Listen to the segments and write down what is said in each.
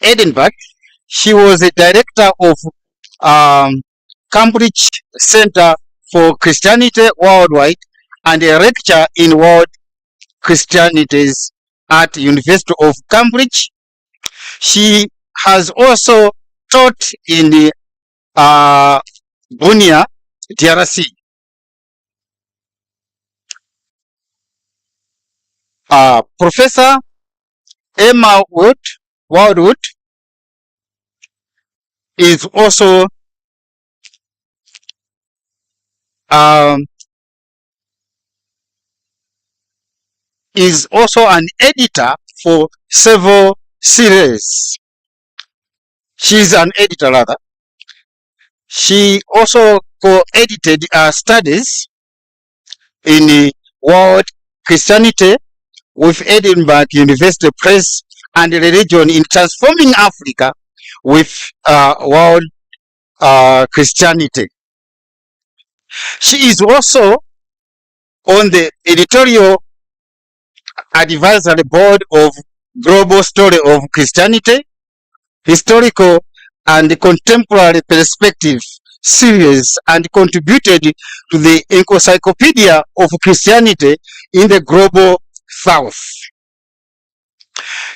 Edinburgh. She was a director of Cambridge Center for Christianity Worldwide and a lecturer in World Christianities at the University of Cambridge. She has also taught in the Bunia, DRC. Professor Emma Wildwood is also an editor for several series. She's an editor rather. She also co-edited studies in the World Christianity with Edinburgh University Press and Religion in Transforming Africa with World Christianity. She is also on the editorial advisory board of Global Story of Christianity, Historical and Contemporary Perspective series, and contributed to the Encyclopedia of Christianity in the Global South.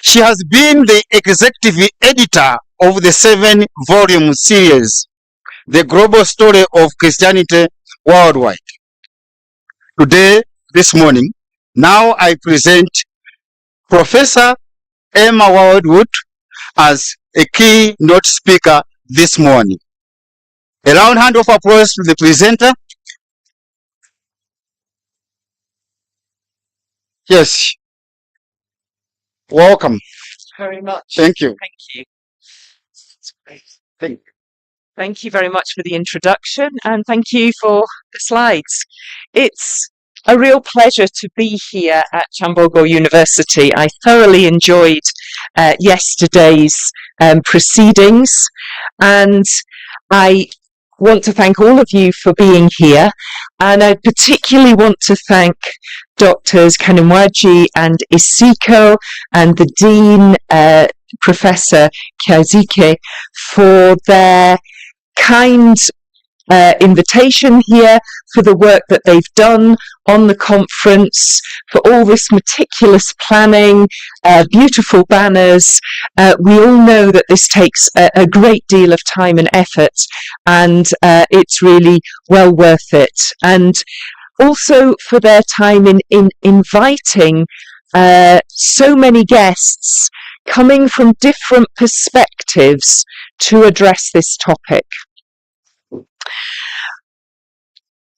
She has been the executive editor of the 7-volume series, The Global Story of Christianity Worldwide. Today, this morning, now I present Professor Emma Wildwood as a keynote speaker this morning. A round hand of applause to the presenter. Yes. Welcome. Very much. Thank you. Thank you. That's great. Thank you. Thank you very much for the introduction, and thank you for the slides. It's a real pleasure to be here at Kyambogo University. I thoroughly enjoyed yesterday's proceedings, and I want to thank all of you for being here, and I particularly want to thank Doctors Kanimwaji and Isiko and the Dean, Professor Kyazike, for their kind invitation here, for the work that they've done on the conference, for all this meticulous planning, beautiful banners. We all know that this takes a great deal of time and effort, and it's really well worth it. And also for their time in inviting so many guests coming from different perspectives to address this topic.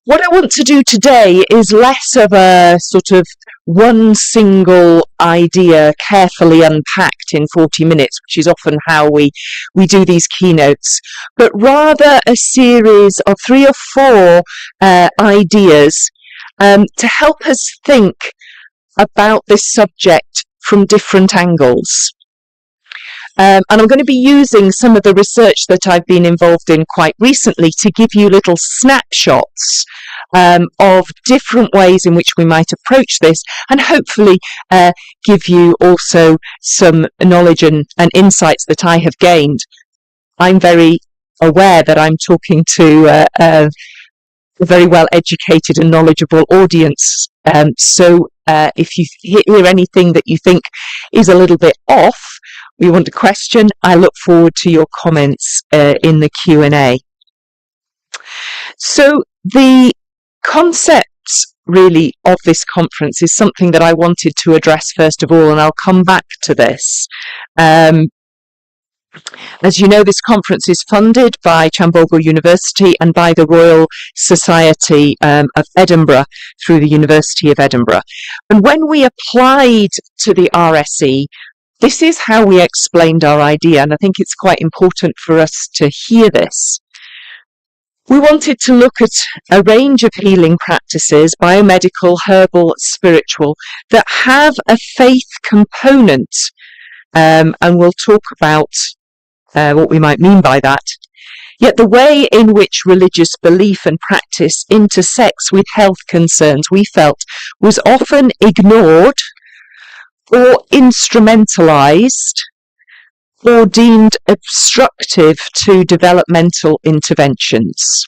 What I want to do today is less of a sort of one single idea carefully unpacked in 40 minutes, which is often how we do these keynotes, but rather a series of 3 or 4 ideas to help us think about this subject from different angles. And I'm going to be using some of the research that I've been involved in quite recently to give you little snapshots of different ways in which we might approach this, and hopefully give you also some knowledge and insights that I have gained. I'm very aware that I'm talking to a very well educated and knowledgeable audience, so if you hear anything that you think is a little bit off, we want to question, I look forward to your comments in the Q&A. So the concepts really of this conference is something that I wanted to address first of all, and I'll come back to this. As you know, this conference is funded by Kyambogo University and by the Royal Society of Edinburgh through the University of Edinburgh. And when we applied to the RSE, this is how we explained our idea, and I think it's quite important for us to hear this. We wanted to look at a range of healing practices, biomedical, herbal, spiritual, that have a faith component, and we'll talk about what we might mean by that. Yet the way in which religious belief and practice intersects with health concerns, we felt, was often ignored or instrumentalized or deemed obstructive to developmental interventions.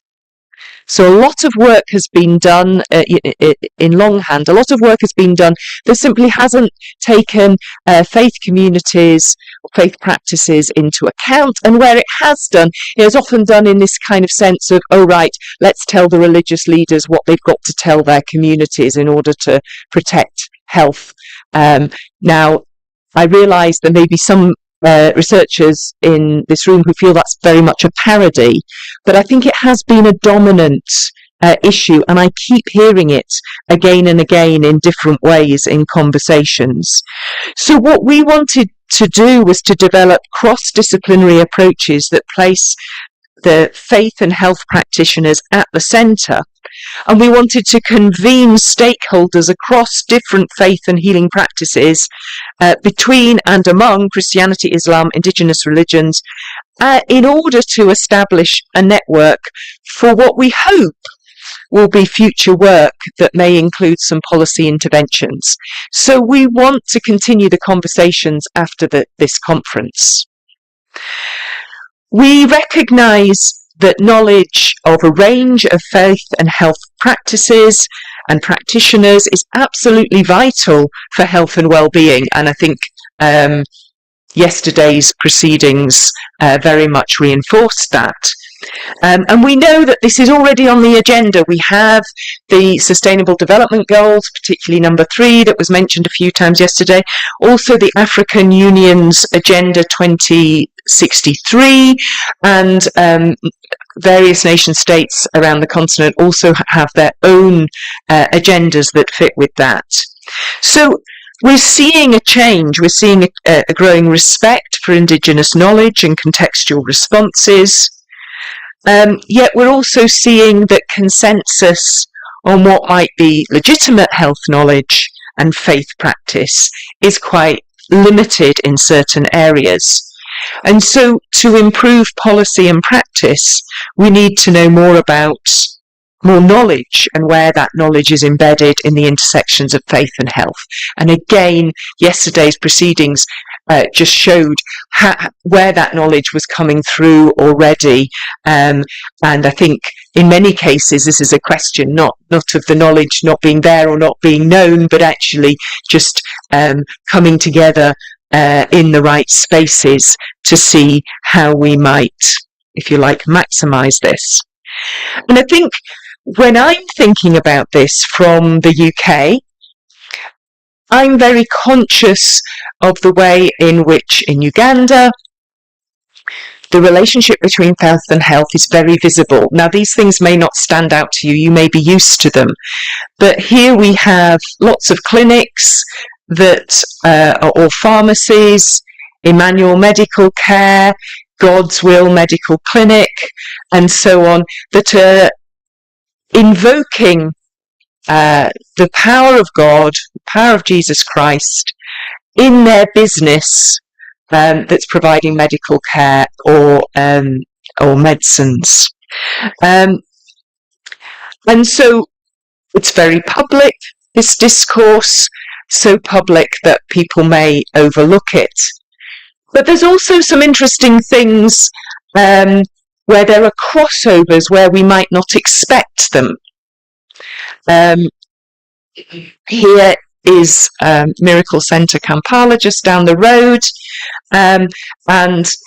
So a lot of work has been done in longhand. A lot of work has been done that simply hasn't taken faith communities or faith practices into account. And where it has done, it's often done in this kind of sense of, oh, right, let's tell the religious leaders what they've got to tell their communities in order to protect health. Now, I realise there may be some researchers in this room who feel that's very much a parody, but I think it has been a dominant issue, and I keep hearing it again and again in different ways in conversations. So what we wanted to do was to develop cross-disciplinary approaches that place the faith and health practitioners at the centre. And we wanted to convene stakeholders across different faith and healing practices between and among Christianity, Islam, indigenous religions, in order to establish a network for what we hope will be future work that may include some policy interventions. So we want to continue the conversations after this conference. We recognise that knowledge of a range of faith and health practices and practitioners is absolutely vital for health and well-being, and I think yesterday's proceedings very much reinforced that. And we know that this is already on the agenda. We have the Sustainable Development Goals, particularly number 3 that was mentioned a few times yesterday. Also the African Union's Agenda 2063, and various nation states around the continent also have their own agendas that fit with that. So we're seeing a change. We're seeing a growing respect for Indigenous knowledge and contextual responses. Yet we're also seeing that consensus on what might be legitimate health knowledge and faith practice is quite limited in certain areas. And so to improve policy and practice, we need to know more knowledge and where that knowledge is embedded in the intersections of faith and health. And again, yesterday's proceedings just showed where that knowledge was coming through already. And I think in many cases, this is a question not of the knowledge not being there or not being known, but actually just coming together in the right spaces to see how we might, if you like, maximize this. And I think when I'm thinking about this from the UK, I'm very conscious of the way in which in Uganda the relationship between faith and health is very visible. Now, these things may not stand out to you, you may be used to them, but here we have lots of clinics that are all pharmacies, Emmanuel Medical Care, God's Will Medical Clinic, and so on, that are invoking the power of God, the power of Jesus Christ in their business that's providing medical care or medicines. And so it's very public, this discourse, so public that people may overlook it. But there's also some interesting things where there are crossovers where we might not expect them. Here is Miracle Centre Kampala just down the road, and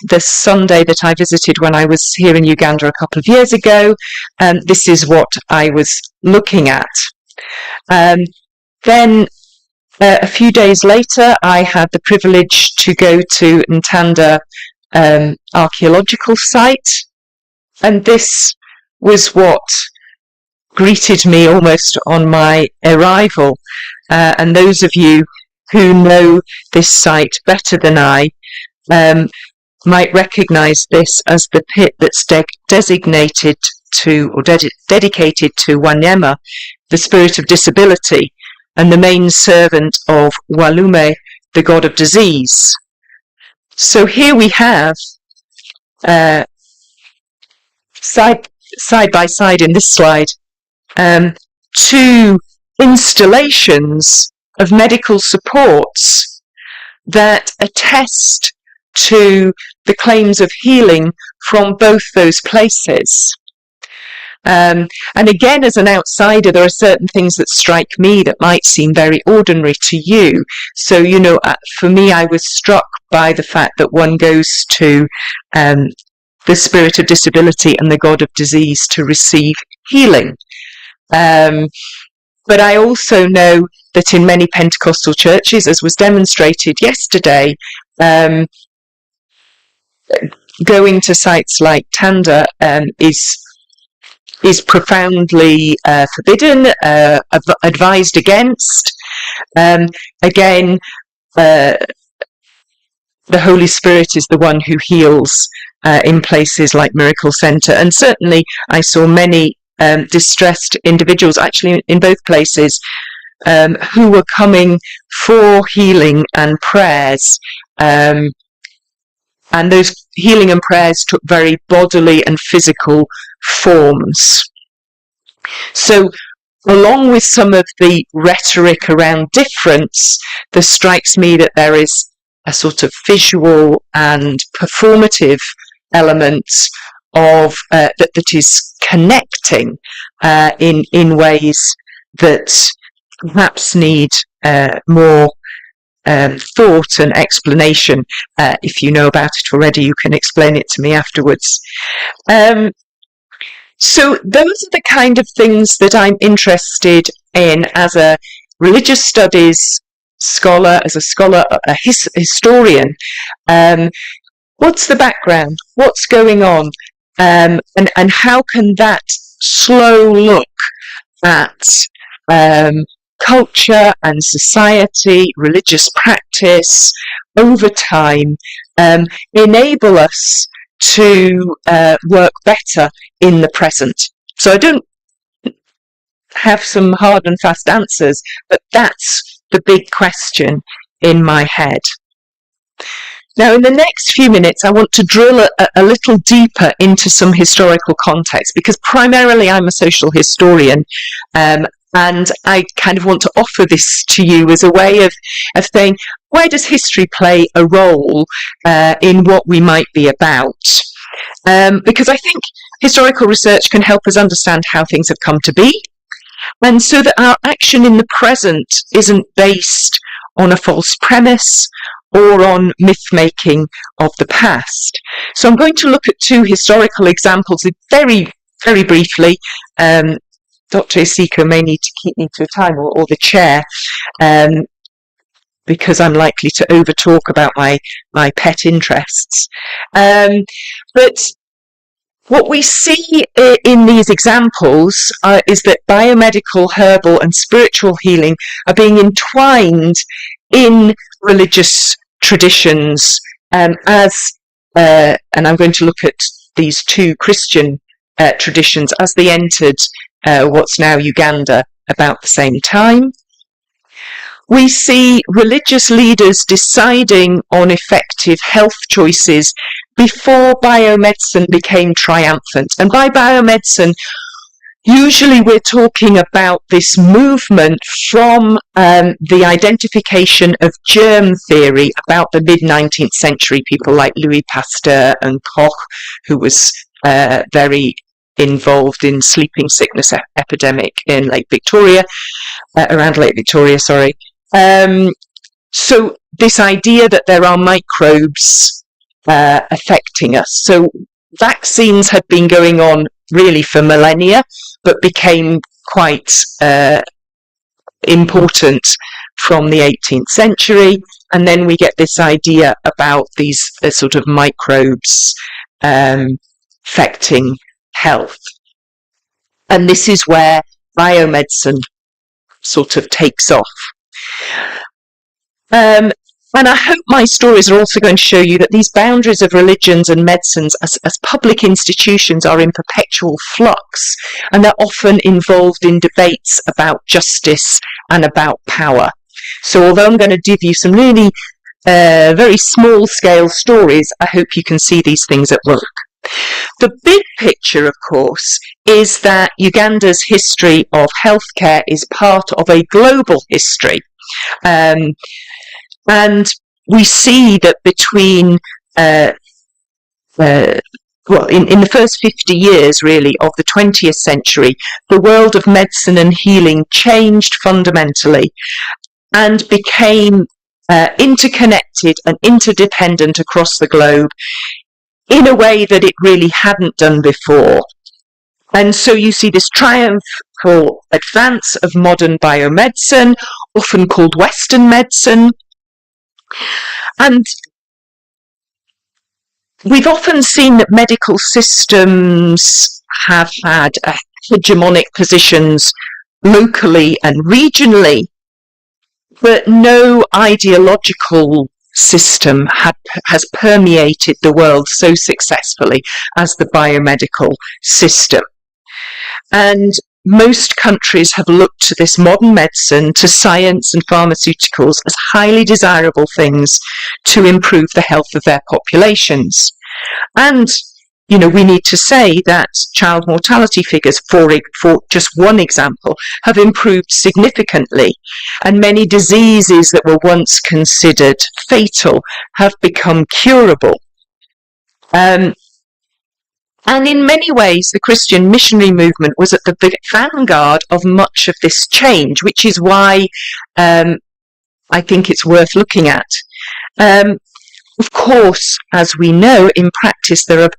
the Sunday that I visited when I was here in Uganda a couple of years ago, this is what I was looking at. Then a few days later I had the privilege to go to Ntanda archaeological site, and this was what greeted me almost on my arrival. And those of you who know this site better than I might recognise this as the pit that's designated to, or dedicated to Wanyama, the spirit of disability, and the main servant of Walume, the god of disease. So here we have, side by side in this slide, two installations of medical supports that attest to the claims of healing from both those places. And again, as an outsider, there are certain things that strike me that might seem very ordinary to you. So, you know, for me, I was struck by the fact that one goes to the spirit of disability and the god of disease to receive healing. But I also know that in many Pentecostal churches, as was demonstrated yesterday, going to sites like Tanda is profoundly forbidden, advised against. Again, the Holy Spirit is the one who heals in places like Miracle Centre. And certainly I saw many distressed individuals, actually in both places, who were coming for healing and prayers. And those healing and prayers took very bodily and physical forms. So, along with some of the rhetoric around difference, there strikes me that there is a sort of visual and performative element of that is connecting in ways that perhaps need more thought and explanation. If you know about it already, you can explain it to me afterwards. So those are the kind of things that I'm interested in as a religious studies scholar, as a scholar, a historian. What's the background? What's going on? And how can that slow look at culture and society, religious practice over time, enable us to work better in the present? So I don't have some hard and fast answers, but that's the big question in my head. Now, in the next few minutes, I want to drill a little deeper into some historical context, because primarily I'm a social historian, and I kind of want to offer this to you as a way of saying, where does history play a role in what we might be about? Because I think historical research can help us understand how things have come to be, and so that our action in the present isn't based on a false premise or on myth-making of the past. So I'm going to look at two historical examples very, very briefly. Dr. Isiko may need to keep me to time, or the chair, because I'm likely to overtalk about my pet interests. But what we see in these examples is that biomedical, herbal and spiritual healing are being entwined in religious traditions and I'm going to look at these two Christian traditions as they entered what's now Uganda about the same time. We see religious leaders deciding on effective health choices before biomedicine became triumphant. And by biomedicine, usually we're talking about this movement from the identification of germ theory about the mid-19th century, people like Louis Pasteur and Koch, who was very involved in sleeping sickness epidemic in Lake Victoria, around Lake Victoria, sorry. So this idea that there are microbes affecting us. So vaccines had been going on really for millennia, but became quite important from the 18th century. And then we get this idea about these sort of microbes affecting health. And this is where biomedicine sort of takes off. And I hope my stories are also going to show you that these boundaries of religions and medicines as public institutions are in perpetual flux, and they're often involved in debates about justice and about power. So although I'm going to give you some really very small scale stories, I hope you can see these things at work. The big picture, of course, is that Uganda's history of healthcare is part of a global history. And we see that between uh, well, in the first 50 years, really, of the 20th century, the world of medicine and healing changed fundamentally and became interconnected and interdependent across the globe in a way that it really hadn't done before. And so you see this triumphal advance of modern biomedicine, often called Western medicine. And we've often seen that medical systems have had hegemonic positions locally and regionally, but no ideological system has permeated the world so successfully as the biomedical system. And most countries have looked to this modern medicine, to science and pharmaceuticals as highly desirable things to improve the health of their populations. And, you know, we need to say that child mortality figures, for just one example, have improved significantly. And many diseases that were once considered fatal have become curable. And in many ways, the Christian missionary movement was at the vanguard of much of this change, which is why I think it's worth looking at. Of course, as we know, in practice there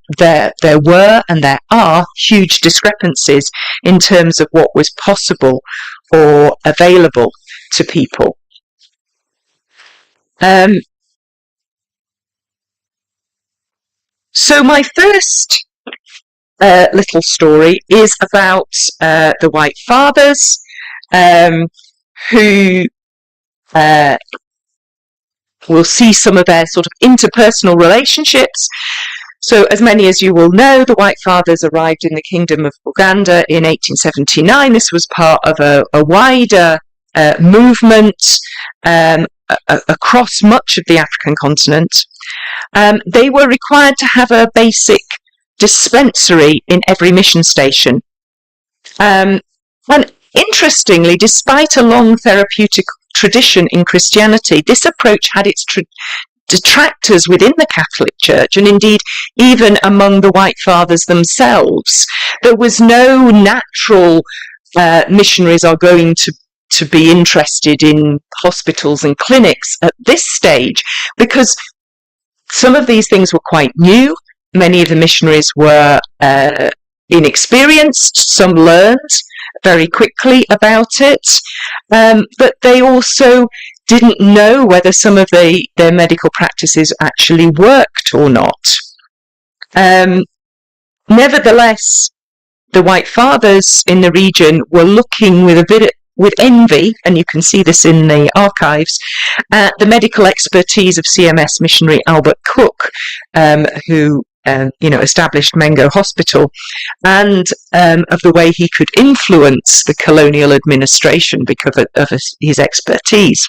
were and there are huge discrepancies in terms of what was possible or available to people. So my first little story is about the White Fathers, who we'll see some of their sort of interpersonal relationships. So as many as you will know, the White Fathers arrived in the Kingdom of Uganda in 1879. This was part of a wider movement across much of the African continent. They were required to have a basic dispensary in every mission station. And interestingly, despite a long therapeutic tradition in Christianity, this approach had its detractors within the Catholic Church, and indeed even among the White Fathers themselves. There was no natural missionaries are going to be interested in hospitals and clinics at this stage, because some of these things were quite new. Many of the missionaries were inexperienced. Some learned very quickly about it, but they also didn't know whether some of their medical practices actually worked or not. Nevertheless, the White Fathers in the region were looking with envy, and you can see this in the archives, at the medical expertise of CMS missionary Albert Cook, who established Mengo Hospital, and of the way he could influence the colonial administration because of his expertise.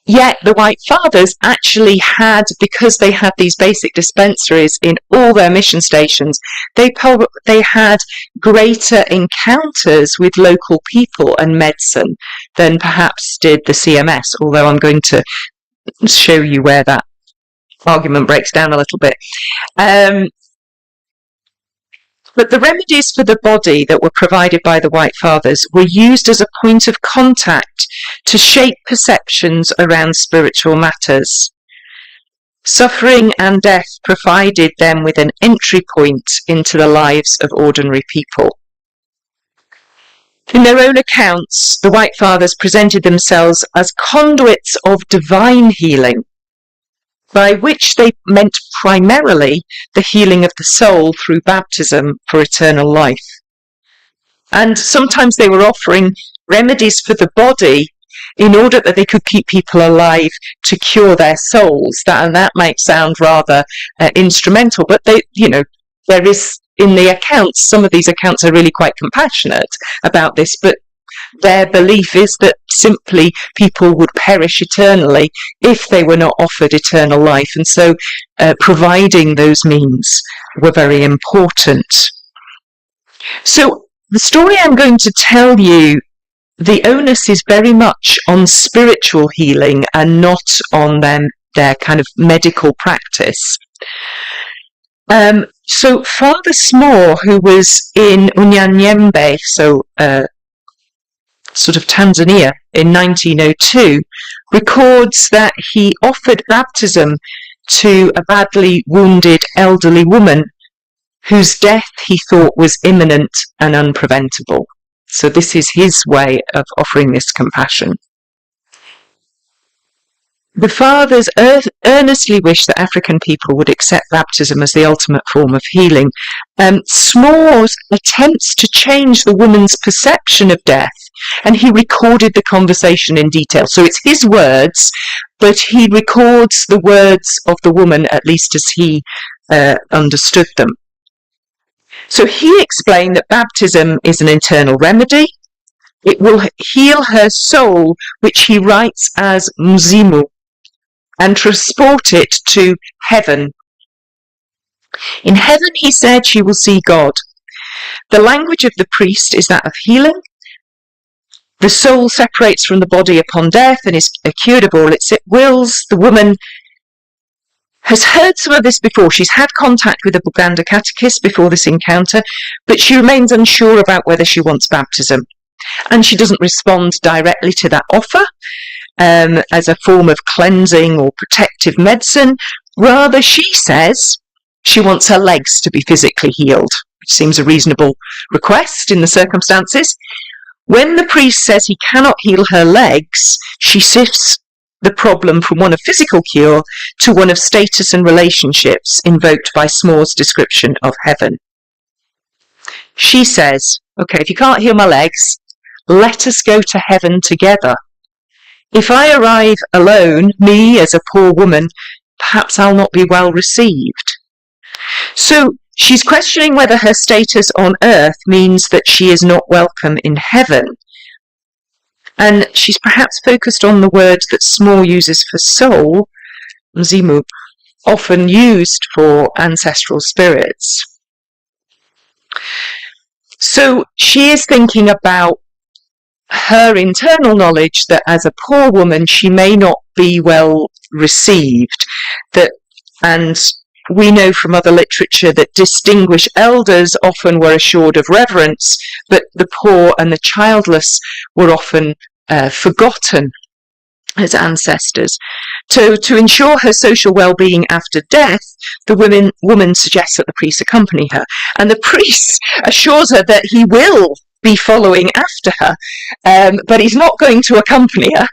Yet the White Fathers actually had, because they had these basic dispensaries in all their mission stations, they had greater encounters with local people and medicine than perhaps did the CMS, although I'm going to show you where that argument breaks down a little bit. But the remedies for the body that were provided by the White Fathers were used as a point of contact to shape perceptions around spiritual matters. Suffering and death provided them with an entry point into the lives of ordinary people. In their own accounts, the White Fathers presented themselves as conduits of divine healing, by which they meant primarily the healing of the soul through baptism for eternal life. And sometimes they were offering remedies for the body in order that they could keep people alive to cure their souls. That might sound rather instrumental, but there is, in the accounts, some of these accounts are really quite compassionate about this, but their belief is that simply people would perish eternally if they were not offered eternal life, and so providing those means were very important. So the story I'm going to tell you the onus is very much on spiritual healing and not on their kind of medical practice. So Father Small, who was in Unyanyembe, so sort of Tanzania, in 1902, records that he offered baptism to a badly wounded elderly woman whose death he thought was imminent and unpreventable. So this is his way of offering this compassion. The fathers earnestly wished that African people would accept baptism as the ultimate form of healing. Small's attempts to change the woman's perception of death, and he recorded the conversation in detail. So it's his words, but he records the words of the woman, at least as he understood them. So he explained that baptism is an internal remedy. It will heal her soul, which he writes as Mzimu, and transport it to heaven. In heaven, he said, she will see God. The language of the priest is that of healing. The soul separates from the body upon death and is cured of all its wills. The woman has heard some of this before. She's had contact with a Buganda catechist before this encounter, but she remains unsure about whether she wants baptism. And she doesn't respond directly to that offer as a form of cleansing or protective medicine. Rather, she says she wants her legs to be physically healed, which seems a reasonable request in the circumstances. When the priest says he cannot heal her legs, she shifts the problem from one of physical cure to one of status and relationships invoked by Small's description of heaven. She says, okay, if you can't heal my legs, let us go to heaven together. If I arrive alone, me as a poor woman, perhaps I'll not be well received. So she's questioning whether her status on earth means that she is not welcome in heaven. And she's perhaps focused on the word that Small uses for soul, Mzimu, often used for ancestral spirits. So she is thinking about her internal knowledge that as a poor woman she may not be well received, and we know from other literature that distinguished elders often were assured of reverence, but the poor and the childless were often forgotten as ancestors. To ensure her social well-being after death, the woman suggests that the priest accompany her, and the priest assures her that he will be following after her, but he's not going to accompany her,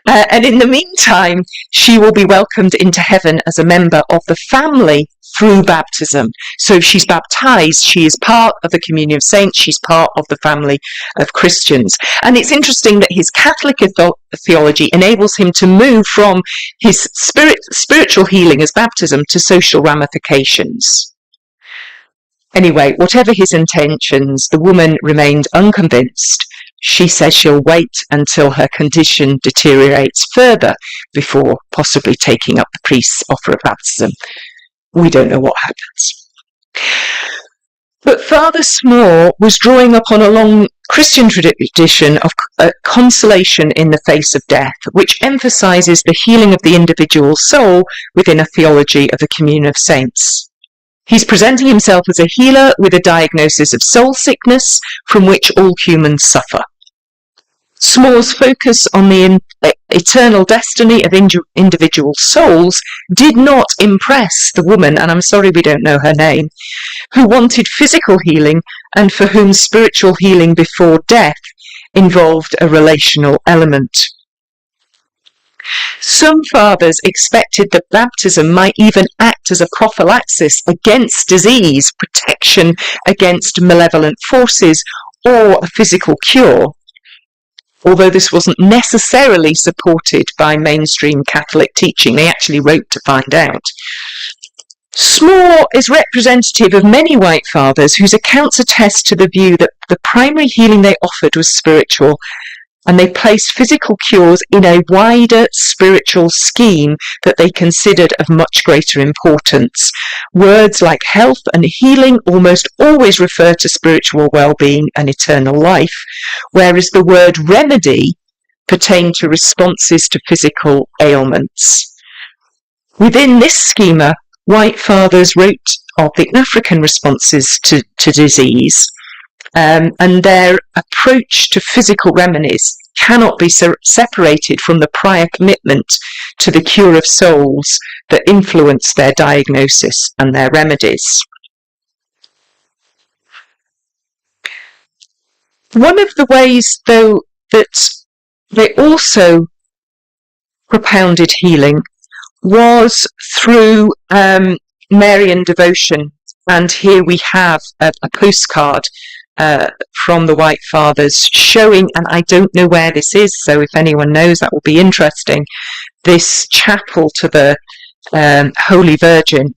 and in the meantime she will be welcomed into heaven as a member of the family through baptism. So if she's baptized, she is part of the communion of saints, she's part of the family of Christians. And it's interesting that his Catholic theology enables him to move from his spiritual healing as baptism to social ramifications. Anyway, whatever his intentions, the woman remained unconvinced. She says she'll wait until her condition deteriorates further before possibly taking up the priest's offer of baptism. We don't know what happens. But Father Small was drawing upon a long Christian tradition of consolation in the face of death, which emphasizes the healing of the individual soul within a theology of the communion of saints. He's presenting himself as a healer with a diagnosis of soul sickness from which all humans suffer. Small's focus on the eternal destiny of individual souls did not impress the woman, and I'm sorry we don't know her name, who wanted physical healing and for whom spiritual healing before death involved a relational element. Some fathers expected that baptism might even act as a prophylaxis against disease, protection against malevolent forces, or a physical cure, although this wasn't necessarily supported by mainstream Catholic teaching. They actually wrote to find out. Small is representative of many white fathers whose accounts attest to the view that the primary healing they offered was spiritual, and they placed physical cures in a wider spiritual scheme that they considered of much greater importance. Words like health and healing almost always refer to spiritual well-being and eternal life, whereas the word remedy pertained to responses to physical ailments. Within this schema, White Fathers wrote of the African responses to disease, and their approach to physical remedies cannot be separated from the prior commitment to the cure of souls that influenced their diagnosis and their remedies. One of the ways, though, that they also propounded healing was through Marian devotion. And here we have a postcard from the White Fathers showing, and I don't know where this is, so if anyone knows, that will be interesting, this chapel to the Holy Virgin.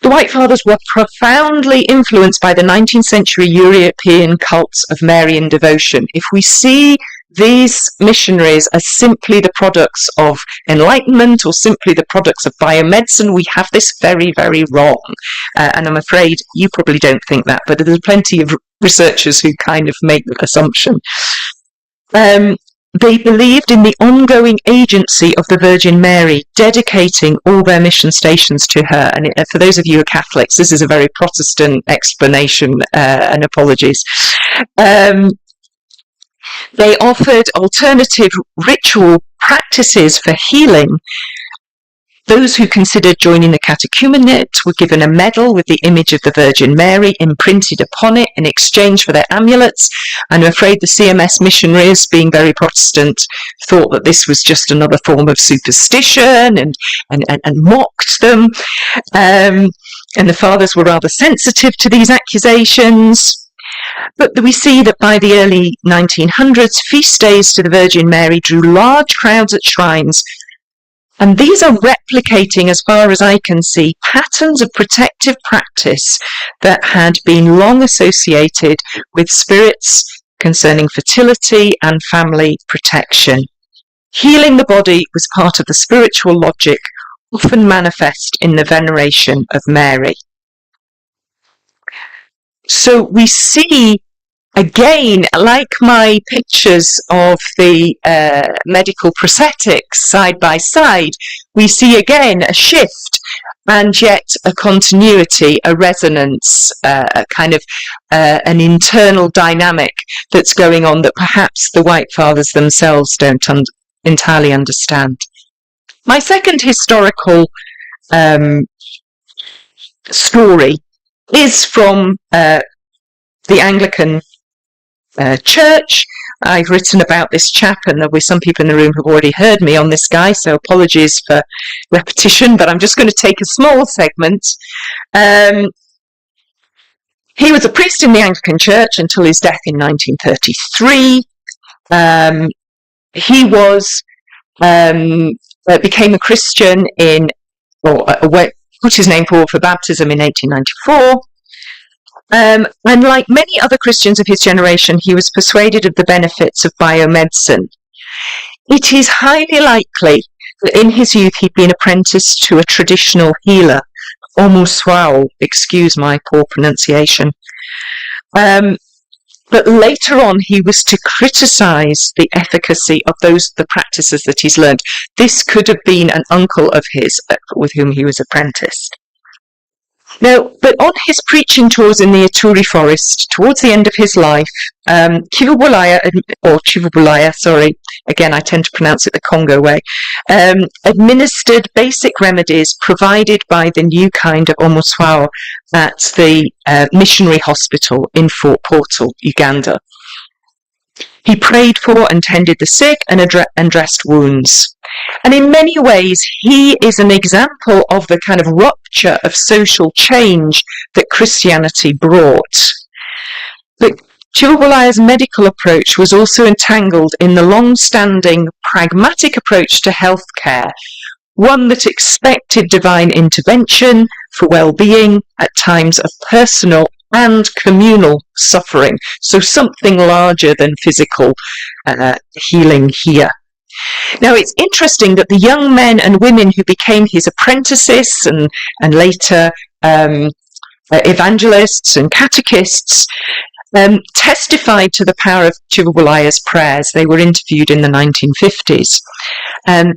The White Fathers were profoundly influenced by the 19th century European cults of Marian devotion. If we see these missionaries as simply the products of enlightenment or simply the products of biomedicine, we have this very, very wrong. And I'm afraid you probably don't think that, but there's plenty of researchers who kind of make that assumption. They believed in the ongoing agency of the Virgin Mary, dedicating all their mission stations to her. And for those of you who are Catholics, this is a very Protestant explanation, and apologies. They offered alternative ritual practices for healing. Those who considered joining the catechumenate were given a medal with the image of the Virgin Mary imprinted upon it in exchange for their amulets. And I'm afraid the CMS missionaries, being very Protestant, thought that this was just another form of superstition and mocked them. And the fathers were rather sensitive to these accusations. But we see that by the early 1900s, feast days to the Virgin Mary drew large crowds at shrines. And these are replicating, as far as I can see, patterns of protective practice that had been long associated with spirits concerning fertility and family protection. Healing the body was part of the spiritual logic, often manifest in the veneration of Mary. So we see, again, like my pictures of the medical prosthetics side by side, we see again a shift and yet a continuity, a resonance, a kind of an internal dynamic that's going on that perhaps the White Fathers themselves don't entirely understand. My second historical story is from the Anglican Church. I've written about this chap, and there'll be some people in the room who've already heard me on this guy, so apologies for repetition, but I'm just going to take a small segment. He was a priest in the Anglican Church until his death in 1933. He was became a Christian put his name forward for baptism in 1894. And like many other Christians of his generation, he was persuaded of the benefits of biomedicine. It is highly likely that in his youth he'd been apprenticed to a traditional healer, Mzuzu, excuse my poor pronunciation. But later on he was to criticise the efficacy of the practices that he's learned. This could have been an uncle of his with whom he was apprenticed. Now, but on his preaching tours in the Ituri forest, towards the end of his life, Chivubulaya, again I tend to pronounce it the Congo way, administered basic remedies provided by the new kind of Omuswao at the missionary hospital in Fort Portal, Uganda. He prayed for and tended the sick and dressed wounds. And in many ways, he is an example of the kind of rupture of social change that Christianity brought. But Chivubulaya's medical approach was also entangled in the long-standing pragmatic approach to healthcare, one that expected divine intervention for well-being at times of personal and communal suffering. So something larger than physical healing here. Now, it's interesting that the young men and women who became his apprentices and later evangelists and catechists testified to the power of Chivabulaya's prayers. They were interviewed in the 1950s.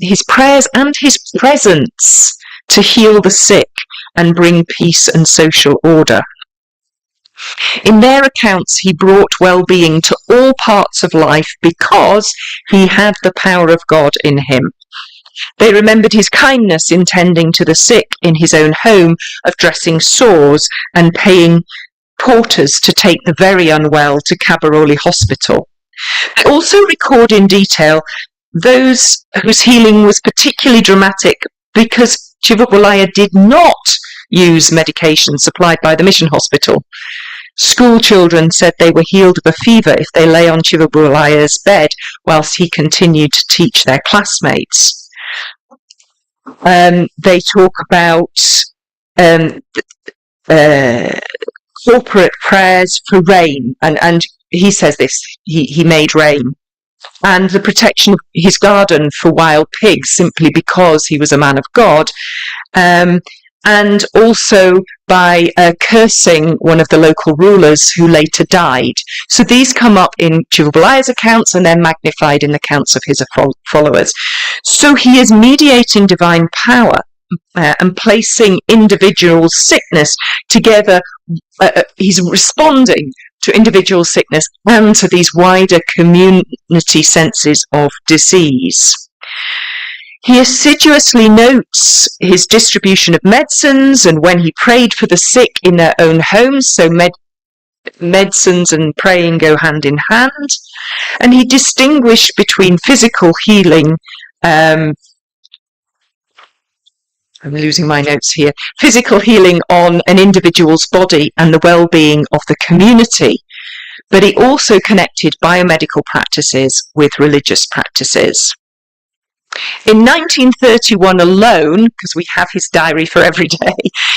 His prayers and his presence to heal the sick and bring peace and social order. In their accounts, he brought well-being to all parts of life because he had the power of God in him. They remembered his kindness in tending to the sick in his own home, of dressing sores and paying porters to take the very unwell to Kabaroli Hospital. They also record in detail those whose healing was particularly dramatic because Chivabulaya did not use medication supplied by the mission hospital. School children said they were healed of a fever if they lay on Chivabulaya's bed whilst he continued to teach their classmates. They talk about corporate prayers for rain, and he says this, he made rain, and the protection of his garden for wild pigs simply because he was a man of God, and also by cursing one of the local rulers who later died. So these come up in Chivabulaya's accounts and then magnified in the accounts of his followers. So he is mediating divine power and placing individual sickness together. He's responding to individual sickness and to these wider community senses of disease. He assiduously notes his distribution of medicines and when he prayed for the sick in their own homes, so medicines and praying go hand in hand. And he distinguished between physical healing, I'm losing my notes here, physical healing on an individual's body and the well-being of the community. But he also connected biomedical practices with religious practices. In 1931 alone, because we have his diary for every day,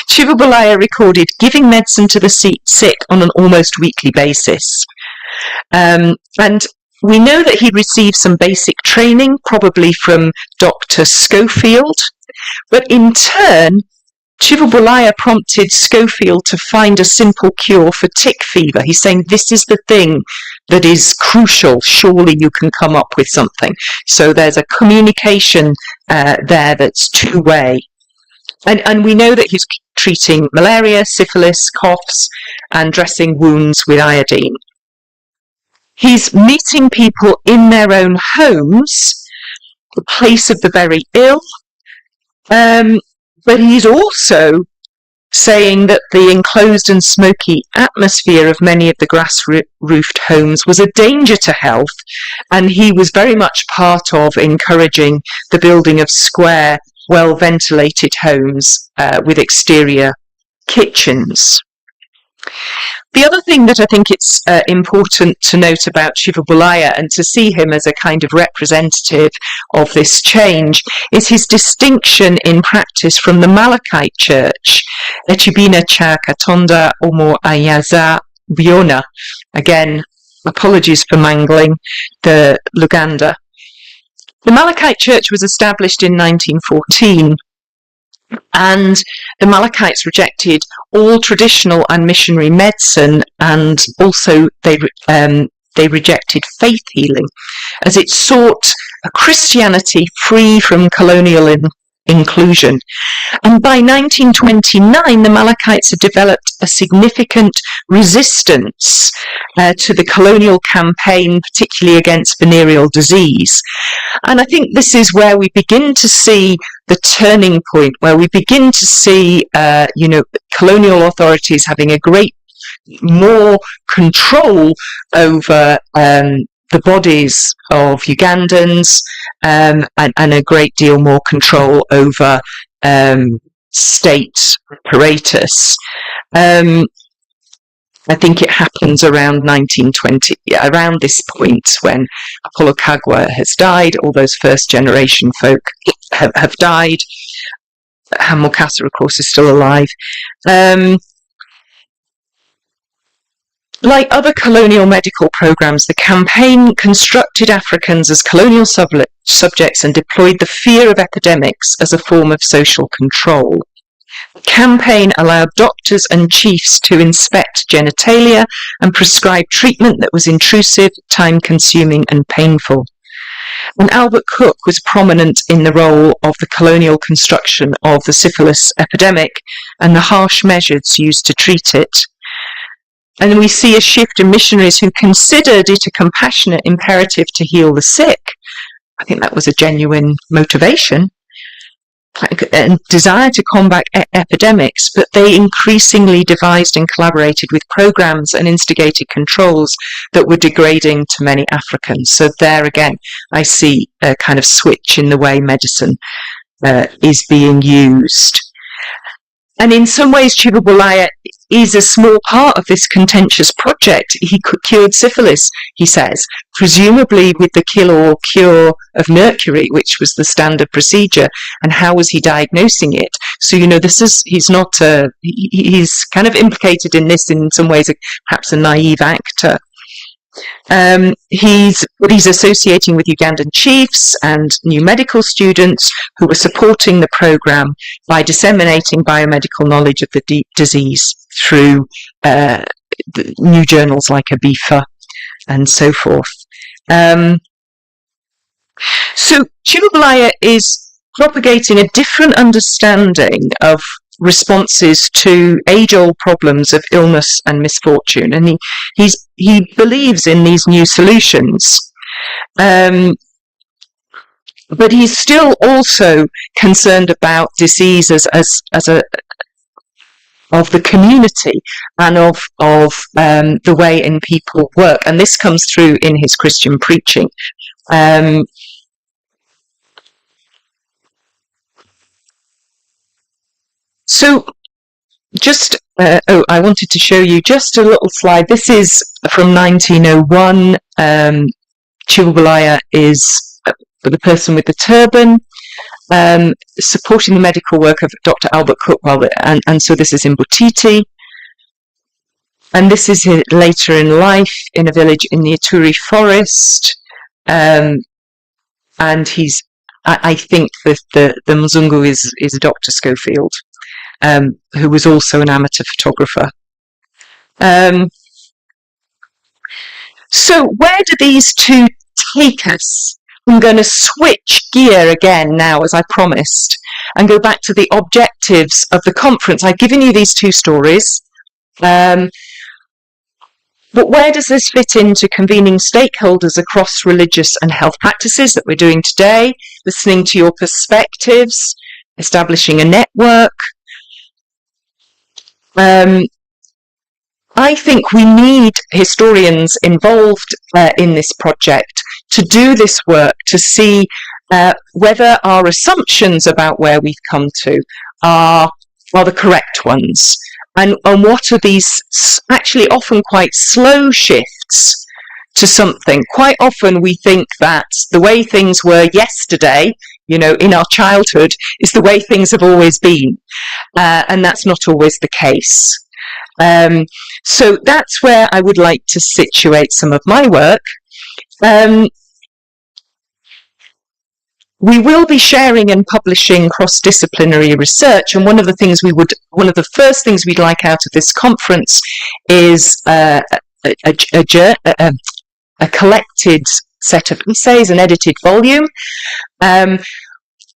Chivabulaya recorded giving medicine to the sick on an almost weekly basis. And we know that he received some basic training, probably from Dr. Schofield, but in turn, Chivabulaya prompted Schofield to find a simple cure for tick fever. He's saying, this is the thing that is crucial. Surely you can come up with something. So there's a communication there that's two-way. And we know that he's treating malaria, syphilis, coughs, and dressing wounds with iodine. He's meeting people in their own homes, the place of the very ill, but he's also saying that the enclosed and smoky atmosphere of many of the grass-roofed homes was a danger to health, and he was very much part of encouraging the building of square, well-ventilated homes with exterior kitchens. The other thing that I think it's important to note about Chivabulaya and to see him as a kind of representative of this change is his distinction in practice from the Malachite Church, Echibina Cha Katonda Omo Ayaza Biona. Again, apologies for mangling the Luganda. The Malachite Church was established in 1914. And the Malachites rejected all traditional and missionary medicine, and also they rejected faith healing, as it sought a Christianity free from colonial inclusion. And by 1929, the Malachites had developed a significant resistance to the colonial campaign, particularly against venereal disease. And I think this is where we begin to see the turning point, where we begin to see, colonial authorities having a great more control over the bodies of Ugandans, and a great deal more control over state apparatus. I think it happens around 1920, around this point when Apollo Kagwa has died, all those first generation folk have died. Hamilcar, of course, is still alive. Like other colonial medical programs, the campaign constructed Africans as colonial subjects and deployed the fear of epidemics as a form of social control. The campaign allowed doctors and chiefs to inspect genitalia and prescribe treatment that was intrusive, time-consuming and painful. And Albert Cook was prominent in the role of the colonial construction of the syphilis epidemic and the harsh measures used to treat it. And we see a shift in missionaries who considered it a compassionate imperative to heal the sick. I think that was a genuine motivation and desire to combat epidemics, but they increasingly devised and collaborated with programs and instigated controls that were degrading to many Africans. So there again, I see a kind of switch in the way medicine is being used. And in some ways, Chibubulaya is a small part of this contentious project. He cured syphilis, he says, presumably with the kill or cure of mercury, which was the standard procedure. And how was he diagnosing it? So, you know, he's kind of implicated in this in some ways, perhaps a naive actor. He's associating with Ugandan chiefs and new medical students who were supporting the program by disseminating biomedical knowledge of the disease through the new journals like Abifa and so forth. So Chibubulaya is propagating a different understanding of responses to age-old problems of illness and misfortune, and he believes in these new solutions, but he's still also concerned about disease as of the community and of the way in people work, and this comes through in his Christian preaching. So just, I wanted to show you just a little slide. This is from 1901. Chibubulaya is the person with the turban, supporting the medical work of Dr. Albert Cook, and so this is in Butiti. And this is later in life in a village in the Ituri forest. And he's, I think that the Mzungu is Dr. Schofield. Who was also an amateur photographer. So where do these two take us? I'm going to switch gear again now, as I promised, and go back to the objectives of the conference. I've given you these two stories, but where does this fit into convening stakeholders across religious and health practices that we're doing today, listening to your perspectives, establishing a network? I think we need historians involved in this project to do this work, to see whether our assumptions about where we've come to are the correct ones, and what are these actually often quite slow shifts to something. Quite often we think that the way things were yesterday, you know, in our childhood, is the way things have always been. And that's not always the case. So that's where I would like to situate some of my work. We will be sharing and publishing cross-disciplinary research, and one of the first things we'd like out of this conference is a collected set of essays, an edited volume.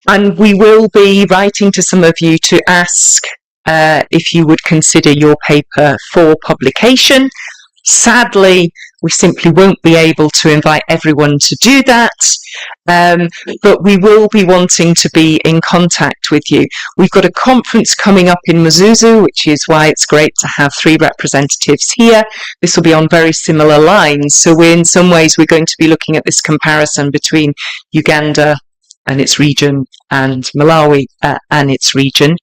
And we will be writing to some of you to ask if you would consider your paper for publication. Sadly, we simply won't be able to invite everyone to do that, but we will be wanting to be in contact with you. We've got a conference coming up in Mzuzu, which is why it's great to have 3 representatives here. This will be on very similar lines. So in some ways, we're going to be looking at this comparison between Uganda and its region and Malawi and its region.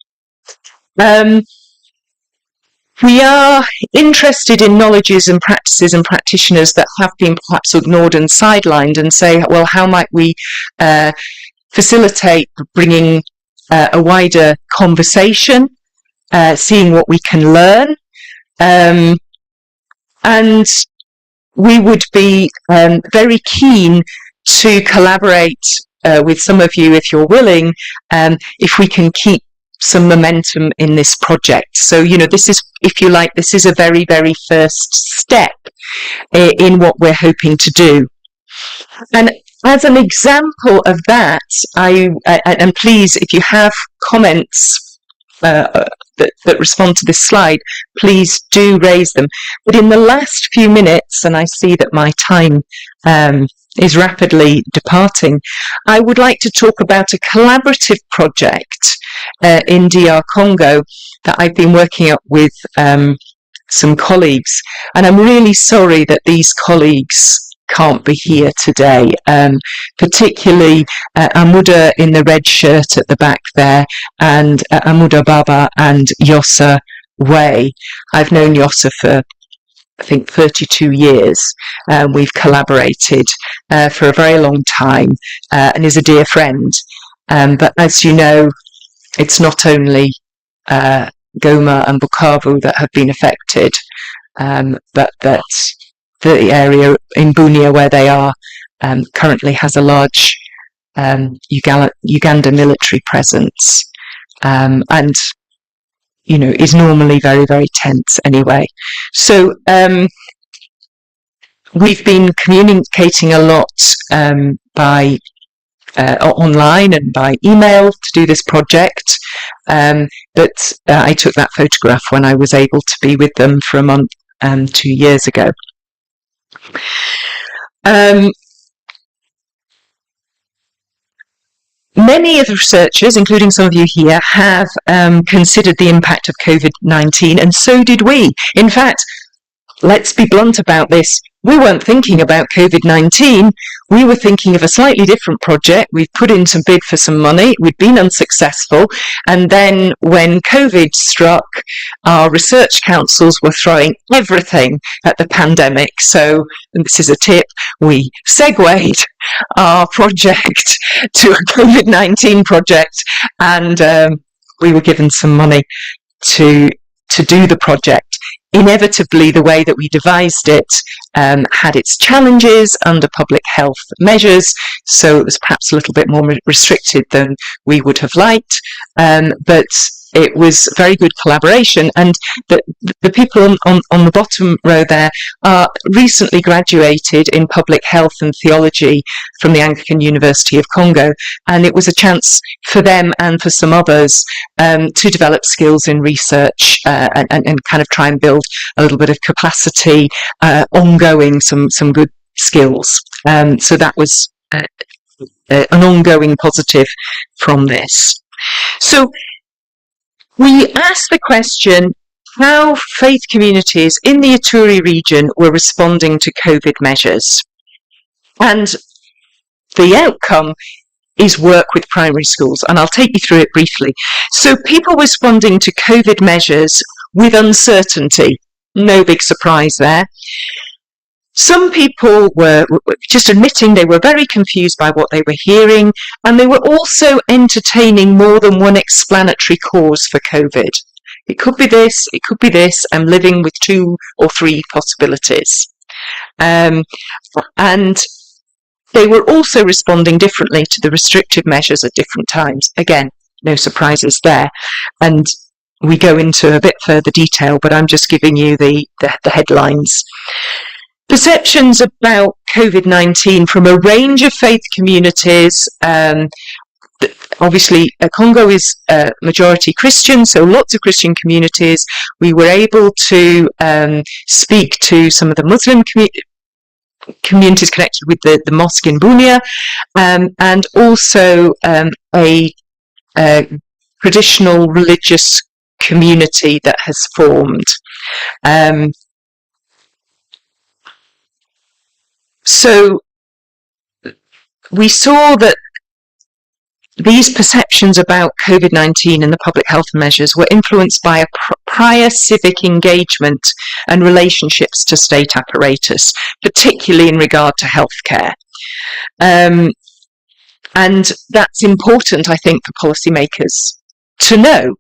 We are interested in knowledges and practices and practitioners that have been perhaps ignored and sidelined, and say, well, how might we facilitate bringing a wider conversation, seeing what we can learn. And we would be very keen to collaborate with some of you, if you're willing, if we can keep some momentum in this project. So, this is, if you like, this is a very, very first step in what we're hoping to do. And as an example of that, and please, if you have comments that respond to this slide, please do raise them. But in the last few minutes, and I see that my time is rapidly departing, I would like to talk about a collaborative project in DR Congo that I've been working up with some colleagues. And I'm really sorry that these colleagues can't be here today, particularly Amuda in the red shirt at the back there, and Amuda Baba and Yossa Way. I've known Yossa for, I think, 32 years. We've collaborated for a very long time and is a dear friend. But as you know, it's not only Goma and Bukavu that have been affected, but that the area in Bunia where they are currently has a large Uganda military presence, and is normally very, very tense anyway. So we've been communicating a lot by online and by email to do this project, but I took that photograph when I was able to be with them for a month 2 years ago. Many of the researchers, including some of you here, have considered the impact of COVID-19, and so did we. In fact, let's be blunt about this. We weren't thinking about COVID-19. We were thinking of a slightly different project. We'd put in some bid for some money. We'd been unsuccessful. And then when COVID struck, our research councils were throwing everything at the pandemic. So, and this is a tip, we segued our project to a COVID-19 project, and we were given some money to do the project. Inevitably, the way that we devised it had its challenges under public health measures, so it was perhaps a little bit more restricted than we would have liked, but it was very good collaboration. And the people on the bottom row there are recently graduated in public health and theology from the Anglican University of Congo, and it was a chance for them and for some others to develop skills in research and kind of try and build a little bit of capacity, ongoing some good skills. So that was an ongoing positive from this. So we asked the question how faith communities in the Ituri region were responding to COVID measures. And the outcome is work with primary schools, and I'll take you through it briefly. So people responding to COVID measures with uncertainty, no big surprise there. Some people were just admitting they were very confused by what they were hearing, and they were also entertaining more than one explanatory cause for COVID. It could be this, it could be this. I'm living with 2 or 3 possibilities. And they were also responding differently to the restrictive measures at different times. Again, no surprises there. And we go into a bit further detail, but I'm just giving you the headlines. Perceptions about COVID-19 from a range of faith communities. Obviously, Congo is majority Christian, so lots of Christian communities. We were able to speak to some of the Muslim communities connected with the mosque in Bunia, and also a traditional religious community that has formed. So we saw that these perceptions about COVID-19 and the public health measures were influenced by a prior civic engagement and relationships to state apparatus, particularly in regard to healthcare. And that's important, I think, for policymakers to know.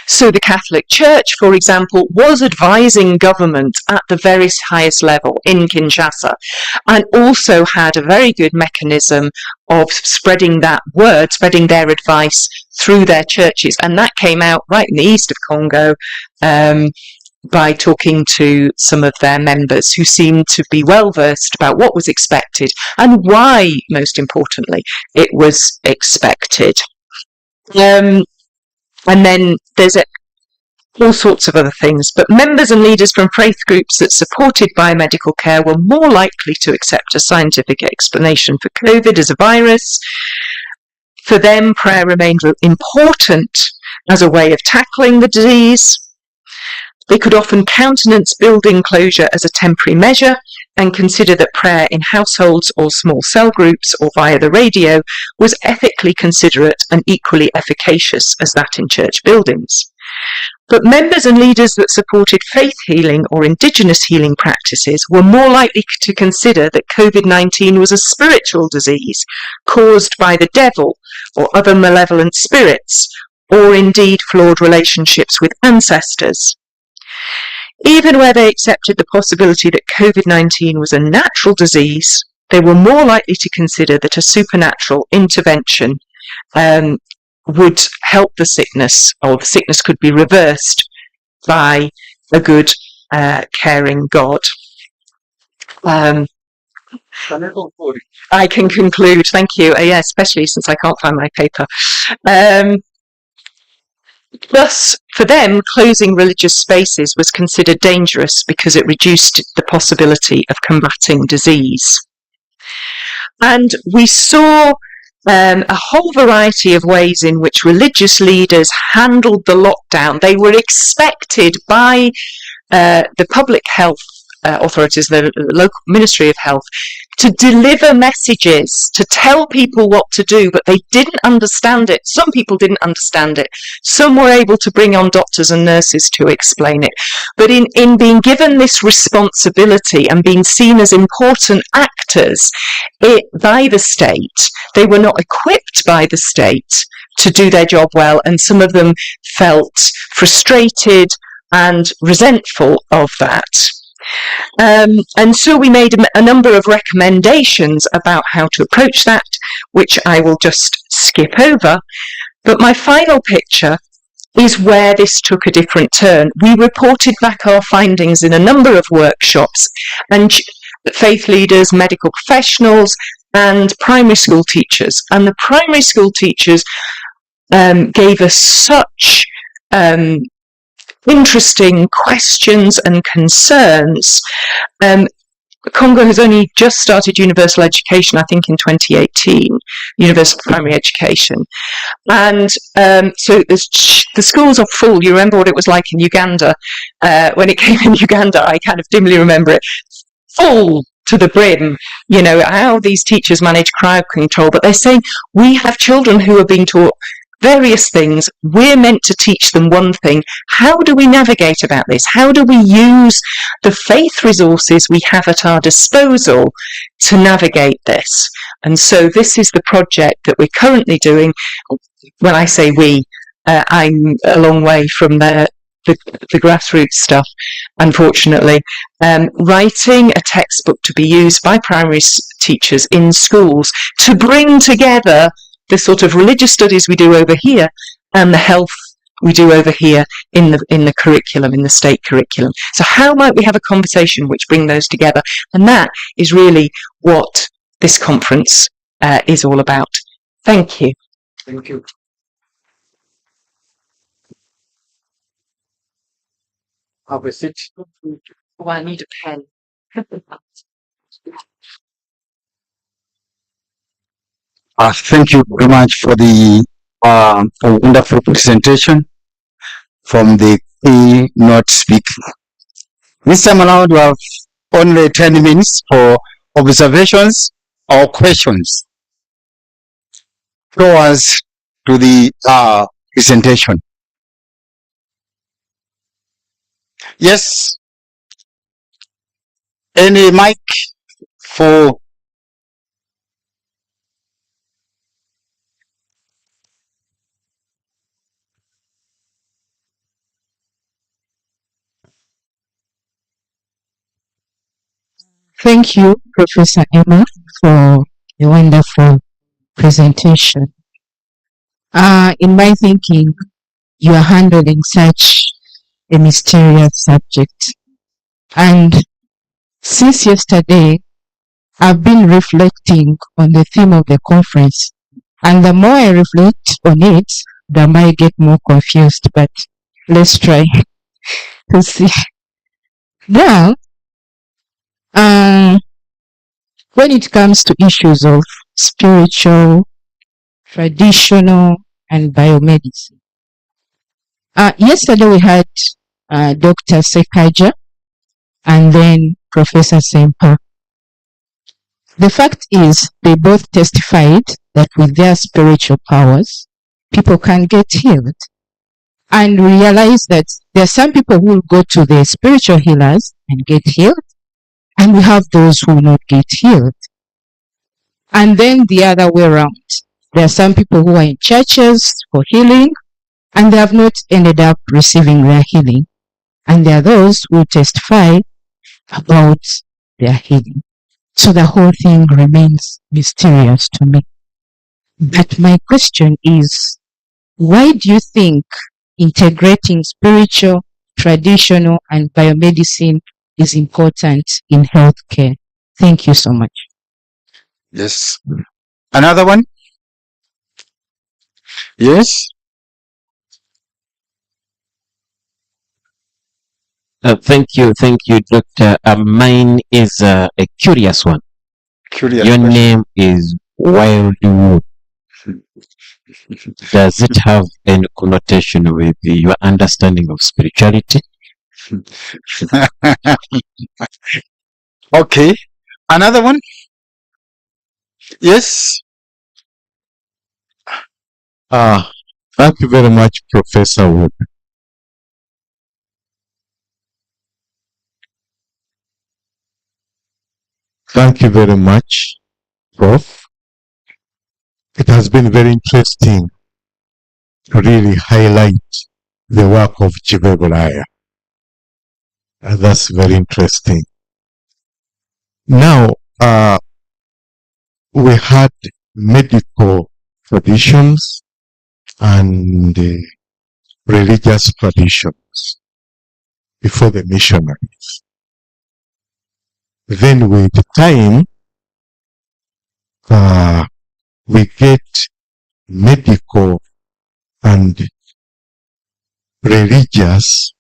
So the Catholic Church, for example, was advising government at the very highest level in Kinshasa, and also had a very good mechanism of spreading that word, spreading their advice through their churches. And that came out right in the east of Congo, by talking to some of their members who seemed to be well versed about what was expected and why, most importantly, it was expected. And then there's all sorts of other things, but members and leaders from faith groups that supported biomedical care were more likely to accept a scientific explanation for COVID as a virus. For them, prayer remained important as a way of tackling the disease. They could often countenance building closure as a temporary measure and consider that prayer in households or small cell groups or via the radio was ethically considerate and equally efficacious as that in church buildings. But members and leaders that supported faith healing or indigenous healing practices were more likely to consider that COVID-19 was a spiritual disease caused by the devil or other malevolent spirits, or indeed flawed relationships with ancestors. Even where they accepted the possibility that COVID-19 was a natural disease, they were more likely to consider that a supernatural intervention would help the sickness, or the sickness could be reversed by a good, caring God. I can conclude, thank you, yeah, especially since I can't find my paper. Thus, for them, closing religious spaces was considered dangerous because it reduced the possibility of combating disease. And we saw a whole variety of ways in which religious leaders handled the lockdown. They were expected by the public health authorities, the local Ministry of Health, to deliver messages, to tell people what to do, but they didn't understand it. Some people didn't understand it. Some were able to bring on doctors and nurses to explain it. But in being given this responsibility and being seen as important actors by the state, they were not equipped by the state to do their job well, and some of them felt frustrated and resentful of that. And so we made a number of recommendations about how to approach that, which I will just skip over. But my final picture is where this took a different turn. We reported back our findings in a number of workshops, and faith leaders, medical professionals, and primary school teachers. And the primary school teachers gave us such interesting questions and concerns. Congo has only just started universal education, I think in 2018, universal primary education. And so the schools are full. You remember what it was like in Uganda? When it came in Uganda, I kind of dimly remember it, full to the brim, you know, how these teachers manage crowd control. But they're saying, we have children who are being taught various things. We're meant to teach them one thing. How do we navigate about this? How do we use the faith resources we have at our disposal to navigate this? And so this is the project that we're currently doing. When I say we, I'm a long way from the grassroots stuff, unfortunately. Writing a textbook to be used by primary teachers in schools to bring together the sort of religious studies we do over here and the health we do over here in the curriculum, in the state curriculum. So how might we have a conversation which bring those together? And that is really what this conference is all about. Thank you. Thank you. Have a seat. Oh, I need a pen. Thank you very much for the wonderful presentation from the keynote speaker. This time around, we have only 10 minutes for observations or questions towards to the presentation. Yes. Any mic for Thank you, Professor Emma, for a wonderful presentation. In my thinking, you are handling such a mysterious subject. And since yesterday, I've been reflecting on the theme of the conference. And the more I reflect on it, the more I get more confused. But let's try to see. Now, when it comes to issues of spiritual, traditional, and biomedicine, yesterday we had Dr. Sekaja and then Professor Sempa. The fact is, they both testified that with their spiritual powers, people can get healed. And realize that there are some people who will go to the spiritual healers and get healed, and we have those who will not get healed. And then the other way around. There are some people who are in churches for healing, and they have not ended up receiving their healing. And there are those who testify about their healing. So the whole thing remains mysterious to me. But my question is, why do you think integrating spiritual, traditional, and biomedicine is important in healthcare? Thank you so much. Yes. Another one? Yes. Thank you, Doctor. Mine is a curious one. Curious. Your question. name is Wildwood. Does it have any connotation with your understanding of spirituality? Okay. Another one? Yes. Thank you very much, Professor Wood. Thank you very much, Prof. It has been very interesting to really highlight the work of Chivebulaya. And that's very interesting. Now, we had medical traditions and religious traditions before the missionaries. Then with time, we get medical and religious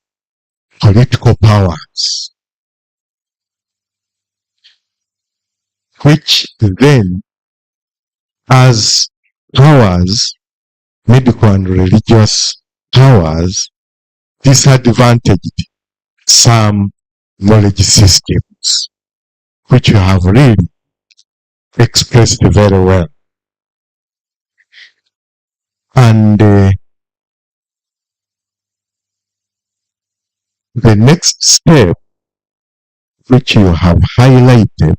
political powers, which then, as powers, medical and religious powers, disadvantaged some knowledge systems, which you have really expressed very well. And the next step, which you have highlighted,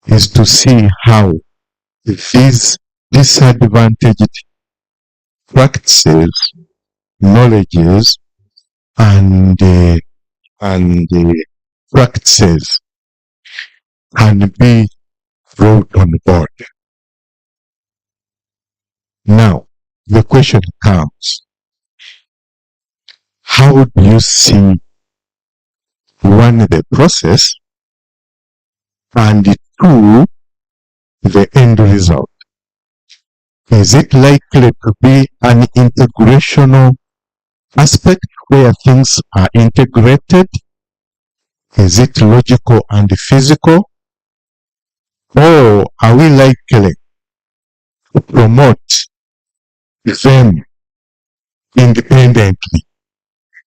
is to see how these disadvantaged practices, knowledges, and practices can be brought on board. Now, the question comes, how do you see, one, the process, and two, the end result? Is it likely to be an integrational aspect where things are integrated? Is it logical and physical? Or are we likely to promote them independently,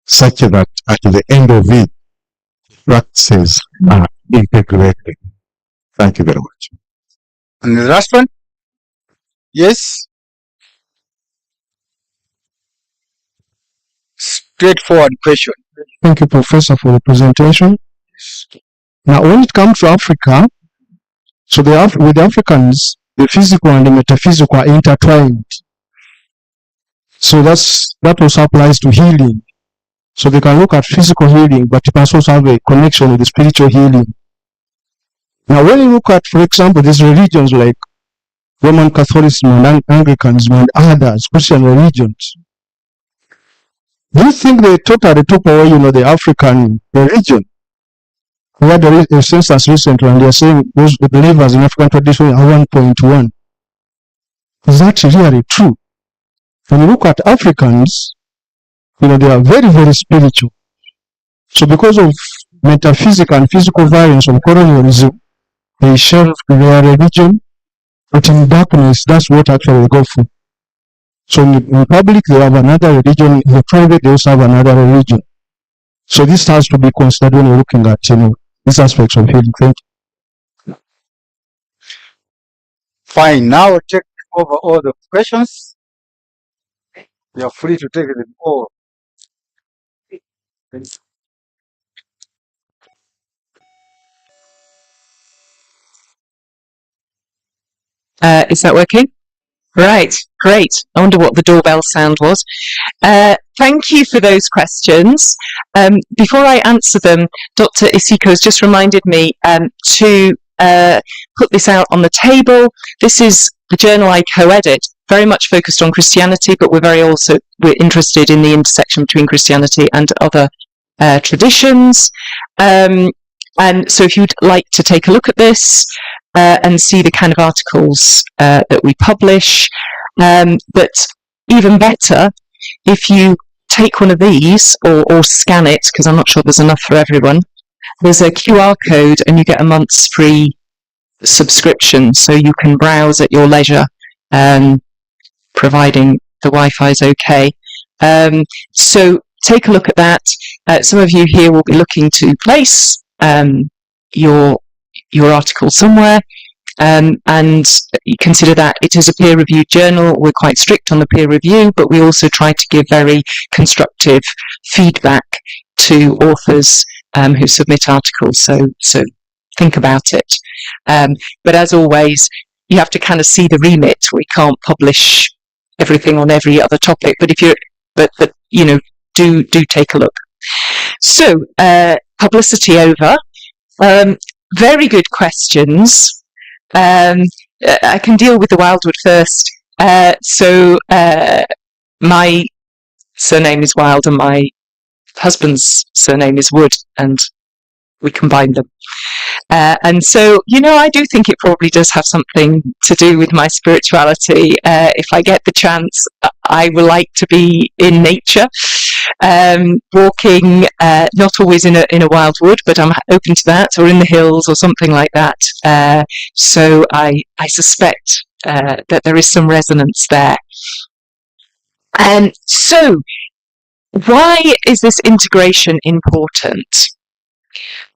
such that at the end of it, practices are integrated? Thank you very much. And the last one? Yes. Straightforward question. Thank you, Professor, for the presentation. Now, when it comes to Africa, so with the Africans, the physical and the metaphysical are intertwined. So that also applies to healing. So they can look at physical healing, but it must also have a connection with the spiritual healing. Now, when you look at, for example, these religions like Roman Catholicism and Anglicanism and others, Christian religions, do you think they totally took away, the African religion? We had a census recently, and they are saying those believers in African tradition are 1.1. Is that really true? When you look at Africans, they are very, very spiritual. So because of metaphysical and physical violence of colonialism, they shelved their religion, but in darkness, that's what actually they go for. So in the public, they have another religion. In the private, they also have another religion. So this has to be considered when you're looking at, these aspects of healing. Thank you. Fine. Now take over all the questions. You are free to take them all. Is that working? Right, great. I wonder what the doorbell sound was. Thank you for those questions. Before I answer them, Dr. Isiko has just reminded me to put this out on the table. This is the journal I co-edit, very much focused on Christianity, but we're interested in the intersection between Christianity and other traditions. And so if you'd like to take a look at this, and see the kind of articles that we publish. But even better, if you take one of these or scan it, because I'm not sure there's enough for everyone, there's a QR code and you get a month's free subscription, so you can browse at your leisure, providing the Wi-Fi is okay. So take a look at that. Some of you here will be looking to place your article somewhere, and you consider that it is a peer-reviewed journal. We're quite strict on the peer review, but we also try to give very constructive feedback to authors who submit articles, so think about it. But as always, you have to kind of see the remit. We can't publish everything on every other topic, but do take a look. So, publicity over. Very good questions. I can deal with the Wildwood first. My surname is Wild and my husband's surname is Wood, and we combined them. And so, I do think it probably does have something to do with my spirituality. If I get the chance, I would like to be in nature, walking, not always in a wild wood, but I'm open to that, or in the hills or something like that. So I suspect that there is some resonance there. And so, why is this integration important?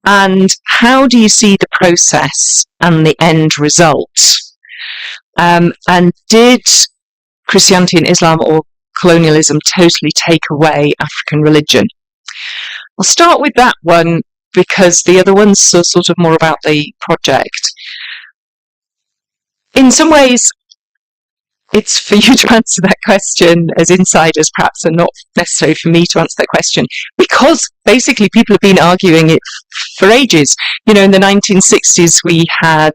And how do you see the process and the end result? And did Christianity and Islam or colonialism totally take away African religion? I'll start with that one because the other ones are sort of more about the project. In some ways, it's for you to answer that question as insiders, perhaps, and not necessarily for me to answer that question, because basically people have been arguing it for ages. In the 1960s, we had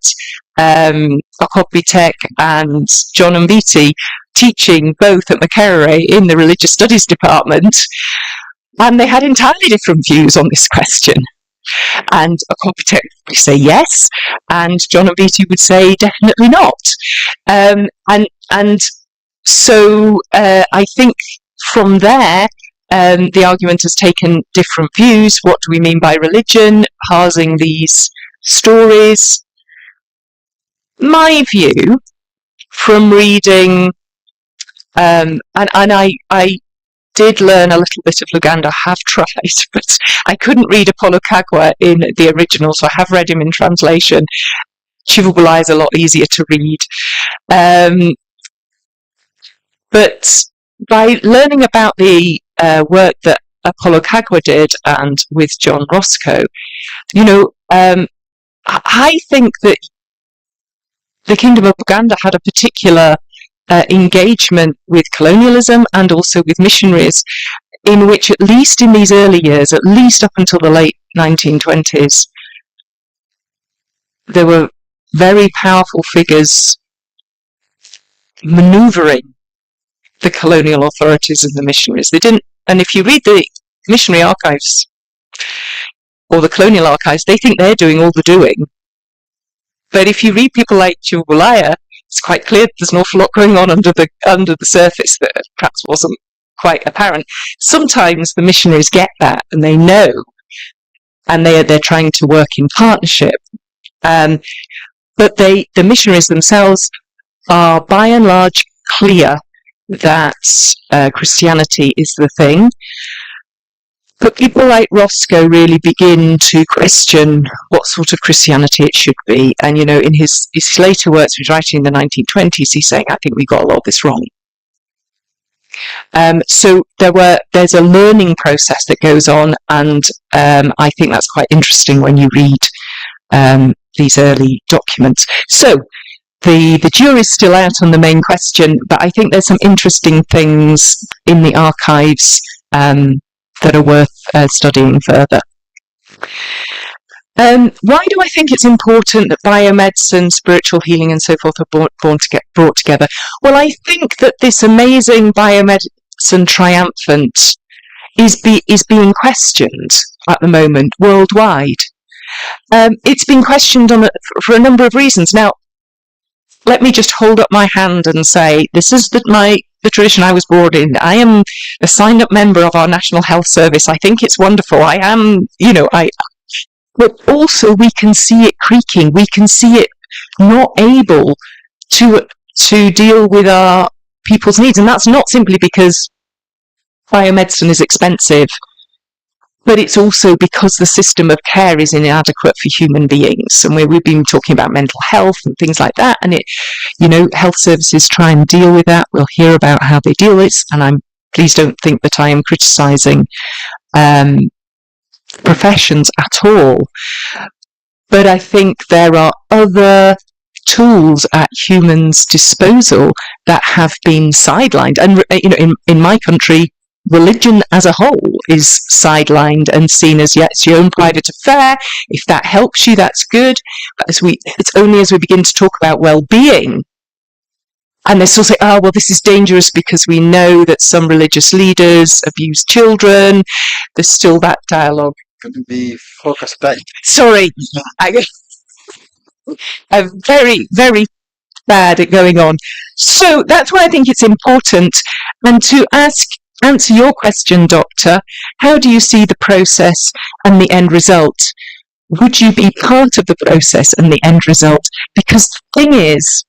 Okobitek and John Mbiti teaching both at Makerere in the religious studies department, and they had entirely different views on this question. And Okobitek would say yes, and John Mbiti would say definitely not. And so I think from there, the argument has taken different views. What do we mean by religion? Parsing these stories. My view, from reading, and I did learn a little bit of Luganda. I have tried, but I couldn't read Apollo Kagwa in the original, so I have read him in translation. Chivubulai is a lot easier to read. But by learning about the work that Apollo Kagwa did and with John Roscoe, I think that the Kingdom of Buganda had a particular engagement with colonialism and also with missionaries, in which, at least in these early years, at least up until the late 1920s, there were very powerful figures maneuvering the colonial authorities and the missionaries. They didn't, and if you read the missionary archives or the colonial archives, they think they're doing all the doing. But if you read people like Chubulaya, it's quite clear there's an awful lot going on under the surface that perhaps wasn't quite apparent. Sometimes the missionaries get that and they know, and they're trying to work in partnership. But the missionaries themselves are by and large clear that Christianity is the thing. But people like Roscoe really begin to question what sort of Christianity it should be. And, you know, in his later works, he's writing in the 1920s, he's saying, I think we got a lot of this wrong. So there's a learning process that goes on, and I think that's quite interesting when you read these early documents. So the jury's still out on the main question, but I think there's some interesting things in the archives that are worth studying further. Why do I think it's important that biomedicine, spiritual healing and so forth are brought together? Well, I think that this amazing biomedicine triumphant is being questioned at the moment worldwide. It's been questioned for a number of reasons. Now, let me just hold up my hand and say, this is the tradition I was born in. I am a signed-up member of our National Health Service. I think it's wonderful. I am, but also we can see it creaking. We can see it not able to deal with our people's needs. And that's not simply because biomedicine is expensive, but it's also because the system of care is inadequate for human beings. And we've been talking about mental health and things like that. And health services try and deal with that. We'll hear about how they deal with it. And please don't think that I am criticising professions at all. But I think there are other tools at humans' disposal that have been sidelined. And, in my country, religion as a whole is sidelined and seen as, it's your own private affair. If that helps you, that's good. But it's only as we begin to talk about well-being, and they still say, this is dangerous because we know that some religious leaders abuse children. There's still that dialogue. Could be focused back. Sorry, I'm very, very bad at going on. So that's why I think it's important. And to answer your question, Doctor, how do you see the process and the end result? Would you be part of the process and the end result? Because the thing is,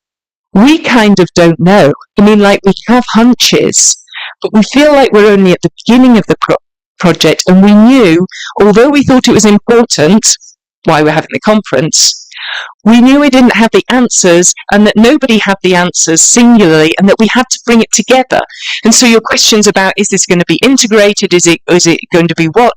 we kind of don't know. I mean, we have hunches, but we feel like we're only at the beginning of the project, and we knew, although we thought it was important, why we're having the conference, we knew we didn't have the answers, and that nobody had the answers singularly, and that we had to bring it together. And so your questions about, is this going to be integrated? Is it going to be what?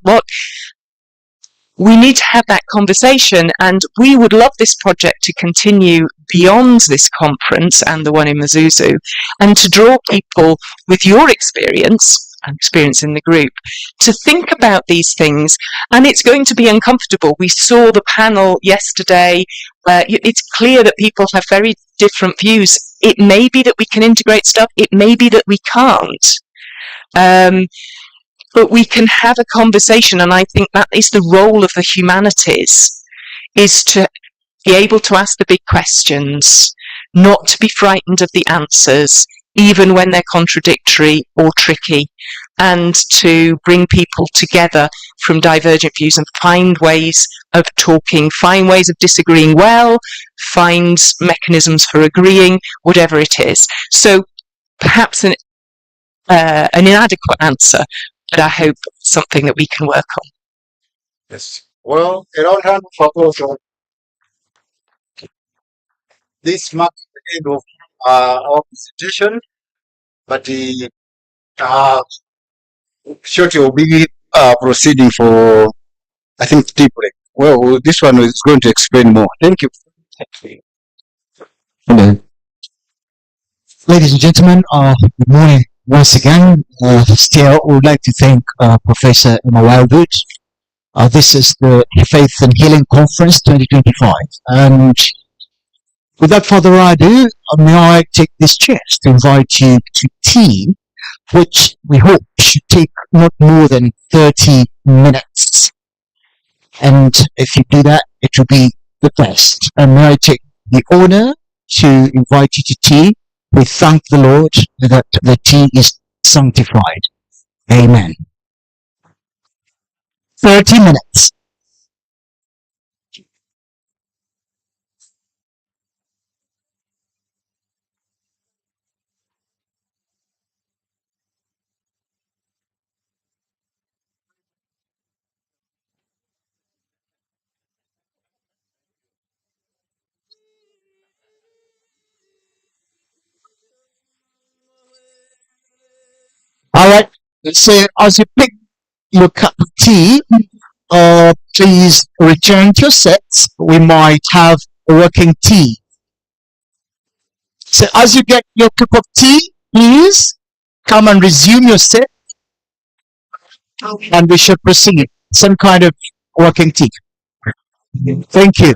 We need to have that conversation, and we would love this project to continue beyond this conference and the one in Mzuzu, and to draw people with your experience and experience in the group to think about these things. And it's going to be uncomfortable. We saw the panel yesterday. It's clear that people have very different views. It may be that we can integrate stuff. It may be that we can't. But we can have a conversation, and I think that is the role of the humanities, is to be able to ask the big questions, not to be frightened of the answers, even when they're contradictory or tricky, and to bring people together from divergent views and find ways of talking, find ways of disagreeing well, find mechanisms for agreeing, whatever it is. So perhaps an inadequate answer, but I hope something that we can work on. Yes. Well, a round hand for applause. This marks the end of our presentation, but shortly we'll be proceeding for, I think, tea break. Well, this one is going to explain more. Thank you. Hello. Ladies and gentlemen, good morning once again. Still, we would like to thank Professor Emma Wildwood This is the Faith and Healing Conference 2025. And without further ado, may I take this chance to invite you to tea, which we hope should take not more than 30 minutes. And if you do that, it will be the best. And may I take the honor to invite you to tea. We thank the Lord that the tea is sanctified. Amen. 30 minutes. All right. So as you pick your cup of tea, please return to your seats. We might have a working tea. So as you get your cup of tea, please come and resume your seat, and we should proceed. Some kind of working tea. Thank you.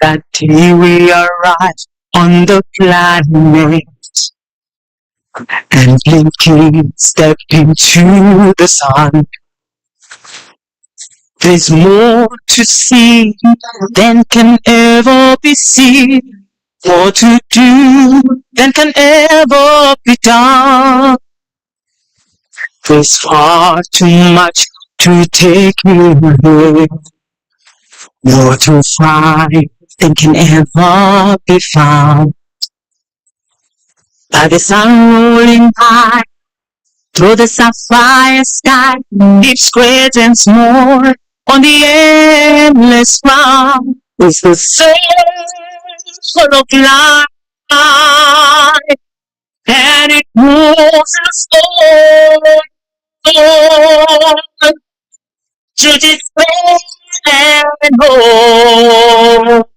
That day we arrive on the planet and blinking step into the sun. There's more to see than can ever be seen, more to do than can ever be done. There's far too much to take in here, more to find than can ever be found. By the sun rolling high through the sapphire sky, deep squares and more on the endless round is the circle of life, and it moves us on to despair and hope,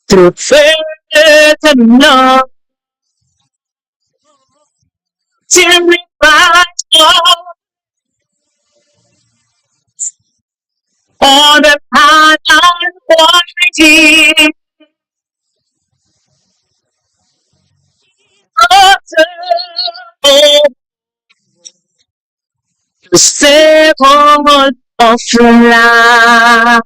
through faith and love, till we rise up on the path unwinding, the circle of life.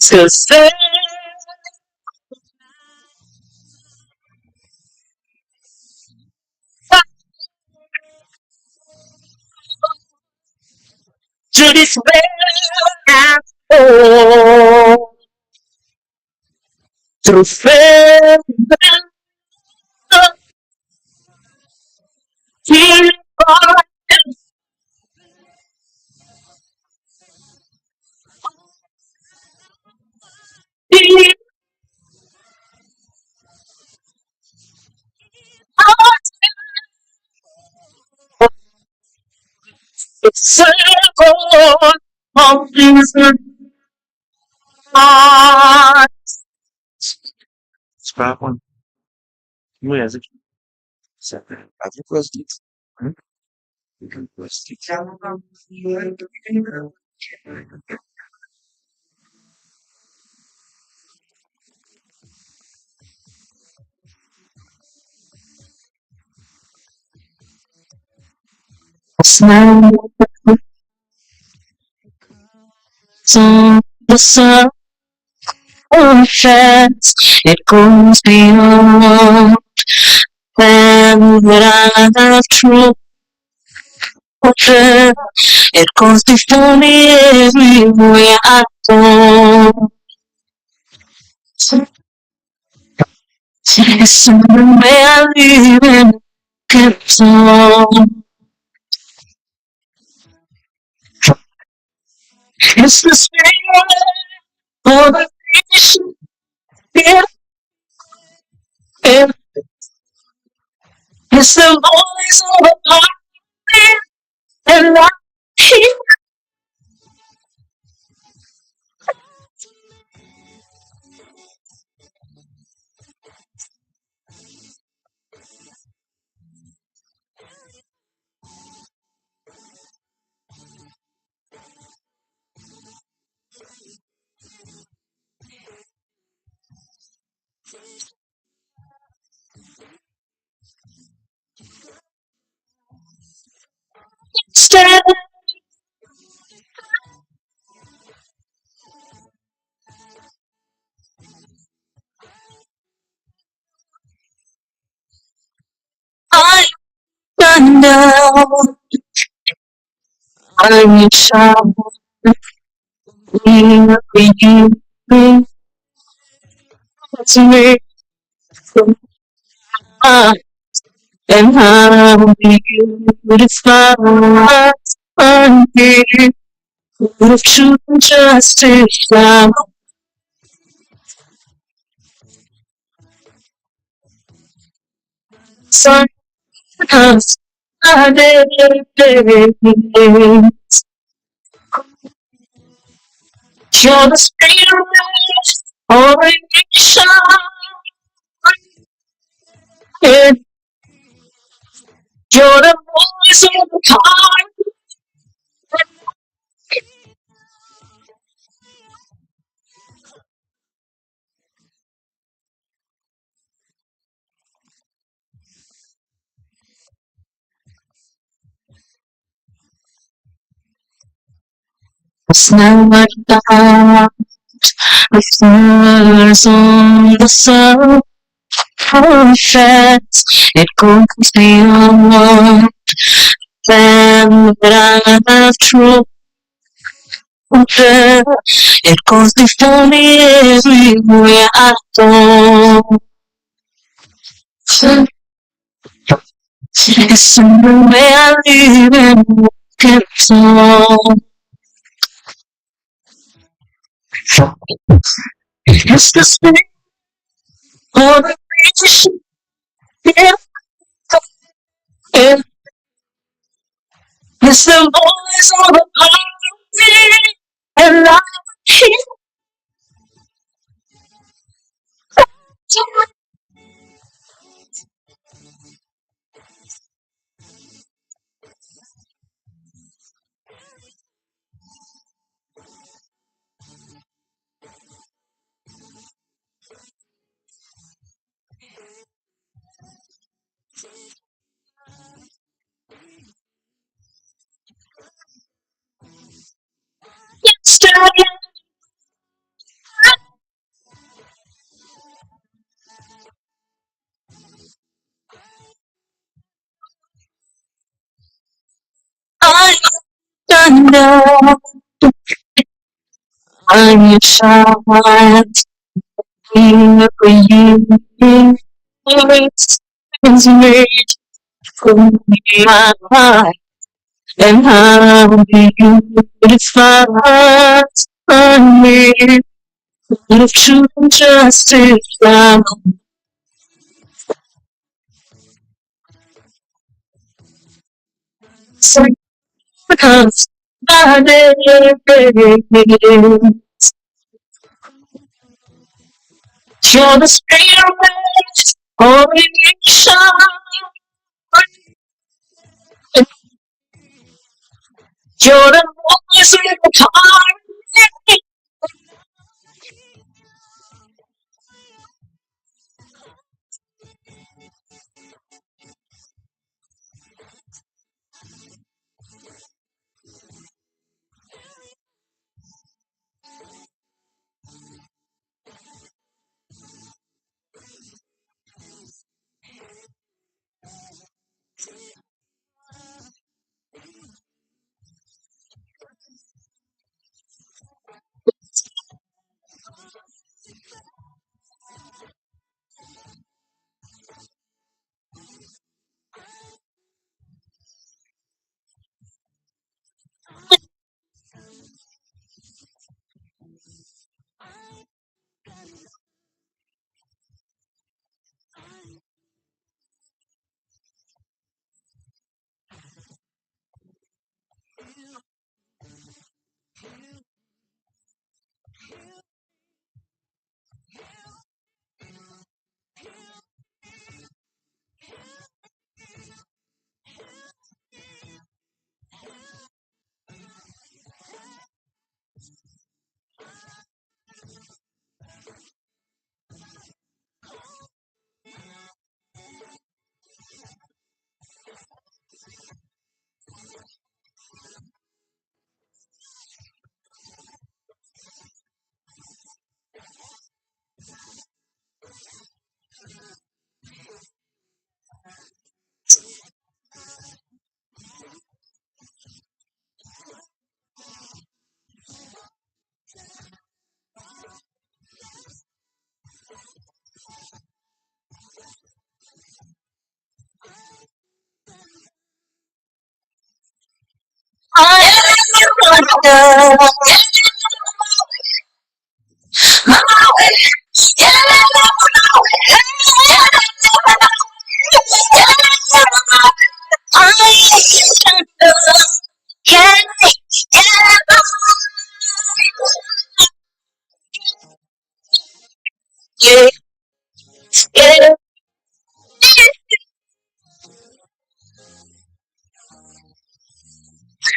to say to despair and fall through faith and love, fear and fear. It's a God of his heart. Scrap one. Where is it? Separate. Have you closed it? You can close it. Smell on the surface, it goes beyond and that of truth. It goes before me everywhere I go. It's the way I live and kept on. It's the spirit of the nation. It's the voice of a party, and I keep standing. I run down, I reach out, you bring to me from my and how beautiful I be with truth and justice. Sun comes a day. You're the spirit of a nation. You're the voice of the time. It's not like that. The flowers on the sun. Perfect. It goes beyond them that I have true. It goes before me everywhere I go. It's in the way I live and walk and talk. It's the spirit of the creation. It's the voice of the party, and I keep standing. I'm your child. Here for you. It's made for me. My heart and how beautiful on me. Of truth and justice from comes my name. You're the spirit of nation. You're the voice of the time.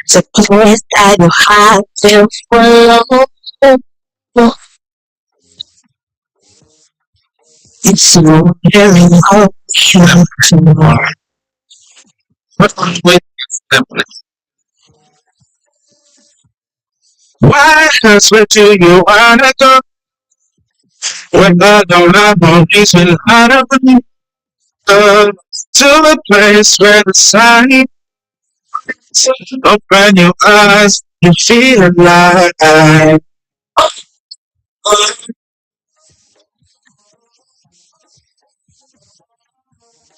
It's a place that you have to follow. It's so very hard to why else where do you wanna go? When I don't have no reason out of the to the place where the sun open your eyes, you feel alive.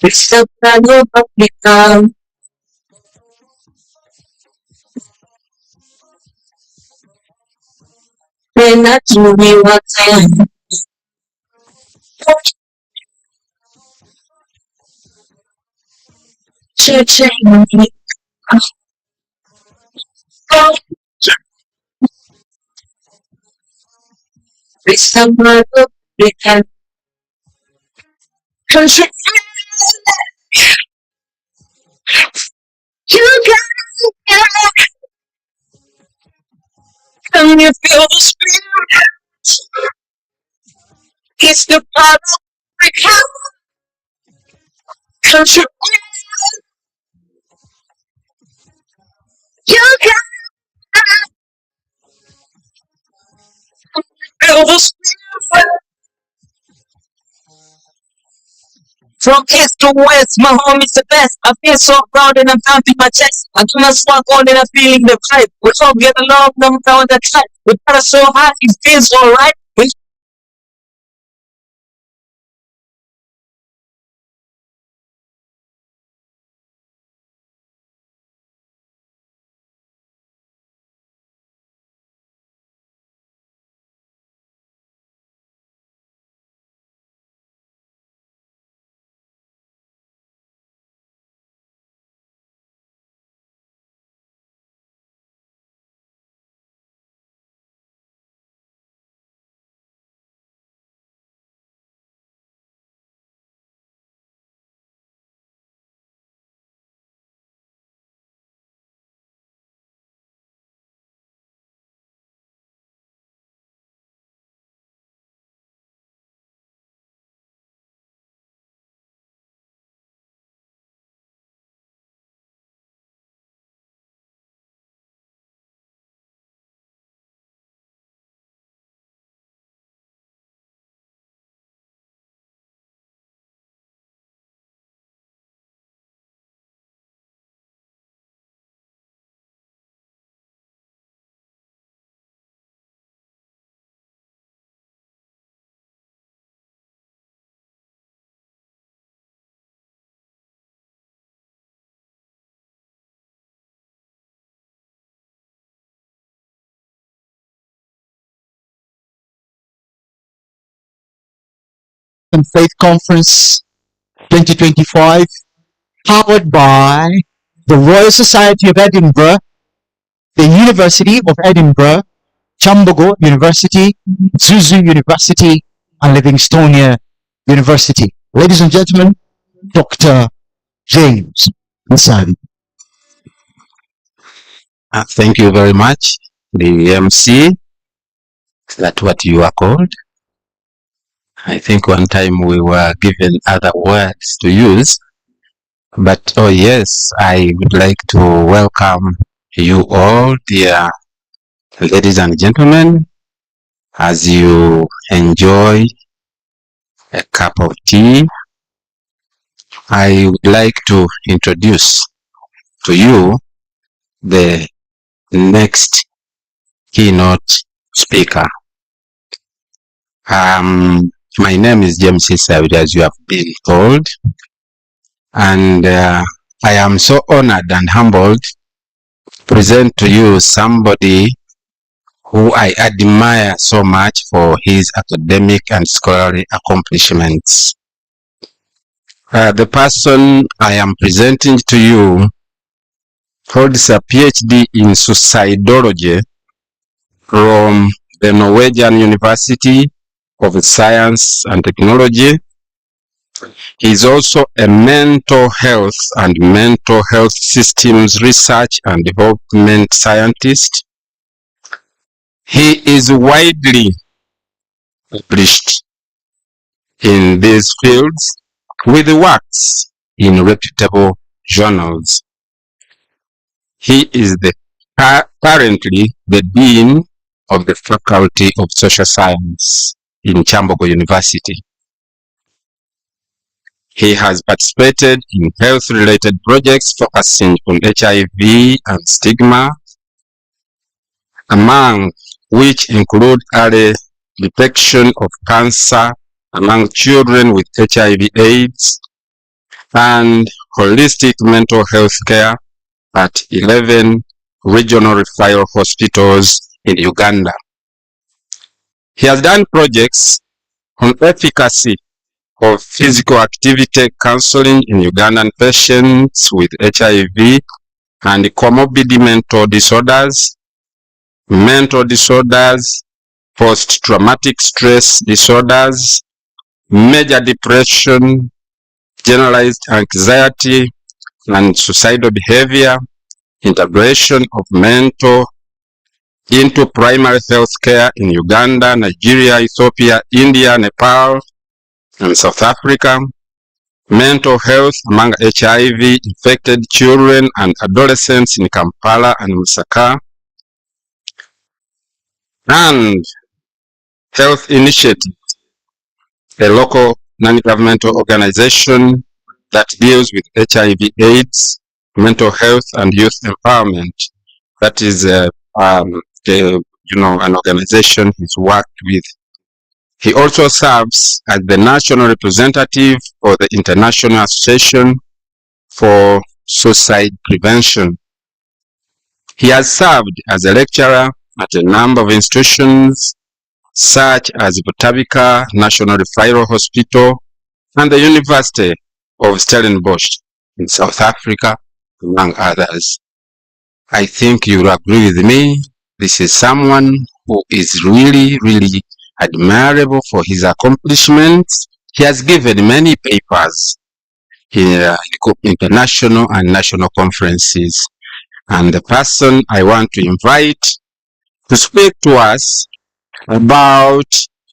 It's the kind of become when I do me what time to change me. It's the kind of become cause you got can you feel the spirit? It's the power of become cause you got feel the spirit. From east to west, my home is the best. I feel so proud and I'm thumping my chest. I do not swag on and I'm feeling the vibe. We all get along, no matter what the type. We got so hot, it feels alright. and Faith Conference 2025, powered by the Royal Society of Edinburgh, the University of Edinburgh, Kyambogo University, Mzuzu University, and Livingstonia University. Ladies and gentlemen, Dr. James Masari. Thank you very much, the MC. Is that what you are called? I think one time we were given other words to use. But oh yes, I would like to welcome you all, dear ladies and gentlemen, as you enjoy a cup of tea. I would like to introduce to you the next keynote speaker. My name is James Masari, as you have been told, and I am so honored and humbled to present to you somebody who I admire so much for his academic and scholarly accomplishments. The person I am presenting to you holds a PhD in Sociology from the Norwegian University of Science and Technology. He is also a mental health and mental health systems research and development scientist. He is widely published in these fields with works in reputable journals. He is currently the Dean of the Faculty of Social Science in Kyambogo University. He has participated in health-related projects focusing on HIV and stigma, among which include early detection of cancer among children with HIV/AIDS and holistic mental health care at 11 regional referral hospitals in Uganda. He has done projects on efficacy of physical activity counseling in Ugandan patients with HIV and comorbid mental disorders, post-traumatic stress disorders, major depression, generalized anxiety and suicidal behavior, integration of mental into primary health care in Uganda, Nigeria, Ethiopia, India, Nepal, and South Africa, mental health among HIV-infected children and adolescents in Kampala and Lusaka, and health initiatives, a local non-governmental organization that deals with HIV/AIDS, mental health, and youth empowerment. That is an organization he's worked with. He also serves as the national representative for the International Association for Suicide Prevention. He has served as a lecturer at a number of institutions such as Butabika National Referral Hospital and the University of Stellenbosch in South Africa, among others. I think you will agree with me. This is someone who is really, really admirable for his accomplishments. He has given many papers in international and national conferences. And the person I want to invite to speak to us about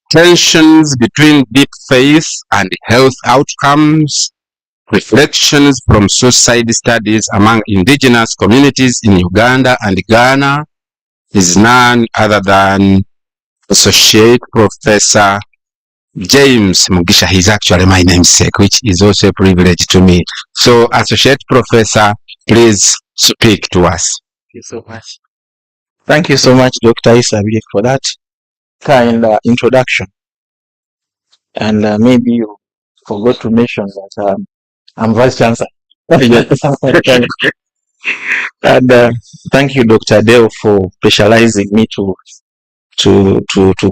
tensions between deep faith and health outcomes, reflections from suicide studies among indigenous communities in Uganda and Ghana, is none other than Associate Professor James Mugisha. He's actually my namesake, which is also a privilege to me. So, Associate Professor, please speak to us. Thank you so much. Thank you so much, Dr. Isabelle, for that kind introduction. And maybe you forgot to mention that I'm Vice Chancellor. And thank you, Dr. Dale, for pressurizing me to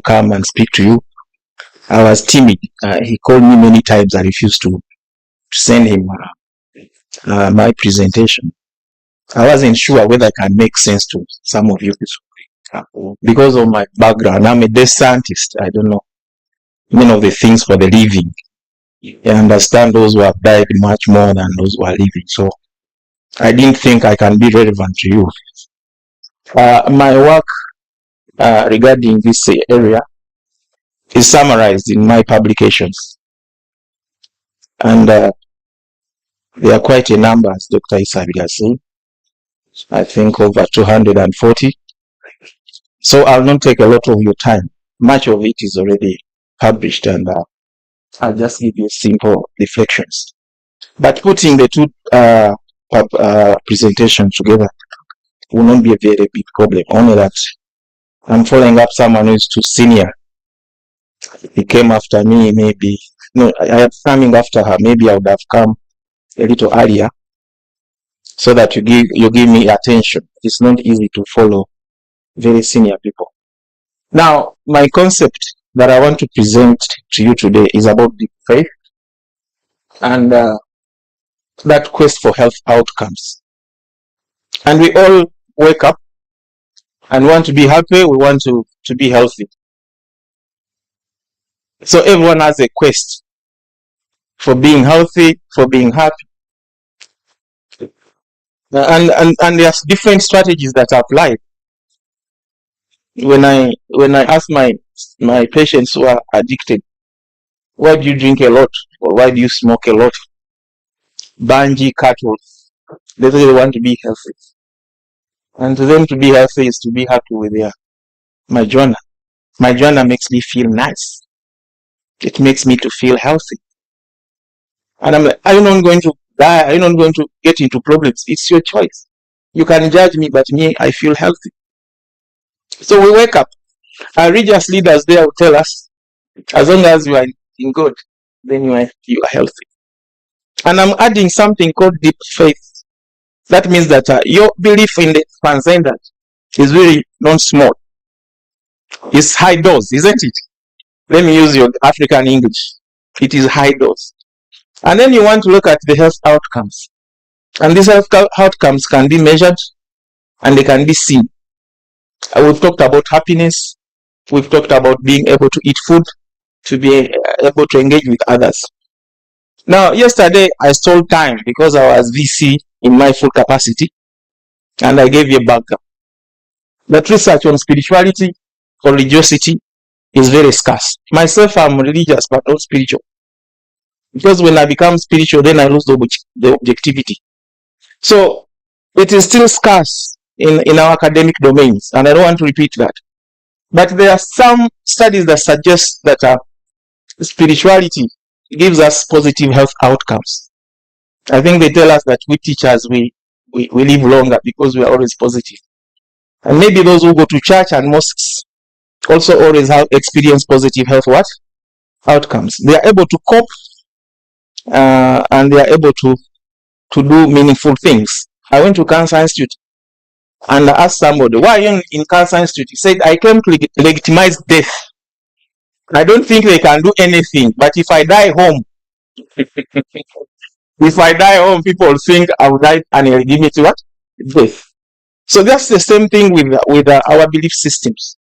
come and speak to you. I was timid. He called me many times. I refused to send him my presentation. I wasn't sure whether I can make sense to some of you because of my background. I'm a desk scientist. I don't know many of the things for the living. I understand those who have died much more than those who are living. So I didn't think I can be relevant to you. My work regarding this area is summarized in my publications. And there are quite a number, as Dr. Isabelle has said. I think over 240. So I'll not take a lot of your time. Much of it is already published, and I'll just give you simple reflections. But putting the two presentations together will not be a very big problem. Only that I'm following up someone who is too senior. He came after me, maybe. No, I am coming after her. Maybe I would have come a little earlier so that you give me attention. It's not easy to follow very senior people. Now, my concept that I want to present to you today is about deep faith and that quest for health outcomes. And we all wake up and want to be happy. We want to be healthy. So everyone has a quest for being healthy, for being happy. And there's different strategies that are applied. When I ask my patients who are addicted, why do you drink a lot? Or why do you smoke a lot? Bungee, cattle. They say they want to be healthy. And to them to be healthy is to be happy with their marijuana. Marijuana makes me feel nice. It makes me to feel healthy. And I'm like, are you not going to die? Are you not going to get into problems? It's your choice. You can judge me, but me, I feel healthy. So we wake up. Our religious leaders there will tell us, as long as you are in God, then you are healthy. And I'm adding something called deep faith. That means that your belief in the transcendent is really not small. It's high dose, isn't it? Let me use your African English. It is high dose. And then you want to look at the health outcomes. And these health outcomes can be measured and they can be seen. We've talked about happiness. We've talked about being able to eat food, to be able to engage with others. Now, yesterday I stole time because I was VC in my full capacity, and I gave you a background. That research on spirituality or religiosity is very scarce. Myself, I'm religious but not spiritual. Because when I become spiritual, then I lose the objectivity. So it is still scarce in our academic domains, and I don't want to repeat that. But there are some studies that suggest that spirituality gives us positive health outcomes. I think they tell us that we teachers, we live longer because we are always positive. And maybe those who go to church and mosques also always have experience positive health outcomes. They are able to cope and they are able to do meaningful things. I went to Cancer Institute and I asked somebody, why are you in Cancer Institute? He said, I came to legitimize death. I don't think they can do anything, but if I die home, if I die home, people think I will die an illegitimate death. So that's the same thing with our belief systems.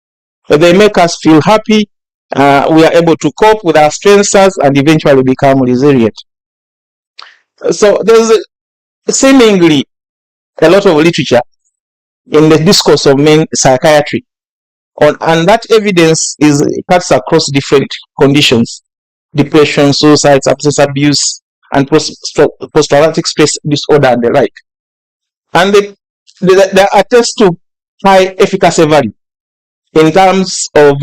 They make us feel happy. We are able to cope with our stressors and eventually become resilient. So there's seemingly a lot of literature in the discourse of main psychiatry, and that evidence cuts across different conditions: depression, suicide, substance abuse, and post-traumatic stress disorder and the like. And they attest to high efficacy value in terms of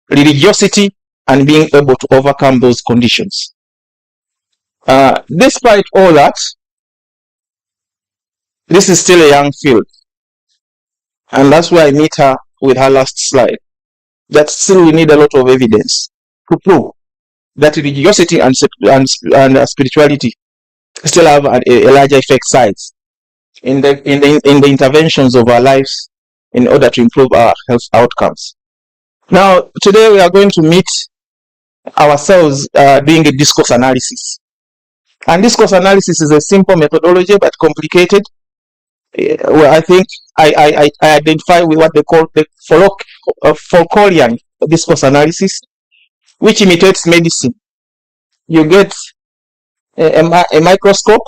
religiosity and being able to overcome those conditions. Despite all that, this is still a young field. And that's why I meet her with her last slide. That still we need a lot of evidence to prove that religiosity and spirituality still have a larger effect size in the interventions of our lives in order to improve our health outcomes. Now, today we are going to meet ourselves doing a discourse analysis. And discourse analysis is a simple methodology but complicated. Well, I think I identify with what they call the Foucaultian discourse analysis, which imitates medicine. You get a microscope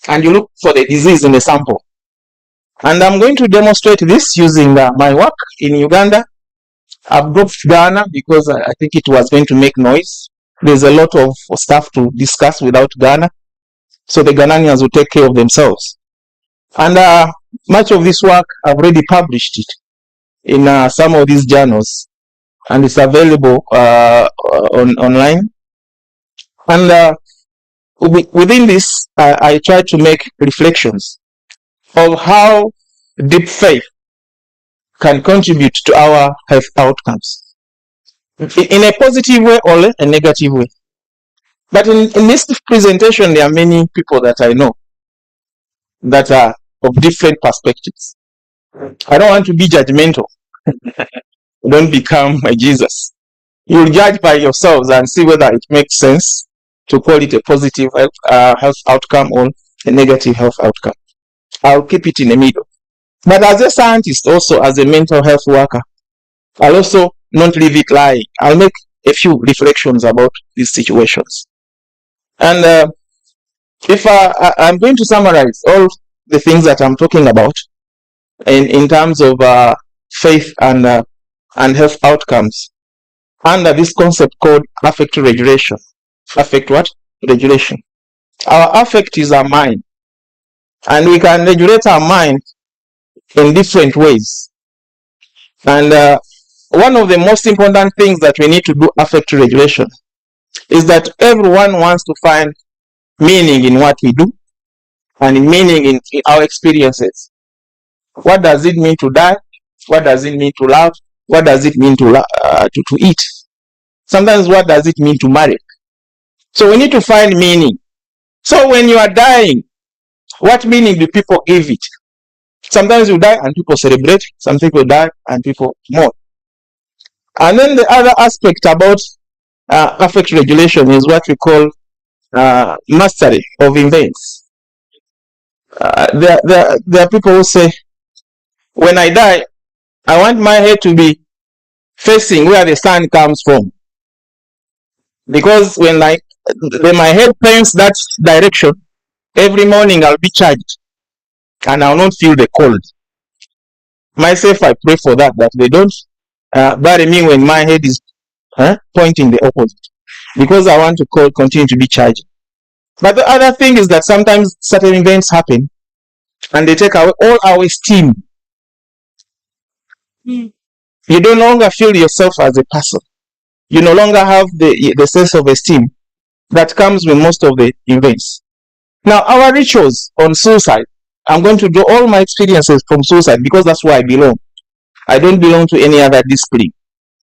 and you look for the disease in the sample. And I'm going to demonstrate this using my work in Uganda. I've dropped Ghana because I think it was going to make noise. There's a lot of stuff to discuss without Ghana, so the Ghanaians will take care of themselves. And much of this work, I've already published it in some of these journals, and it's available online. And within this, I try to make reflections of how deep faith can contribute to our health outcomes in a positive way or a negative way. But in this presentation, there are many people that I know that are of different perspectives. I don't want to be judgmental. Don't become a Jesus. You'll judge by yourselves and see whether it makes sense to call it a positive health outcome or a negative health outcome. I'll keep it in the middle. But as a scientist, also as a mental health worker, I'll also not leave it lying. I'll make a few reflections about these situations. And if I'm going to summarize all the things that I'm talking about in terms of faith and health outcomes under this concept called affect regulation. Affect what? Regulation. Our affect is our mind. And we can regulate our mind in different ways. And one of the most important things that we need to do affect regulation is that everyone wants to find meaning in what we do and meaning in our experiences. What does it mean to die? What does it mean to love? What does it mean to eat? Sometimes what does it mean to marry? So we need to find meaning. So when you are dying, what meaning do people give it? Sometimes you die and people celebrate. Some people die and people mourn. And then the other aspect about affect regulation is what we call mastery of events. There are people who say, when I die, I want my head to be facing where the sun comes from. Because when my head points that direction, every morning I'll be charged and I'll not feel the cold. Myself, I pray for that they don't bury me when my head is pointing the opposite, because I want to continue to be charged. But the other thing is that sometimes certain events happen and they take away all our esteem. You no longer feel yourself as a person. You no longer have the sense of esteem. that comes with most of the events. Now, our rituals on suicide, I'm going to draw all my experiences from suicide because that's where I belong. I don't belong to any other discipline.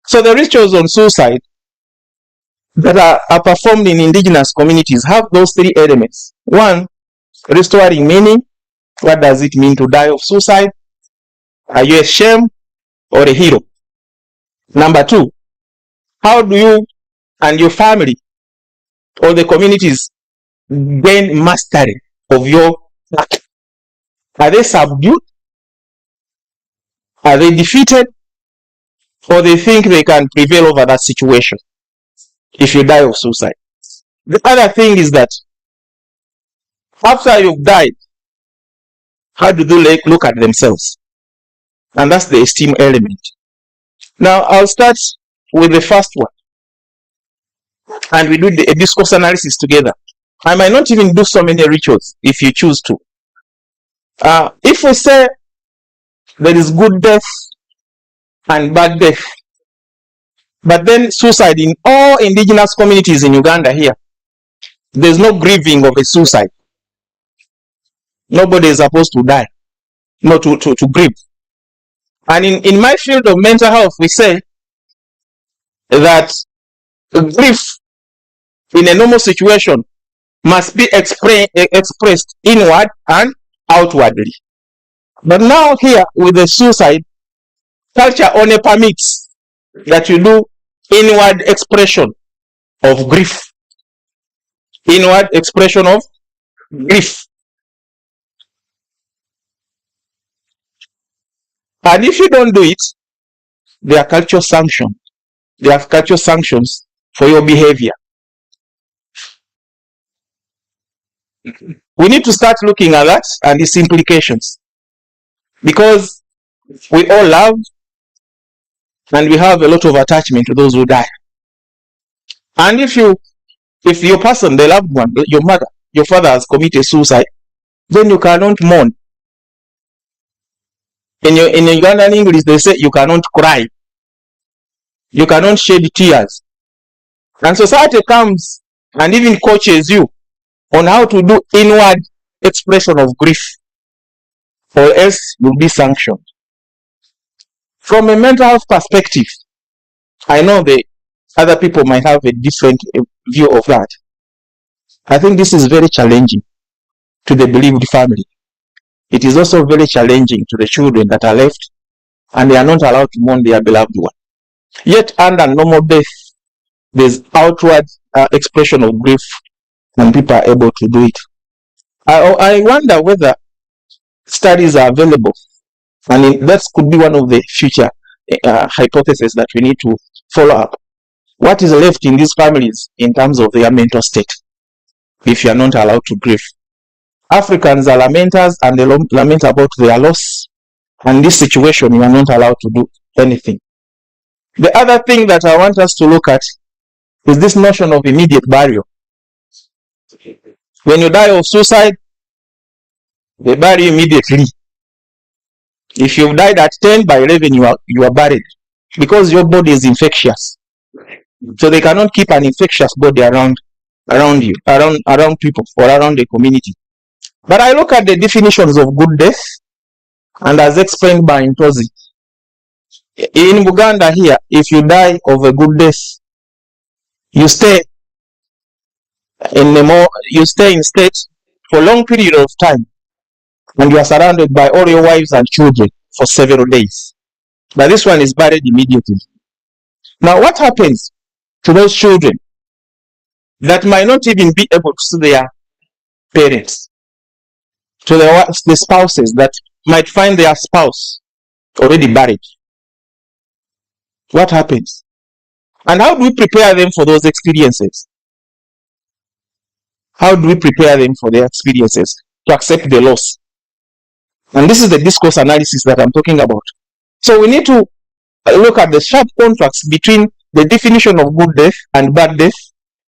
So the rituals on suicide that are performed in indigenous communities have those three elements. One, restoring meaning. What does it mean to die of suicide? Are you a shame or a hero? Number two, how do you and your family or the communities gain mastery of your act? Are they subdued? Are they defeated? Or they think they can prevail over that situation if you die of suicide? The other thing is that after you've died, how do they look at themselves? And that's the esteem element. Now, I'll start with the first one. And we do a discourse analysis together. I might not even do so many rituals if you choose to. If we say there is good death and bad death, but then suicide in all indigenous communities in Uganda here, there's no grieving of a suicide. Nobody is supposed to die, not to grieve. And in my field of mental health, we say that grief in a normal situation must be expressed inward and outwardly. But now here with the suicide, culture only permits that you do inward expression of grief. Inward expression of grief. And if you don't do it, there are cultural sanctions. There are cultural sanctions for your behavior. We need to start looking at that and its implications. Because we all love and we have a lot of attachment to those who die. And if your person, the loved one, your mother, your father has committed suicide, then you cannot mourn. In Ugandan English, they say you cannot cry. You cannot shed tears. And society comes and even coaches you on how to do inward expression of grief, or else you'll be sanctioned. From a mental health perspective, I know the other people might have a different view of that. I think this is very challenging to the bereaved family. It is also very challenging to the children that are left and they are not allowed to mourn their beloved one. Yet under normal death, there's outward expression of grief and people are able to do it. I wonder whether studies are available, and that could be one of the future hypotheses that we need to follow up. What is left in these families in terms of their mental state if you are not allowed to grieve? Africans are lamenters and they lament about their loss, and in this situation you are not allowed to do anything. The other thing that I want us to look at is this notion of immediate burial. When you die of suicide, they bury you immediately. If you've died at 10, by 11 you are buried, because your body is infectious. So they cannot keep an infectious body around you, around people, or around the community. But I look at the definitions of good death, and as explained by Ntozi, in Uganda here, if you die of a good death, you stay in state for a long period of time, and you are surrounded by all your wives and children for several days. But this one is buried immediately. Now, what happens to those children that might not even be able to see their parents, to the spouses that might find their spouse already buried? What happens? And how do we prepare them for those experiences? How do we prepare them for their experiences to accept the loss? And this is the discourse analysis that I'm talking about. So we need to look at the sharp contrast between the definition of good death and bad death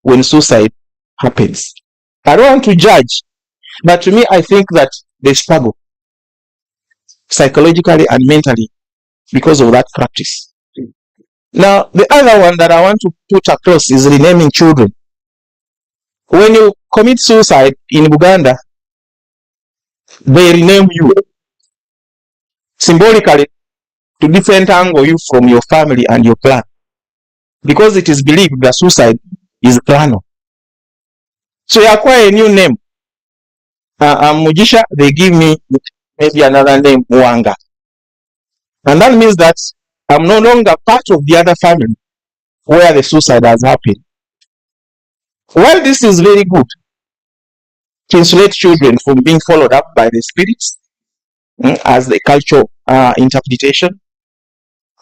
when suicide happens. I don't want to judge, but to me, I think that they struggle psychologically and mentally because of that practice. Now, the other one that I want to put across is renaming children. When you commit suicide in Uganda, they rename you symbolically to disentangle you from your family and your clan, because it is believed that suicide is clanal. So you acquire a new name. I'm Mujisha, they give me maybe another name, Mwanga. And that means that I'm no longer part of the other family where the suicide has happened. While this is very good to insulate children from being followed up by the spirits as the cultural interpretation,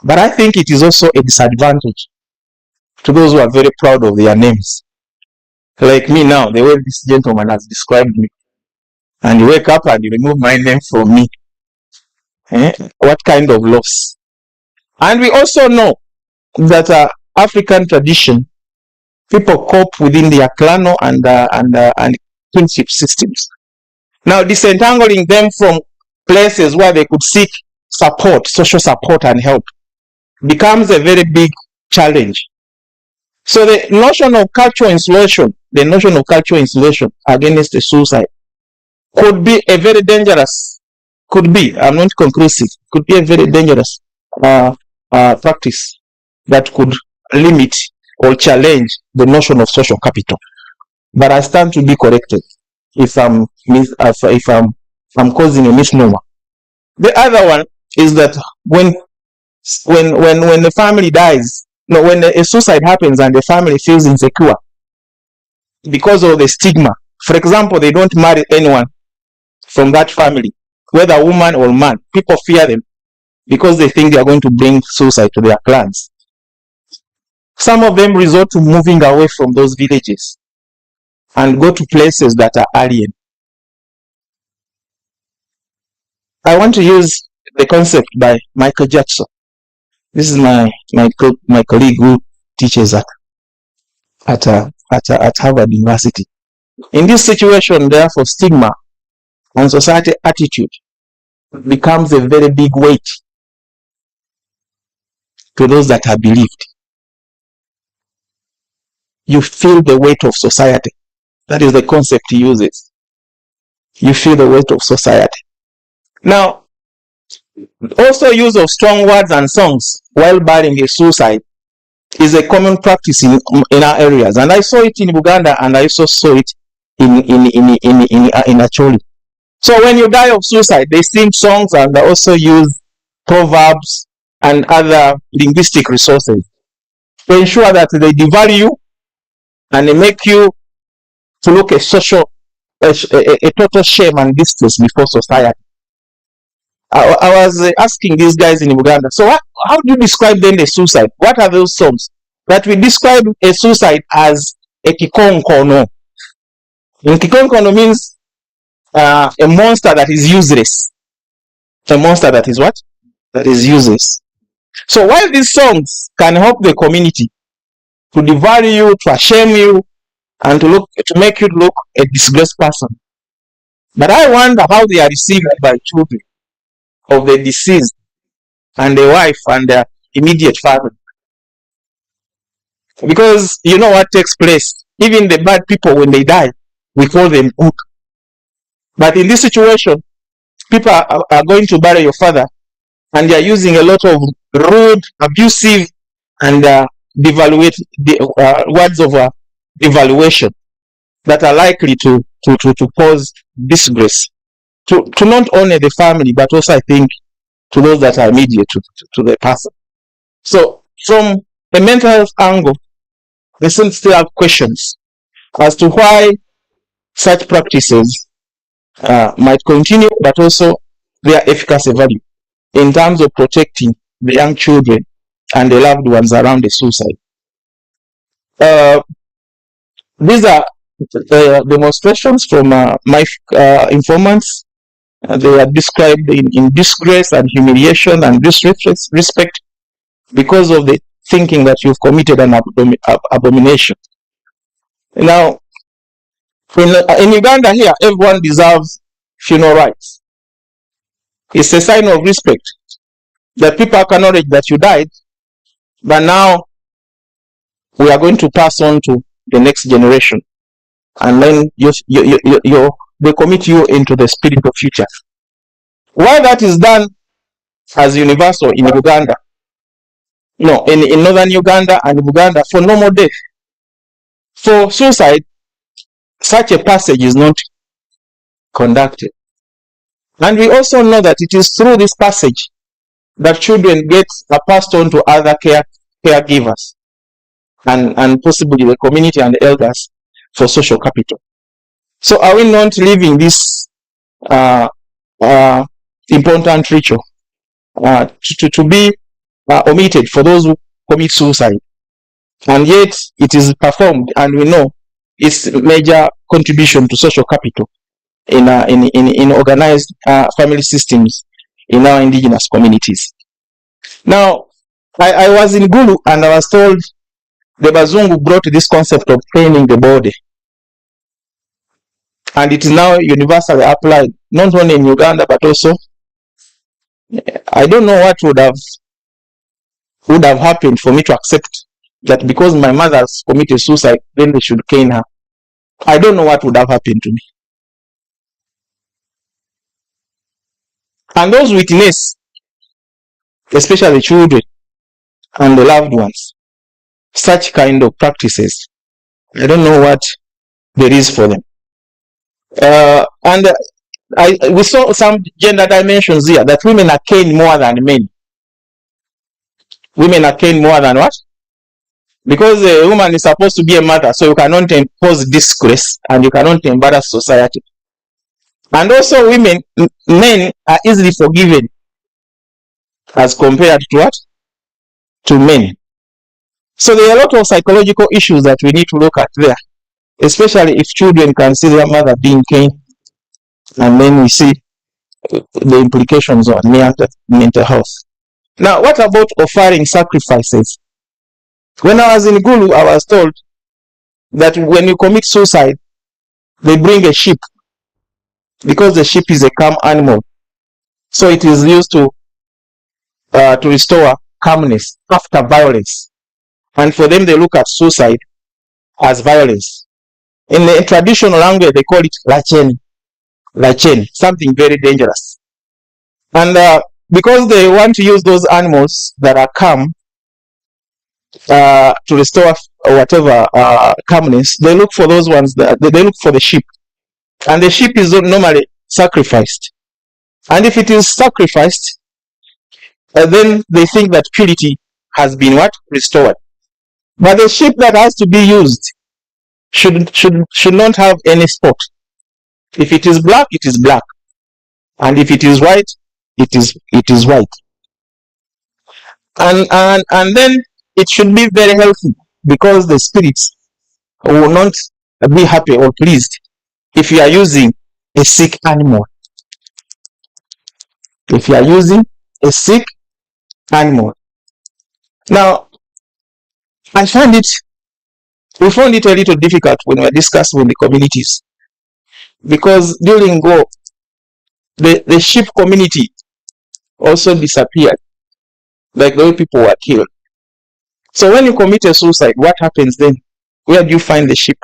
but I think it is also a disadvantage to those who are very proud of their names. Like me now, the way this gentleman has described me. And you wake up and you remove my name from me. What kind of loss? And we also know that African tradition, people cope within their clanal and kinship systems. Now, disentangling them from places where they could seek support, social support and help, becomes a very big challenge. So the notion of cultural insulation, against the suicide could be a very dangerous, I'm not conclusive, could be a very dangerous practice that could limit or challenge the notion of social capital. But I stand to be corrected if I'm causing a misnomer. The other one is that when the family dies, when a suicide happens and the family feels insecure because of the stigma. For example, they don't marry anyone from that family, whether woman or man. People fear them because they think they are going to bring suicide to their clans. Some of them resort to moving away from those villages and go to places that are alien. I want to use the concept by Michael Jackson. This is my colleague who teaches at Harvard University. In this situation, therefore, stigma and society attitude becomes a very big weight to those that are believed. You feel the weight of society. That is the concept he uses. You feel the weight of society. Now, also use of strong words and songs while burying a suicide is a common practice in our areas. And I saw it in Uganda, and I also saw it in Acholi. So when you die of suicide, they sing songs and they also use proverbs and other linguistic resources to ensure that they devalue you and they make you to look a total shame and distress before society. I was asking these guys in Uganda, so how do you describe then a suicide? What are those songs? That we describe a suicide as a kikonkono. And kikonkono means a monster that is useless. A monster that is what? That is useless. So while these songs can help the community to devalue you, to shame you, and to make you look a disgraced person, but I wonder how they are received by children of the deceased and the wife and their immediate family. Because you know what takes place. Even the bad people, when they die, we call them good. But in this situation, people are going to bury your father, and they are using a lot of rude, abusive, and words of devaluation that are likely to cause disgrace to not only the family, but also, I think, to those that are immediate to the person. So from a mental health angle, they still have questions as to why such practices might continue, but also their efficacy value in terms of protecting the young children and the loved ones around the suicide. These are demonstrations from my informants. They are described in disgrace and humiliation and disrespect because of the thinking that you've committed an abomination. Now, in Uganda here, everyone deserves funeral rights. It's a sign of respect that people acknowledge that you died, but now we are going to pass on to the next generation. and then they commit you into the spiritual future. Why that is done as universal in Uganda, no, in northern Uganda and Uganda for normal death. For suicide, such a passage is not conducted. And we also know that it is through this passage that children get passed on to other caregivers and possibly the community and the elders for social capital. So are we not leaving this important ritual to be omitted for those who commit suicide? And yet it is performed, and we know its major contribution to social capital in organized family systems in our indigenous communities. Now, I was in Gulu and I was told the Bazungu brought this concept of training the body, and it is now universally applied, not only in Uganda but also, I don't know what would have happened for me to accept that because my mother has committed suicide, then they should cane her. I don't know what would have happened to me. And those witness, especially children and the loved ones, such kind of practices, I don't know what there is for them. We saw some gender dimensions here, that women are caned more than men. Women are caned more than what? Because a woman is supposed to be a mother, so you cannot impose disgrace and you cannot embarrass society. And also men are easily forgiven as compared to what? To men. So there are a lot of psychological issues that we need to look at there, especially if children can see their mother being caned, and then we see the implications on mental health. Now, what about offering sacrifices? When I was in Gulu, I was told that when you commit suicide, they bring a sheep, because the sheep is a calm animal. So it is used to restore calmness after violence. And for them, they look at suicide as violence. In the traditional language, they call it lachen, something very dangerous. And because they want to use those animals that are calm to restore whatever calmness, they look for those ones they look for the sheep, and the sheep is normally sacrificed. And if it is sacrificed, then they think that purity has been what? Restored. But the sheep that has to be used should not have any spot. If it is black, it is black, and if it is white, it is white. And then it should be very healthy, because the spirits will not be happy or pleased if you are using a sick animal. If you are using a sick animal. Now, we found it a little difficult when we were discussing with the communities, because during Go, the sheep community also disappeared, like the way people were killed. So when you commit a suicide, what happens then? Where do you find the sheep?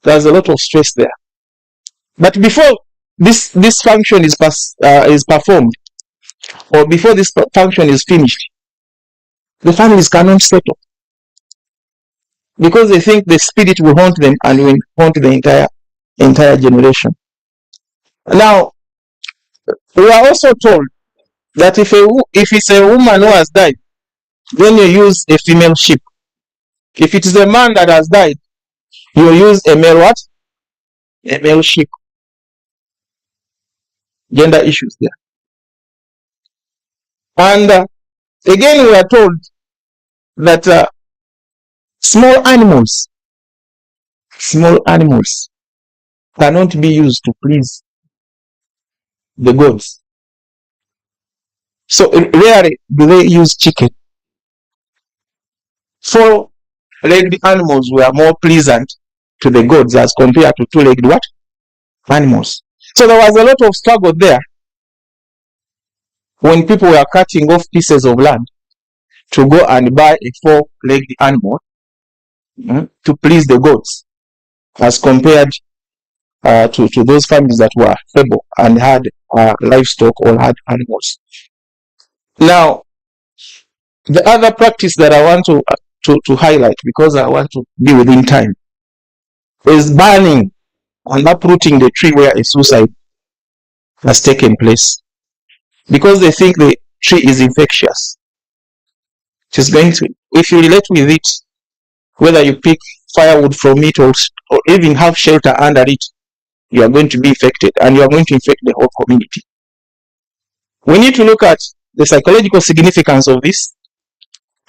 There's a lot of stress there. But before this function is performed, or before this function is finished, the families cannot settle, because they think the spirit will haunt them and will haunt the entire generation. Now, we are also told that if it's a woman who has died, then you use a female sheep. If it is a man that has died, you use a male what? A male sheep. Gender issues there. And again, we are told that small animals cannot be used to please the gods. So rarely do they use chicken. 4-legged animals were more pleasant to the gods as compared to 2-legged what? Animals. So there was a lot of struggle there when people were cutting off pieces of land to go and buy a 4-legged animal to please the gods, as compared to those families that were feeble and had livestock or had animals. Now, the other practice that I want to highlight, because I want to be within time, is burning and uprooting the tree where a suicide has taken place, because they think the tree is infectious. It is going to, if you relate with it, whether you pick firewood from it or even have shelter under it, you are going to be infected, and you are going to infect the whole community. We need to look at the psychological significance of this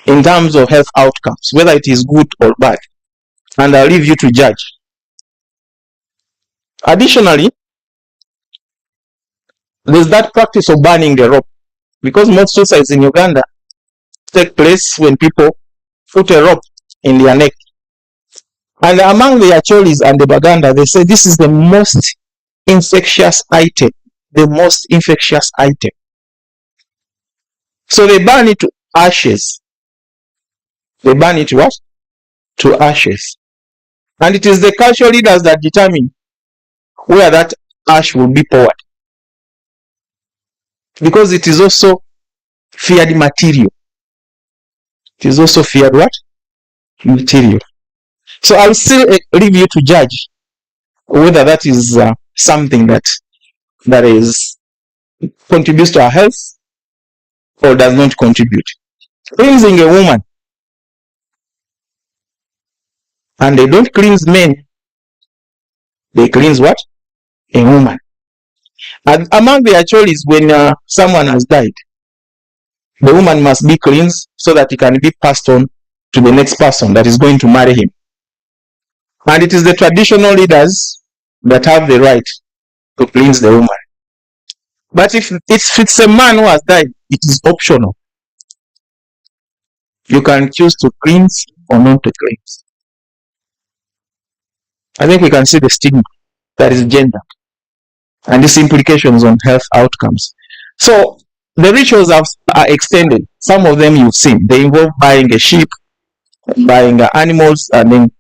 in terms of health outcomes, whether it is good or bad, and I'll leave you to judge. Additionally, there's that practice of burning the rope, because most suicides in Uganda take place when people put a rope in their neck. And among the Acholis and the Baganda, they say this is the most infectious item, the most infectious item. So they burn it to ashes. They burn it what? To ashes. And it is the cultural leaders that determine where that ash will be poured, because it is also feared material. It is also feared what? Material. So I'll still leave you to judge whether that is something that is contributes to our health or does not contribute. Cleansing a woman, and they don't cleanse men, they cleanse what? A woman. And among the Acholis, when someone has died, the woman must be cleansed so that it can be passed on to the next person that is going to marry him. And it is the traditional leaders that have the right to cleanse the woman. But if it's a man who has died, it is optional. You can choose to cleanse or not to cleanse. I think we can see the stigma that is gender and its implications on health outcomes. So the rituals are extended. Some of them you've seen. They involve buying a sheep, buying animals, and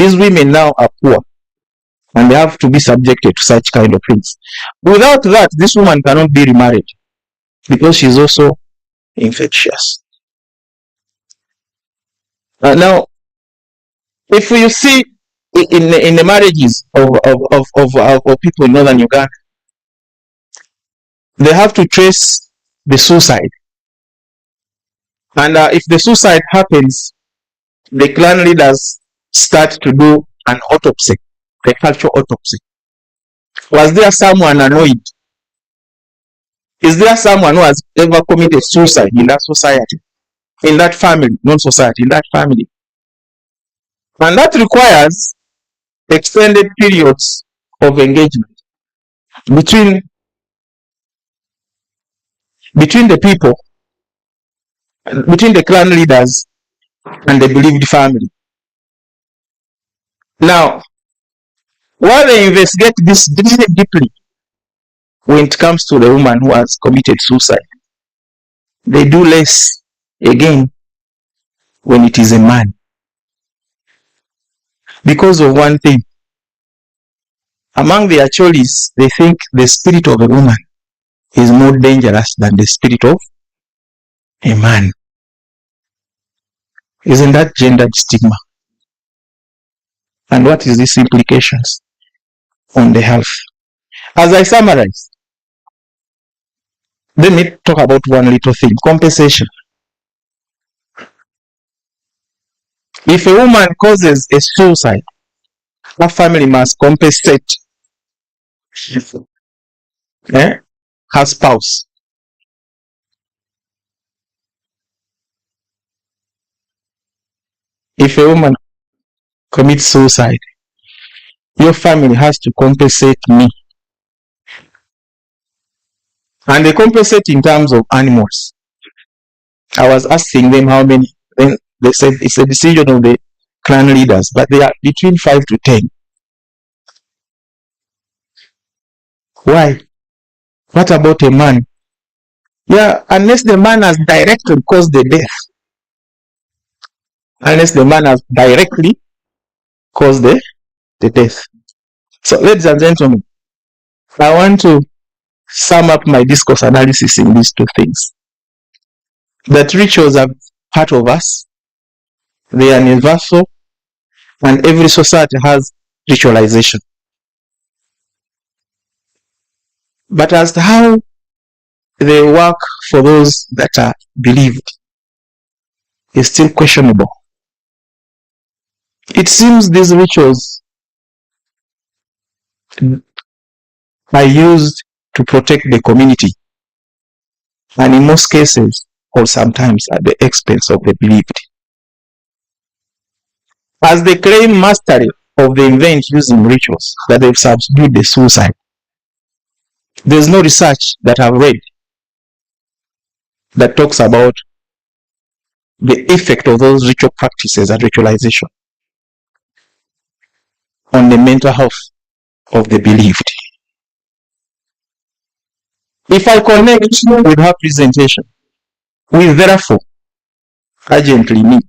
these women now are poor, and they have to be subjected to such kind of things. Without that, this woman cannot be remarried, because she is also infectious. Now, if you see in the marriages of people in northern Uganda, they have to trace the suicide, and if the suicide happens, the clan leaders start to do an autopsy, a cultural autopsy. Was there someone annoyed? Is there someone who has ever committed suicide in that society, in that family, not society, in that family? And that requires extended periods of engagement between the people, between the clan leaders and the bereaved family. Now, while they investigate this deeply when it comes to the woman who has committed suicide, they do less again when it is a man. Because of one thing. Among the Acholis, they think the spirit of a woman is more dangerous than the spirit of a man. Isn't that gendered stigma? And what is its implications on the health? As I summarize, let me talk about one little thing: compensation. If a woman causes a suicide, her family must compensate her spouse. If a woman commits suicide, your family has to compensate me. And they compensate in terms of animals. I was asking them how many. Then they said it's a decision of the clan leaders, but they are between 5 to 10. Why? What about a man? Yeah, unless the man has directly caused the death, unless the man has directly caused the death. So, ladies and gentlemen, I want to sum up my discourse analysis in these two things. That rituals are part of us, they are universal, and every society has ritualization. But as to how they work for those that are believed is still questionable. It seems these rituals are used to protect the community, and in most cases, or sometimes at the expense of the believed. As they claim mastery of the event using rituals, that they've subdued the suicide. There's no research that I've read that talks about the effect of those ritual practices and ritualization on the mental health of the believed. If I connect with her presentation, we therefore urgently need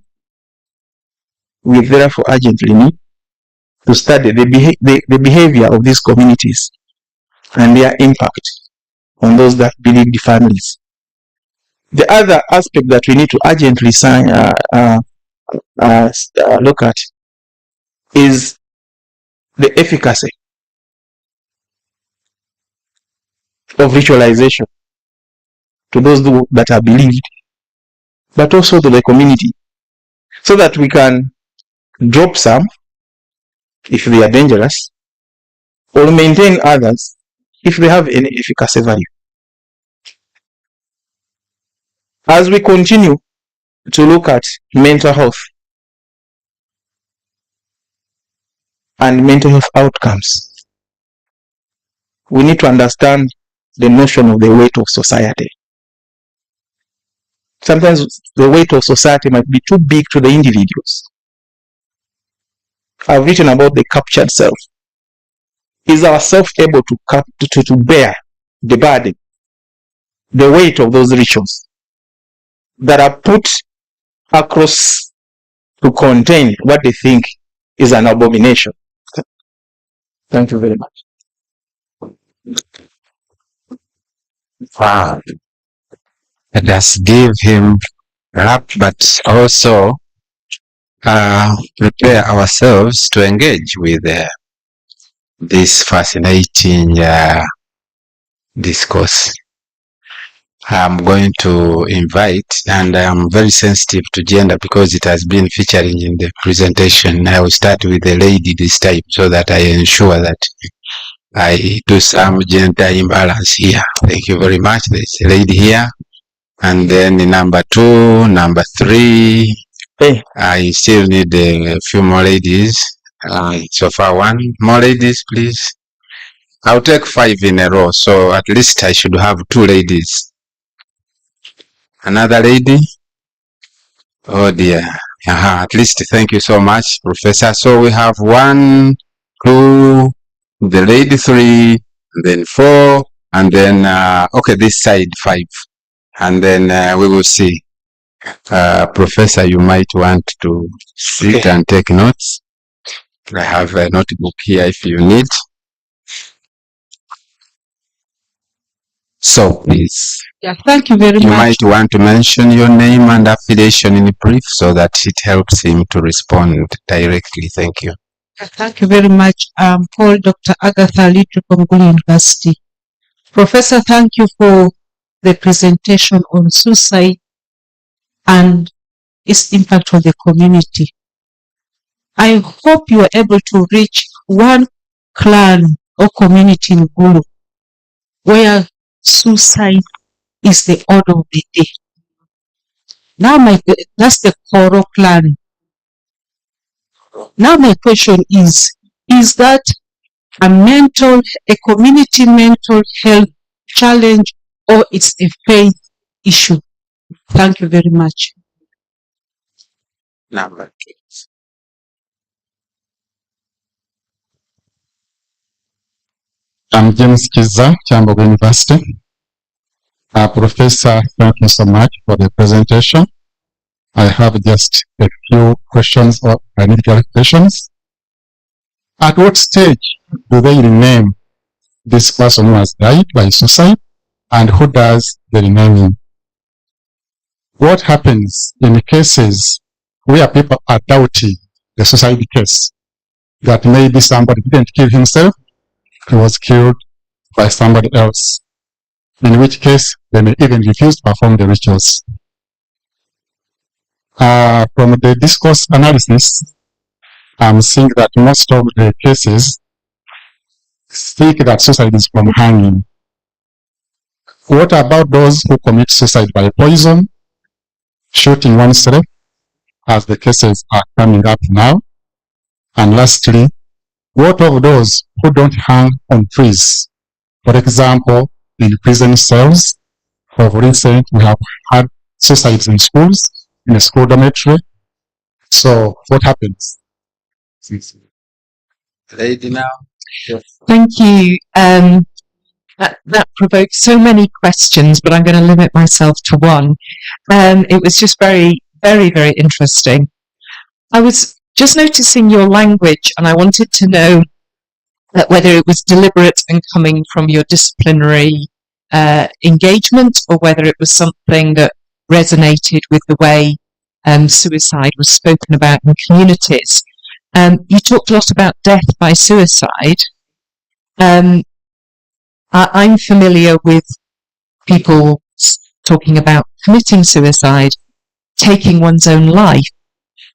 to study the behavior of these communities and their impact on those that believe the families. The other aspect that we need to urgently look at is the efficacy of ritualization to those that are believed, but also to the community, so that we can drop some if they are dangerous, or maintain others if they have any efficacy value. As we continue to look at mental health and mental health outcomes, we need to understand the notion of the weight of society. Sometimes the weight of society might be too big to the individuals. I've written about the captured self. Is our self able to bear the burden, the weight of those rituals that are put across to contain what they think is an abomination? Thank you very much. Wow. Let us give him rap, but also prepare ourselves to engage with this fascinating discourse. I'm going to invite, and I'm very sensitive to gender because it has been featuring in the presentation. I will start with the lady this time so that I ensure that I do some gender imbalance here. Thank you very much. There's a lady here. And then number 2, number 3. Hey. I still need a few more ladies. So far 1 more ladies, please. I'll take 5 in a row, so at least I should have 2 ladies. Another lady? Oh dear. At least thank you so much, Professor. So we have 1, 2, the lady 3, then 4, and then, okay, this side 5. And then we will see. Professor, you might want to sit and take notes. I have a notebook here if you need. So please. Yeah, thank you very much. You might want to mention your name and affiliation in brief so that it helps him to respond directly. Thank you. Thank you very much. I'm Paul Dr. Agatha Lee, Kyambogo University. Professor, thank you for the presentation on suicide and its impact on the community. I hope you are able to reach one clan or community in Gulu where suicide is the order of the day. Now that's the Koro clan. Now my question is that a community mental health challenge, or it's a faith issue? Thank you very much. Number 2. I'm James Kiza, Kyambogo University. Professor, thank you so much for the presentation. I have just a few questions or I need clarifications. At what stage do they rename this person who has died by suicide, and who does the renaming? What happens in cases where people are doubting the suicide case, that maybe somebody didn't kill himself, he was killed by somebody else, in which case they may even refuse to perform the rituals? From the discourse analysis, I'm seeing that most of the cases think that suicide is from hanging. What about those who commit suicide by poison, shooting oneself, as the cases are coming up now? And lastly, what of those who don't hang on trees? For example, in prison cells, for recent, we have had suicides in schools, in a school dormitory. So what happens? Lady now. Thank you. That provoked so many questions, but I'm going to limit myself to one. It was just very, very, very interesting. I was just noticing your language, and I wanted to know whether it was deliberate and coming from your disciplinary engagement, or whether it was something that resonated with the way suicide was spoken about in communities. You talked a lot about death by suicide. I'm familiar with people talking about committing suicide, taking one's own life,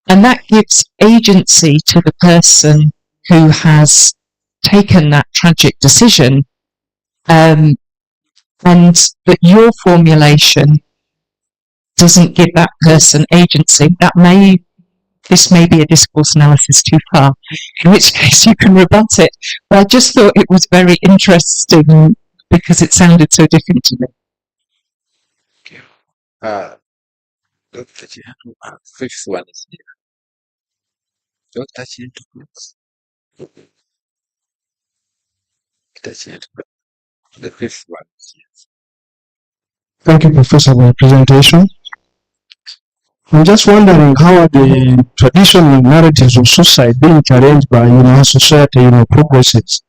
and that gives agency to the person who has taken that tragic decision, and that your formulation doesn't give that person agency. This may be a discourse analysis too far, in which case you can rebut it. But I just thought it was very interesting because it sounded so different to me. Dr. Chihantu, fifth one is here. Dr. Chihantu, please. Dr. Chihantu, the fifth one is here. Thank you, Professor, for your presentation. I'm just wondering, how are the traditional narratives of suicide being challenged by how society progresses?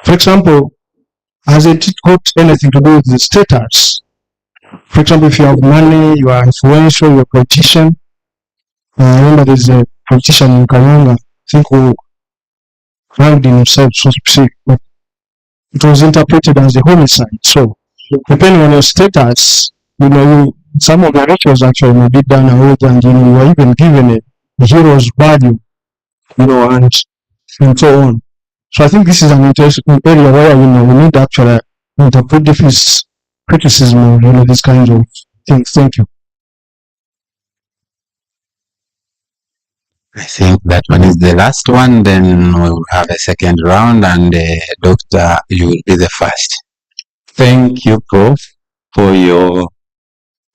For example, has it got anything to do with the status? For example, if you have money, you are influential, you're a politician. I remember there's a politician in Kayanga, I think, who ranked himself so specific, but it was interpreted as a homicide. So, depending on your status, some of the rituals actually may be done away, and you are even given a hero's value, and so on. So I think this is an interesting area where we need to actually interpret this criticism of these kinds of things. Thank you. I think that one is the last one, then we will have a second round, and Doctor, you will be the first. Thank you, Prof, for your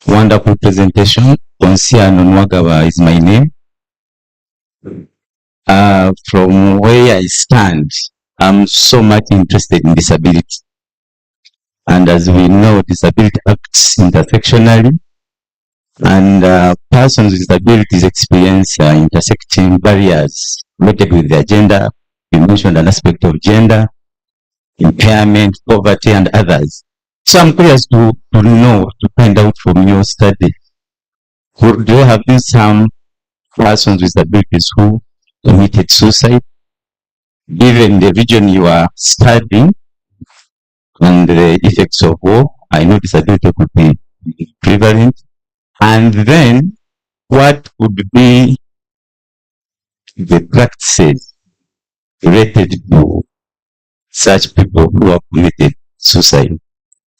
wonderful presentation. Ponsiano Nwagaba is my name. From where I stand, I'm so much interested in disability. And as we know, disability acts intersectionally, and persons with disabilities experience intersecting barriers related with their gender. You mentioned an aspect of gender, impairment, poverty, and others. So I'm curious to know, to find out from your study, do you have some persons with disabilities who committed suicide, given the region you are studying and the effects of war? I know disability could be prevalent. And then, what would be the practices related to such people who have committed suicide?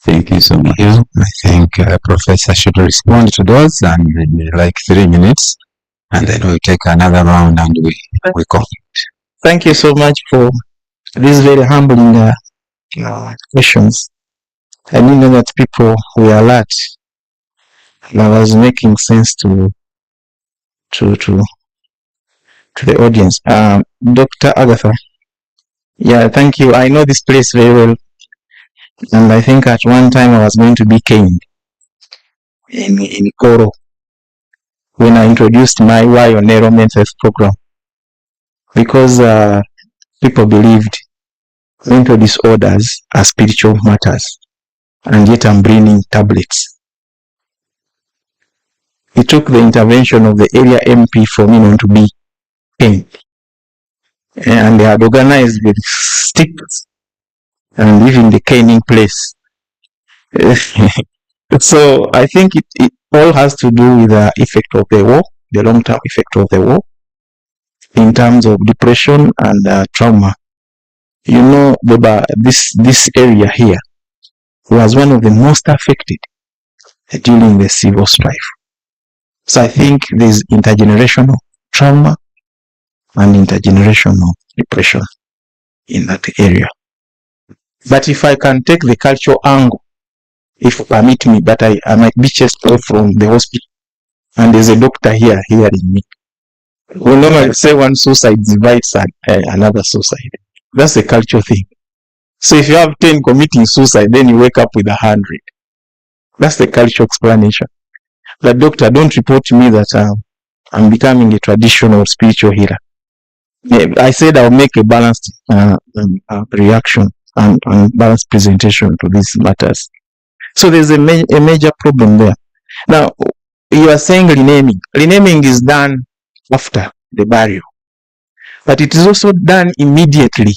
Thank you so much. I think Professor should respond to those, and maybe like 3 minutes, and then we'll take another round and we complete. Thank you so much for these very humbling questions. I didn't know that people were alert. That was making sense to the audience. Dr. Agatha. Yeah, thank you. I know this place very well. And I think at one time I was going to be caned in Koro. when I introduced my Why on Narrow Mental Health program, because people believed mental disorders are spiritual matters, and yet I'm bringing tablets. It took the intervention of the area MP for me not to be in, and they had organized with sticks and even the caning place. So I think it all has to do with the effect of the war, the long-term effect of the war, in terms of depression and trauma. You know, this area here was one of the most affected during the civil strife. So I think there's intergenerational trauma and intergenerational depression in that area. But if I can take the cultural angle, if you permit me, but I might be chased away from the hospital, and there's a doctor here hearing me. We normally say one suicide divides another suicide. That's a cultural thing. So if you have 10 committing suicide, then you wake up with 100. That's the cultural explanation. But doctor, don't report to me that I'm becoming a traditional spiritual healer. I said I'll make a balanced reaction and balanced presentation to these matters. So there's a major problem there. Now, you are saying renaming. Renaming is done after the burial, but it is also done immediately,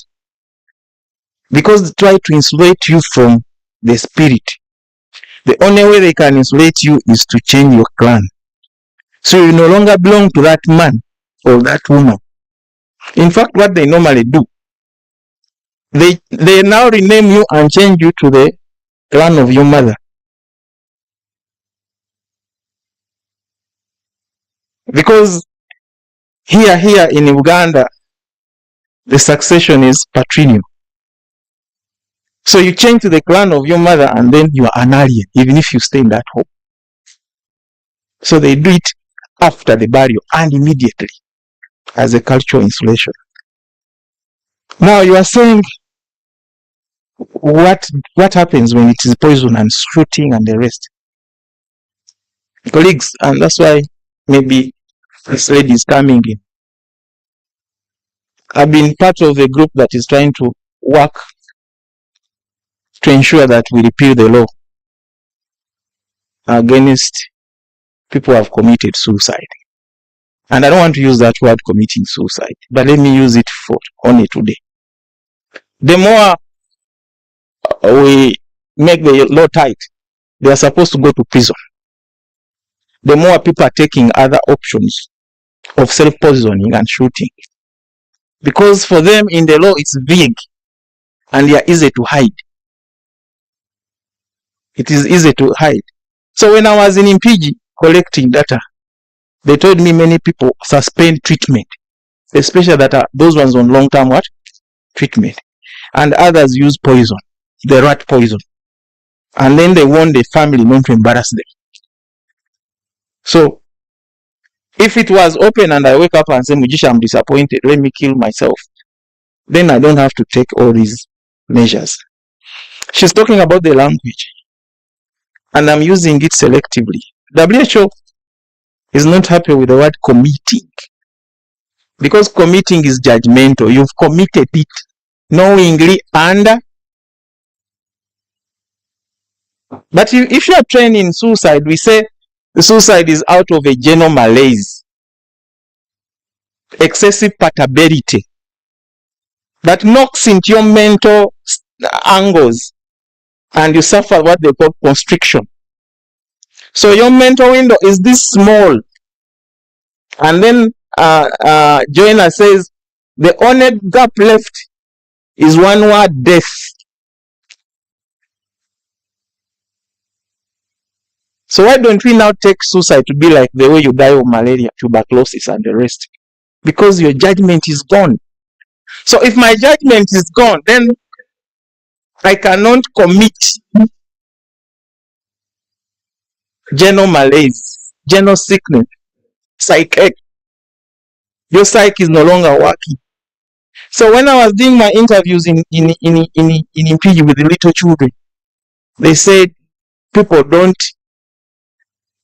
because they try to insulate you from the spirit. The only way they can insulate you is to change your clan. So you no longer belong to that man or that woman. In fact, what they normally do, they now rename you and change you to the clan of your mother. Because here in Uganda, the succession is patrilineal. So you change to the clan of your mother and then you are an alien, even if you stay in that home. So they do it after the burial and immediately as a cultural insulation. Now you are saying what happens when it is poison and shooting and the rest. Colleagues, and that's why maybe this lady is coming in. I've been part of a group that is trying to work to ensure that we repeal the law against people who have committed suicide. And I don't want to use that word committing suicide, but let me use it for only today. The more we make the law tight, they are supposed to go to prison. The more people are taking other options of self-poisoning and shooting. Because for them in the law it's vague and they are easy to hide. It is easy to hide. So when I was in Impigi collecting data, they told me many people suspend treatment, especially that are those ones on long-term treatment, and others use poison, the rat poison, and then they want the family not to embarrass them. So if it was open and I wake up and say, Mujisha, I'm disappointed, let me kill myself, then I don't have to take all these measures. She's talking about the language, and I'm using it selectively. WHO is not happy with the word committing, because committing is judgmental. You've committed it knowingly under. But if you are trained in suicide, we say the suicide is out of a general malaise, excessive perturbability that knocks into your mental angles, and you suffer what they call constriction. So your mental window is this small, and then Joanna says the only gap left is one word: death. So why don't we now take suicide to be like the way you die of malaria, tuberculosis, and the rest? Because your judgment is gone. So if my judgment is gone, then I cannot commit general malaise, general sickness, psychiatric. Your psyche is no longer working. So when I was doing my interviews in Impigi with the little children, they said people don't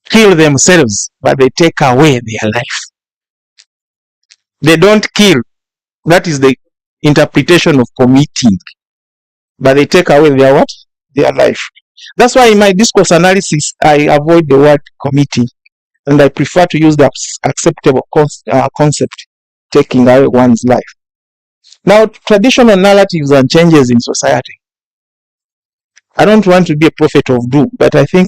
kill themselves, but they take away their life. They don't kill. That is the interpretation of committing. But they take away their what? Their life. That's why in my discourse analysis, I avoid the word committing. And I prefer to use the acceptable concept, taking away one's life. Now, traditional narratives and changes in society. I don't want to be a prophet of doom, but I think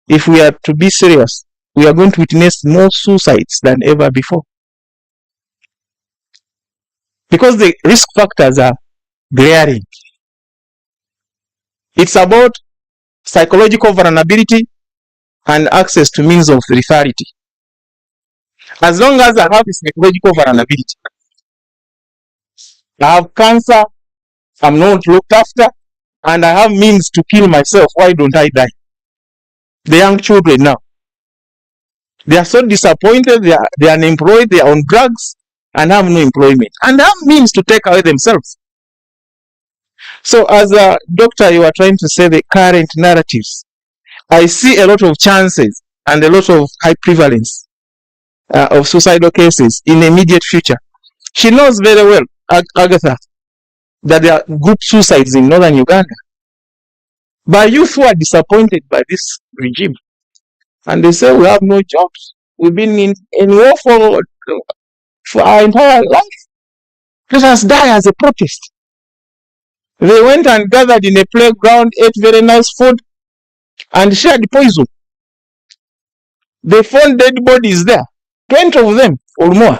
if we are to be serious, we are going to witness more suicides than ever before. Because the risk factors are glaring. It's about psychological vulnerability and access to means of lethality. As long as I have psychological vulnerability, I have cancer, I'm not looked after, and I have means to kill myself, why don't I die? The young children now, they are so disappointed, they are unemployed, they are on drugs, and have no employment, and have means to take away themselves. So as a doctor, you are trying to say the current narratives. I see a lot of chances and a lot of high prevalence of suicidal cases in the immediate future. She knows very well, Agatha, that there are group suicides in northern Uganda by youth who are disappointed by this regime. And they say, we have no jobs. We've been in war for our entire life. Let us die as a protest. They went and gathered in a playground, ate very nice food, and shared poison. They found dead bodies there, 20 of them or more.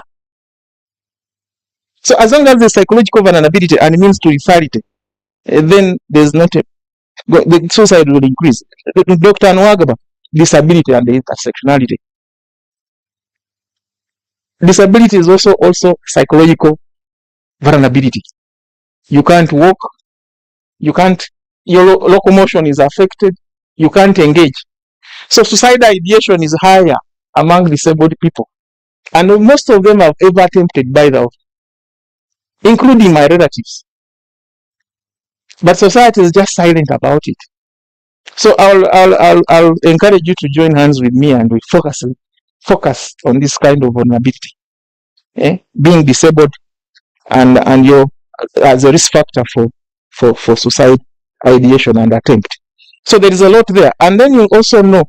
So as long as the psychological vulnerability and means to lethality, then there's not the suicide will increase. Dr. Nwagaba, disability and the intersectionality. Disability is also psychological vulnerability. You can't walk, your locomotion is affected, you can't engage. So suicide ideation is higher among disabled people. And most of them have ever attempted by the including my relatives. But society is just silent about it. So I'll encourage you to join hands with me and we focus on this kind of vulnerability. Being disabled and your as a risk factor for suicide ideation and attempt. So there is a lot there. And then you also know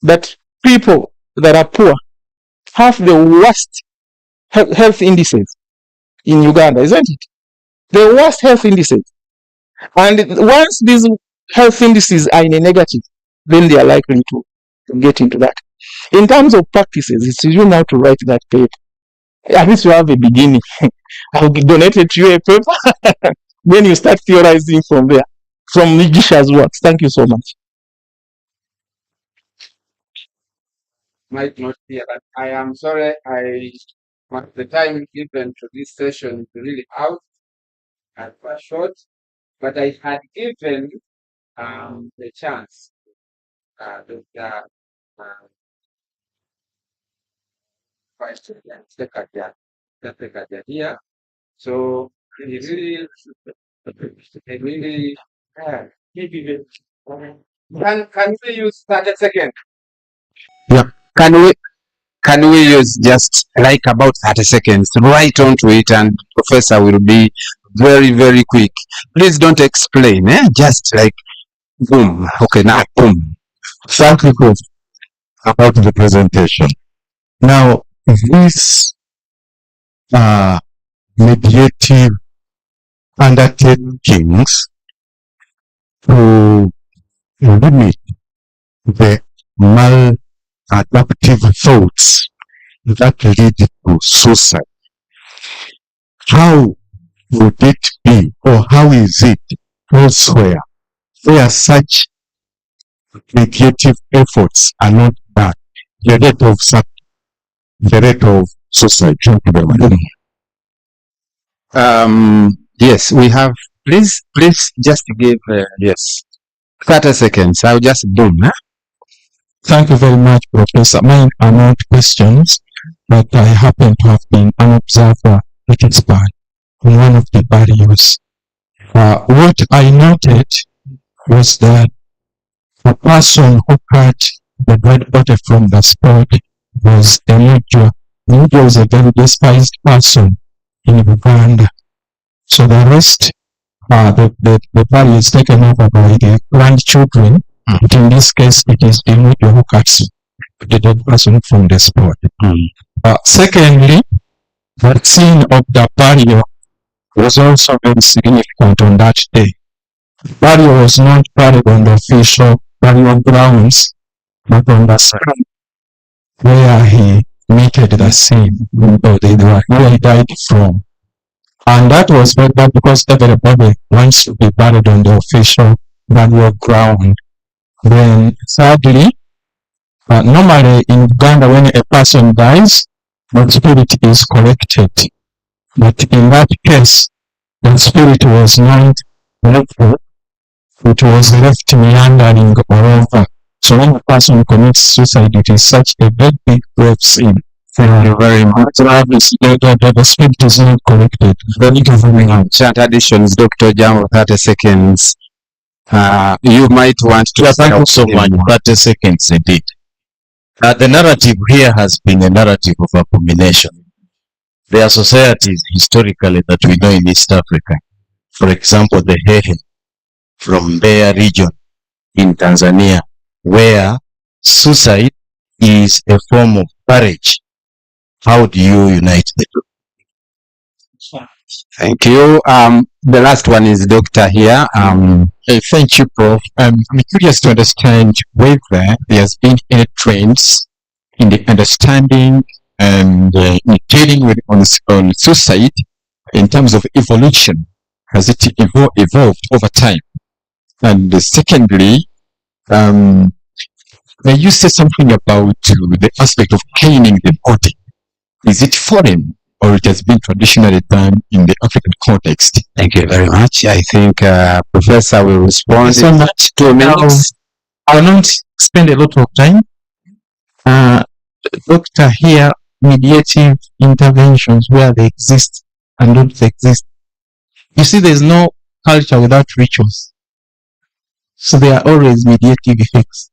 that people that are poor have the worst health indices in Uganda, isn't it? The worst health indices. And once these health indices are in a negative, then they are likely to get into that. In terms of practices, it's you now to write that paper. At least you have a beginning. I'll donate it to you a paper. Then you start theorizing from there, from Nigisha's works. Thank you so much. Might not hear that. I am sorry. The time given to this session is really out and was short, but I had given the chance to Vice Secretary here. So it really can we use 30 seconds? Yeah. Can we use just like about 30 seconds right onto it, and Professor will be very, very quick. Please don't explain, just like boom. Okay, now boom. Thank you, Prof, about the presentation. Now, these mediative undertakings to limit the maladaptive thoughts that lead to suicide. How would it be, or how is it elsewhere where such mediative efforts are not done? The rate of suicide. Thank you very much. Yes, we have. Please just give, yes, 30 seconds. I'll just boom. Thank you very much, Professor. Mine are not questions, but I happen to have been an observer at expert on one of the barriers. What I noted was that a person who cut the dead body from the spot was a Mujwa. Mujwa was a very despised person in Uganda. So the rest, the body is taken over by the grandchildren. But in this case, it is the Mujwa who cuts the dead person from the spot. Secondly, the scene of the burial was also very significant on that day. Burial was not buried on the official burial grounds, but on the site where he committed the sin, where he died from. And that was very bad because everybody wants to be buried on the official burial ground. Then thirdly, normally in Uganda when a person dies, the spirit is collected. But in that case, the spirit was not collected. It was left meandering all over. So when a person commits suicide, it is such a very big grave sin. Thank you very much. The spirit is not collected. Thank you very much. Chat additions, Dr. Jambo, 30 seconds. You might want to. Thank you so much. 30 seconds indeed. The narrative here has been a narrative of abomination. There are societies historically that we know in East Africa. For example, the Hehe from Mbeya region in Tanzania, where suicide is a form of marriage. How do you unite the two? Thank you. The last one is Doctor here. Thank you, Prof. I'm curious to understand whether there has been any trends in the understanding and in dealing with on suicide in terms of evolution. Has it evolved over time? And secondly, may you say something about the aspect of cleaning the body? Is it foreign or it has been traditionally done in the African context? Thank you very much. I think Professor will respond. So much. 2 minutes. I will not spend a lot of time. Doctor, here, mediative interventions where they exist and don't exist. You see, there's no culture without rituals. So there are always mediative effects.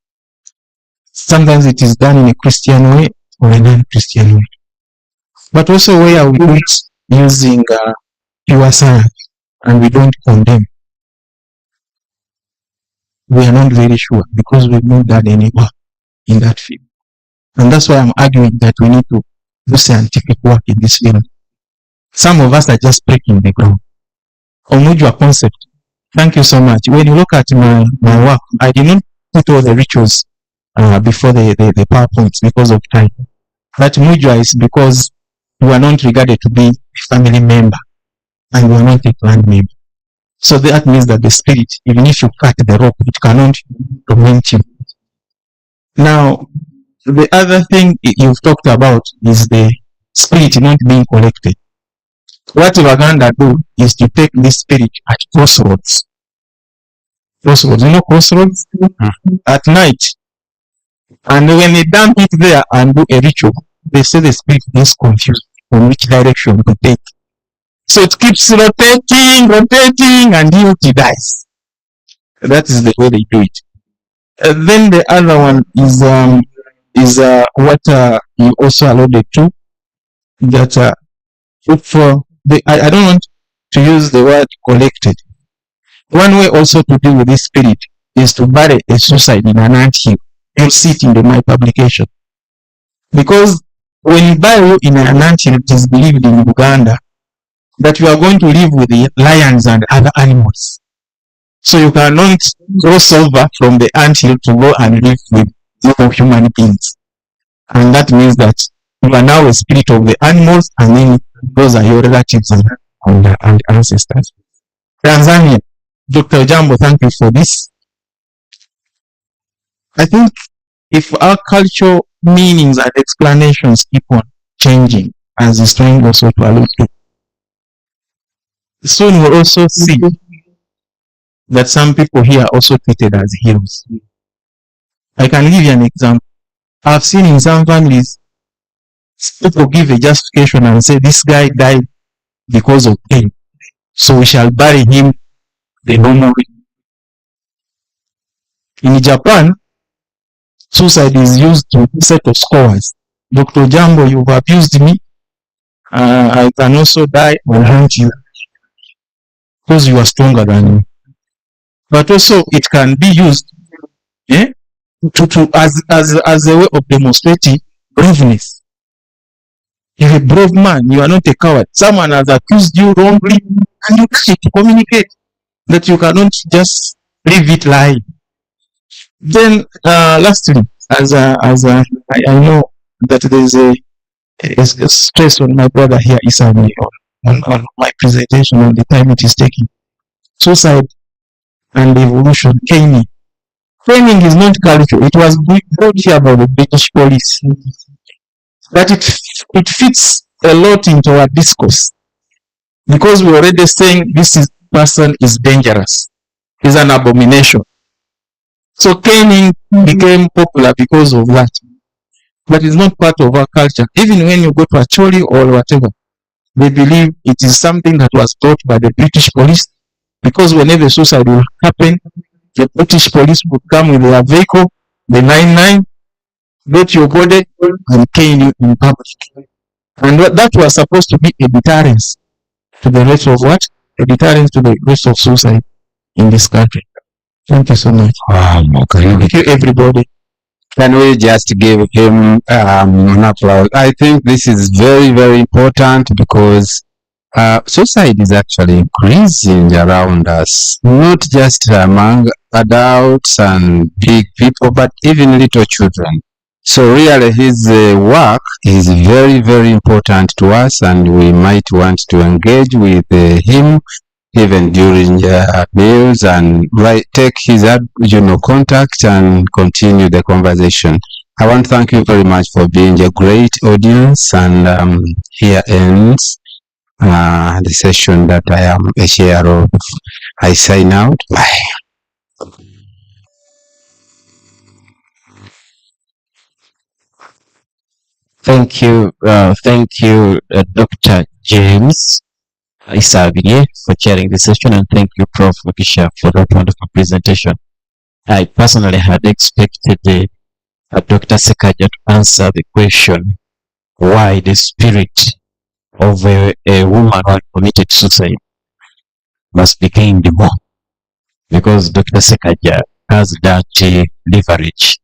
Sometimes it is done in a Christian way or a non-Christian way. But also where we do it using pure science and we don't condemn. We are not very sure because we've not done any work in that field. And that's why I'm arguing that we need to do scientific work in this field. Some of us are just breaking the ground. Omujwa concept. Thank you so much. When you look at my work, I didn't put all the rituals before the PowerPoints because of time. But Mujwa is because you are not regarded to be a family member and you are not a clan member. So that means that the spirit, even if you cut the rope, it cannot torment you. Now, the other thing you've talked about is the spirit not being collected. What Waganda do is to take this spirit at crossroads. Crossroads, you know crossroads? At night. And when they dump it there and do a ritual, they say the spirit is confused on which direction to take. So it keeps rotating until he dies. That is the way they do it. Then the other one is what you also alluded to, that I don't want to use the word collected. One way also to deal with this spirit is to bury a suicide in an anthill. You'll see it in my publication. Because when you bury in an anthill, it is believed in Uganda that you are going to live with the lions and other animals. So you cannot cross over from the anthill to go and live with human beings. And that means that you are now a spirit of the animals, and then those are your relatives and ancestors. Tanzania, Dr. Jambo, thank you for this. I think if our cultural meanings and explanations keep on changing, as is trying also to allude to, soon we'll also see that some people here are also treated as heroes. I can give you an example. I've seen in some families, people give a justification and say, this guy died because of pain, so we shall bury him the normal way. In Japan, suicide is used to settle scores. Dr. Jambo, you've abused me. I can also die and hunt you because you are stronger than me. But also it can be used as a way of demonstrating braveness. You're a brave man, you are not a coward. Someone has accused you wrongly and you try to communicate that you cannot just leave it lying. Then lastly, as I know that there's a stress on my brother here, Isami, on my presentation and the time it is taking. Suicide and evolution, caning. Caning is not culture. It was brought here by the British police. But it fits a lot into our discourse. Because we're already saying this person is dangerous. Is an abomination. So caning became popular because of that. But it's not part of our culture. Even when you go to a choli or whatever, they believe it is something that was brought by the British police, because whenever suicide will happen, the British police would come with their vehicle, the 99, get your body and cane you in public. And that was supposed to be a deterrence to the rest of what? A deterrence to the rest of suicide in this country. Thank you so much. Thank you, everybody. Can we just give him an applause? I think this is very, very important because suicide is actually increasing around us, not just among adults and big people, but even little children. So really his work is very, very important to us, and we might want to engage with him even during meals and take his contact and continue the conversation. I want to thank you very much for being a great audience, and here ends the session that I am a chair of. I sign out. Bye. Thank you, Dr. James Isabie, for chairing the session, and thank you, Prof. Wakisha, for that wonderful presentation. I personally had expected Dr. Sekaja to answer the question why the spirit of a woman who had committed suicide must be gained more, because Dr. Sekaja has that leverage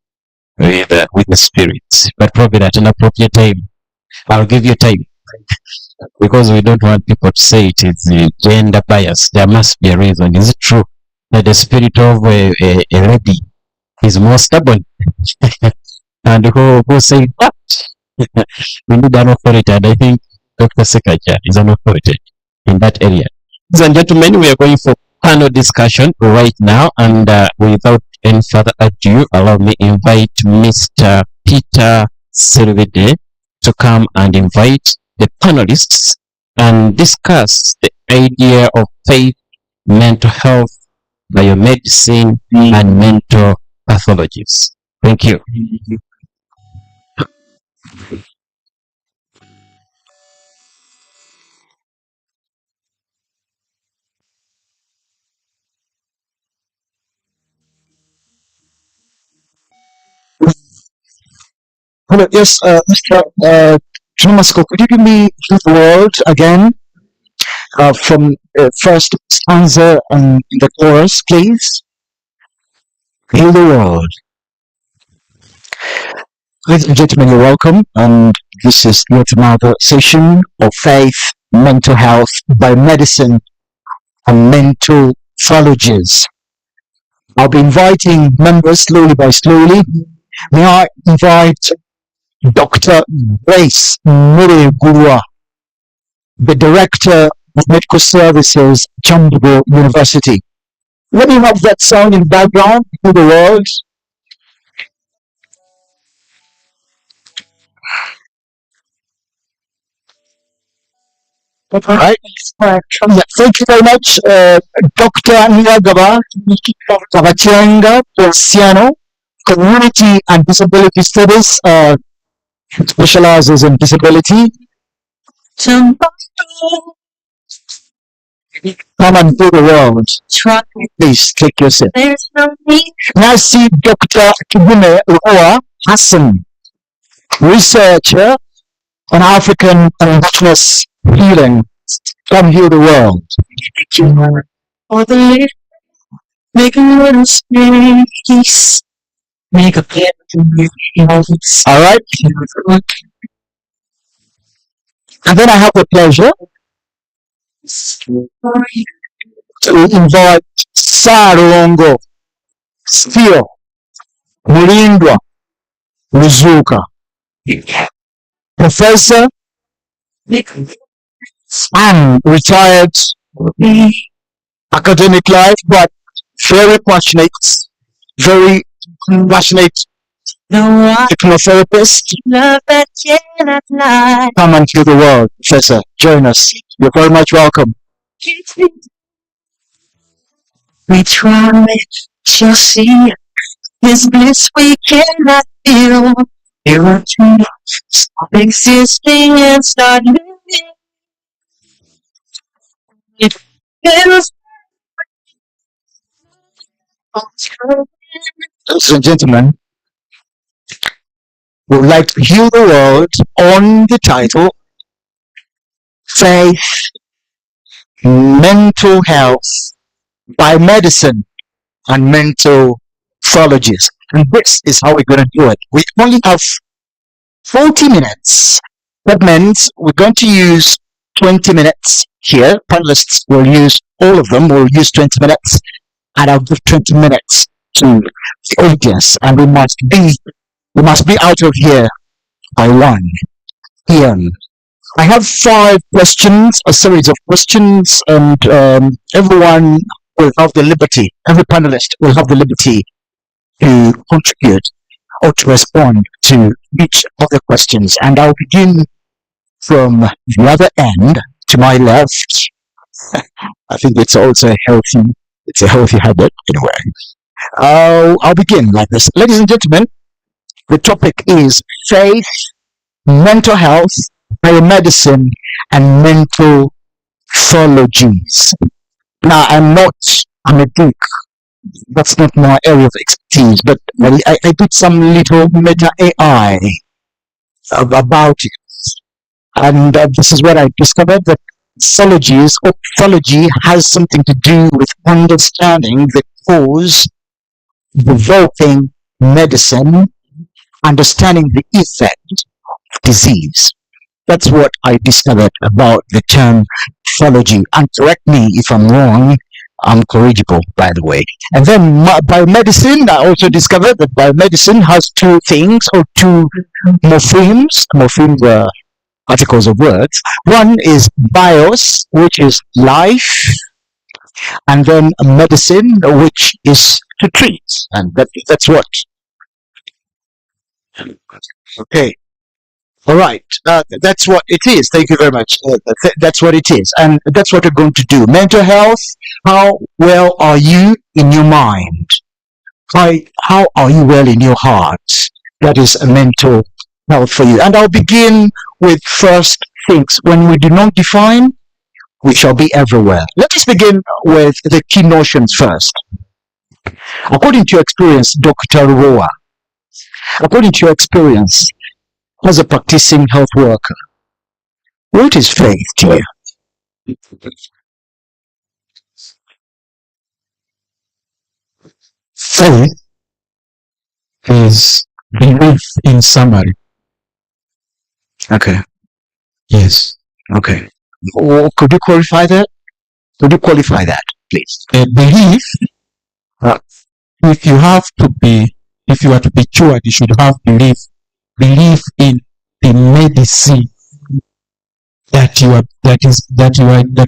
with the spirits. But probably at an appropriate time, I'll give you time, because we don't want people to say it is gender bias. There must be a reason. Is it true that the spirit of a lady is more stubborn? And who say that? We need an authority, and I think Dr. Sekaja is an authority in that area. Ladies and gentlemen, we are going for panel discussion right now, and without any further ado, allow me invite Mr. Peter Silvide to come and invite the panelists and discuss the idea of faith, mental health, biomedicine, and mental pathologies. Thank you. Hello, yes, Mr. Chinomasco, could you give me the word again from first stanza and the chorus, please? Heal the world. Ladies and gentlemen, you're welcome, and this is yet another session of faith, mental health, biomedicine, and mental pathologies. I'll be inviting members slowly by slowly. May I invite Dr. Grace Muregurwa, the Director of Medical Services, Kyambogo University. Let me have that sound in the background to the world. All right. Thank you very much, Dr. Nyagaba Kabatianga Persiano, Community and Disability Studies, specializes in disability. Come and do the world. Please take your seat. Now see Dr. Kibune Rua Hassan, researcher on African indigenous healing. Come heal the world. Make a little space. Make a plan to move. All right. And then I have the pleasure to invite Sarongo Steel Mulindwa Ruzuka, professor and retired academic life, but very passionate hypnotherapist. Come and heal the world, Professor. Join us. You're very much welcome. We try to see this bliss we cannot feel. There are dreams of existing and start living. It feels Ladies and gentlemen, we would like to heal the world on the title Faith, Mental Health, Biomedicine, and Mental Theologies. And this is how we're going to do it. We only have 40 minutes. That means we're going to use 20 minutes here. Panelists will use all of them. We'll use 20 minutes. And I'll give 20 minutes to the audience. And we must be out of here by 1 p.m. I have 5 questions, a series of questions, and everyone will have the liberty, every panelist will have the liberty to contribute or to respond to each of the questions. And I'll begin from the other end to my left. I think it's also a healthy habit anyway. I'll begin like this. Ladies and gentlemen, the topic is faith, mental health, biomedicine, and mental theologies. Now, I'm a geek. That's not my area of expertise, but I did some little meta AI about it. And this is what I discovered, that theology has something to do with understanding the cause, developing medicine, understanding the effect of disease. That's what I discovered about the term theology. And correct me if I'm wrong, I'm corrigible, by the way. And then biomedicine, I also discovered that biomedicine has 2 things, or 2 morphemes. Morphemes are articles of words. One is bios, which is life, and then medicine, which is to treat. And that's what. Okay. All right. That's what it is. Thank you very much. That's what it is. And that's what we're going to do. Mental health. How well are you in your mind? How are you well in your heart? That is a mental health for you. And I'll begin with first things. When we do not define, we shall be everywhere. Let us begin with the key notions first. According to your experience, Dr. Roa, according to your experience as a practicing health worker, what is faith to you? Faith is belief in summary. Okay. Yes. Okay. Could you qualify that? Could you qualify that, please? A belief, if you are to be cured, you should have belief in the medicine that you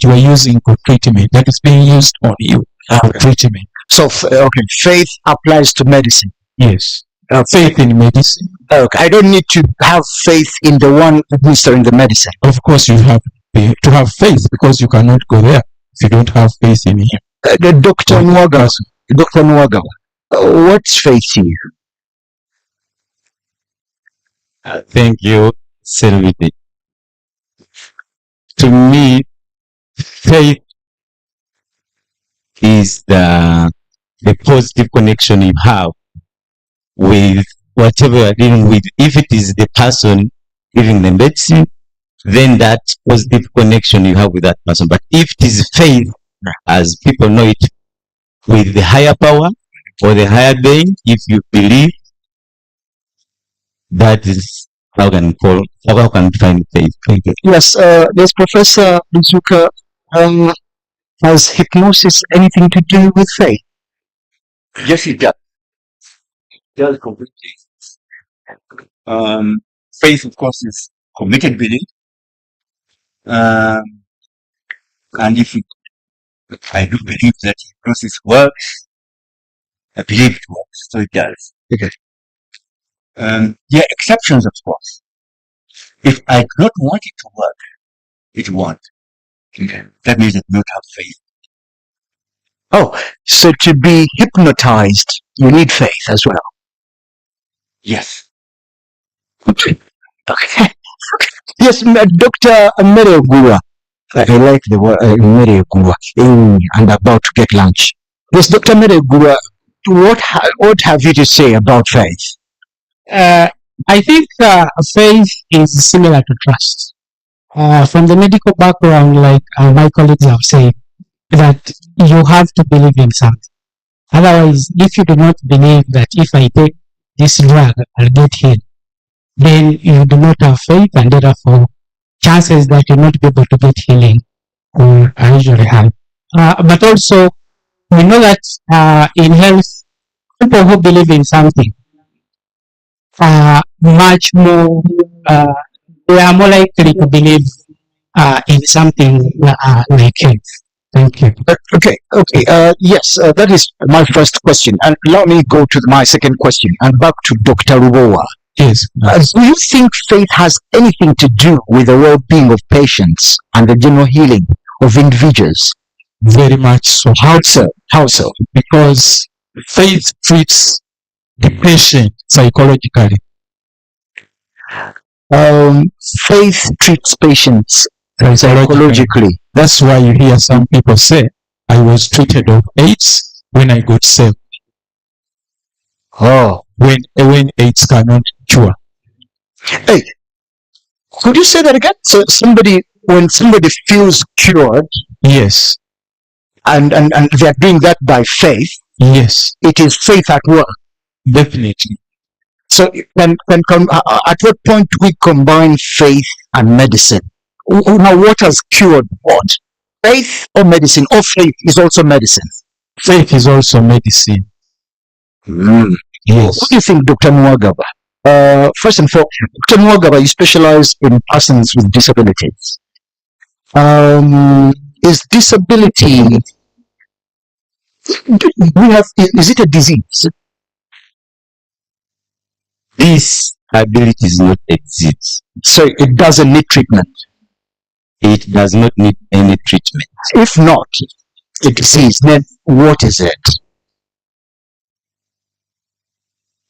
are using for treatment, that is being used on you for treatment. So, okay, faith applies to medicine. Yes. Faith in medicine. Okay, I don't need to have faith in the one administering the medicine. Of course, you have to have faith, because you cannot go there if you don't have faith in him. Dr. Nwagawa, what's faith to you? Thank you, Senator. To me, faith is the positive connection you have with whatever you are dealing with. If it is the person giving the medicine, then that positive connection you have with that person. But if it is faith, as people know it, with the higher power or the higher being, if you believe, that is how can find faith. Thank you. Yes, yes, Professor Mzuzu, has hypnosis anything to do with faith? Yes, it does. It does completely. Faith, of course, is committed belief. And if I do believe that hypnosis works, I believe it works, so it does. Okay. There are exceptions, of course. If I do not want it to work, it won't. Okay. That means I do not have faith. Oh, so to be hypnotized, you need faith as well. Yes. Okay. Yes, Dr. Meregura. I like the word Meregura. And about to get lunch. Yes, Dr. Meregura, what have you to say about faith? I think faith is similar to trust. From the medical background, like my colleagues have said, that you have to believe in something. Otherwise, if you do not believe that if I take this drug, I'll get healed, then you do not have faith, and therefore chances that you'll not be able to get healing are usually high. But also, we know that in health, people who believe in something are much more, they are more likely to believe in something like health. Thank you. Okay. Yes, that is my first question. And allow me go to my second question and back to Dr. Rubowa. Yes. Do you think faith has anything to do with the well-being of patients and the general healing of individuals? Very much so. How so? How so? Because faith treats the patient psychologically. Faith treats patients psychologically. That's why you hear some people say, I was treated of AIDS when I got saved. Oh. When AIDS cannot cure. Hey, could you say that again? So when somebody feels cured, yes, and they're doing that by faith, yes, it is faith at work. Definitely. So at what point do we combine faith and medicine? Now, what has cured what? Faith or medicine? Or faith is also medicine? Faith is also medicine. Yes. What do you think, Dr. Mwagaba? First and foremost, Dr. Mwagaba, you specialize in persons with disabilities. Is disability, is it a disease? Disability does not exist. So it doesn't need treatment? It does not need any treatment. If not a disease, then what is it?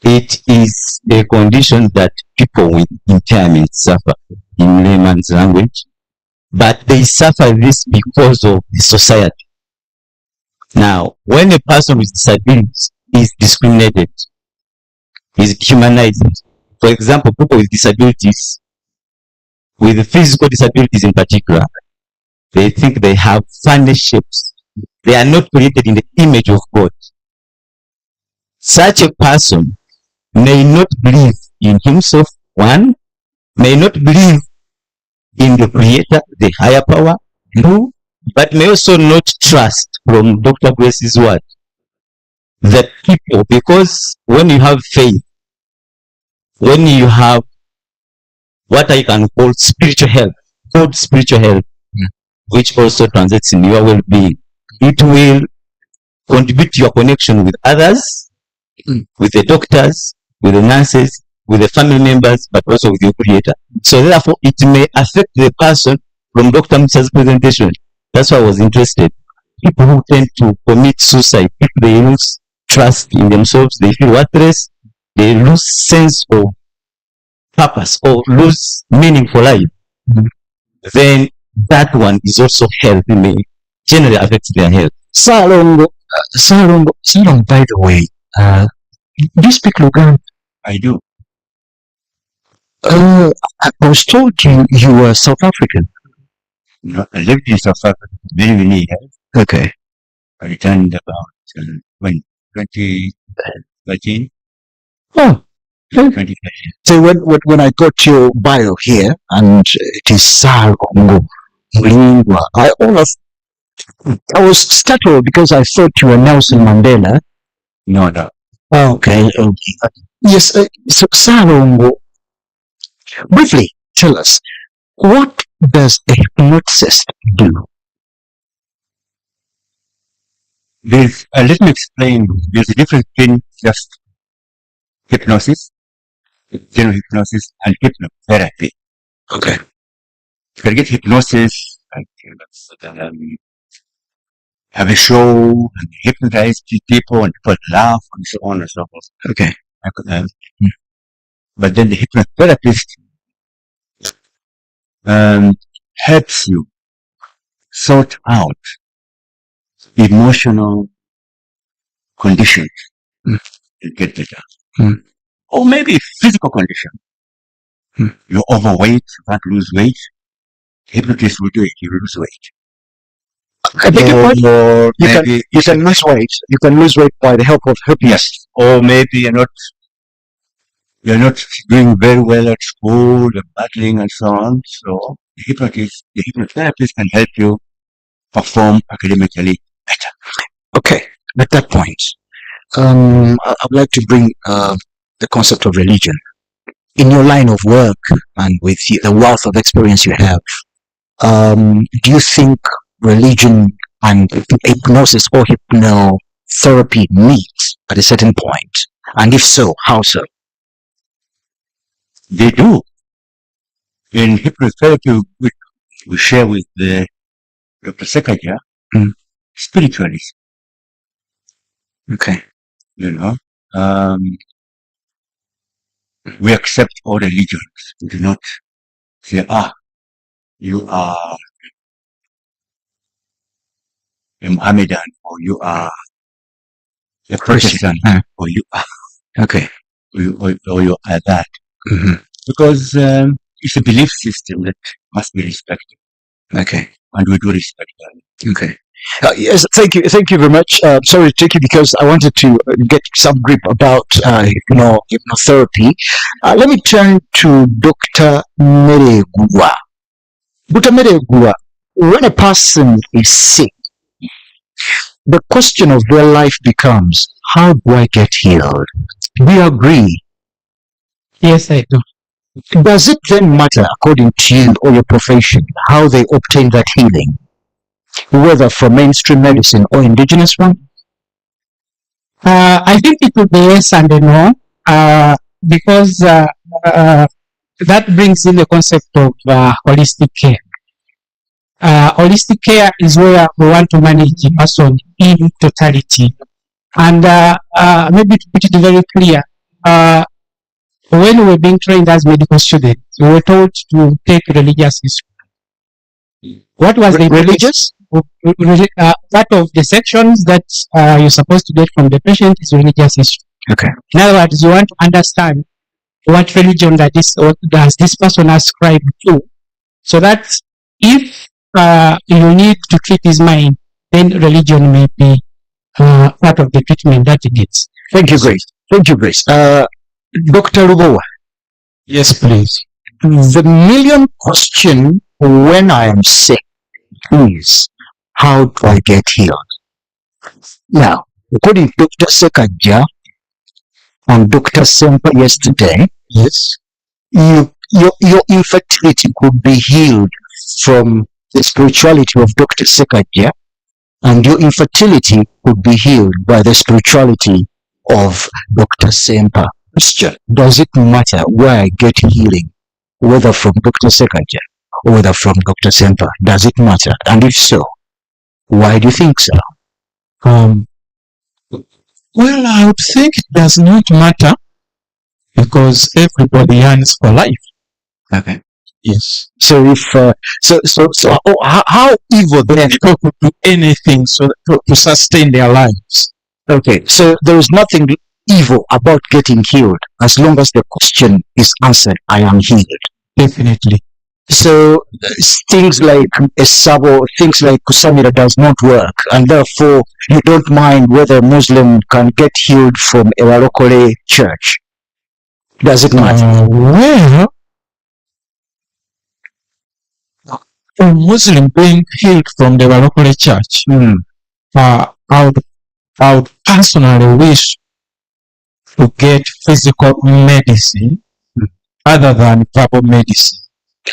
It is a condition that people with impairment suffer, in layman's language, but they suffer this because of the society. Now, when a person with disabilities is discriminated, is humanized, for example, people with disabilities, with physical disabilities in particular, they think they have funny shapes. They are not created in the image of God. Such a person may not believe in himself, one, may not believe in the Creator, the higher power, two, but may also not trust, from Dr. Grace's word, the people, because when you have faith, when you have what I can call spiritual health, good spiritual health, which also translates in your well-being, it will contribute to your connection with others, with the doctors, with the nurses, with the family members, but also with your Creator. So therefore, it may affect the person from Dr. Musa's presentation. That's why I was interested. People who tend to commit suicide, if they lose trust in themselves, they feel worthless, they lose sense of purpose or lose meaning for life, then that one is also health. It may generally affect their health. Salongo, Sarong, by the way, do you speak Luganda? I do. I was told you were South African. No, I lived in South Africa for many, many years. Okay. I returned about when 2013. Oh. 2013. So when I got your bio here, and it is Sarongo Mulindwa, I was startled because I thought you were Nelson Mandela. No. Okay. Yes, so Sarongo, briefly tell us, what does a hypnotist do? Let me explain. There's a difference between just hypnosis, general hypnosis, and hypnotherapy. Okay. You can get hypnosis, like have a show, and hypnotize people, and people laugh, and so on and so forth. Okay. But then the hypnotherapist helps you sort out emotional conditions and get better. Or maybe physical condition. You're overweight, you can't lose weight. The hypnotist will do it, you lose weight. I beg your pardon? You can lose weight. You can lose weight by the help of hypnosis. Yes. Or maybe you're not doing very well at school, you're battling and so on. So the hypnotherapist can help you perform academically better. Okay. At that point, I would like to bring the concept of religion. In your line of work and with the wealth of experience you have, do you think religion and hypnosis or hypnotherapy meet at a certain point? And if so, how so? They do. In hypnotherapy, we share with Dr. Sekaja spiritualism. Okay. We accept all religions. We do not say, you are a Mohammedan, or you are a Protestant, or you are okay, or you are that. Because it's a belief system that must be respected. Okay. And we do respect that. Okay. Yes, thank you very much. Sorry to take you because I wanted to get some grip about hypnotherapy. Let me turn to Dr. Meregua. Dr. Meregua, when a person is sick, the question of their life becomes, how do I get healed? Do you agree? Yes, I do. Does it then matter, according to you or your profession, how they obtain that healing? Whether from mainstream medicine or indigenous one? I think it would be yes and no, because that brings in the concept of holistic care. Holistic care is where we want to manage the person in totality. And maybe to put it very clear, when we were being trained as medical students, we were told to take religious history. What was the religious? Part of the sections that you're supposed to get from the patient is religious history. Okay. In other words, you want to understand what religion does this person ascribe to, so that if you need to treat his mind, then religion may be part of the treatment that he gets. Thank you, Grace. Thank you, Grace. Dr. Rubowa. Yes, please. The million question when I am sick is, how do I get healed? Now, according to Dr. Sekaja and Dr. Sempa yesterday, Yes. your infertility could be healed from the spirituality of Dr. Sekaja, and your infertility could be healed by the spirituality of Dr. Sempa. Question: does it matter where I get healing, whether from Dr. Sekaja or whether from Dr. Sempa? Does it matter? And if so, why do you think so? Well, I would think it does not matter because everybody yearns for life. Okay. Yes. So if how evil then People could do anything so to sustain their lives. okay, so there is nothing evil about getting healed as long as the question is answered, I am healed. Definitely. So things like a sabo, things like kusamira does not work, and therefore you don't mind whether a Muslim can get healed from a local church. Does it matter? Well, a Muslim being healed from the local church, I would personally wish to get physical medicine other than verbal medicine.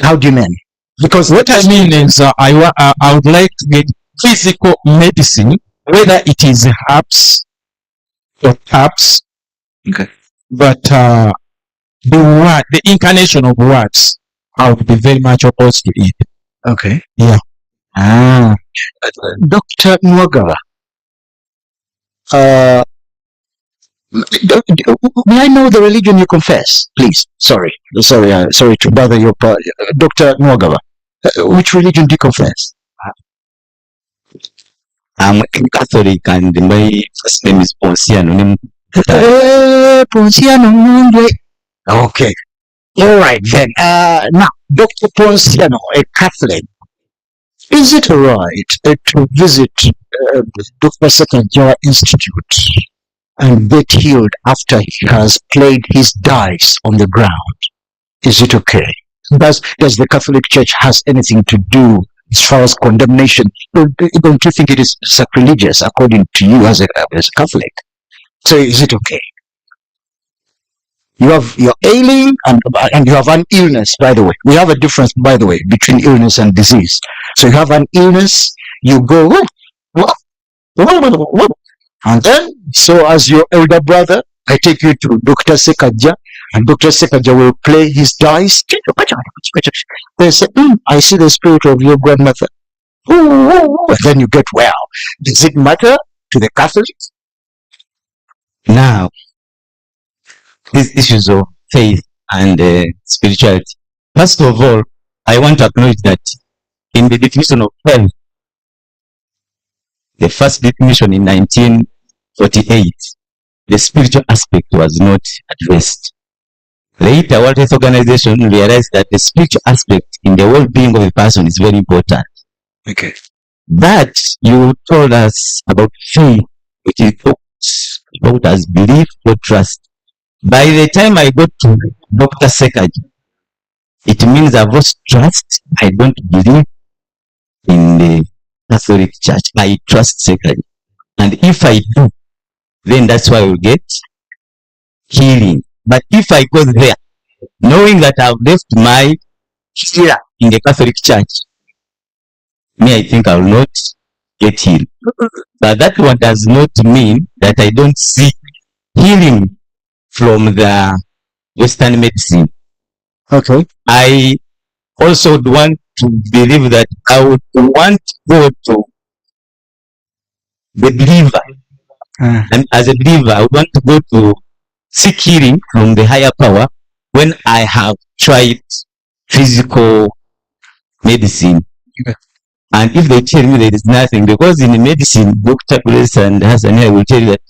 How do you mean? Because What I mean is, I would like to get physical medicine, whether it is herbs or herbs, okay. but the word, the incarnation of words, I would be very much opposed to it. Okay. Yeah. Dr. Nwagala, may I know the religion you confess, please? Sorry to bother your Dr. Nwagala. Which religion do you confess? I'm Catholic and my first name is Ponciano. Ponciano Mundwe. Okay. All right then. Now, Dr. Ponciano, a Catholic, is it right to visit Dr. Sekanjawa Institute and get healed after he has played his dice on the ground? Is it okay? Does the Catholic Church has anything to do as far as condemnation? Don't you think it is sacrilegious according to you as a Catholic? So is it okay? You're ailing and you have an illness, by the way. We have a difference, by the way, between illness and disease. So you have an illness, you go, and then, so as your elder brother, I take you to Dr. Sekaja, and Dr. Sekaja will play his dice. They say, I see the spirit of your grandmother. And then you get well. Does it matter to the Catholics? Now, these issues of faith and spirituality. First of all, I want to acknowledge that in the definition of health, the first definition in 1948, the spiritual aspect was not addressed. Later, World Health Organization realized that the spiritual aspect in the well-being of a person is very important. Okay. But you told us about faith, which is about as belief or trust. By the time I got to Dr. Sekaji, it means I've lost trust. I don't believe in the Catholic Church. I trust Sekaji. And if I do, then that's why I will get healing. But if I go there, knowing that I've left my healer in the Catholic Church, I think I will not get healed. But that one does not mean that I don't seek healing from the Western medicine. Okay. I also would want to believe that I would want to go to the believer. And as a believer, I want to go to seek healing from the higher power when I have tried physical medicine. Okay. And if they tell me there is nothing, because in medicine, Dr. Grace and Hassan will tell you that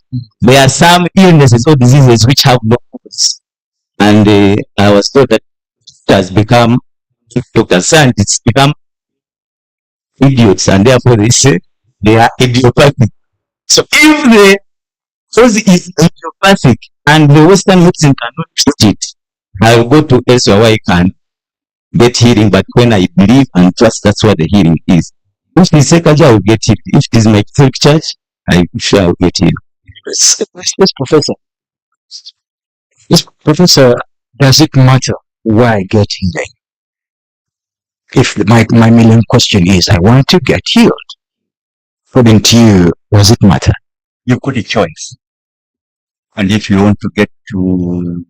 there are some illnesses or diseases which have no cause. And I was told that it has become, Dr. Scientists become idiots, and therefore they say they are idiopathic. So if the cause is idiopathic and the Western medicine cannot treat it, I will go to elsewhere where I can get healing, but when I believe and trust, that's what the healing is. If the Sekaja, I will get healed. If it is my Catholic Church, I'm sure I will get healed. Yes, Professor. Yes, Professor, does it matter where I get healing? If my million question is, I want to get healed, according to you, does it matter? You've got a choice. And if you want to get to,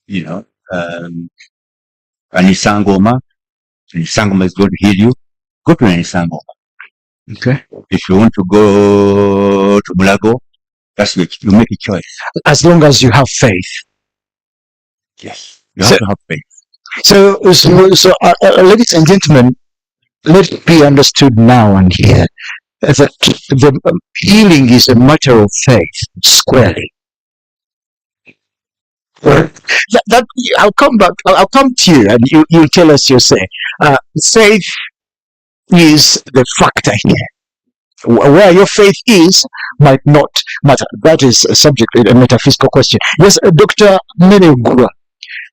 an Isangoma is going to heal you, go to an Isangoma. Okay. If you want to go to Mulago, that's what you make a choice. As long as you have faith. Yes. You have to have faith. So, ladies and gentlemen, let it be understood now and here that the healing is a matter of faith squarely. I'll come back. I'll come to you, and you tell us your say. Faith is the factor here. Where your faith is might not matter. That is a subject, a metaphysical question. Yes, Dr. Meregura.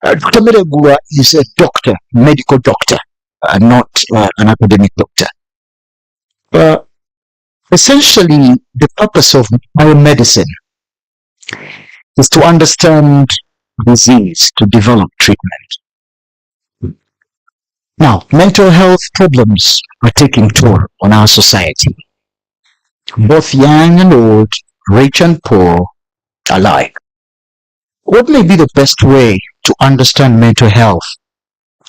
Dr. Meregura is a doctor, medical doctor, not an academic doctor. Essentially, the purpose of biomedicine is to understand disease, to develop treatment. Now, mental health problems are taking toll on our society. Both young and old, rich and poor alike. What may be the best way to understand mental health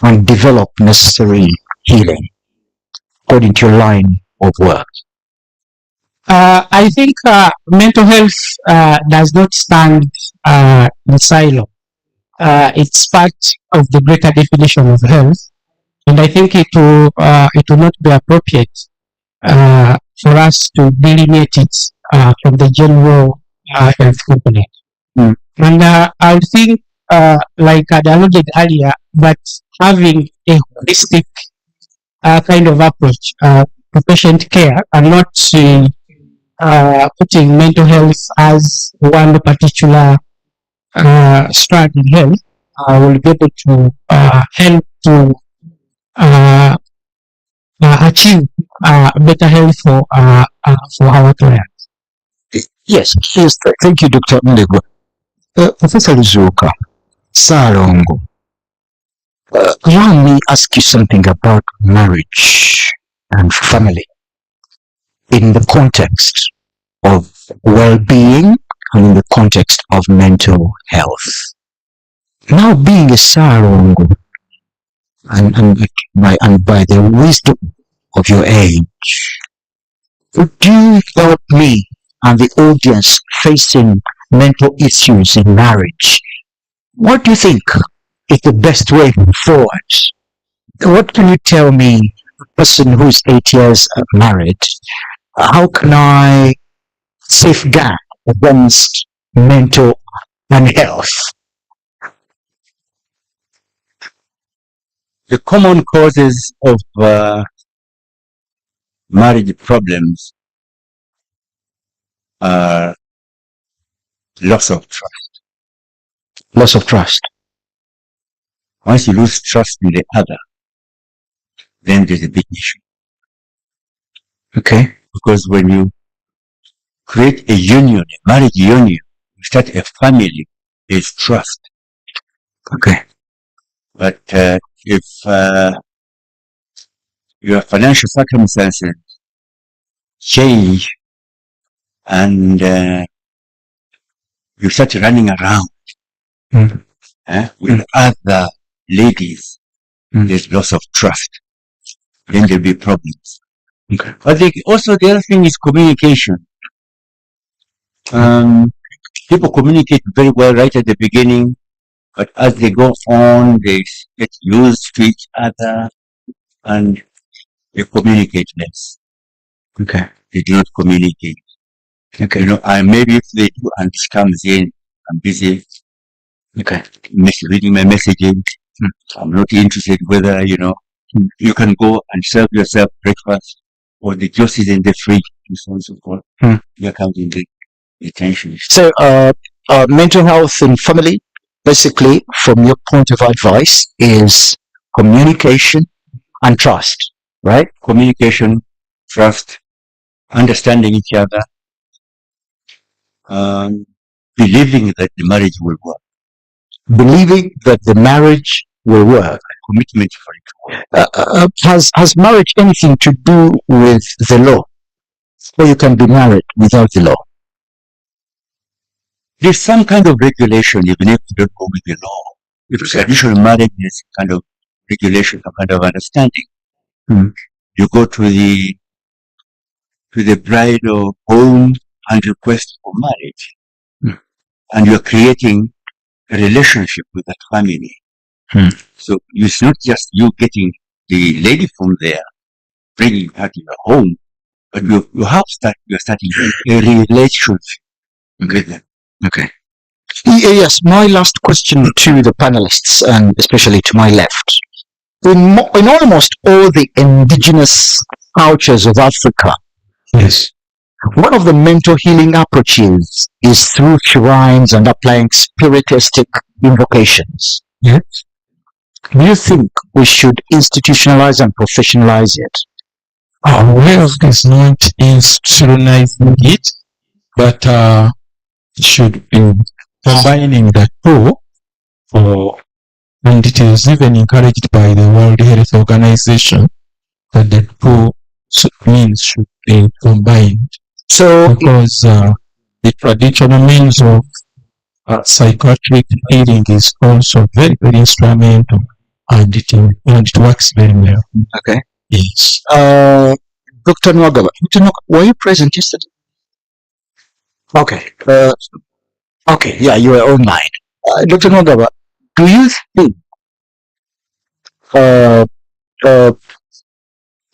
and develop necessary healing according to your line of work? I think mental health does not stand in silo. It's part of the greater definition of health, and I think it will not be appropriate for us to delineate it from the general health component. And I would think, like I alluded earlier, that having a holistic kind of approach to patient care and not putting mental health as one particular strand in health will be able to help to achieve better health for our clients. Yes, thank you, Dr. Melegwa. Professor Luzuka, Salongo, let me ask you something about marriage and family in the context of well-being and in the context of mental health. Now, being a Salongo, and by the wisdom of your age, would you help me and the audience facing mental issues in marriage? What do you think is the best way forward? What can you tell me, a person who's 8 years married, how can I safeguard against mental unhealth? The common causes of marriage problems are loss of trust. Loss of trust. Once you lose trust in the other, then there's a big issue. Okay. Because when you create a union, a marriage union, you start a family, there's trust. Okay. But if your financial circumstances change and you start running around with other ladies, there's loss of trust. Then there'll be problems. Okay. I think also the other thing is communication. People communicate very well right at the beginning, but as they go on, they get used to each other and they communicate less. Okay. They do not communicate. Okay. You know, maybe if they do and this comes in, I'm busy. Okay. Reading my messages. I'm not interested whether, you can go and serve yourself breakfast or the juice is in the fridge and so on and so forth. You're counting the attention. So, mental health in family, basically, from your point of advice, is communication and trust, right? Communication, trust, understanding each other, believing that the marriage will work. Believing that the marriage will work. Commitment for it. Has marriage anything to do with the law? Or you can be married without the law? There's some kind of regulation, even if you don't go with the law. If traditional marriage is kind of regulation, some kind of understanding. You go to the bridal home and request for marriage. And you're creating a relationship with that family. So it's not just you getting the lady from there, bringing her to your home, but you're starting a relationship with them. Okay. Yes, my last question to the panelists, and especially to my left. In almost all the indigenous cultures of Africa, Yes. one of the mental healing approaches is through shrines and applying spiritistic invocations. Yes. Do you think we should institutionalize and professionalize it? Well, it's not institutionalizing it, but should be combining the two, and it is even encouraged by the World Health Organization that the two means should be combined. So, because the traditional means of psychiatric healing is also very, very instrumental, and it works very well. Okay. Yes. Dr. Nwagaba, were you present yesterday? Okay. Okay, yeah, you were online. Dr. Nwagaba, do you think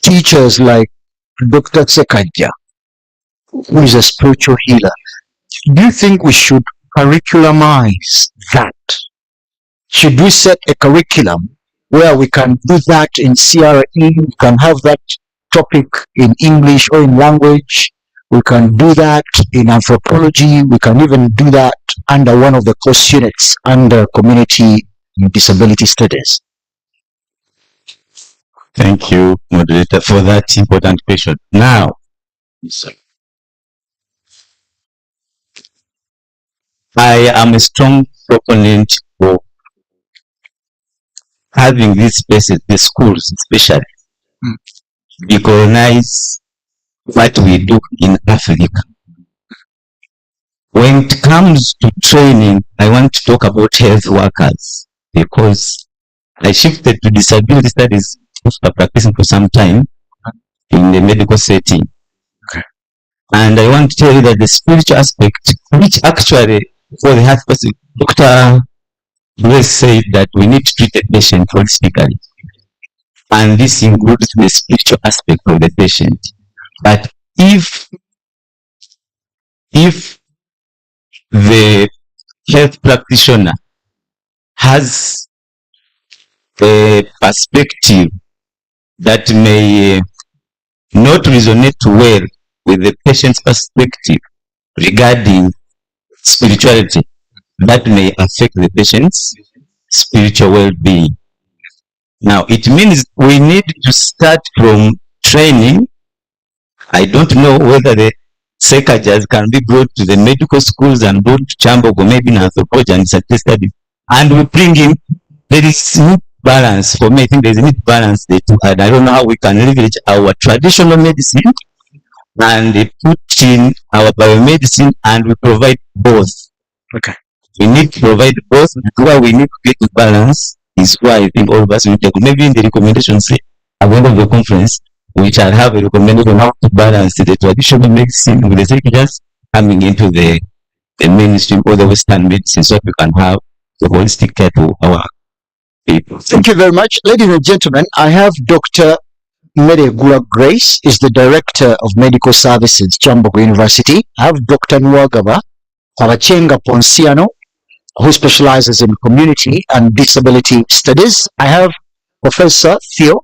teachers like Dr. Tsekadja, who is a spiritual healer, do you think we should curriculamize that? Should we set a curriculum where we can do that in CRE, we can have that topic in English or in language, we can do that in anthropology, we can even do that under one of the course units under community and disability studies? Thank you, moderator, for that important question. Now, I am a strong proponent of having these spaces, the schools especially, recognize what we do in Africa. When it comes to training, I want to talk about health workers because I shifted to disability studies after practicing for some time in the medical setting. Okay. And I want to tell you that the spiritual aspect, which actually for the health person, Dr. Grace said that we need to treat the patient holistically. And this includes the spiritual aspect of the patient. But if the health practitioner has a perspective that may not resonate well with the patient's perspective regarding spirituality, that may affect the patient's spiritual well-being. Now, it means we need to start from training. I don't know whether the psychiatrists can be brought to the medical schools and brought to Kyambogo, maybe in anthropology and such studies, and we bring in, there is need balance. For me, I think there is a need balance there too, and I don't know how we can leverage our traditional medicine and put in our biomedicine, and we provide both. Okay. We need to provide both, and why we need to get the balance is why I think all of us will take. Maybe in the recommendations at the end of the conference, we shall have a recommendation on how to balance the traditional medicine with the psychiatrists coming into the mainstream or the Western medicine, so we can have the holistic care to our people. Thank you very much. Ladies and gentlemen, I have Dr. Meregula Grace, is the Director of Medical Services, Kyambogo University. I have Dr. Nwagaba Kabachenga Ponsiano, who specializes in community and disability studies. I have Professor Theo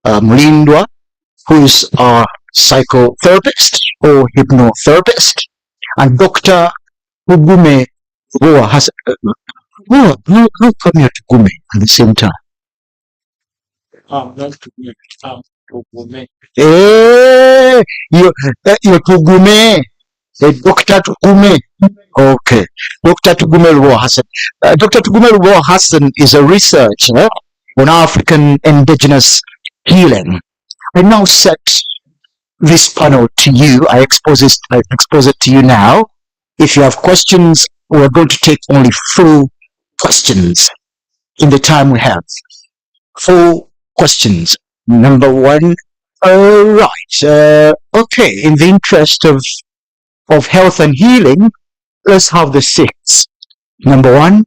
Mlindwa, who is a psychotherapist or hypnotherapist, and Dr. Tugume Goa has no come here Tugume at the same time. Not Tugume, Tugume. You're Tugume. Dr. Tugume. Okay. Dr. Tugume Rubo Hassan. Dr. Tugume Rubo Hassan is a researcher on African indigenous healing. I now set this panel to you. I expose it to you now. If you have questions, we're going to take only 4 questions in the time we have. 4 questions. Number 1. Right. Okay. In the interest of health and healing, let's have the 6. Number 1.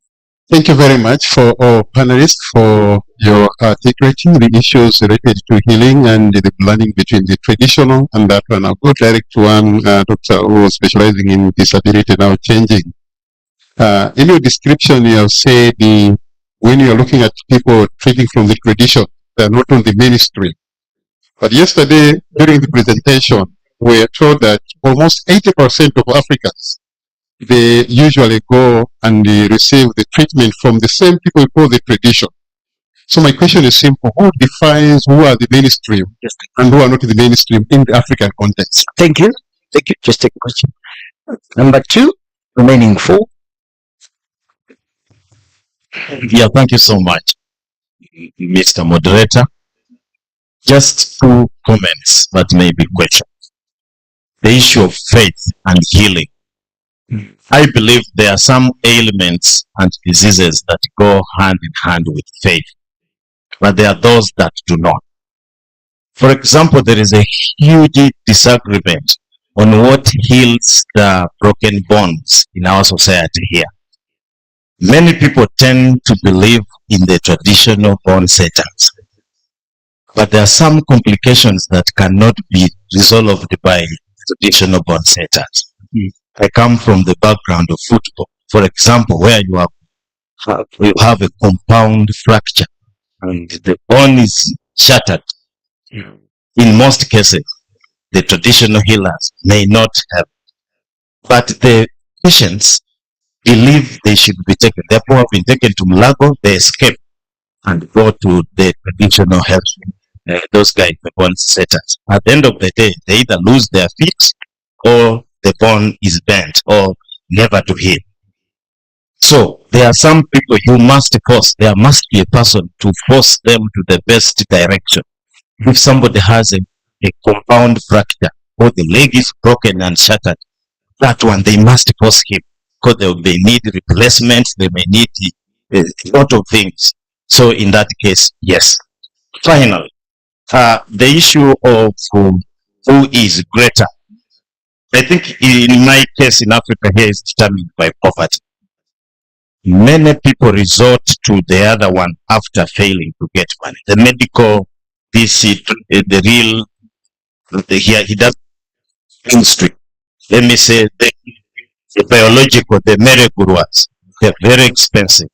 Thank you very much for all panelists for your articulating the issues related to healing and the blending between the traditional and that one. I'll go direct to one doctor who is specializing in disability now changing. In your description, you have said when you're looking at people treating from the tradition, they're not on the mainstream. But yesterday, during the presentation, we were told that almost 80% of Africans, they usually go and they receive the treatment from the same people who call the tradition. So my question is simple. Who defines who are the mainstream and who are not the mainstream in the African context? Thank you. Thank you. Just take a question. Number 2, remaining 4. Yeah, thank you so much, Mr. Moderator. Just 2 comments, but maybe questions. The issue of faith and healing. I believe there are some ailments and diseases that go hand in hand with faith, but there are those that do not. For example, there is a huge disagreement on what heals the broken bones in our society here. Many people tend to believe in the traditional bone setters, but there are some complications that cannot be resolved by traditional bone setters. I come from the background of football, for example, where you have a compound fracture and the bone is shattered. In most cases, the traditional healers may not have, but the patients believe they should be taken. Therefore, have been taken to Mulago, they escape and go to the traditional health, those guys, the bone setters. At the end of the day, they either lose their feet or the bone is bent or never to heal. So there are some people you must force. There must be a person to force them to the best direction. If somebody has a compound fracture or the leg is broken and shattered, that one they must force him because they need replacement. They may need a lot of things. So in that case, yes. Finally, the issue of who is greater. I think in my case in Africa here is determined by poverty. Many people resort to the other one after failing to get money. The medical, the real, he does industry. Let me say the biological, the medical ones, they're very expensive.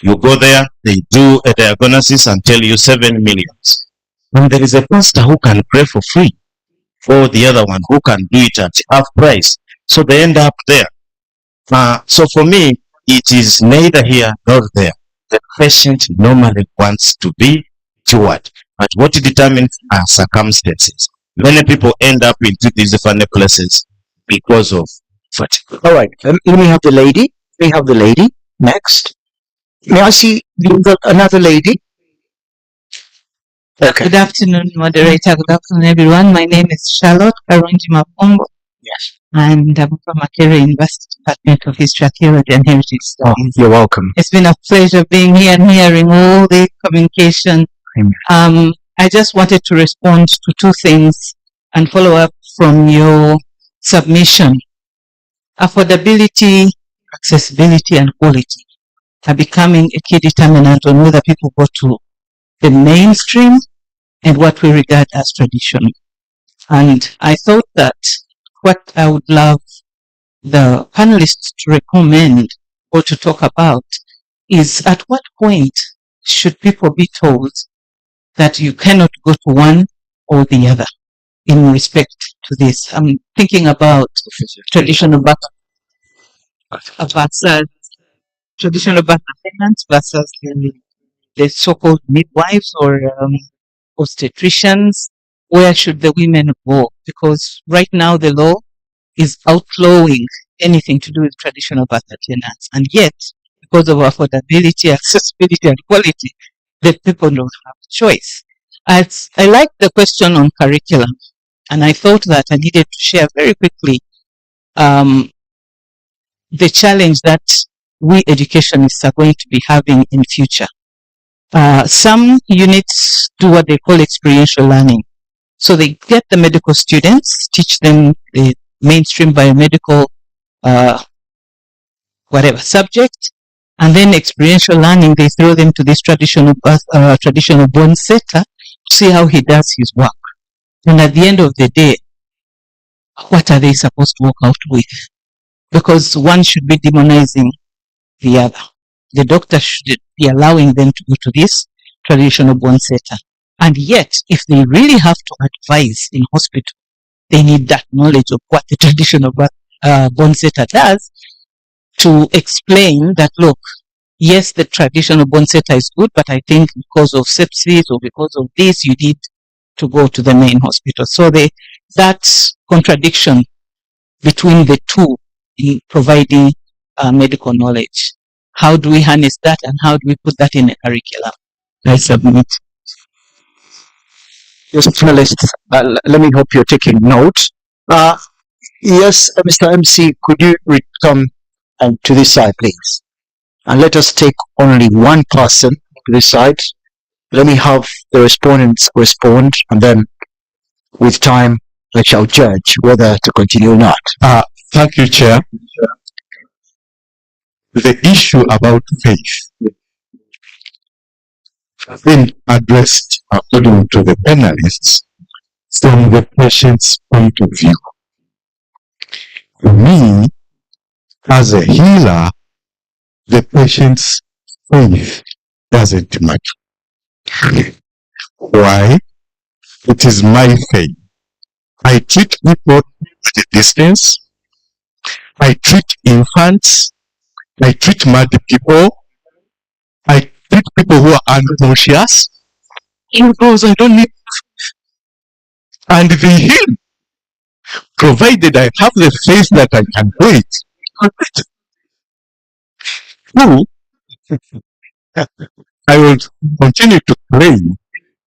You go there, they do a diagnosis and tell you 7 million. And there is a pastor who can pray for free, or the other one who can do it at half price. So they end up there. So for me, it is neither here nor there. The patient normally wants to be cured, but what determines are circumstances. Many people end up into these funny places because of fatigue. All right, let me have the lady. We have the lady next. May I see another lady? Okay. Good afternoon, moderator. Good afternoon, everyone. My name is Charlotte Karunji Mapongo. Yes. And I'm from Makerere University Department of History, Theology and Heritage Studies. You're welcome. It's been a pleasure being here and hearing all the communication. Amen. I just wanted to respond to 2 things and follow up from your submission. Affordability, accessibility, and quality are becoming a key determinant on whether people go to the mainstream and what we regard as traditional. And I thought that what I would love the panelists to recommend or to talk about is at what point should people be told that you cannot go to one or the other in respect to this. I'm thinking about traditional birth versus traditional birth attendants versus the so-called midwives or obstetricians. Where should the women go? Because right now the law is outlawing anything to do with traditional birth attendants, and yet because of affordability, accessibility, and quality, the people don't have a choice. I like the question on curriculum, and I thought that I needed to share very quickly the challenge that we educationists are going to be having in future. Some units do what they call experiential learning. So they get the medical students, teach them the mainstream biomedical whatever subject, And then experiential learning, they throw them to this traditional born setter to see how he does his work. And at the end of the day, what are they supposed to walk out with? Because one should be demonizing the other. The doctor should be allowing them to go to this traditional born setter. And yet, if they really have to advise in hospital, they need that knowledge of what the traditional born setter does to explain that, look, yes, the traditional born setter is good, but I think because of sepsis or because of this, you need to go to the main hospital. So that contradiction between the two in providing medical knowledge, how do we harness that and how do we put that in a curriculum? I submit. Yes, panelists, let me hope you're taking notes. Yes, Mr. MC, could you come to this side, please? And let us take only one person to this side. Let me have the respondents respond, and then with time, I shall judge whether to continue or not. Thank you, Chair. The issue about faith has been addressed, according to the panelists, from the patient's point of view. For me, as a healer, the patient's faith doesn't matter. Why? It is my faith. I treat people at a distance. I treat infants. I treat mad people. I treat people who are unconscious. Because I don't need, and they heal, provided I have the faith that I can do it. I will continue to pray.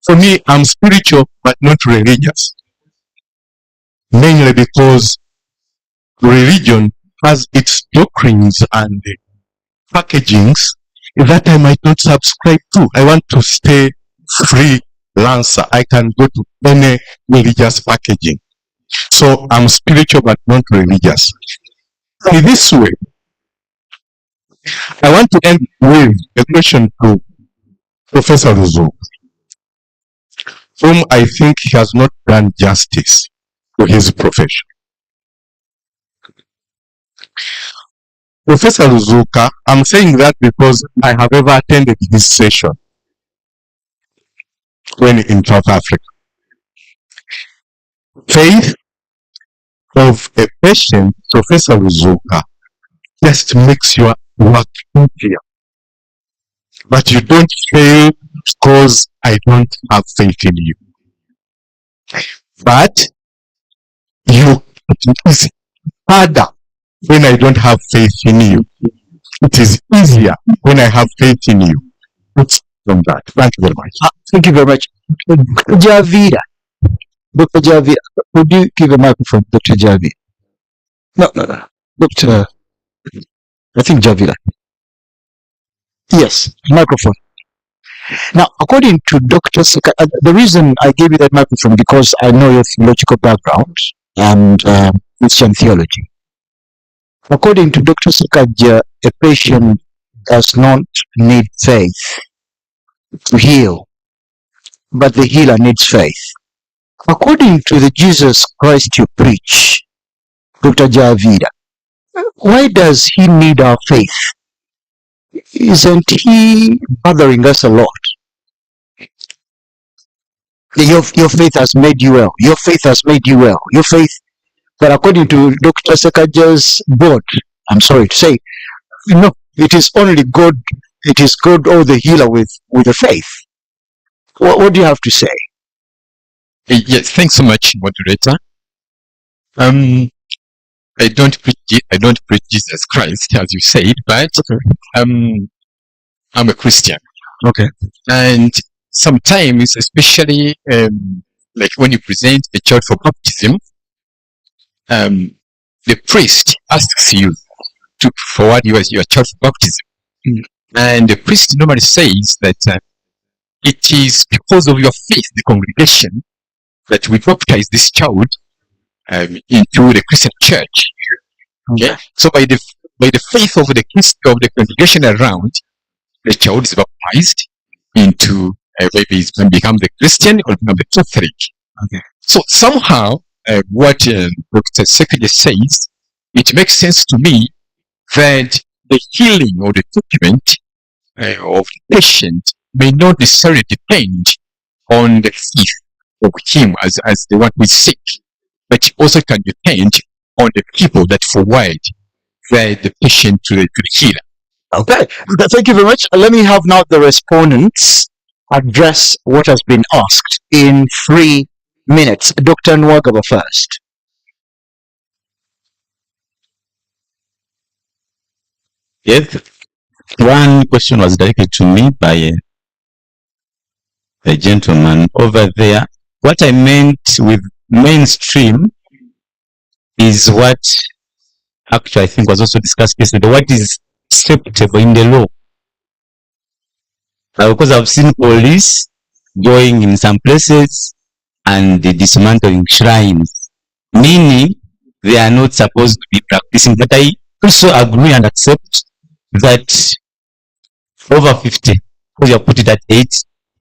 For me, I'm spiritual but not religious. Mainly because religion has its doctrines and packagings that I might not subscribe to. I want to stay freelancer. I can go to any religious packaging. So I'm spiritual but not religious. In this way, I want to end with a question to Professor Mzuzu, whom I think he has not done justice to his profession. Professor Luzuka, I'm saying that because I have ever attended his session when in South Africa. Faith of a patient, Professor Luzuka, just makes your work easier. But you don't fail because I don't have faith in you. But it is harder when I don't have faith in you. It is easier when I have faith in you. It's from that. Thank you very much. Thank you very much. Javira. Dr. Javira, could you give a microphone, Dr. Javira? No. Dr. I think Javira. Yes, microphone. Now, according to Dr. Sika, the reason I gave you that microphone because I know your theological background and Christian theology. According to Dr. Sikaja, a patient does not need faith to heal, but the healer needs faith. According to the Jesus Christ you preach, Dr. Javira, why does he need our faith? Isn't he bothering us a lot? Your faith has made you well. Your faith has made you well. Your faith, but according to Dr. Sekaja's board, I'm sorry to say, it is only God. It is God or the healer with the faith. What do you have to say? Yes, thanks so much, moderator. I don't preach Jesus Christ, as you said, but I'm a Christian. Okay. And sometimes, especially like when you present a child for baptism, the priest asks you to forward your child for baptism. And the priest normally says that it is because of your faith, the congregation, that we baptize this child into the Christian church. Okay. So by by the faith of the congregation around, the child is baptized into maybe it can become the Christian or become the Catholic. Okay. So somehow, what Dr. Sekage says, it makes sense to me that the healing or the treatment of the patient may not necessarily depend on the faith of him as the one who is sick, but also can depend on the people that forward the patient to the healer. Okay, thank you very much. Let me have now the respondents address what has been asked in 3 minutes. Dr. Nwagaba first. Yes, one question was directed to me by a gentleman over there. What I meant with mainstream is what actually I think was also discussed yesterday. What is acceptable in the law? Because I've seen police going in some places and dismantling shrines, meaning they are not supposed to be practicing. But I also agree and accept that over 50, because you have put it at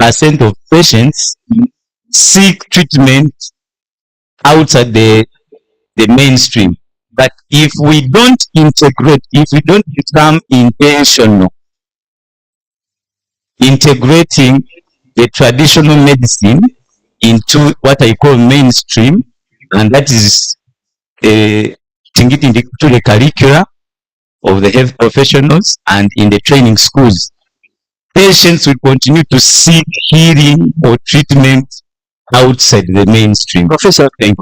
8% of patients seek treatment outside the mainstream. But if we don't integrate, if we don't become intentional, integrating the traditional medicine into what I call mainstream, and that is taking it into the curricula of the health professionals and in the training schools, patients will continue to seek healing or treatment outside the mainstream. Professor, thank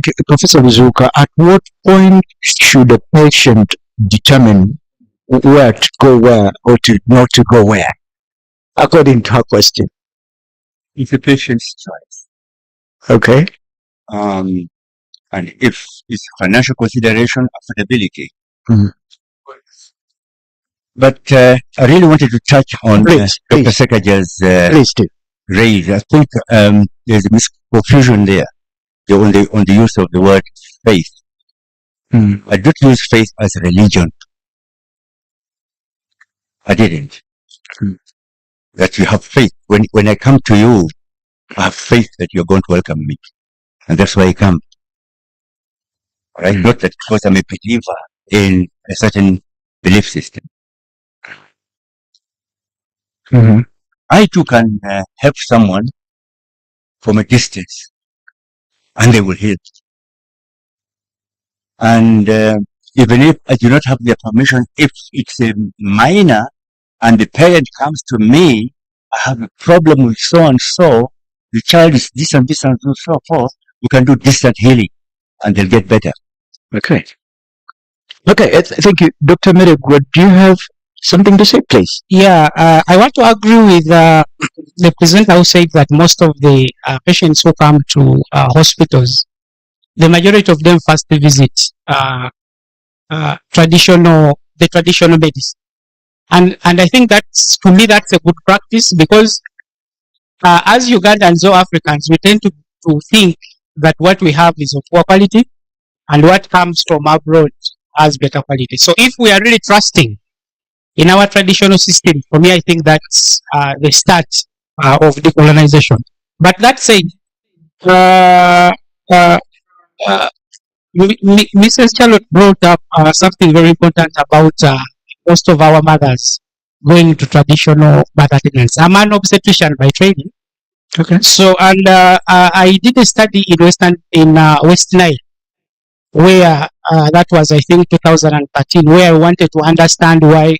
you. Professor Mzuzu, at what point should a patient determine where to go where or to not to go where, according to her question? It's a patient's choice. Okay. And if it's financial consideration, affordability. Mm-hmm. But I really wanted to touch on Dr. Sekaja's raise. I think there's a confusion there on the use of the word faith. I don't use faith as a religion. I didn't. That you have faith. When I come to you, I have faith that you're going to welcome me. And that's why I come. All right? Not that because I'm a believer in a certain belief system. I too can help someone from a distance and they will heal. And even if I do not have their permission, if it's a minor and the parent comes to me, I have a problem with so and so, the child is this and this and so forth, we can do distant healing and they'll get better. Okay. Okay, thank you. Dr. Meregwa, do you have something to say, please? Yeah, I want to agree with the presenter who said that most of the patients who come to hospitals, the majority of them first visit traditional medicine. And I think that's, to me, that's a good practice because as Ugandans or Africans, we tend to think that what we have is of poor quality and what comes from abroad has better quality. So if we are really trusting in our traditional system, for me, I think that's the start of decolonization. But that said, Mrs. Charlotte brought up something very important about most of our mothers going to traditional birth attendants. I'm an obstetrician by training. Okay. So, and I did a study in West Nile, where that was, I think, 2013, where I wanted to understand why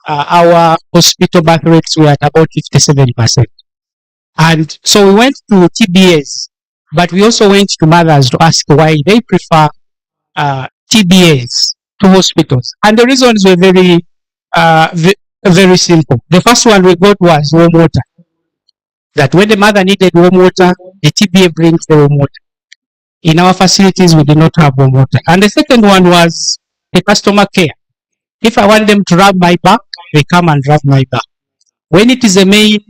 our hospital birth rates were at about 57%. And so we went to TBAs, but we also went to mothers to ask why they prefer TBAs to hospitals. And the reasons were very simple. The first one we got was warm water. That when the mother needed warm water, the TBA brings the warm water. In our facilities, we did not have warm water. And the second one was the customer care. If I want them to rub my back, they come and rub my back. When it is in a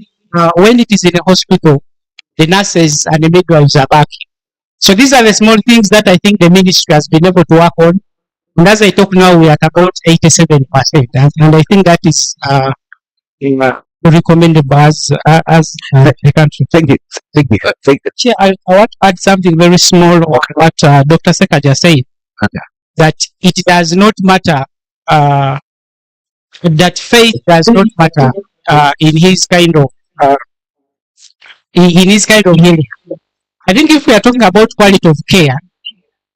hospital, the nurses and the midwives are back. So these are the small things that I think the ministry has been able to work on. And as I talk now, we are at about 87%. And I think that is recommendable as the country. Thank you. Thank you. Thank you. Chair, I want to add something very small on what Dr. Sekaja said. Okay. That it does not matter, that faith does not matter in his kind of in his kind of healing. I think if we are talking about quality of care,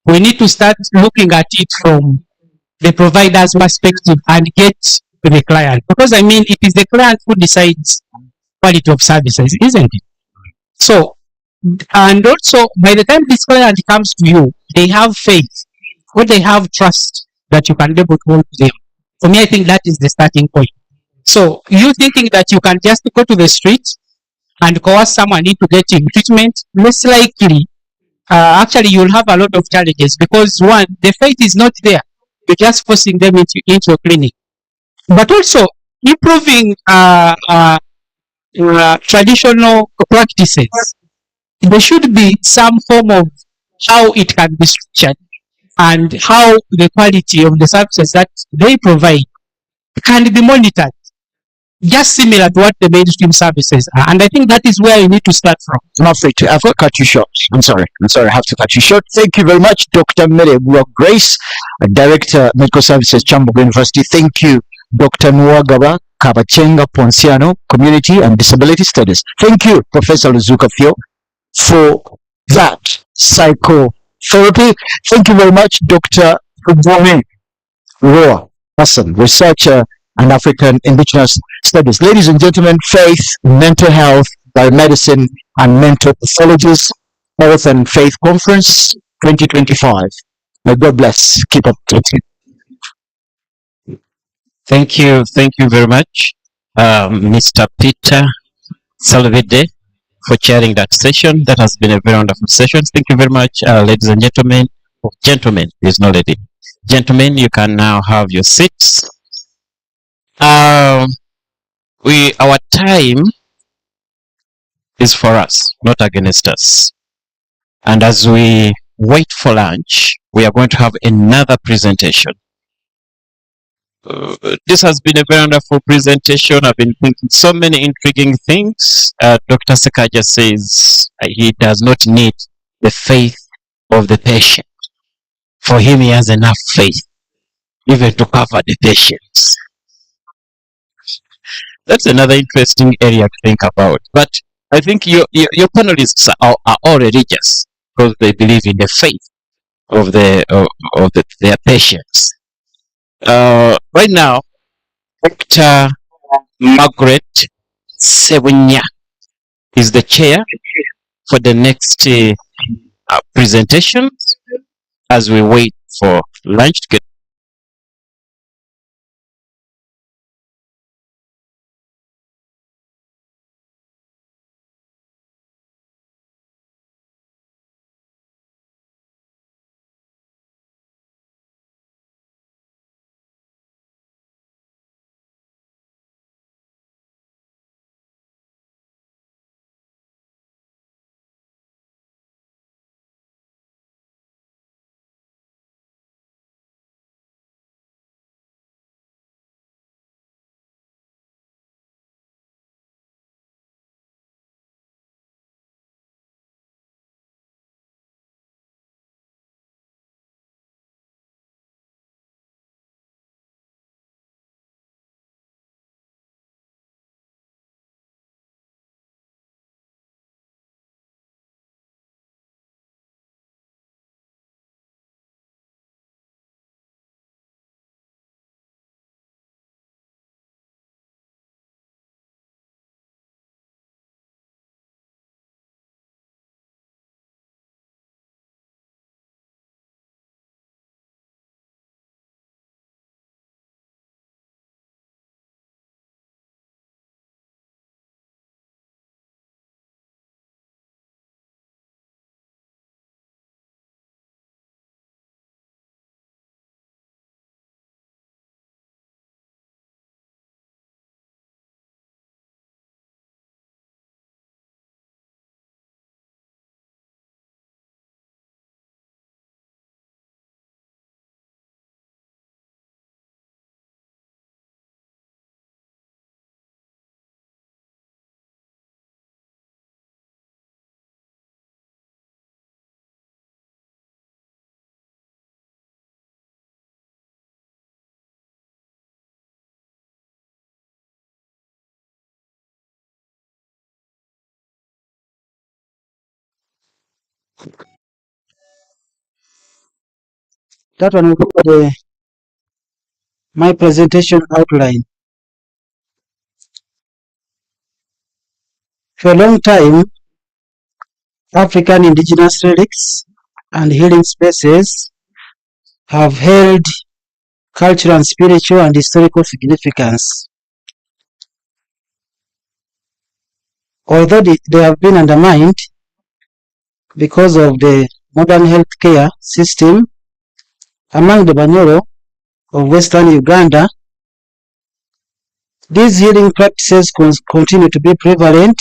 we need to start looking at it from the provider's perspective and get to the client. Because I mean, it is the client who decides quality of services, isn't it? So, and also by the time this client comes to you, they have faith or they have trust that you can be able to hold them. For me, I think that is the starting point. So, you thinking that you can just go to the street and coerce someone into getting treatment, most likely, actually, you'll have a lot of challenges because one, the faith is not there. You're just forcing them into your clinic. But also, improving traditional practices. There should be some form of how it can be structured and how the quality of the services that they provide can be monitored, just similar to what the mainstream services are. And I think that is where you need to start from. I'm afraid to. I've got to cut you short. I'm sorry. I have to cut you short. Thank you very much, Dr. Mary Grace, Director, Medical Services, Kyambogo University. Thank you, Dr. Nwagaba Kabachenga Ponciano, Community and Disability Studies. Thank you, Professor Luzuka Fio, for that psychotherapy. Thank you very much, Dr. Ubome Roa Hassan, researcher and African Indigenous Studies. Ladies and gentlemen, faith, mental health, biomedicine, and mental pathologies, Health and Faith Conference 2025. May God bless. Keep up. Thank you very much, Mr. Peter Salvede, for chairing that session. That has been a very wonderful session. Thank you very much, ladies and gentlemen. Oh, gentlemen, there's no lady. Gentlemen, you can now have your seats. Our time is for us, not against us. And as we wait for lunch, we are going to have another presentation. This has been a very wonderful presentation. I've been thinking so many intriguing things. Dr. Sekaja says he does not need the faith of the patient. For him, he has enough faith even to cover the patients. That's another interesting area to think about. But I think your panelists are all religious because they believe in the faith of their patients. Right now, Dr. Margaret Sebunya is the chair for the next presentation as we wait for lunch to get That one will cover my presentation outline. For a long time, African indigenous relics and healing spaces have held cultural and spiritual and historical significance. Although they have been undermined because of the modern healthcare system among the Banyoro of Western Uganda, these healing practices continue to be prevalent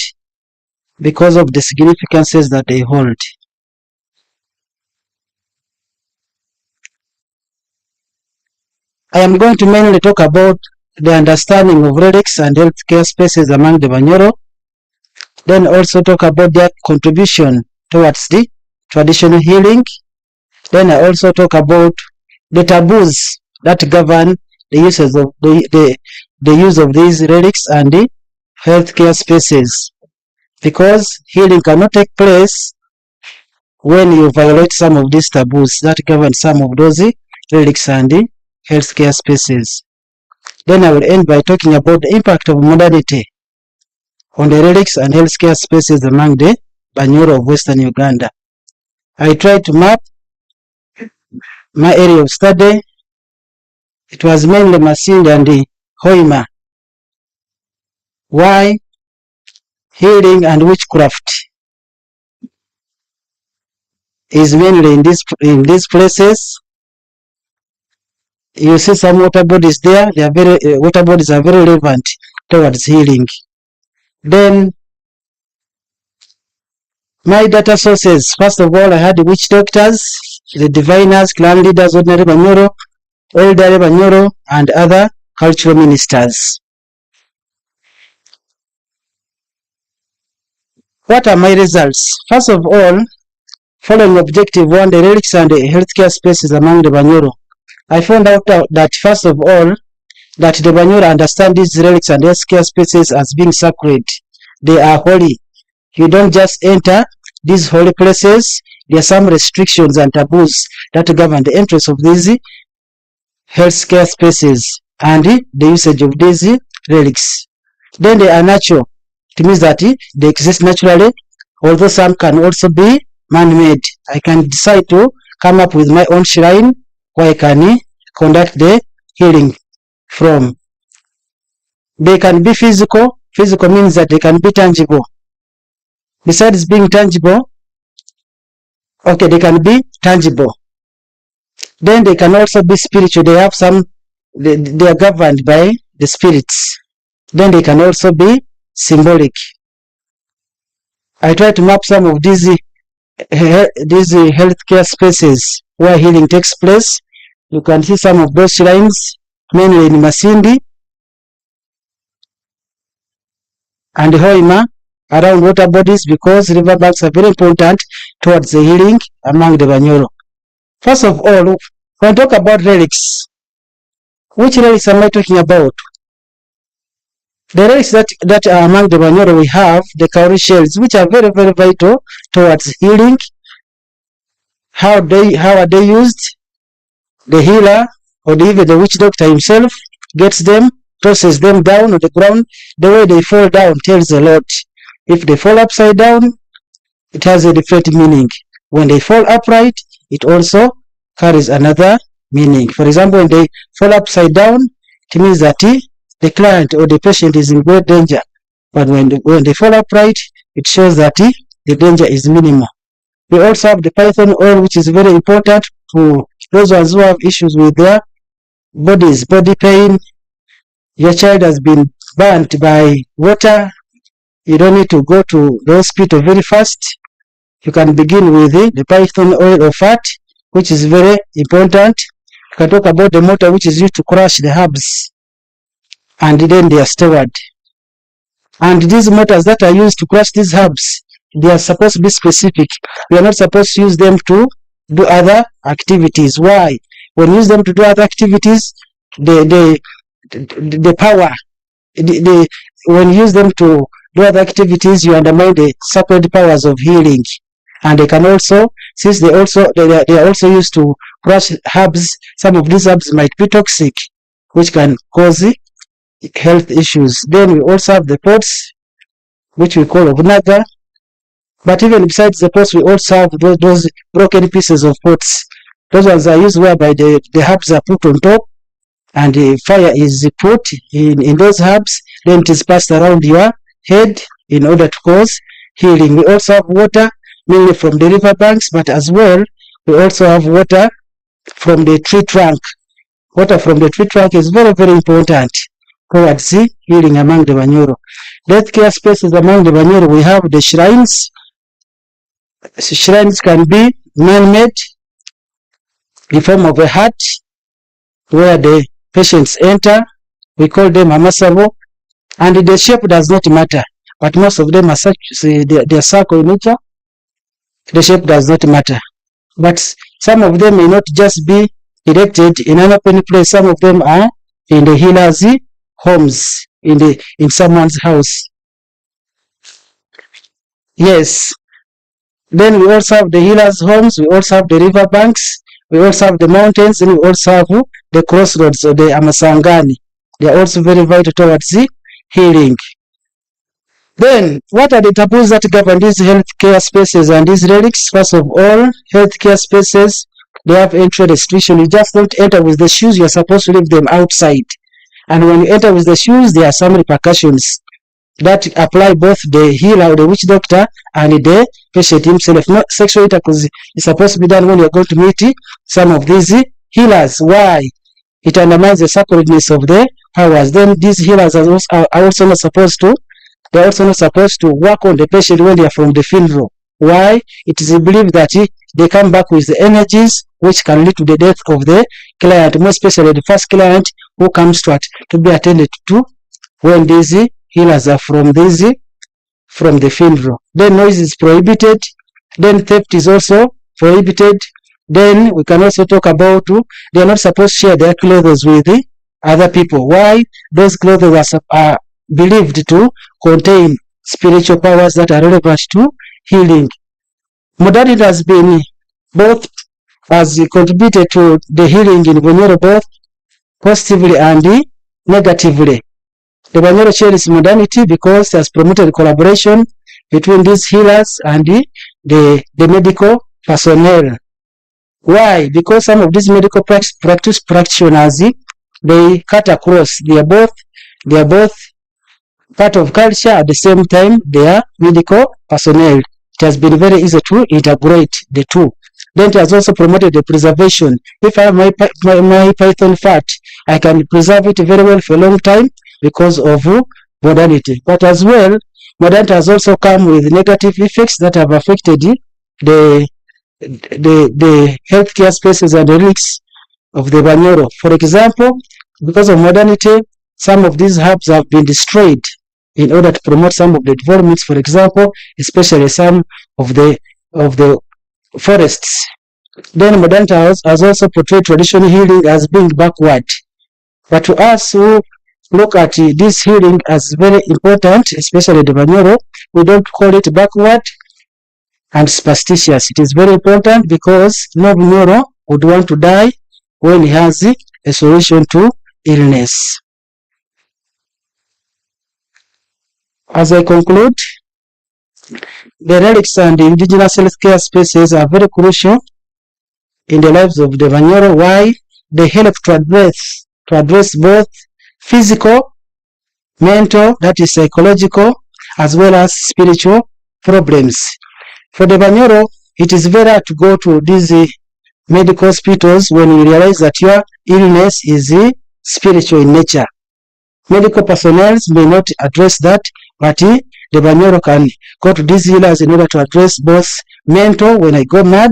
because of the significances that they hold. I am going to mainly talk about the understanding of relics and healthcare spaces among the Banyoro, then also talk about their contribution towards the traditional healing. Then I also talk about the taboos that govern the uses of the use of these relics and the healthcare spaces, because healing cannot take place when you violate some of these taboos that govern some of those relics and the healthcare spaces. Then I will end by talking about the impact of modernity on the relics and healthcare spaces among the Banyoro of Western Uganda. I tried to map my area of study. It was mainly Masindi and the Hoima. Why? Healing and witchcraft is mainly in these places. You see some water bodies there. They are very water bodies are very relevant towards healing. Then my data sources. First of all, I had the witch doctors, the diviners, clan leaders, ordinary Banyoro, elderly Banyoro, and other cultural ministers. What are my results? First of all, following objective 1, the relics and the healthcare spaces among the Banyoro. I found out that first of all, that the Banyoro understand these relics and healthcare spaces as being sacred. They are holy. You don't just enter these holy places. There are some restrictions and taboos that govern the entrance of these healthcare spaces and the usage of these relics. Then they are natural. It means that they exist naturally, although some can also be man-made. I can decide to come up with my own shrine where I can conduct the healing from. They can be physical. Physical means that they can be tangible. Besides being tangible, okay, they can be tangible. Then they can also be spiritual. They have they are governed by the spirits. Then they can also be symbolic. I try to map some of these healthcare spaces where healing takes place. You can see some of those shrines, mainly in Masindi and Hoima, around water bodies, because riverbanks are very important towards the healing among the Banyoro. First of all, when I talk about relics, which relics am I talking about? The relics that are among the Banyoro, we have the cowrie shells, which are very, very vital towards healing. How are they used? The healer or even the witch doctor himself gets them, tosses them down on the ground. The way they fall down tells a lot. If they fall upside down, it has a different meaning. When they fall upright, it also carries another meaning. For example, when they fall upside down, it means that the client or the patient is in great danger. But when they fall upright, it shows that the danger is minimal. We also have the python oil, which is very important to those ones who have issues with their bodies, body pain. Your child has been burnt by water. You don't need to go to the hospital very fast. You can begin with the python oil or fat, which is very important. You can talk about the mortar, which is used to crush the herbs, and then they are stored. And these mortars that are used to crush these herbs, they are supposed to be specific. We are not supposed to use them to do other activities. Why? When you use them to do other activities, the power, when you use them to do other activities, you undermine the sacred powers of healing. And they can also, since they are also used to crush herbs, some of these herbs might be toxic, which can cause health issues. Then we also have the pots, which we call obunaga. But even besides the pots, we also have those broken pieces of pots. Those ones are used whereby the herbs are put on top, and the fire is put in those herbs, then it is passed around your head in order to cause healing. We also have water, mainly from the river banks, but as well, we also have water from the tree trunk. Water from the tree trunk is very, very important towards healing among the Banyoro. Healthcare spaces among the Banyoro, we have the shrines. Shrines can be man-made in form of a hut where the patients enter. We call them amasabo, and the shape does not matter, but most of them are such, they are circle in nature. The shape does not matter, but some of them may not just be erected in an open place. Some of them are in the healers' homes, in someone's house. Yes. Then we also have the healers' homes, we also have the river banks, we also have the mountains, and we also have the crossroads or the Amasangani. They are also very vital towards the healing. Then, what are the taboos that govern these healthcare spaces and these relics? First of all, healthcare spaces, they have entry restriction. You just don't enter with the shoes, you're supposed to leave them outside. And when you enter with the shoes, there are some repercussions that apply both the healer or the witch doctor and the patient himself. Not sexual intercourse is supposed to be done when you're going to meet some of these healers. Why? It undermines the sacredness of the powers. Then these healers are also not supposed to, they're also not supposed to work on the patient when they are from the funeral. Why? It is believed that they come back with the energies which can lead to the death of the client, more especially the first client who comes to be attended to when these healers are from the funeral. Then noise is prohibited. Then theft is also prohibited. Then we can also talk about they are not supposed to share their clothes with other people. Why? Those clothes are believed to contain spiritual powers that are relevant to healing. Modernity has been both has contributed to the healing in Banyoro both positively and negatively. The Banyoro cherishes modernity because it has promoted collaboration between these healers and the medical personnel. Why? Because some of these medical practitioners, they cut across. They are both part of culture at the same time. They are medical personnel. It has been very easy to integrate the two. Then it has also promoted the preservation. If I have my python fat, I can preserve it very well for a long time because of modernity. But as well, modernity has also come with negative effects that have affected the healthcare spaces and the risks of the Banyoro. For example, because of modernity, some of these herbs have been destroyed in order to promote some of the developments. For example, especially some of the forests. Then modernity has also portrayed traditional healing as being backward. But to us who look at this healing as very important, especially the Banyoro, we don't call it backward and superstitious. It is very important because no Banyoro would want to die when he has a solution to illness. As I conclude, the relics and the indigenous healthcare spaces are very crucial in the lives of the Banyoro. Why? They help to address both physical, mental, that is psychological, as well as spiritual problems. For the Banyoro, it is very hard to go to these medical hospitals when you realize that your illness is spiritual in nature. Medical personnel may not address that, but the Banyoro can go to these healers in order to address both mental. When I go mad,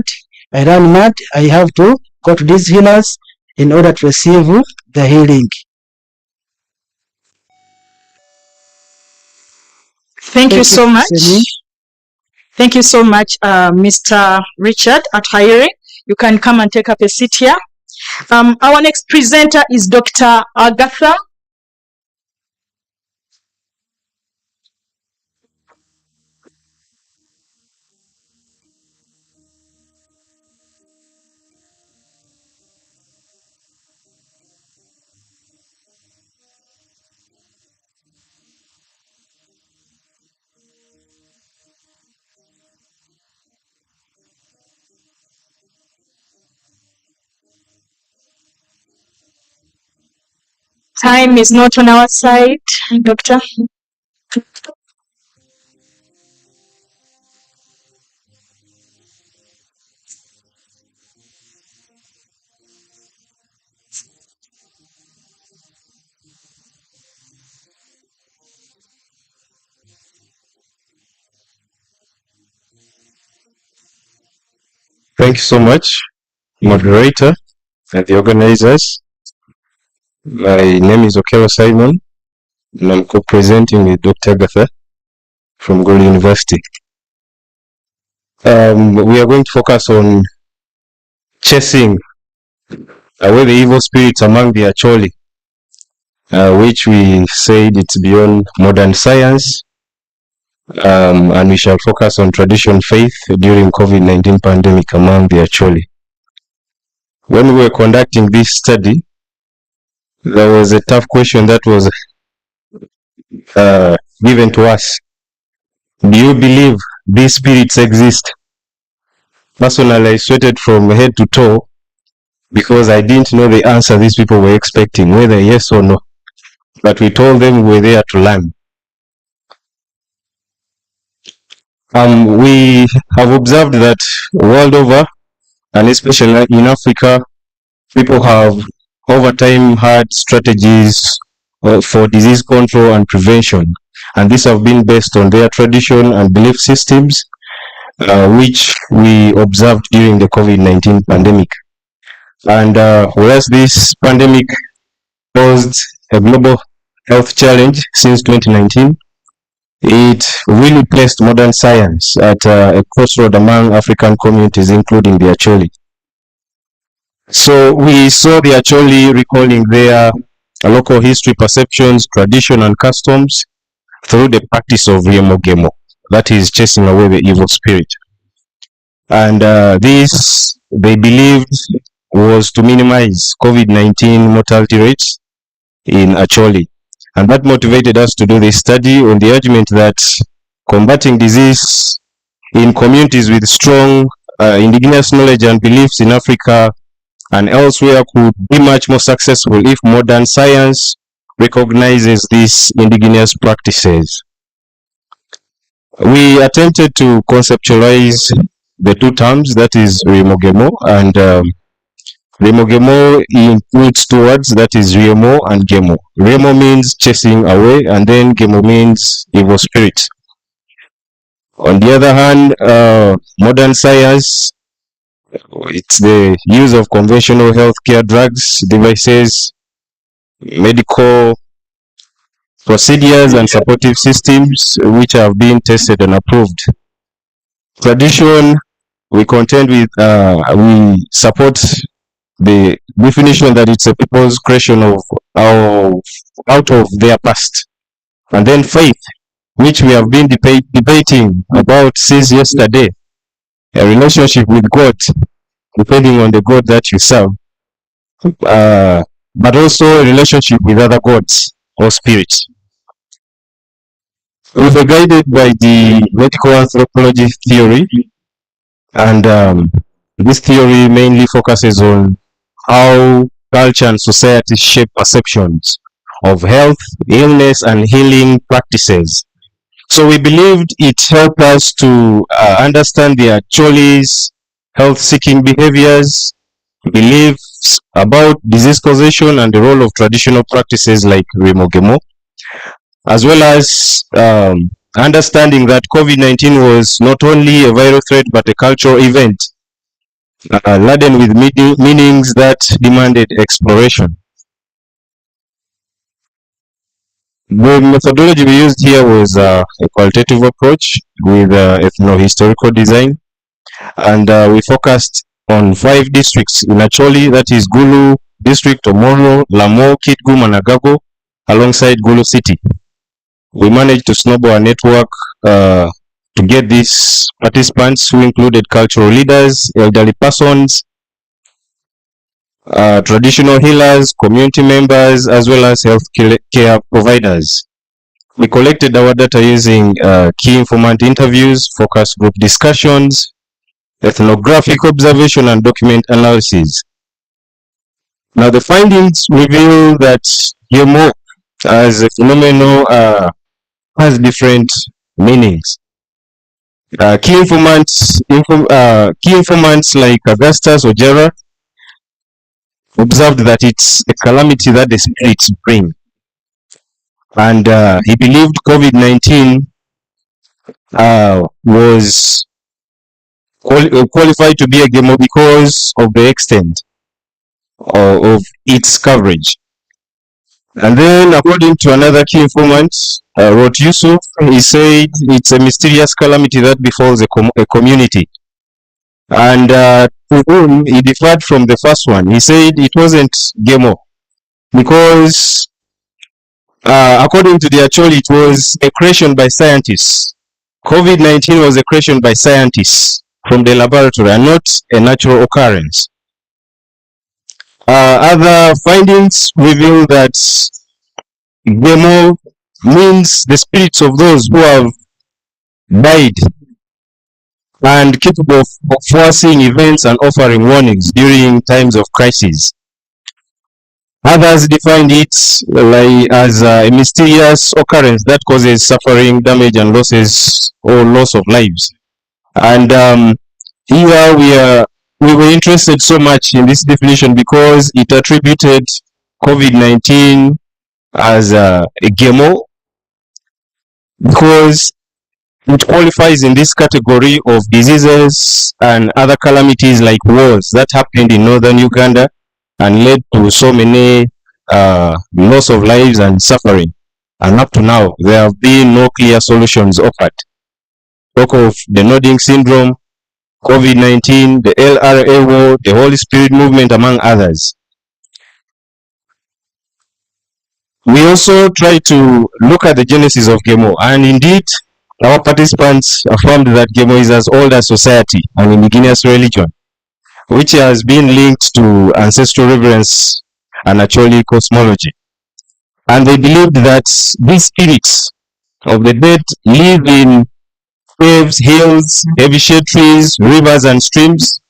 I run mad, I have to go to these healers in order to receive the healing. Thank you so much. Thank you so much, Mr. Richard Athaire. You can come and take up a seat here. Our next presenter is Dr. Agatha. Time is not on our side, Doctor. Thank you so much, moderator and the organizers. My name is Okelo Simon, and I'm co-presenting with Dr. Agatha from Gulu University. We are going to focus on chasing away the evil spirits among the Acholi, which we said it's beyond modern science, and we shall focus on traditional faith during COVID-19 pandemic among the Acholi. When we were conducting this study, there was a tough question that was given to us. Do you believe these spirits exist? Personally, I sweated from head to toe because I didn't know the answer these people were expecting, whether yes or no. But we told them we were there to learn. We have observed that world over, and especially in Africa, people have over time had strategies for disease control and prevention, and these have been based on their tradition and belief systems, which we observed during the COVID-19 pandemic. And whereas this pandemic posed a global health challenge since 2019, it really placed modern science at a crossroad among African communities, including the Acholi. So we saw the Acholi recalling their local history, perceptions, tradition, and customs through the practice of Riemogemo, that is chasing away the evil spirit. And this, they believed, was to minimize COVID-19 mortality rates in Acholi. And that motivated us to do this study on the argument that combating disease in communities with strong indigenous knowledge and beliefs in Africa and elsewhere could be much more successful if modern science recognizes these indigenous practices. We attempted to conceptualize the two terms, that is Riemogemo, and Riemogemo includes two words, that is Riemo and Gemo. Riemo means chasing away, and then Gemo means evil spirit. On the other hand, modern science, it's the use of conventional healthcare drugs, devices, medical procedures, and supportive systems which have been tested and approved. Tradition, we contend with, we support the definition that it's a people's creation of out of their past. And then faith, which we have been debating about since yesterday, a relationship with God, depending on the God that you serve, but also a relationship with other gods or spirits. We were guided by the medical anthropology theory, and this theory mainly focuses on how culture and society shape perceptions of health, illness, and healing practices. So we believed it helped us to understand the Acholi's health-seeking behaviors, beliefs about disease causation, and the role of traditional practices like Riemogemo, as well as understanding that COVID-19 was not only a viral threat but a cultural event laden with meanings that demanded exploration. The methodology we used here was a qualitative approach with ethno-historical design, and we focused on 5 districts in Acholi, that is Gulu District, Omoro, Lamo, Kitgum, and Agago, alongside Gulu City. We managed to snowball a network to get these participants, who included cultural leaders, elderly persons, traditional healers, community members, as well as health care providers. We collected our data using key informant interviews, focus group discussions, ethnographic observation, and document analysis. Now, the findings reveal that Gemo as a phenomenon has different meanings. Key informants like Augustus or Gerard observed that it's a calamity that the spirits bring. And he believed COVID-19 was qualified to be a Gemo because of the extent of its coverage. And then, according to another key informant, Rot Yusuf, he said it's a mysterious calamity that befalls a community. And to whom he differed from the first one. He said it wasn't Gemo because, according to the Acholi, it was a creation by scientists. COVID-19 was a creation by scientists from the laboratory and not a natural occurrence. Other findings reveal that Gemo means the spirits of those who have died and capable of foreseeing events and offering warnings during times of crisis. Others defined it as a mysterious occurrence that causes suffering, damage, and losses or loss of lives. And here we were interested so much in this definition because it attributed COVID-19 as a Gemo because it qualifies in this category of diseases and other calamities like wars that happened in northern Uganda and led to so many loss of lives and suffering. And up to now, there have been no clear solutions offered. Talk of the nodding syndrome, COVID-19, the LRA war, the Holy Spirit movement, among others. We also try to look at the genesis of Gemo, and indeed, our participants affirmed that Gemo is as old as society and indigenous religion, which has been linked to ancestral reverence and Acholi cosmology. And they believed that these spirits of the dead live in caves, hills, heavy shade trees, rivers, and streams,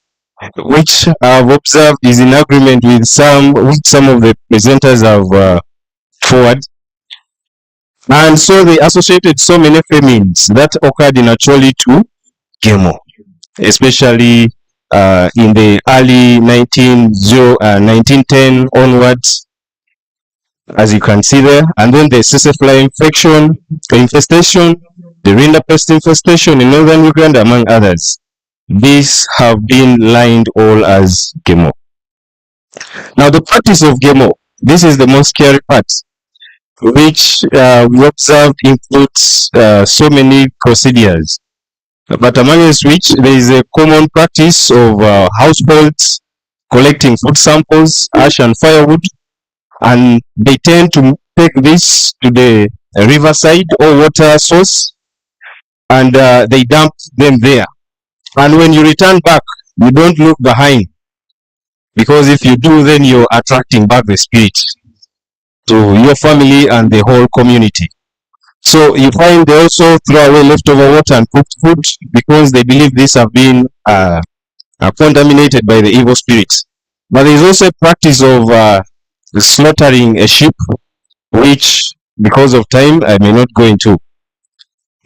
which I've observed is in agreement with some of the presenters have forward. And so they associated so many famines that occurred in Acholi to Gemo, especially in the early 1910 onwards, as you can see there. And then the Sesefly infestation, the Rinda pest infestation in northern Uganda, among others. These have been lined all as Gemo. Now, the practice of Gemo, this is the most scary part, which we observed includes so many procedures. But among which there is a common practice of households collecting food samples, ash and firewood, and they tend to take this to the riverside or water source, and they dump them there. And when you return back, you don't look behind, because if you do, then you're attracting back the spirit to your family and the whole community. So you find they also throw away leftover water and cooked food because they believe these have been contaminated by the evil spirits. But there is also a practice of slaughtering a sheep, which, because of time, I may not go into.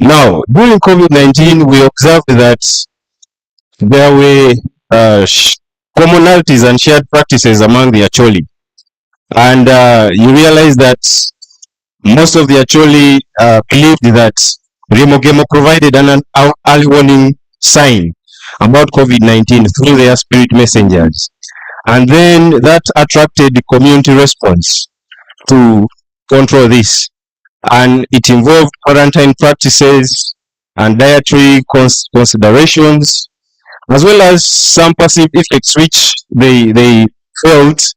Now, during COVID-19, we observed that there were commonalities and shared practices among the Acholi. And you realize that most of the Acholi believed that Remogemo provided an early warning sign about COVID-19 through their spirit messengers. And then that attracted the community response to control this. And it involved quarantine practices and dietary considerations, as well as some passive effects which they felt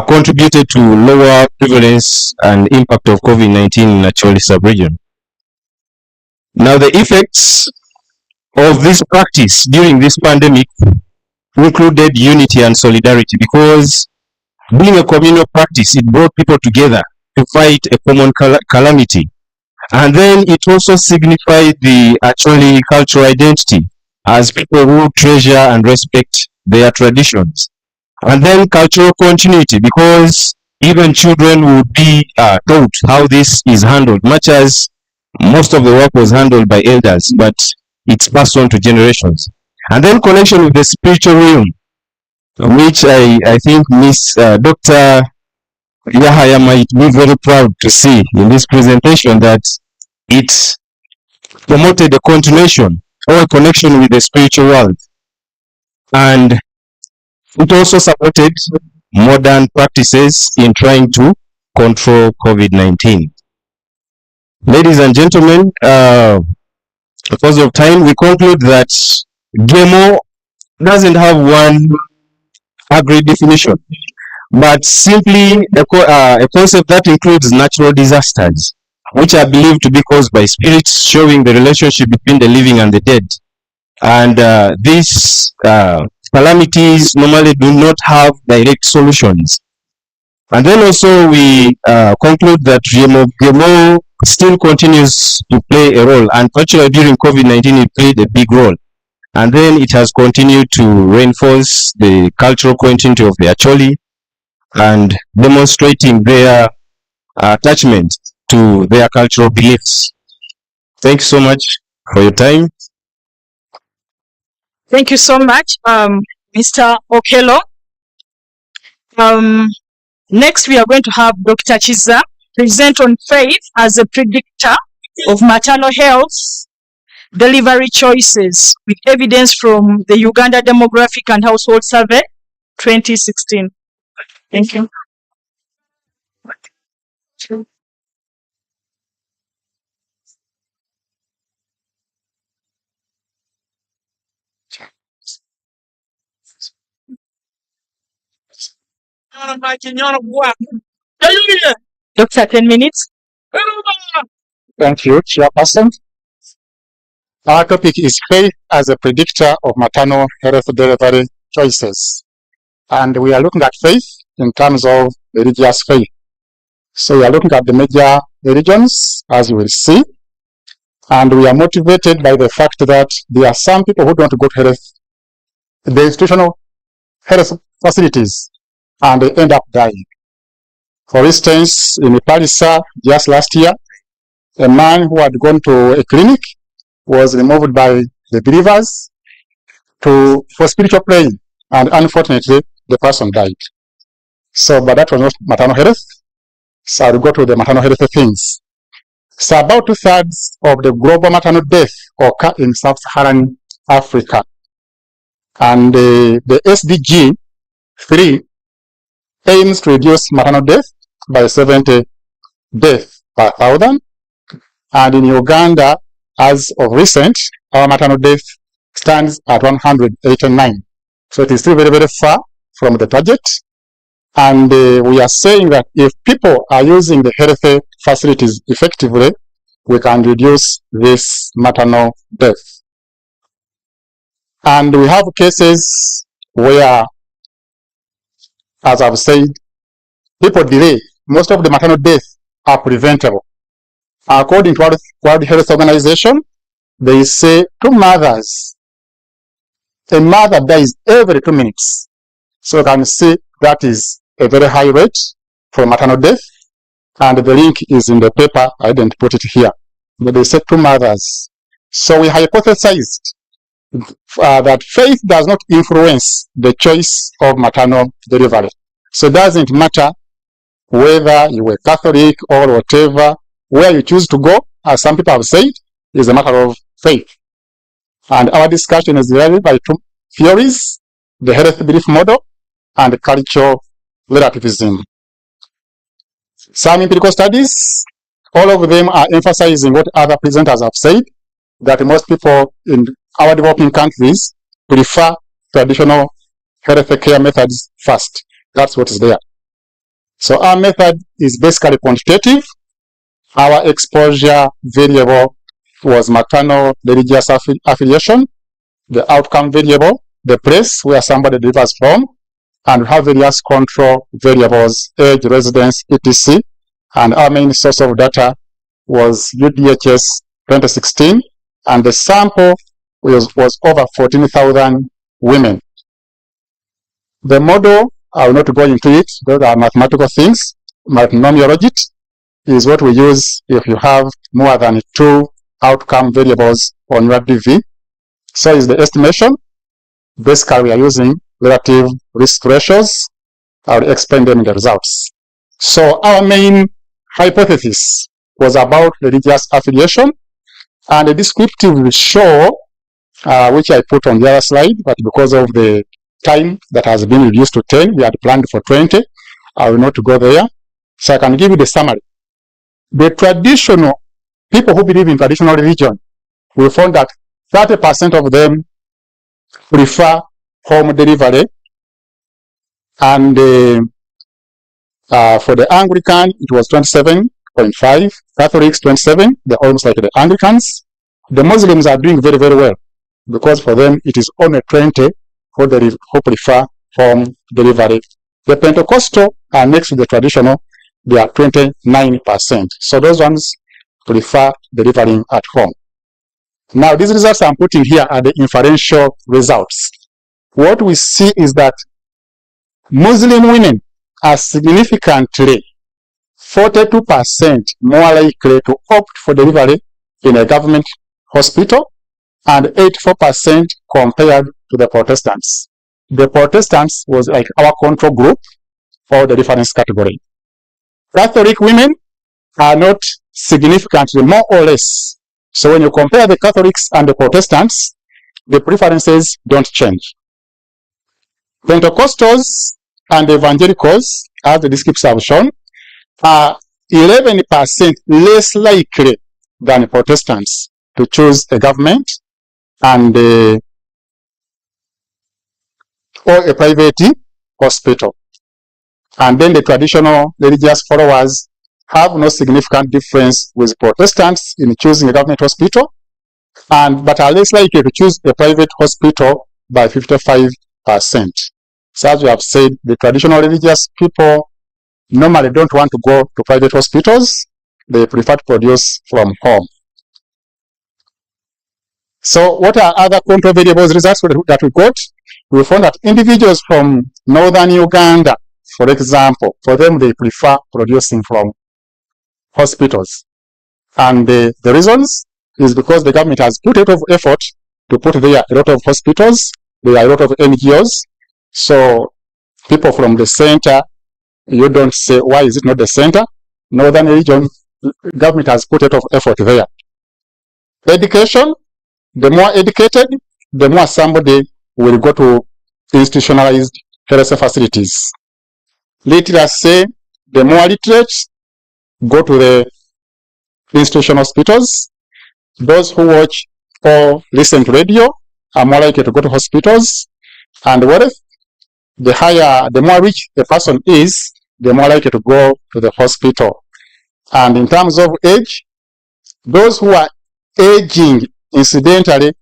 contributed to lower prevalence and impact of COVID-19 in Acholi sub-region. Now, the effects of this practice during this pandemic included unity and solidarity, because being a communal practice, it brought people together to fight a common calamity. And then it also signified the Acholi cultural identity as people who treasure and respect their traditions. And then cultural continuity, because even children would be taught how this is handled, much as most of the work was handled by elders, but it's passed on to generations. And then connection with the spiritual realm, which I think Miss Dr. Yahaya might be very proud to see in this presentation, that it promoted a continuation or a connection with the spiritual world. And it also supported modern practices in trying to control COVID-19. Ladies and gentlemen, because of time, we conclude that GMO doesn't have one agreed definition, but simply a concept that includes natural disasters, which are believed to be caused by spirits, showing the relationship between the living and the dead. And these calamities normally do not have direct solutions. And then also we conclude that GMO still continues to play a role, and particularly during COVID-19 it played a big role. And then it has continued to reinforce the cultural continuity of the Acholi and demonstrating their attachment to their cultural beliefs. Thanks so much for your time. Thank you so much, Mr. Okello. Next, we are going to have Dr. Chiza present on faith as a predictor of maternal health delivery choices with evidence from the Uganda Demographic and Household Survey 2016. Thank you. Doctor, 10 minutes. Thank you, Chairperson. Our topic is faith as a predictor of maternal health delivery choices. And we are looking at faith in terms of religious faith. So we are looking at the major religions, as you will see. And we are motivated by the fact that there are some people who don't go to the institutional health facilities, and they end up dying. For instance, in Palisa, just last year, a man who had gone to a clinic was removed by the believers for spiritual praying, and unfortunately, the person died. So, but that was not maternal health. So I'll go to the maternal health things. So about 2/3 of the global maternal death occur in sub-Saharan Africa. And the SDG 3 aims to reduce maternal death by 70 deaths per 1,000. And in Uganda, as of recent, our maternal death stands at 189. So it is still very, very far from the target. And we are saying that if people are using the health facilities effectively, we can reduce this maternal death. And we have cases where, as I've said, people delay. Most of the maternal deaths are preventable. According to World Health Organization, they say a mother dies every 2 minutes. So you can see that is a very high rate for maternal death. And the link is in the paper. I didn't put it here. But they said 2 mothers. So we hypothesized that faith does not influence the choice of maternal delivery. So it doesn't matter whether you were Catholic or whatever, where you choose to go, as some people have said, is a matter of faith. And our discussion is led by 2 theories, the health belief model and cultural relativism. Some empirical studies, all of them are emphasizing what other presenters have said, that most people in our developing countries prefer traditional health care methods first. That's what is there. So our method is basically quantitative. Our exposure variable was maternal religious affiliation, the outcome variable, the place where somebody delivers from, and we have various control variables, age, residence, etc. And our main source of data was UDHS 2016, and the sample was over 14,000 women. The model I will not go into it. Those are mathematical things. Multinomial is what we use if you have more than 2 outcome variables on your DV. So is the estimation. Basically, we are using relative risk ratios. I'll explain them in the results. So our main hypothesis was about religious affiliation, and a descriptive show, which I put on the other slide, but because of the time that has been reduced to 10, we had planned for 20. I will not go there. So I can give you the summary. The traditional people who believe in traditional religion, we found that 30% of them prefer home delivery, and for the Anglican, it was 27.5, Catholics 27, they're almost like the Anglicans. The Muslims are doing very, very well, because for them it is only 20 who prefer home delivery. The Pentecostal are next to the traditional, they are 29%. So those ones prefer delivering at home. Now, these results I'm putting here are the inferential results. What we see is that Muslim women are significantly 42% more likely to opt for delivery in a government hospital, and 84% compared to the Protestants. The Protestants was like our control group for the reference category. Catholic women are not significantly more or less. So when you compare the Catholics and the Protestants, the preferences don't change. Pentecostals and Evangelicals, as the descriptions have shown, are 11% less likely than Protestants to choose a government and or a private hospital. And then the traditional religious followers have no significant difference with Protestants in choosing a government hospital, but are less likely to choose a private hospital by 55%. So as we have said, the traditional religious people normally don't want to go to private hospitals. They prefer to produce from home. So what are other control variables results that we got? We found that individuals from northern Uganda, for example, for them they prefer producing from hospitals. And the reasons is because the government has put a lot of effort to put there a lot of hospitals, there are a lot of NGOs. So people from the center, you don't say, why is it not the center? Northern region, government has put a lot of effort there. Education, the more educated, the more somebody will go to institutionalized health facilities. Literacy, the more literate go to the institutional hospitals. Those who watch or listen to radio are more likely to go to hospitals. And wealth, the more rich a person is, the more likely to go to the hospital. And in terms of age, those who are aging incidentally,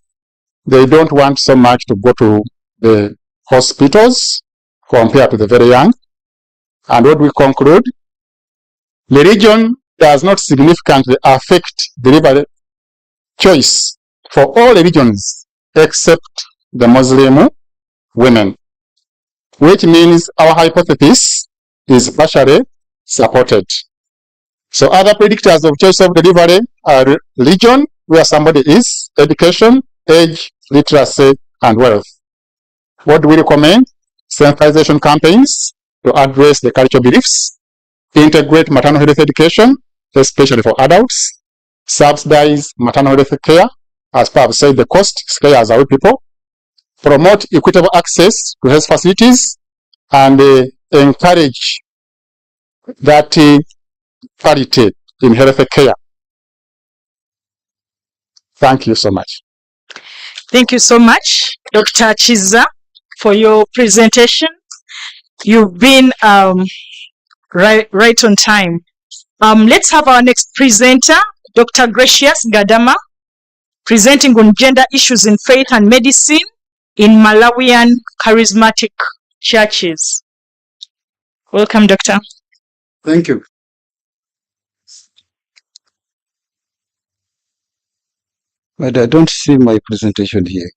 they don't want so much to go to the hospitals compared to the very young. And what we conclude, religion does not significantly affect delivery choice for all religions except the Muslim women, which means our hypothesis is partially supported. So other predictors of choice of delivery are religion, where somebody is, education, age, literacy, and wealth. What do we recommend? Sensitization campaigns to address the cultural beliefs, integrate maternal health education, especially for adults, subsidize maternal health care, as per I've said, the cost scares away people, promote equitable access to health facilities, and encourage that parity in health care. Thank you so much. Thank you so much, Dr. Chiza, for your presentation. You've been right on time. Let's have our next presenter, Dr. Gracious Gadama, presenting on gender issues in faith and medicine in Malawian charismatic churches. Welcome, Doctor. Thank you. But I don't see my presentation here.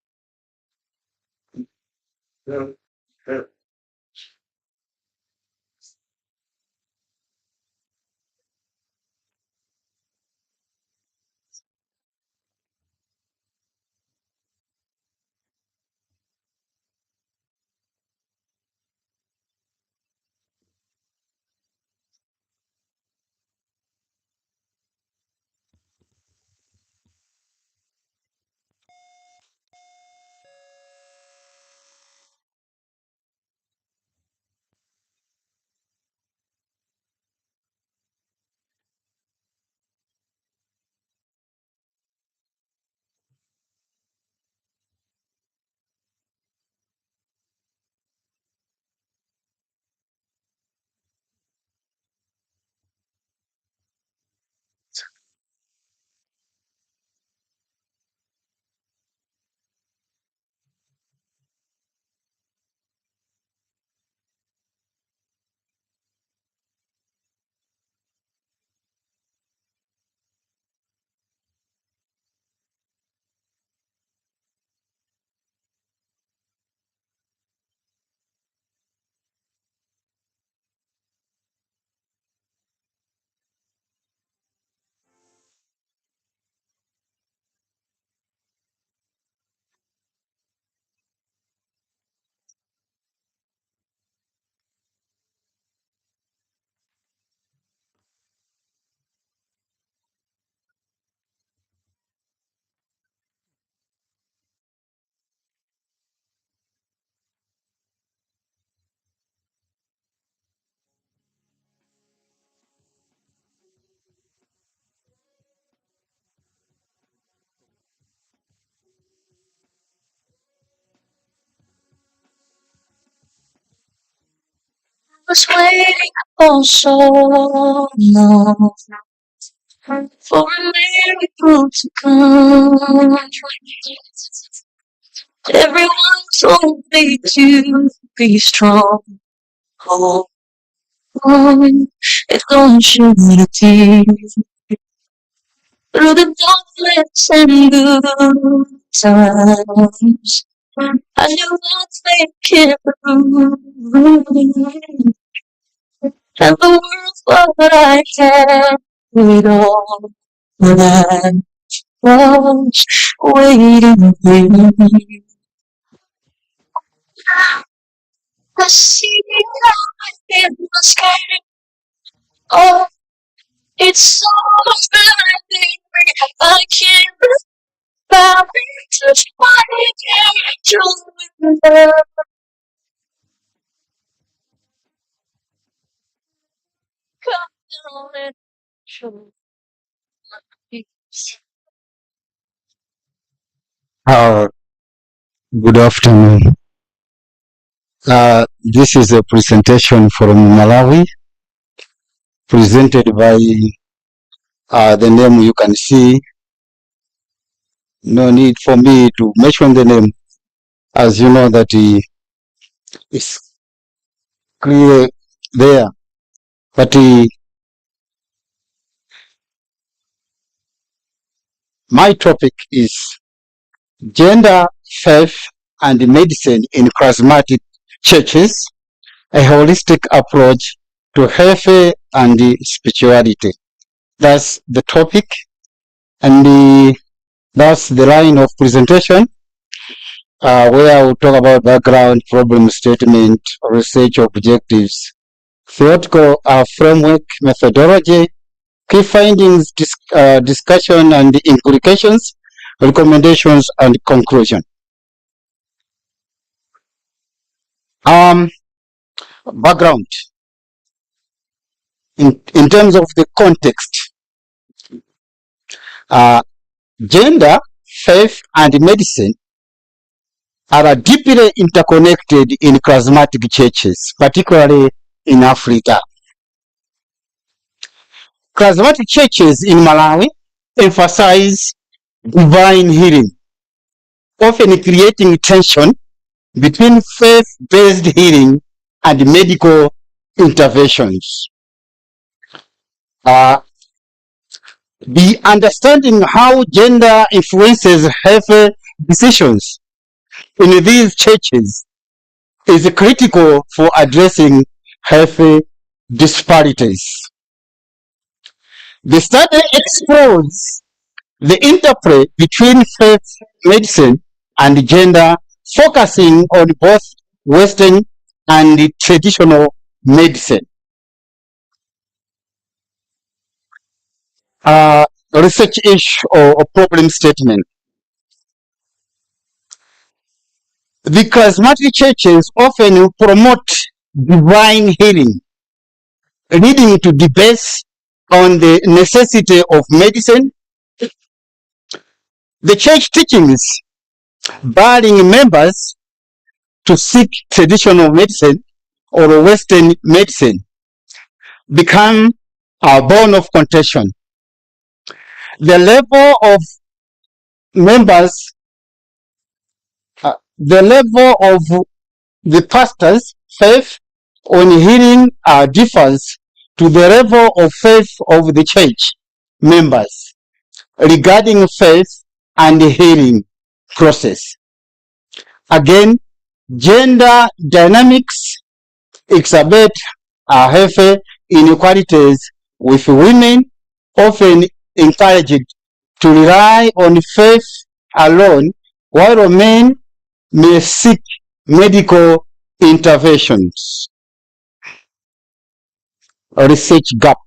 was waiting for so long for a miracle to come. Everyone told me to be strong. Hold on, it's gonna shed a tear. Through the darkness and good times, I knew I'd make it through. And the world's what I carried on when I was waiting for you. I see now in the sky. Oh, it's so much better than me. I can't bow to my angels with love. Come on and show me. Good afternoon. This is a presentation from Malawi, presented by the name you can see. No need for me to mention the name, as you know that it's clear there. But my topic is gender, faith, and medicine in charismatic churches, a holistic approach to health and spirituality. That's the topic, and that's the line of presentation, where I will talk about background, problem statement, research objectives, theoretical framework, methodology, key findings, discussion and implications, recommendations, and conclusion. Background. In terms of the context, gender, faith, and medicine are deeply interconnected in charismatic churches, particularly in Africa. Charismatic churches in Malawi emphasize divine healing, often creating tension between faith-based healing and medical interventions. The understanding how gender influences health decisions in these churches is critical for addressing health disparities. The study explores the interplay between faith, medicine, and gender, focusing on both Western and traditional medicine. Research issue or problem statement. The charismatic churches often promote divine healing, leading to debates on the necessity of medicine. The church teachings barring members to seek traditional medicine or Western medicine become a bone of contention. The level of members, the level of the pastor's faith on healing differs to the level of faith of the church members regarding faith and healing process. Again, gender dynamics exacerbate health inequalities, with women often encouraged to rely on faith alone, while men may seek medical interventions. Research gap.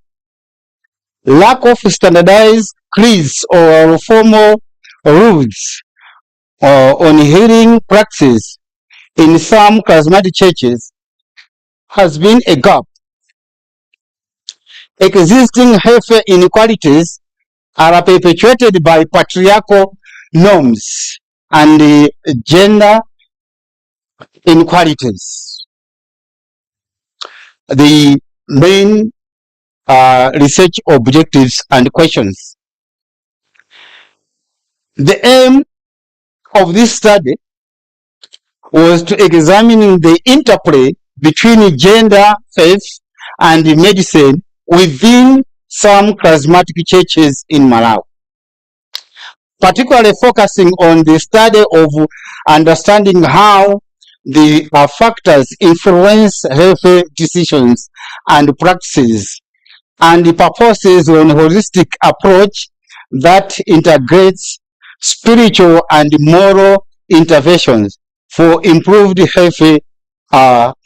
Lack of standardized creeds or formal rules on healing practice in some charismatic churches has been a gap. Existing health inequalities are perpetuated by patriarchal norms and gender inequalities. the main research objectives and questions. The aim of this study was to examine the interplay between gender, faith, and medicine within some charismatic churches in Malawi, particularly focusing on the study of understanding how the factors influence health decisions and practices, and the purposes on a holistic approach that integrates spiritual and moral interventions for improved health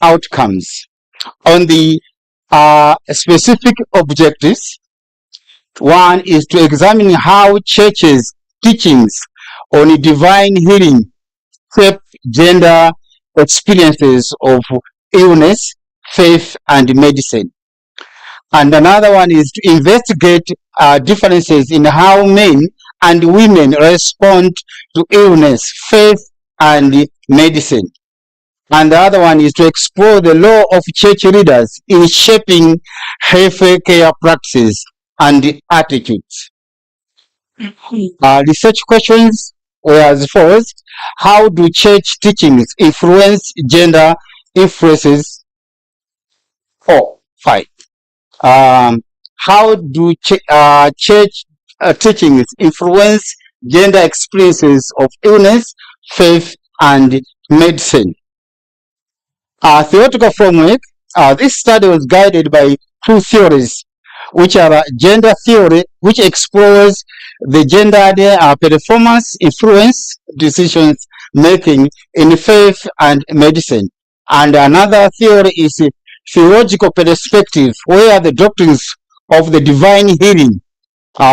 outcomes. On the specific objectives, one is to examine how churches' teachings on divine healing shape gender experiences of illness, faith, and medicine. And another one is to investigate differences in how men and women respond to illness, faith, and medicine. And the other one is to explore the role of church leaders in shaping health care practices and attitudes. Research questions were as follows. How do church teachings influence gender influences? 4, 5. How do church teachings influence gender experiences of illness, faith, and medicine? Theoretical framework. This study was guided by 2 theories, which are gender theory, which explores the gender performance influence decisions making in faith and medicine. And another theory is a theological perspective, where the doctrines of the divine healing,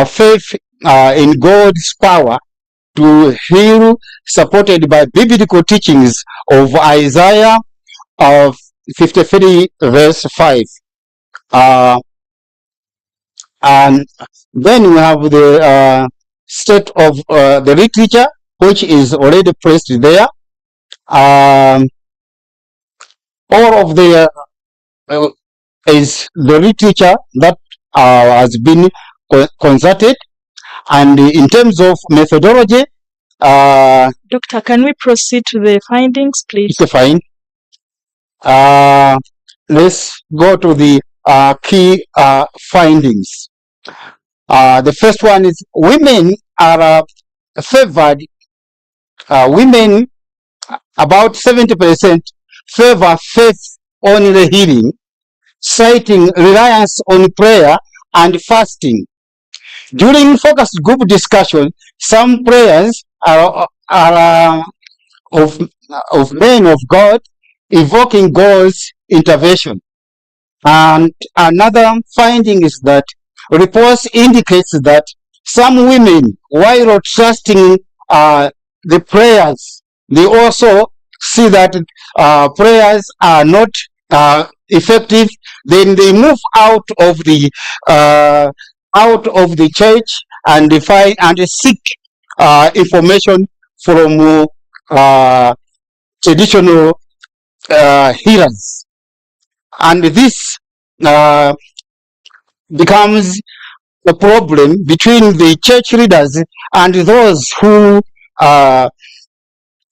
faith in God's power to heal, supported by biblical teachings of Isaiah 53 verse 5. And then we have the state of the literature, which is already placed there. All of the is the literature that has been consulted. And in terms of methodology, Doctor, can we proceed to the findings, please? it's fine. Let's go to the key findings. The first one is women are favored. Women, about 70%, favor faith-only healing, citing reliance on prayer and fasting. During focus group discussion, some prayers are of men of God evoking God's intervention. And another finding is that reports indicates that some women, while trusting the prayers, they also see that prayers are not effective. Then they move out of the church and they find and seek information from traditional healers, and this becomes a problem between the church leaders and those who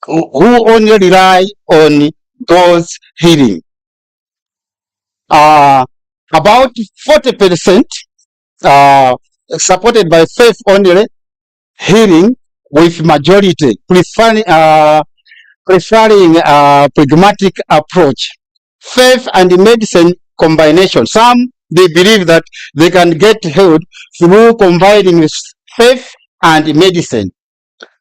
only rely on God's healing. About 40% supported by faith only healing, with majority preferring pragmatic approach. Faith and medicine combination. Some, they believe that they can get healed through combining faith and medicine.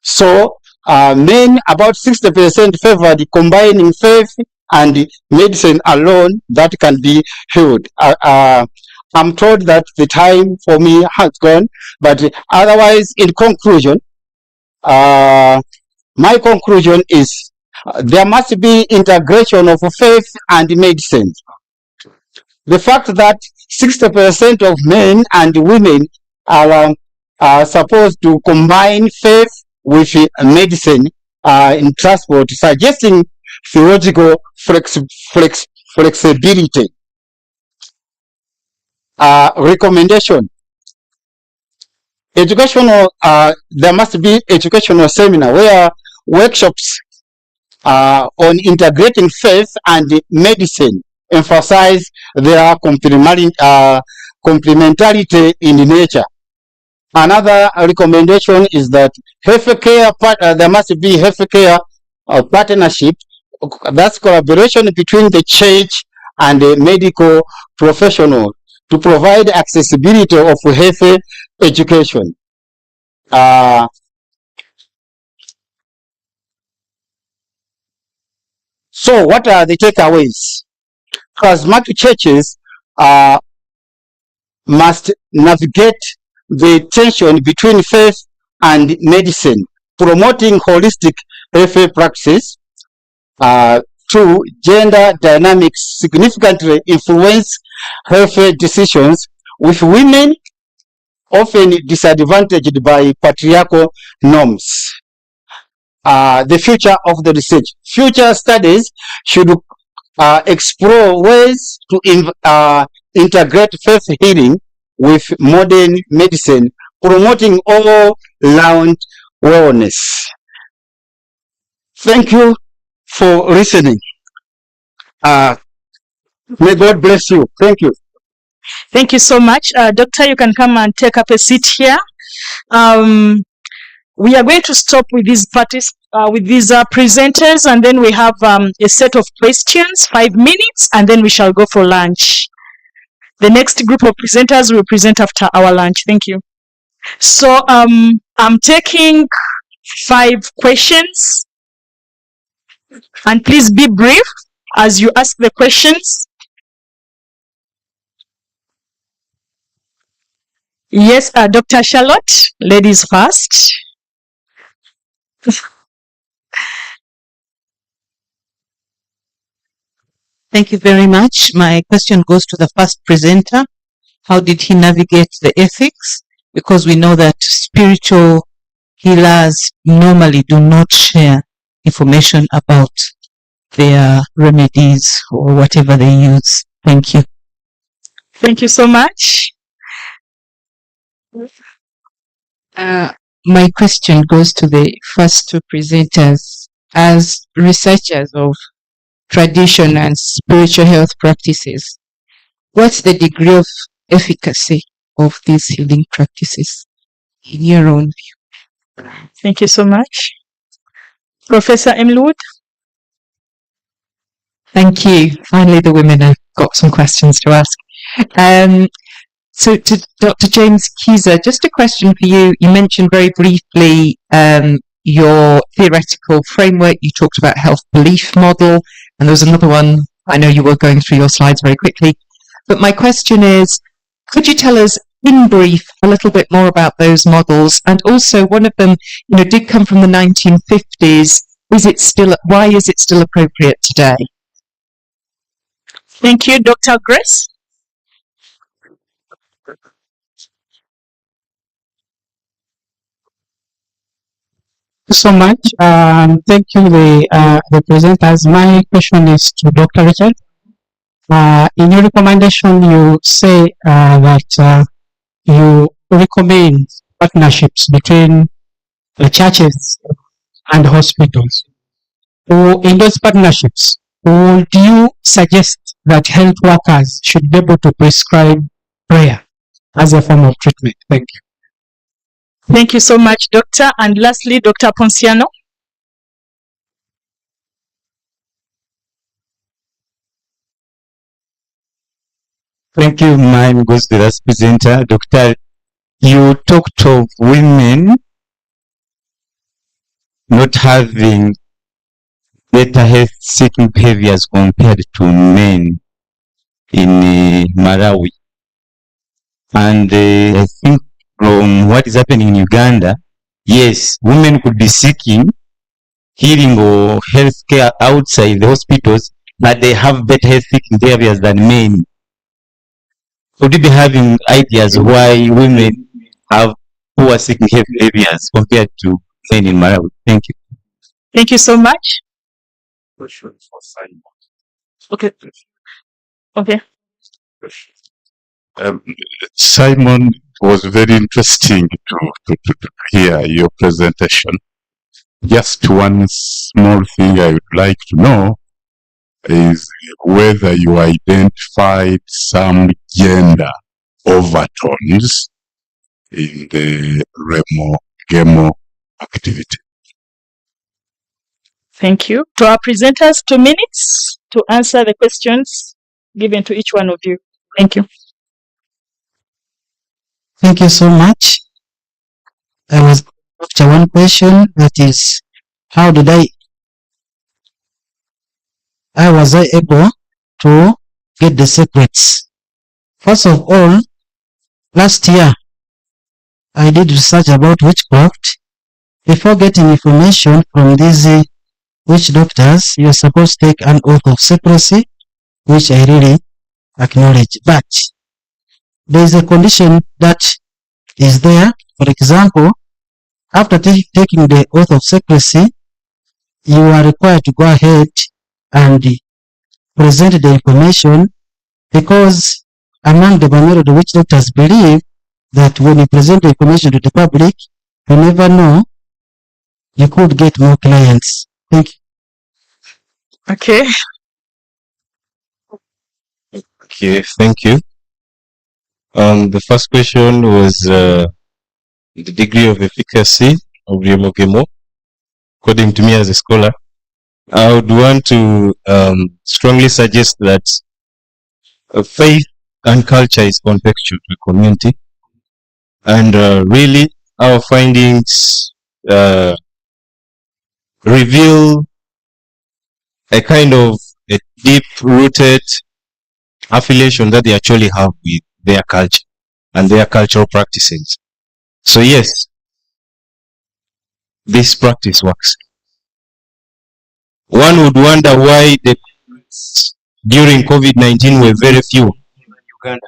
So men, about 60% favor the combining faith and medicine alone that can be healed. I'm told that the time for me has gone, but otherwise, in conclusion, my conclusion is there must be integration of faith and medicine. The fact that 60% of men and women are supposed to combine faith with medicine in transport, suggesting theological flexibility. recommendation. Educational, there must be educational seminar where workshops on integrating faith and medicine emphasize their complementarity in nature. Another recommendation is that healthcare there must be healthcare partnership. That's collaboration between the church and the medical professional to provide accessibility of health education. So what are the takeaways? Charismatic churches must navigate the tension between faith and medicine, promoting holistic health practices. Two, gender dynamics significantly influence health decisions, with women often disadvantaged by patriarchal norms. The future of the research. Future studies should explore ways to integrate faith healing with modern medicine, promoting all-round wellness. Thank you for listening. May God bless you. Thank you. Thank you so much. Doctor, you can come and take up a seat here. We are going to stop with these parties, with these presenters, and then we have a set of questions, 5 minutes, and then we shall go for lunch. The next group of presenters will present after our lunch. Thank you. So I'm taking 5 questions, and please be brief as you ask the questions. Yes, Dr. Charlotte, ladies first. Thank you very much. My question goes to the first presenter. How did he navigate the ethics? Because we know that spiritual healers normally do not share information about their remedies or whatever they use. Thank you. Thank you so much. My question goes to the first 2 presenters. As researchers of tradition and spiritual health practices, what's the degree of efficacy of these healing practices in your own view? Thank you so much. Professor Emlwood. Thank you. Finally, the women have got some questions to ask. So to Dr. James Kiza, just a question for you. You mentioned very briefly your theoretical framework. You talked about health belief model, and there was another one. I know you were going through your slides very quickly, but my question is, could you tell us in brief a little bit more about those models? And also, one of them, did come from the 1950s. Why is it still appropriate today? Thank you, Dr. Grace. So much. Thank you, the presenters. My question is to Dr. Richard. In your recommendation, you say that you recommend partnerships between the churches and hospitals. In those partnerships, would you suggest that health workers should be able to prescribe prayer as a form of treatment? Thank you. Thank you so much, Doctor. And lastly, Dr. Ponciano. Thank you. Mine goes to the last presenter. Doctor, you talked of women not having better health seeking behaviors compared to men in Malawi. And I think from what is happening in Uganda, yes, women could be seeking healing or health care outside the hospitals, but they have better health seeking behaviors than men. Could you be having ideas why women have poor seeking health behaviors compared to men in Malawi? Thank you. Thank you so much. Okay. Okay. Simon, it was very interesting to hear your presentation. Just one small thing I would like to know is whether you identified some gender overtones in the Remo activity. Thank you. To our presenters, 2 minutes to answer the questions given to each one of you. Thank you. Thank you so much. I was after one question, that is, how was I able to get the secrets? First of all, last year, I did research about witchcraft. Before getting information from these witch doctors, you're supposed to take an oath of secrecy, which I really acknowledge. But there is a condition that is there. For example, after taking the oath of secrecy, you are required to go ahead and present the information, because among the Banyoro, the witch doctors believe that when you present the information to the public, you never know, you could get more clients. Thank you. Okay. Okay, thank you. The first question was the degree of efficacy of Ryomogemo. According to me as a scholar, I would want to strongly suggest that faith and culture is contextual to the community, and really our findings reveal a kind of a deep-rooted affiliation that they actually have with their culture and their cultural practices. So yes, this practice works. One would wonder why the during COVID-19 were very few in Uganda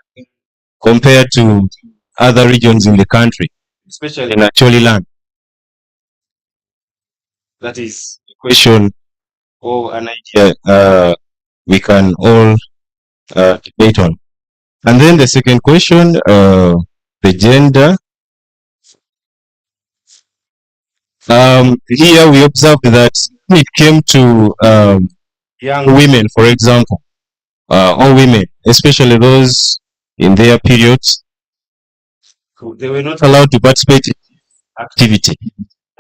compared to other regions in the country, especially in Acholi land. That is a question or an idea we can all debate on. And then the second question, the gender. Here we observed that when it came to young women, for example, or women, especially those in their periods, they were not allowed to participate in activity.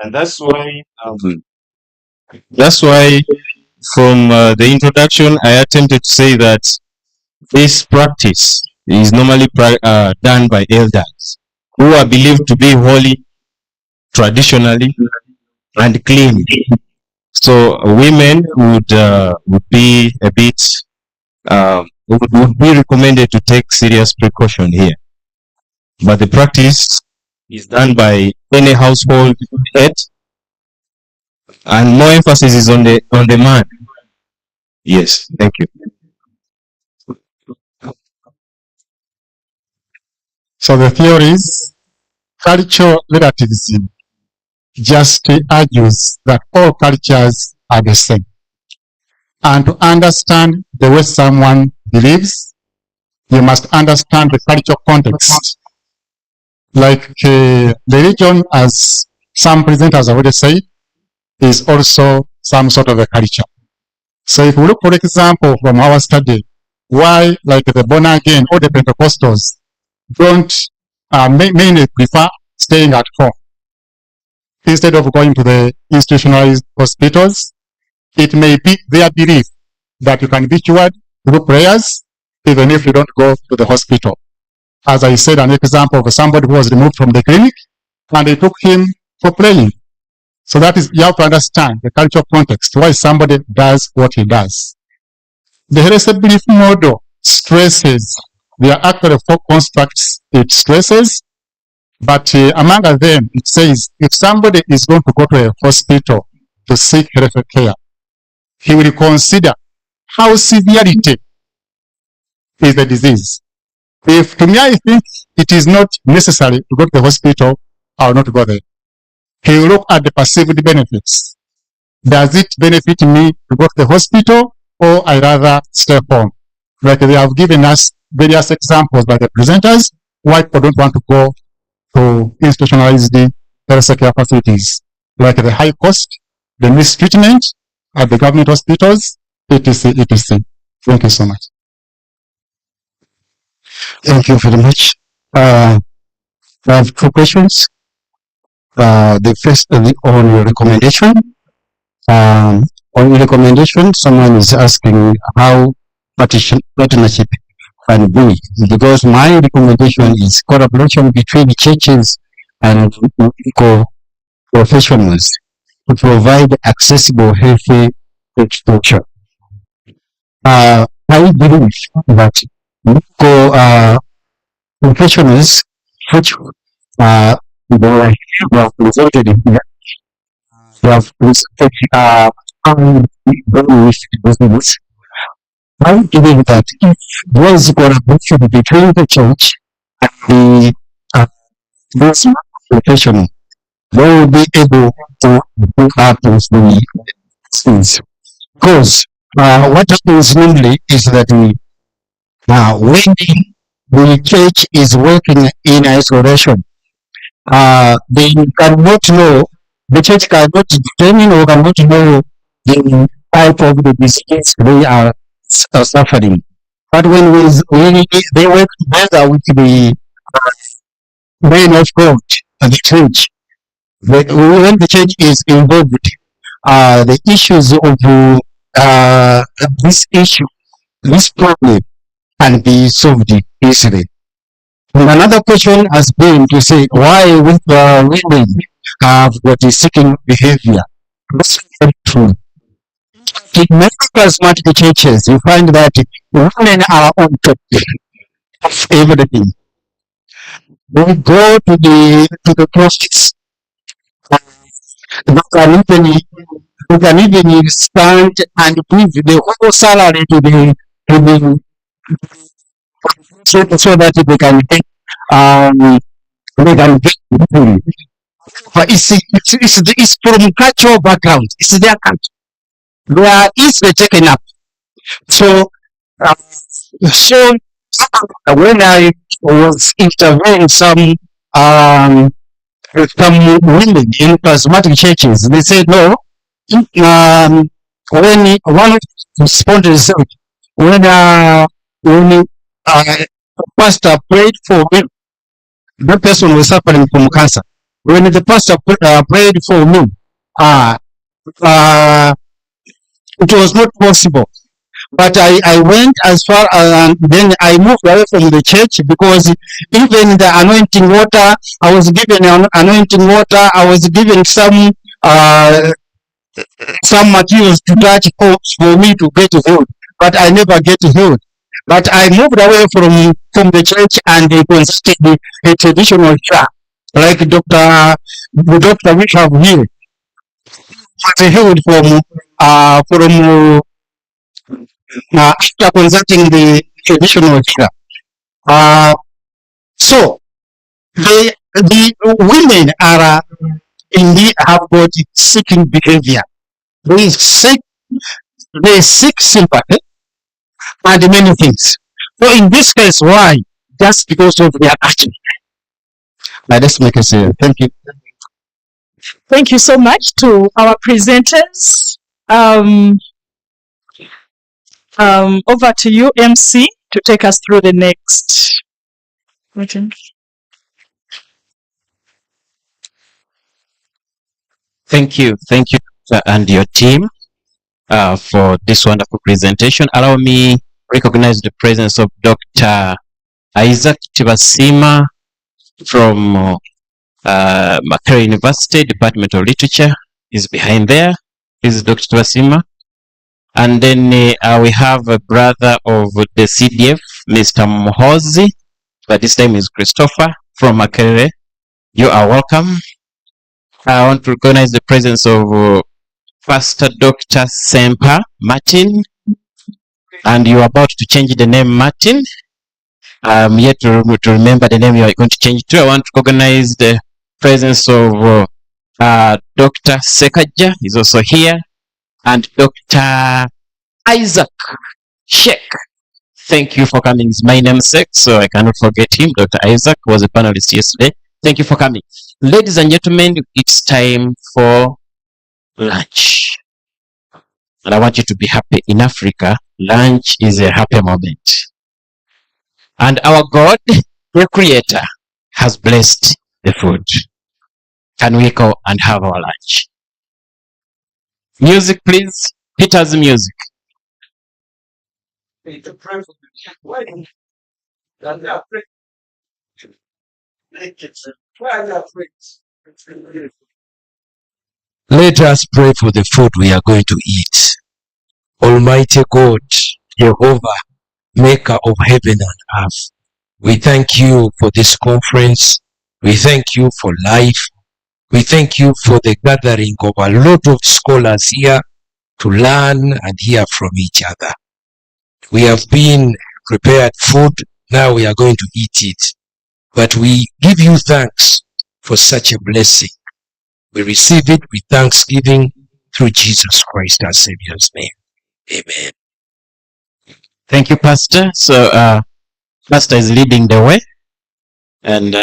And that's why from the introduction, I attempted to say that this practice is normally done by elders who are believed to be holy traditionally and clean. So women would be a bit would be recommended to take serious precaution here. But the practice is done by any household head, and more emphasis is on the man. Yes, thank you. So the theories, cultural relativism just argues that all cultures are the same. And to understand the way someone believes, you must understand the cultural context. Like religion, as some presenters have already said, is also some sort of a culture. So if we look, for example, from our study, why like the born again or the Pentecostals don't mainly prefer staying at home instead of going to the institutionalized hospitals, it may be their belief that you can be cured through prayers even if you don't go to the hospital. As I said, an example of somebody who was removed from the clinic and they took him for praying. So that is, you have to understand the cultural context, why somebody does what he does. The heresy belief model stresses, there are actually 4 constructs it stresses, but among them it says if somebody is going to go to a hospital to seek health care, he will consider how severity is the disease. If to me I think it is not necessary to go to the hospital, I will not go there. He will look at the perceived benefits. Does it benefit me to go to the hospital, or I rather stay home? Like they have given us various examples by the presenters why people don't want to go to institutionalized health care facilities, like the high cost, the mistreatment at the government hospitals, etc., etc. Thank you so much. Thank you very much. I have two questions. The first on your recommendation. On your recommendation, someone is asking how partnership can be, because my recommendation is collaboration between churches and professionals to provide accessible, healthy education. I believe that medical professionals, which they have presented here, they have presented business. I believe that if there is collaboration between the church and the those professional, they will be able to do up with the things. Because what happens normally is that when the church is working in isolation, they cannot know, the church cannot determine or cannot know the type of the disease they are suffering. But when they work together with the men of God and the church, when the church is involved, the issues of this problem can be solved easily. And another question has been to say why with women have got a seeking behavior. This is very true. In many charismatic churches, you find that women are on top of everything. They go to the prophets. They can even stand and give the whole salary to the so that they can take anything. But it's from cultural background. It's their country. They are easily taken up. So when I was interviewing some women in charismatic churches, they said no. When one responded, when pastor prayed for me, that person was suffering from cancer. When the pastor prayed for me, it was not possible. But I went as far as, then I moved away from the church, because even the anointing water, I was given anointing water, I was given some materials to touch for me to get healed, but I never get healed. But I moved away from the church and they consulted a traditional church, like the doctor we have here. Was healed from after consulting the traditional church. So the women are indeed have got seeking behavior. They seek sympathy and many things. So in this case, why? Just because of their action. Now let's make a say. Thank you. Thank you so much to our presenters. Over to you, MC, to take us through the next. Thank you, and your team for this wonderful presentation. Allow me to recognize the presence of Dr. Isaac Tibasima from Makerere University, Department of Literature, is behind there. This is Dr. Tibasima. And then we have a brother of the CDF, Mr. Mohozi, but this time is Christopher from Makerere. You are welcome. I want to recognize the presence of Pastor Dr. Sempa Martin, and you are about to change the name Martin. I'm yet to remember the name you are going to change to. I want to recognize the presence of Dr. Sekaja, is also here, and Dr. Isaac Sheikh. Thank you for coming. It's my namesake, so I cannot forget him. Dr. Isaac was a panelist yesterday. Thank you for coming. Ladies and gentlemen, it's time for lunch. And I want you to be happy. In Africa, lunch is a happy moment. And our God, the Creator, has blessed the food. Can we go and have our lunch? Music, please. Peter's music. Let us pray for the food we are going to eat. Almighty God, Jehovah, maker of heaven and earth, we thank you for this conference. We thank you for life. We thank you for the gathering of a lot of scholars here to learn and hear from each other. We have been prepared food. Now we are going to eat it. But we give you thanks for such a blessing. We receive it with thanksgiving through Jesus Christ, our Savior's name. Amen. Thank you, Pastor. So, Pastor is leading the way. And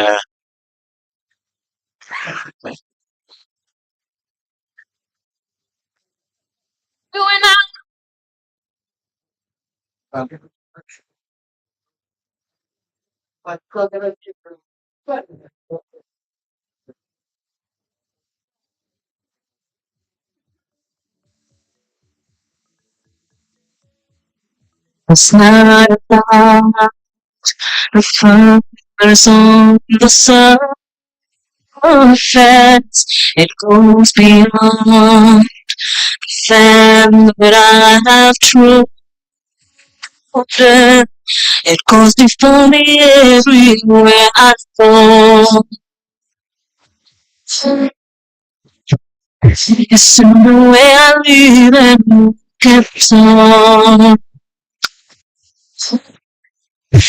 It's not about the fires on the surface. It goes beyond the family that I have chosen. It goes before me everywhere I go. It's in the way I live and walk and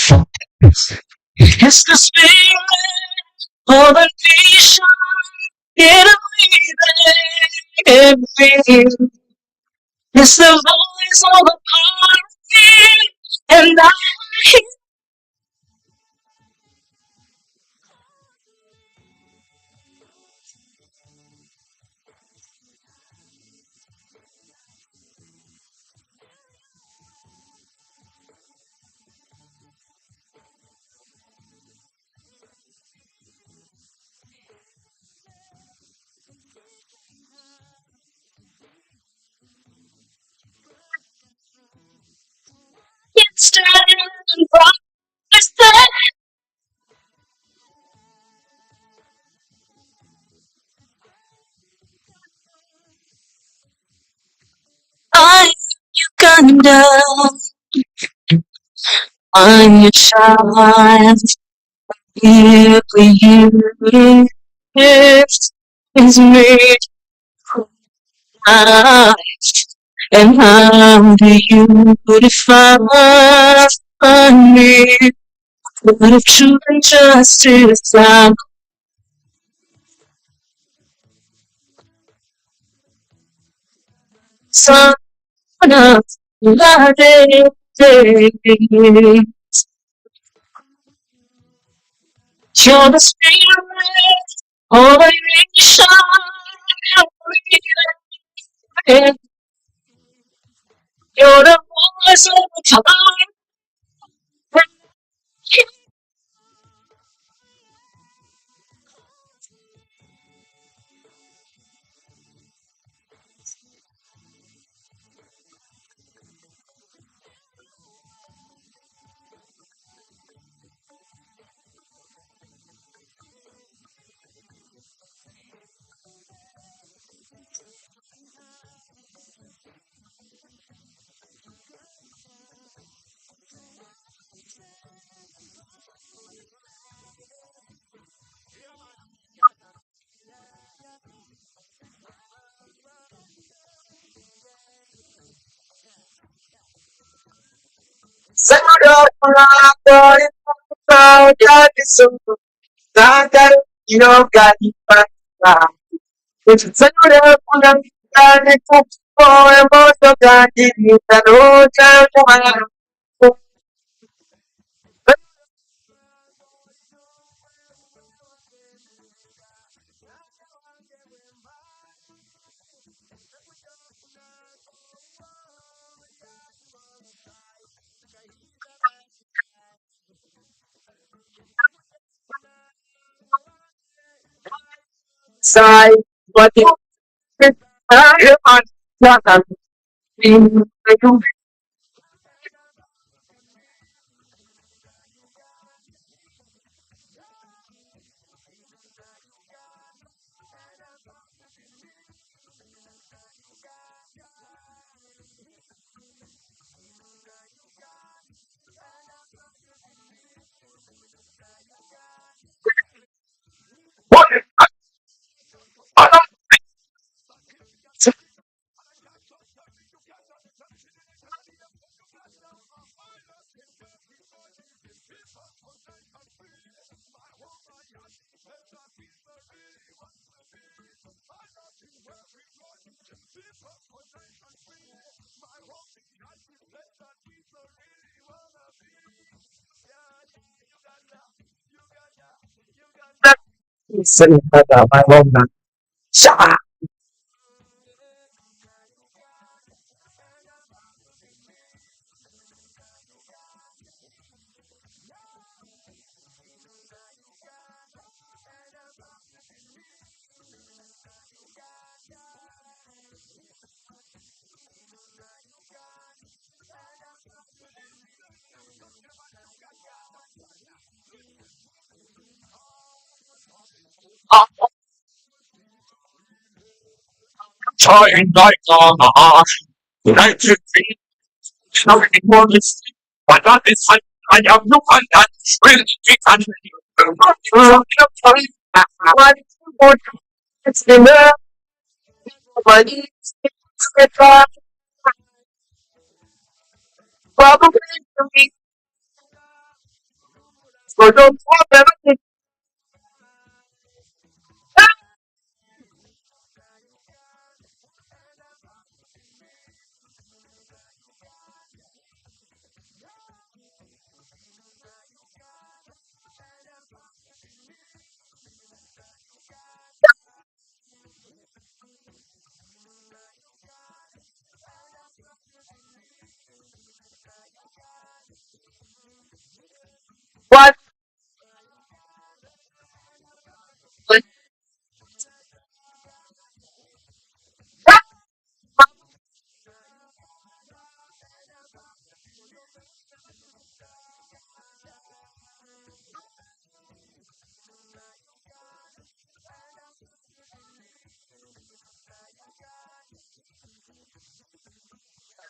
talk. It's the spirit of a nation in a breathing. It's the voice of a party, and I hear. It's turning from this day. I'm Uganda. I'm your child. Here for you. Gift is made for life. And how do you define me? What if truth and justice are son of the day? You're the spirit of a nation. You're the voice of the time. side, but it's not sitting at my home now. Shah! Trying like like to be showing more this, but that is I have no one that will be it's the love, money, probably to me, so don't want everything. What?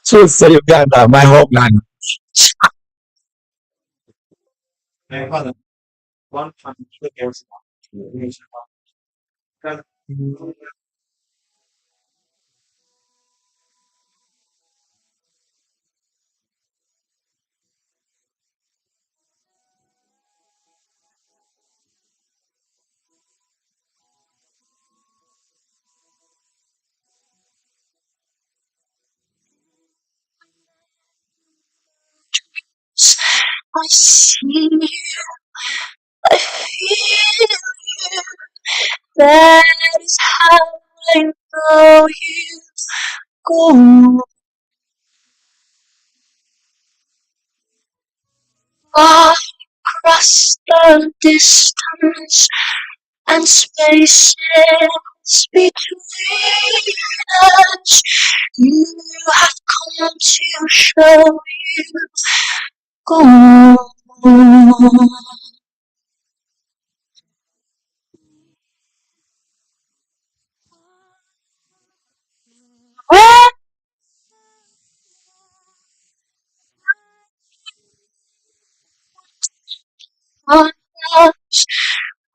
Choose Uganda, my homeland. My father, one from the girls. I see you, I feel you, that is how I know you go. Across the distance and spaces between us, you have come to show you go. On us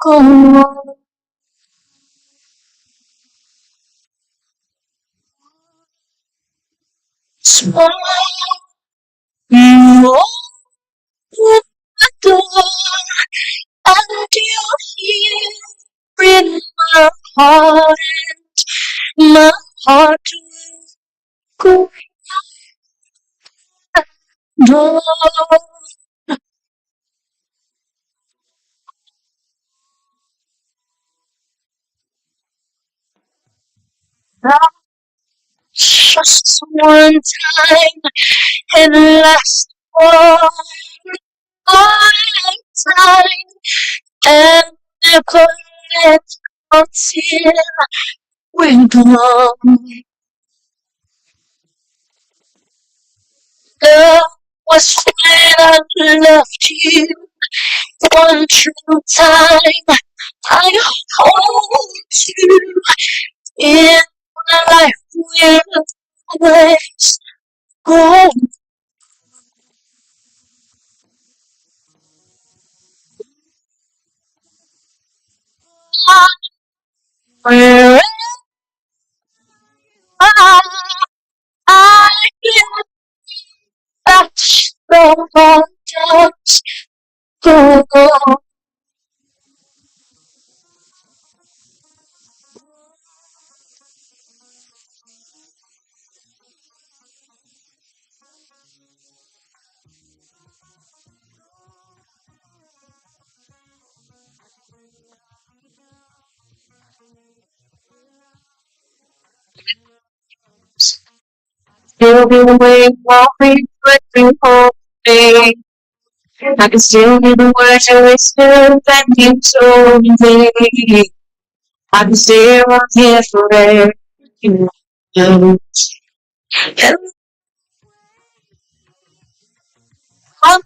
go. Smile, you open the door, and you're here in my heart, and my heart will go door. Just one time and last one time and never let until we're gone. Love was when I loved you one true time. I hold you in my life will always go. Wherever I can touch the waters go. Still be awake while we flickering whole day. I can still hear the words you whispered that you told me. I can stay right here forever. You know. I'm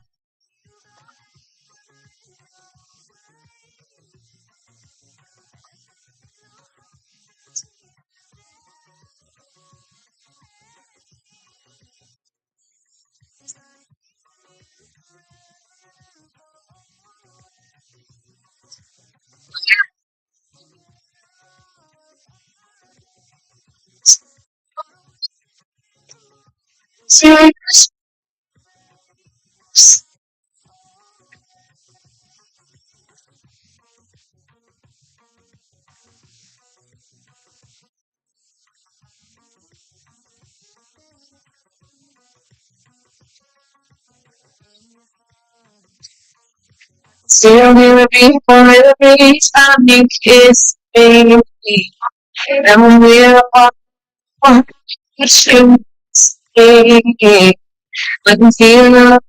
serious. Still will be forever each time you kiss me. And we're on each you stay. I can feel your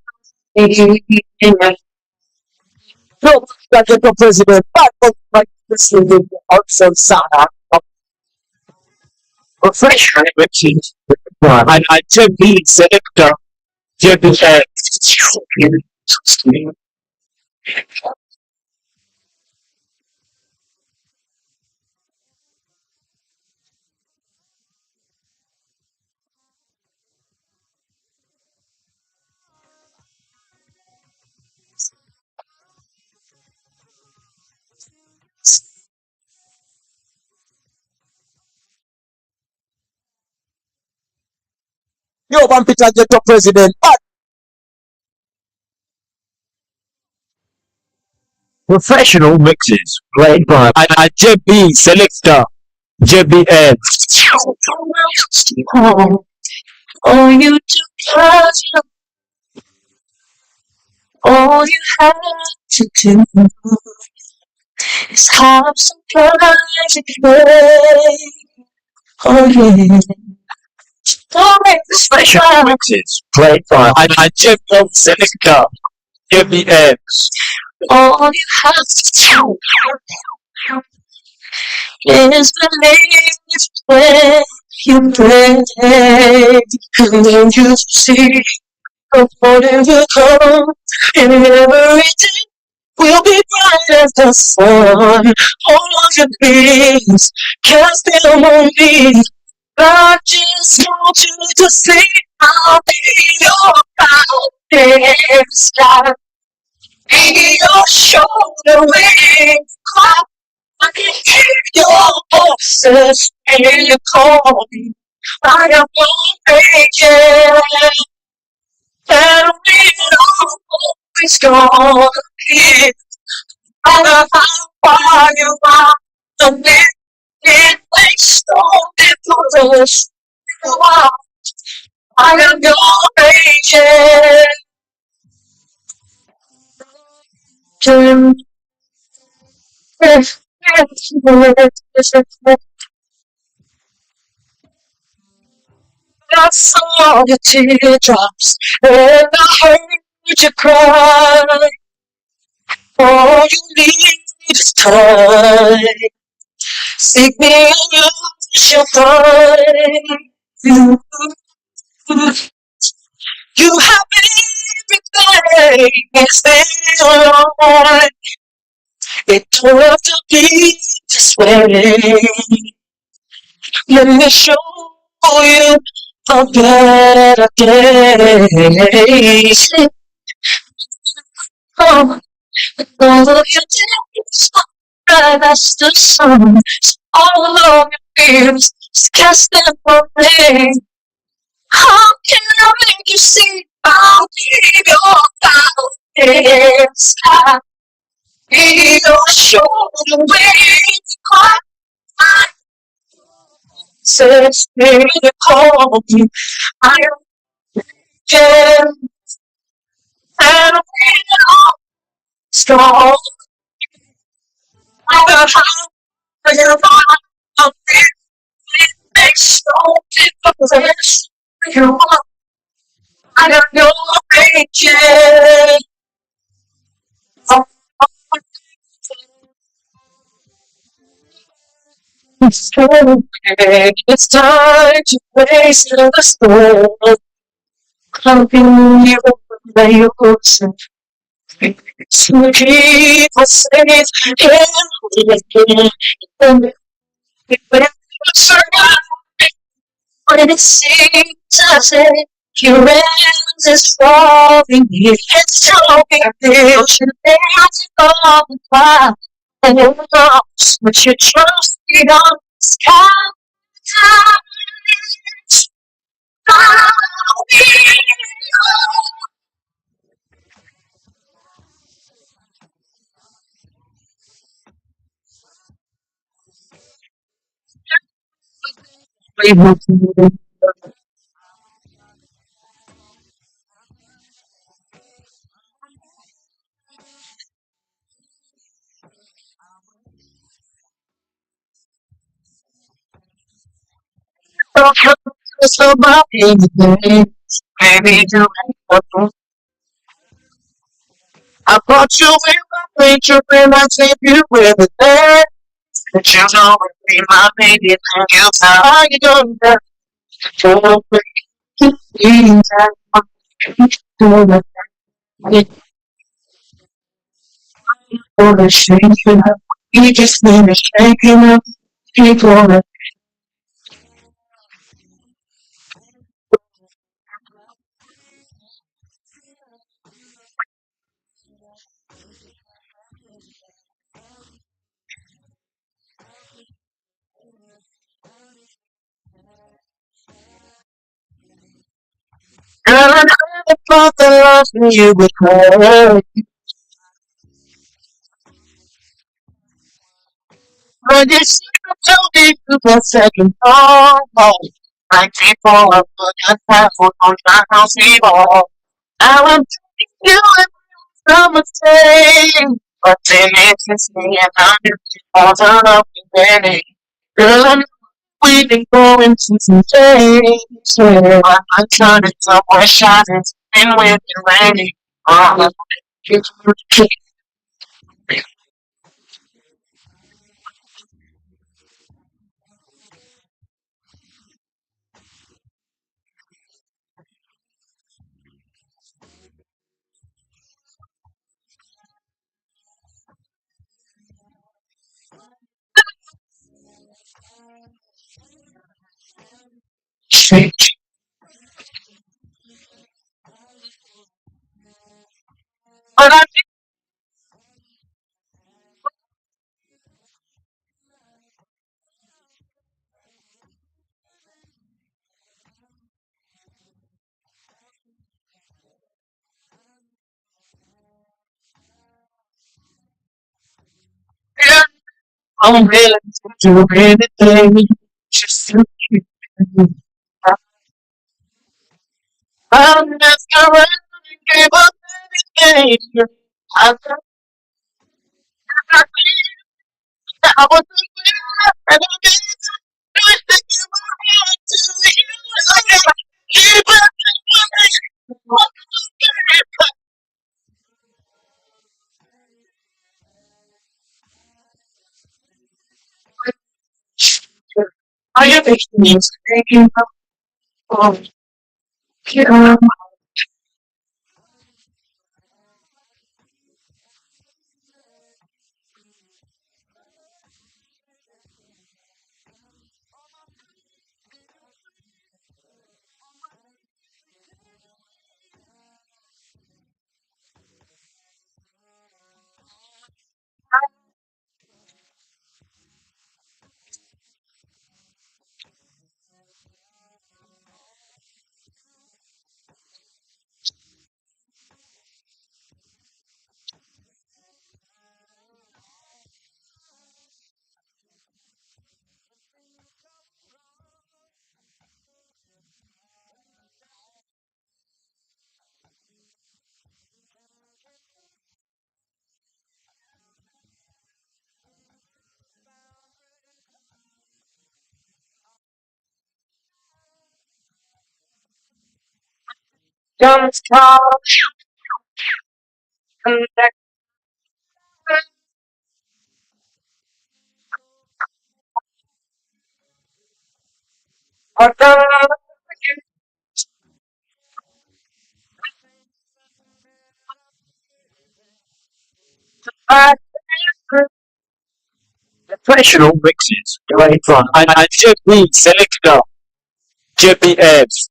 pain in my throat. Like the president, but like this will be also sound of refreshment, which is and I took the selector. Yo, Peter, get your president. Professional mixes played by JB Selector JBL. All you do, all you have to do is have some pride to play. Oh yeah. Don't make this special mixes played by JB Selector JBL. All you have to do is believe when you pray, and then you see the morning will come, and every day will be bright as the sun. All of your dreams cast them on me. I just want you to see I'll be your mountain sky, be your shoulder when you cry. I can hear your voices and you call me. I am your angel, and we're always gonna be. I know how far you are, the midnight storm that pulls us. I am your angel. I saw your teardrops and I heard you cry. All you need is time. Seek me and you shall find. You have everything, it's there, Lord. It don't have to be this way. Let me show you a better day. Oh, all of your days, bright as the sun. All of your fears, just cast them away. How can I make you see? I'll be your fountain. I'll be your shoulder when you cry. Says me to call you. I am dead and I'm strong. I'm a high, I'm makes no difference. You are, I don't know, making. It's okay. It's time to face the storm. Clumping you by your hopes and so people say it's him again. When you survive, when it seems as if your end is falling, it's choking the ocean as it all the fire. And it knows what you trust on the sky. So my baby, baby, do it. I brought you in my picture and I take you with it there. But you know it be my baby and you how you doing that? Oh, baby, please, for the shaking up. You just need a shaking up. People, girl, I never thought that loving you would hurt. But you should have told me to the second thought. Like people are put a password on my house evil. Now I'm taking you from a thing. But then it's me and I'm all done up and ready. Girl, I know we've been going since some days. Yeah, I'm turning somewhere shining and we've been ready. But I think I'm willing to do anything just to keep you. I'm just around and give up anything. I I was and I did everything you wanted to keep means thinking of pure. Don't stop. Professional mixes right in front. And JP selector, JPS.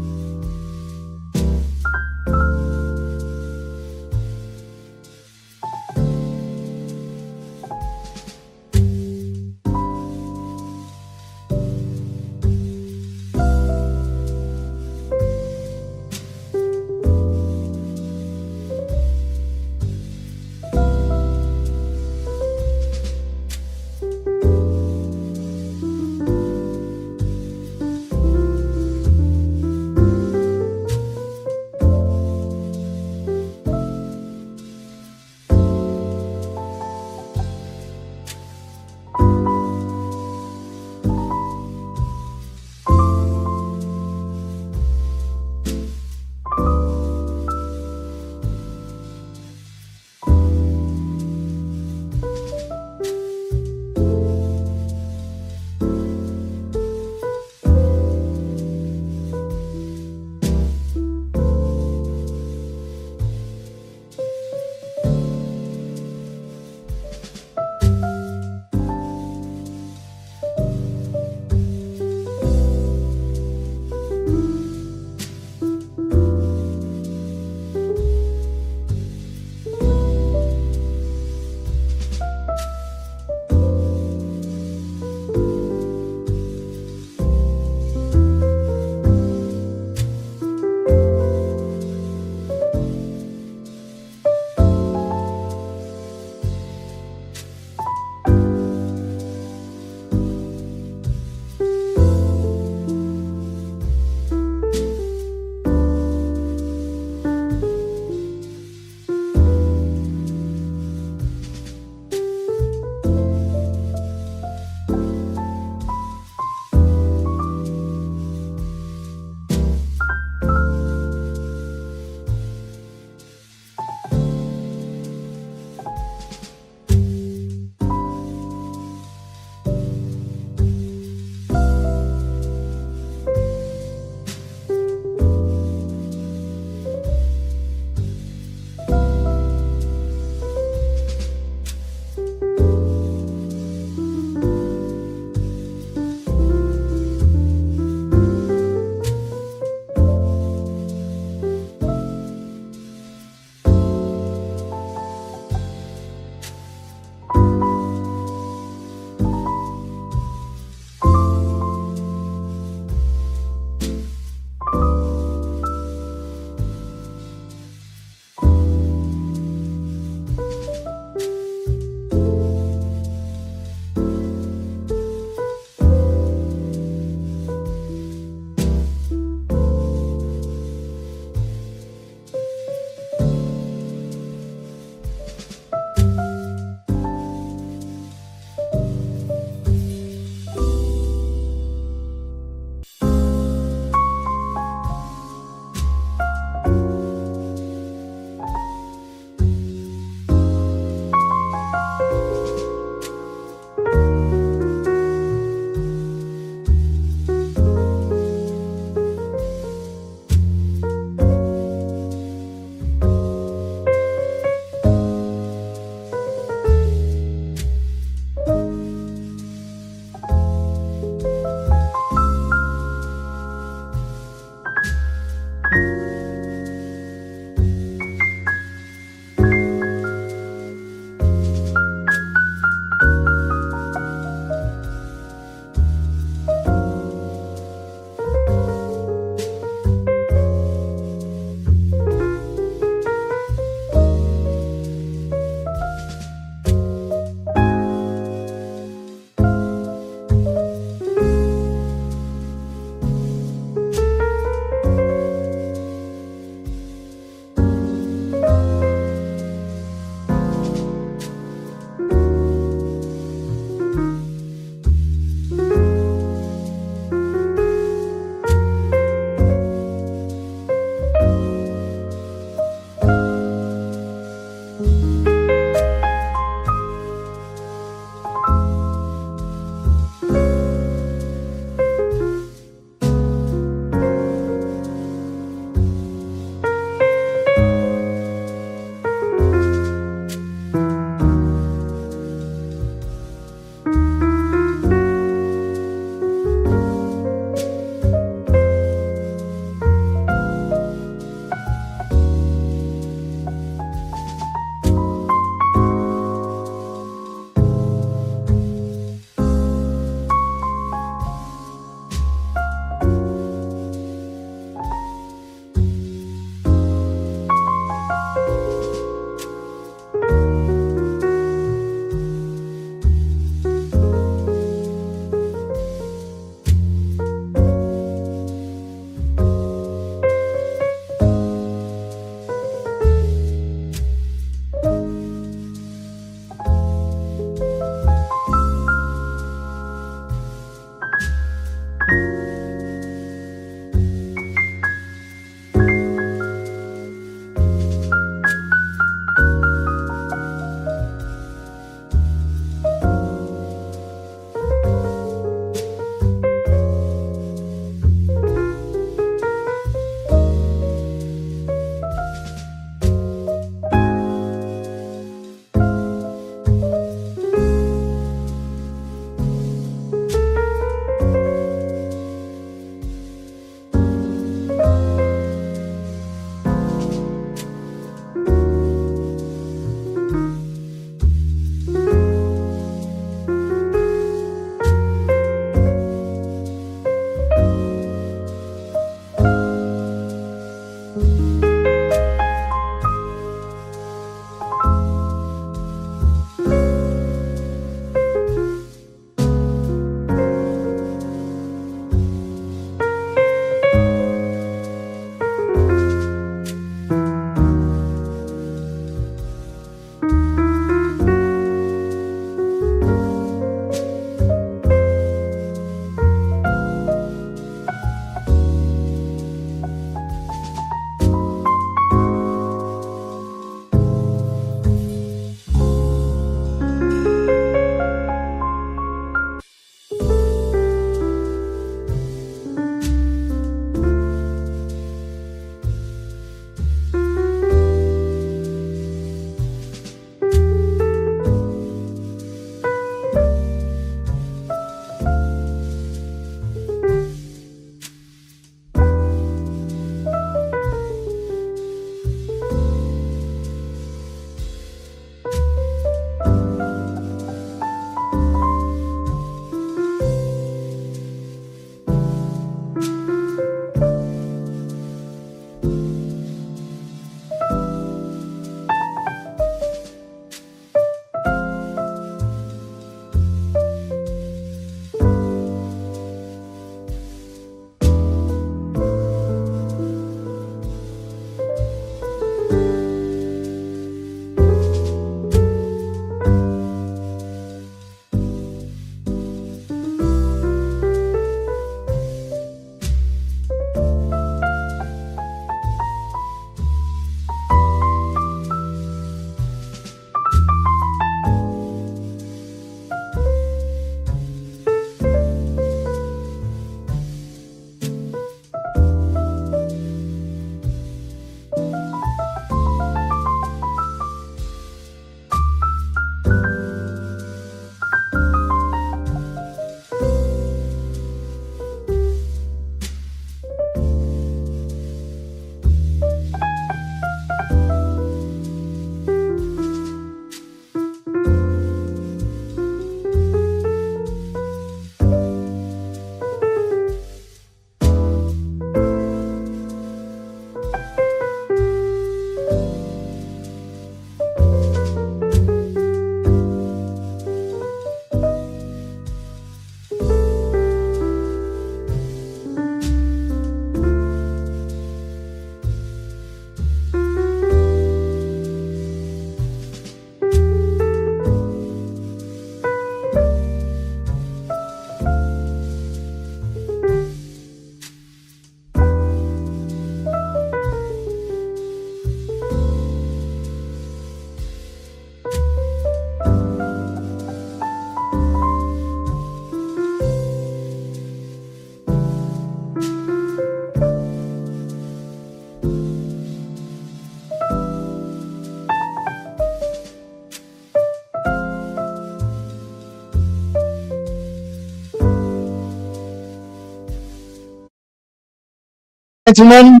Gentlemen,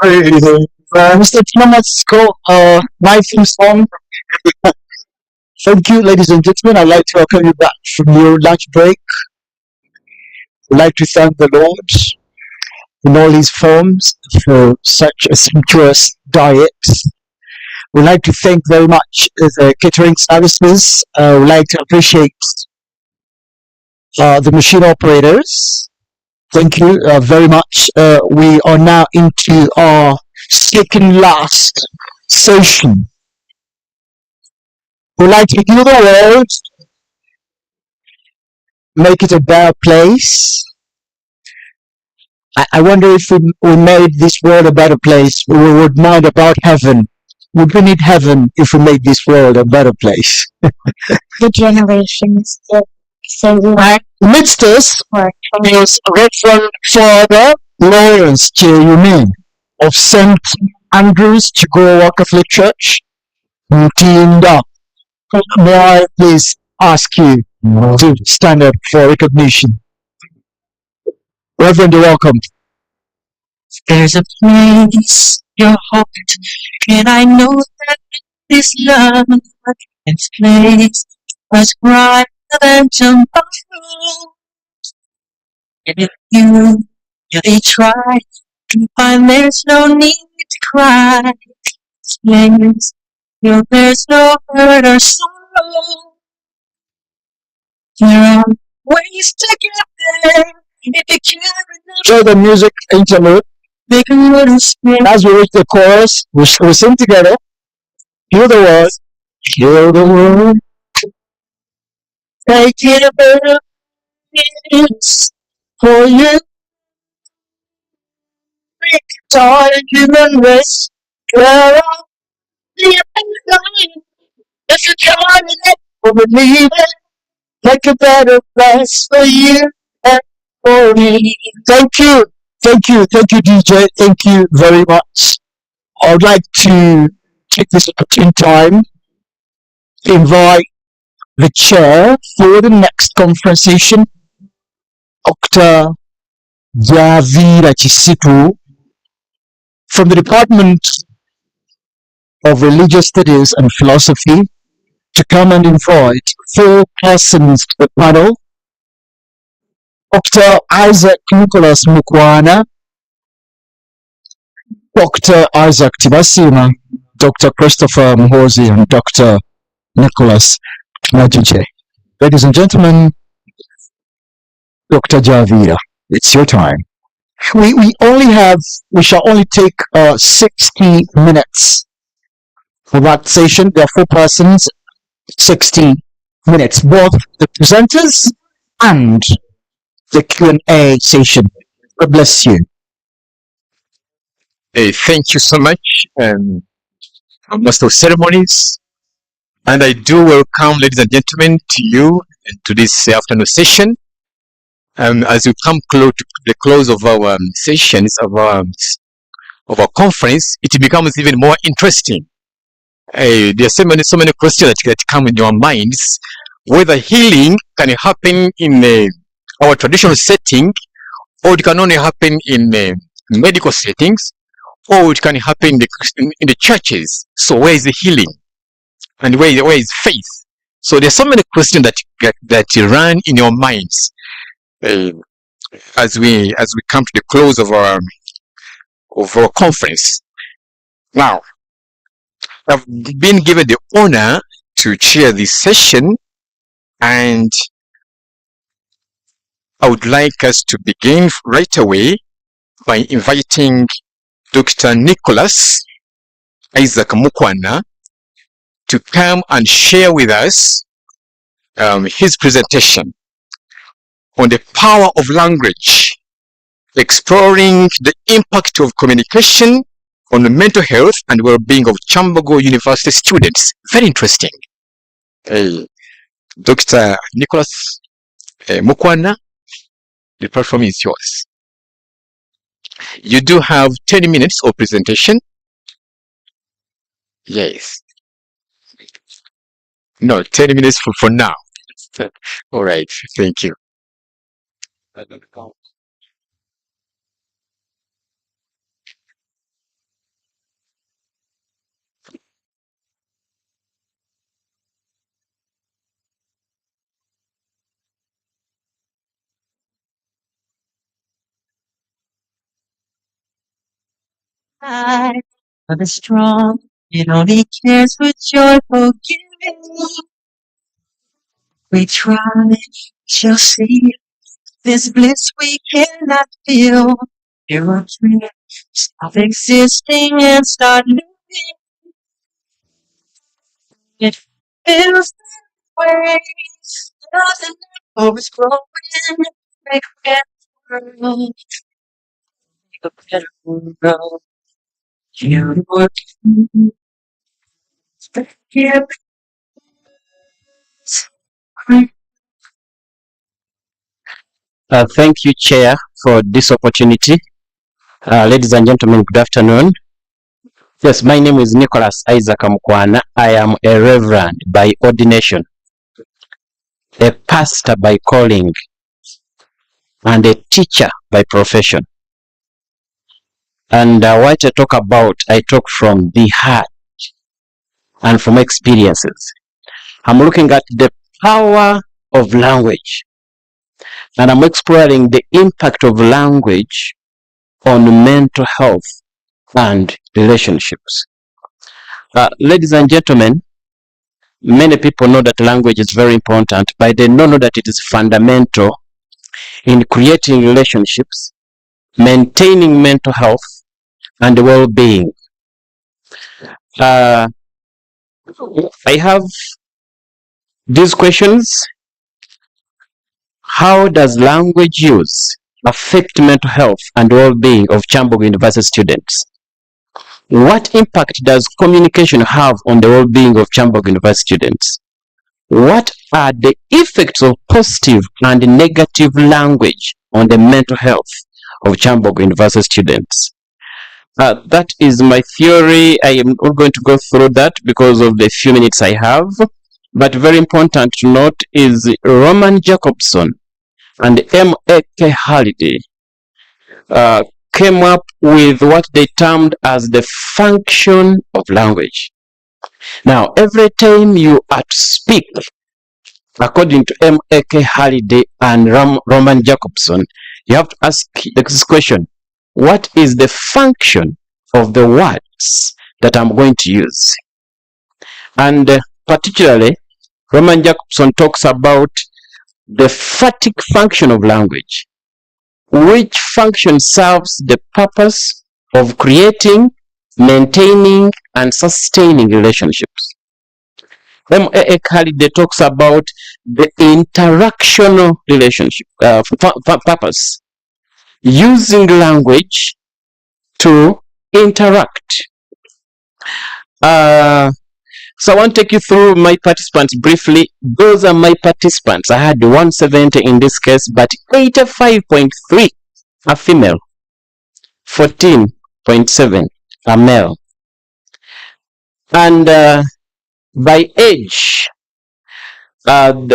Mr. Thomas Cole, my theme song. Thank you, ladies and gentlemen. I'd like to welcome you back from your lunch break. I'd like to thank the Lord in all his forms for such a sumptuous diet. We'd like to thank very much the catering services. We'd like to appreciate the machine operators. Thank you very much. We are now into our second last session. We'd like to heal the world, make it a better place. I wonder if we made this world a better place, we would mind about heaven. Would we need heaven if we made this world a better place? The generations that so Amidst us is Reverend Father Lawrence Cheyume of St. Andrew's Chigowa Catholic Church, Mutinda. May I please ask you to stand up for recognition? Reverend, you're welcome. there's a place your heart, and I know that this love, this place was brighter than tomorrow. And if you really try to find there's no need to cry, this place, there's no hurt or sorrow. There are ways to get there if you can't Enjoy the music interlude. make a little space. As we reach the chorus, we sing together. Heal the world. Heal the world. Make it a better place For you. make it all human race. Girl, the line. If you can't let For believing. Make a better place for you and for me. Thank you. Thank you. Thank you, DJ. Thank you very much. I would like to take this opportune time to invite the chair for the next conference session, Dr. Javira Chisipu, from the Department of Religious Studies and Philosophy, to come and invite 4 persons to the panel: Dr. Isaac Nicholas Mukwana, Dr. Isaac Tibasima, Dr. Christopher Mhozi, and Dr. Nicholas Majuje. Ladies and gentlemen, Dr. Javira, it's your time. We shall only take 60 minutes for that session. There are 4 persons, 60 minutes, both the presenters and the Q&A session. God bless you. Thank you so much, Master of Ceremonies. And I do welcome, ladies and gentlemen, to you and to this afternoon session. As we come close to the close of our sessions of our conference, it becomes even more interesting. There are so many questions that come in your minds. Whether healing can happen in our traditional setting, or it can only happen in medical settings, or it can happen in the churches. So where is the healing, and where is faith? So there's so many questions that run in your minds as we come to the close of our conference. Now, I've been given the honor to chair this session, and I would like us to begin right away by inviting Dr. Nicholas Isaac Mukwana to come and share with us his presentation on the power of language, exploring the impact of communication on the mental health and well-being of Kyambogo University students. Very interesting. Dr. Nicholas Mukwana, the platform is yours. You do have 10 minutes of presentation. Yes. No, 10 minutes for now. All right. Thank you. I of the strong, it only cares for joyful giving. We try, shall see this bliss we cannot feel. Here are dreams, stop existing and start living. It feels that way. Nothing always growing. Make a better world. Make a better world. You work. Here. Thank you, Chair, for this opportunity. Ladies and gentlemen, good afternoon. Yes, my name is Nicholas Isaac Mkwana. I am a reverend by ordination, a pastor by calling, and a teacher by profession. And what I talk about, I talk from the heart and from experiences. I'm looking at the power of language, and I'm exploring the impact of language on mental health and relationships. Ladies and gentlemen, many people know that language is very important, but they don't know that it is fundamental in creating relationships, maintaining mental health, and well-being. I have these questions. How does language use affect mental health and well-being of Kyambogo University students? What impact does communication have on the well-being of Kyambogo University students? What are the effects of positive and negative language on the mental health of Kyambogo University students? That is my theory. I am not going to go through that because of the few minutes I have. But very important to note is Roman Jacobson and M.A.K. Halliday came up with what they termed as the function of language. Now, every time you are to speak, according to M.A.K. Halliday and Roman Jacobson, you have to ask this question: what is the function of the words that I'm going to use? And particularly, Roman Jacobson talks about the phatic function of language, which function serves the purpose of creating, maintaining, and sustaining relationships. M.A.K. Halliday talks about the interactional relationship purpose, using language to interact. So I want to take you through my participants briefly. Those are my participants. I had 170 in this case, but 85.3 are female, 14.7 are male. And by age, the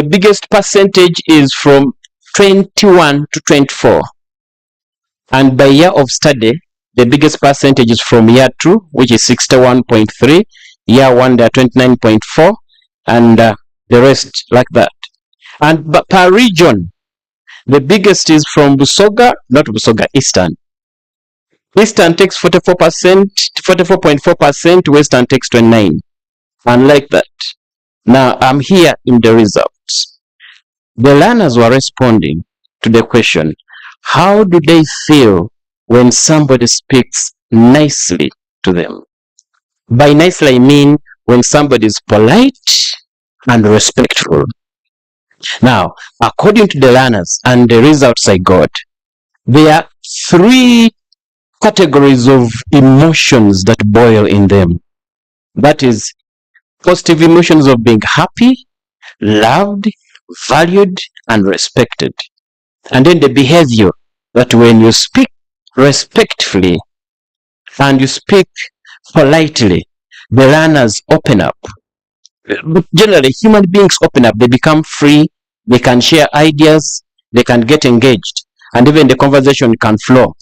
biggest percentage is from 21 to 24. And by year of study, the biggest percentage is from year 2, which is 61.3, year 1, they're 29.4, and the rest like that. And per region, the biggest is from Busoga, not Busoga, Eastern. Eastern takes 44%, 44.4%, Western takes 29%, and like that. Now, I'm here in the results. The learners were responding to the question, how do they feel when somebody speaks nicely to them? By nicely, I mean when somebody is polite and respectful. Now, according to the learners and the results I got, there are 3 categories of emotions that boil in them. That is, positive emotions of being happy, loved, valued, and respected. And then the behavior that when you speak respectfully and you speak politely, the learners open up. But generally, human beings open up. They become free. They can share ideas. They can get engaged. And even the conversation can flow.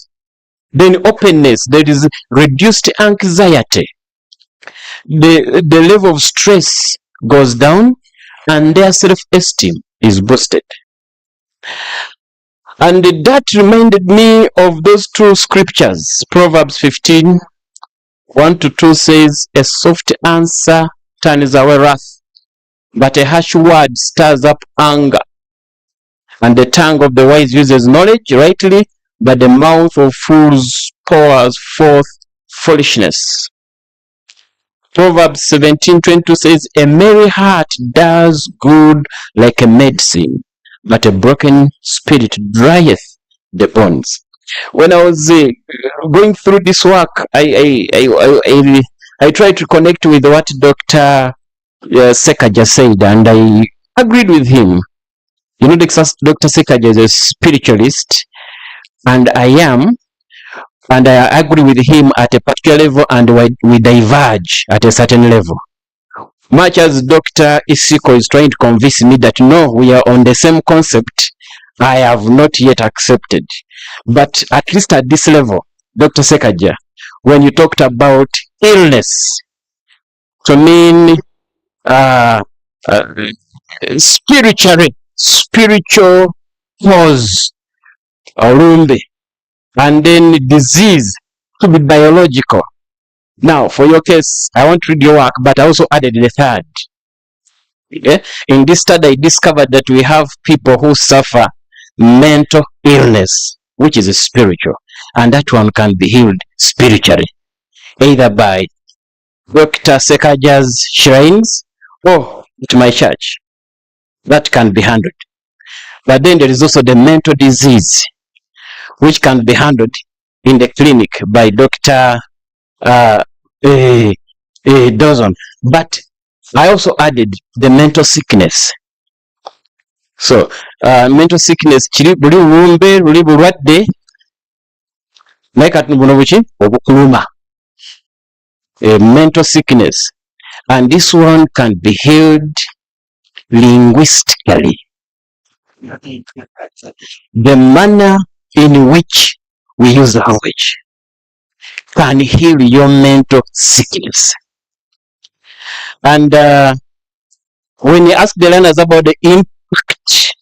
Then openness, there is reduced anxiety. The level of stress goes down and their self-esteem is boosted. And that reminded me of those two scriptures. Proverbs 15, 1-2 says, a soft answer turns away wrath, but a harsh word stirs up anger. And the tongue of the wise uses knowledge rightly, but the mouth of fools pours forth foolishness. Proverbs 17:22 says, a merry heart does good like a medicine, but a broken spirit drieth the bones. When I was going through this work, I tried to connect with what Dr. Sekaja said, and I agreed with him. You know, Dr. Sekaja is a spiritualist, and I am, and I agree with him at a particular level, and we diverge at a certain level. Much as Dr. Isiko is trying to convince me that no, we are on the same concept, I have not yet accepted. But at least at this level, Dr. Sekaja, when you talked about illness, to mean spiritual cause, olumbe, and then disease to be biological. Now, for your case, I won't read your work, but I also added the third. Okay? In this study, I discovered that we have people who suffer mental illness, which is spiritual, and that one can be healed spiritually, either by Dr. Sekaja's shrines or at my church. That can be handled. But then there is also the mental disease, which can be handled in the clinic by Dr. Dawson. But I also added the mental sickness. So, mental sickness, chiri buli ulumbe, buli bulwadde, naye kati buno buki obukuluma. Mental sickness. And this one can be healed linguistically. The manner in which we use language can heal your mental sickness. And when you ask the learners about the impact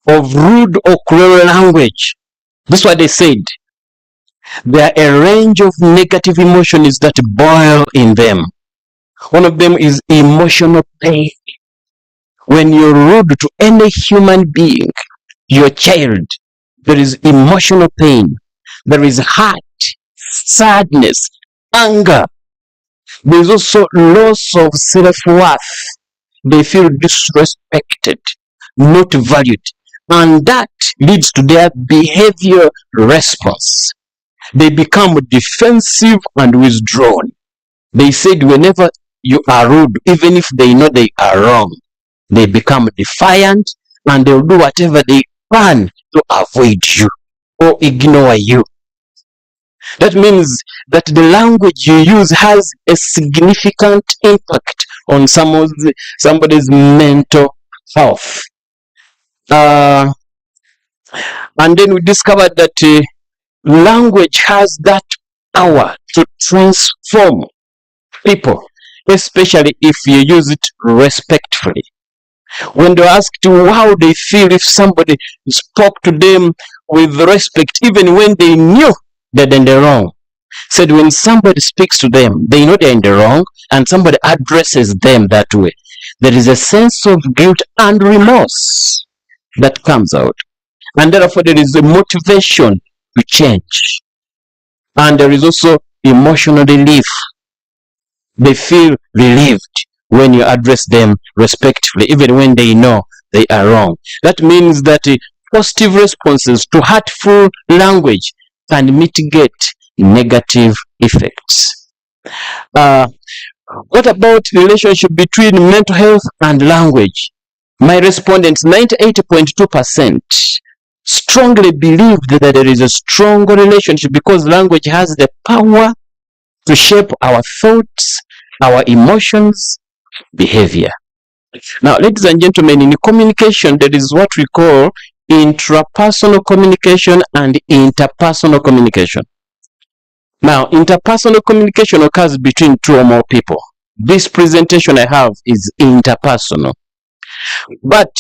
of rude or cruel language, this is what they said. There are a range of negative emotions that boil in them. One of them is emotional pain. When you're rude to any human being, your child, there is emotional pain. There is hurt, sadness, anger. There is also loss of self-worth. They feel disrespected, not valued. And that leads to their behavior response. They become defensive and withdrawn. They said whenever you are rude, even if they know they are wrong, they become defiant and they'll do whatever they can to avoid you or ignore you. That means that the language you use has a significant impact on somebody's mental health. And then we discovered that language has that power to transform people, especially if you use it respectfully. When they're asked how they feel if somebody spoke to them with respect, even when they knew that they're in the wrong, said when somebody speaks to them, they know they're in the wrong, and somebody addresses them that way, there is a sense of guilt and remorse that comes out. And therefore there is a motivation to change. And there is also emotional relief. They feel relieved when you address them respectfully, even when they know they are wrong. That means that positive responses to hurtful language can mitigate negative effects. What about the relationship between mental health and language? My respondents, 98.2%, strongly believed that there is a strong relationship because language has the power to shape our thoughts, our emotions, behavior. Now, ladies and gentlemen, in communication, there is what we call intrapersonal communication and interpersonal communication. Now, interpersonal communication occurs between two or more people. This presentation I have is interpersonal. But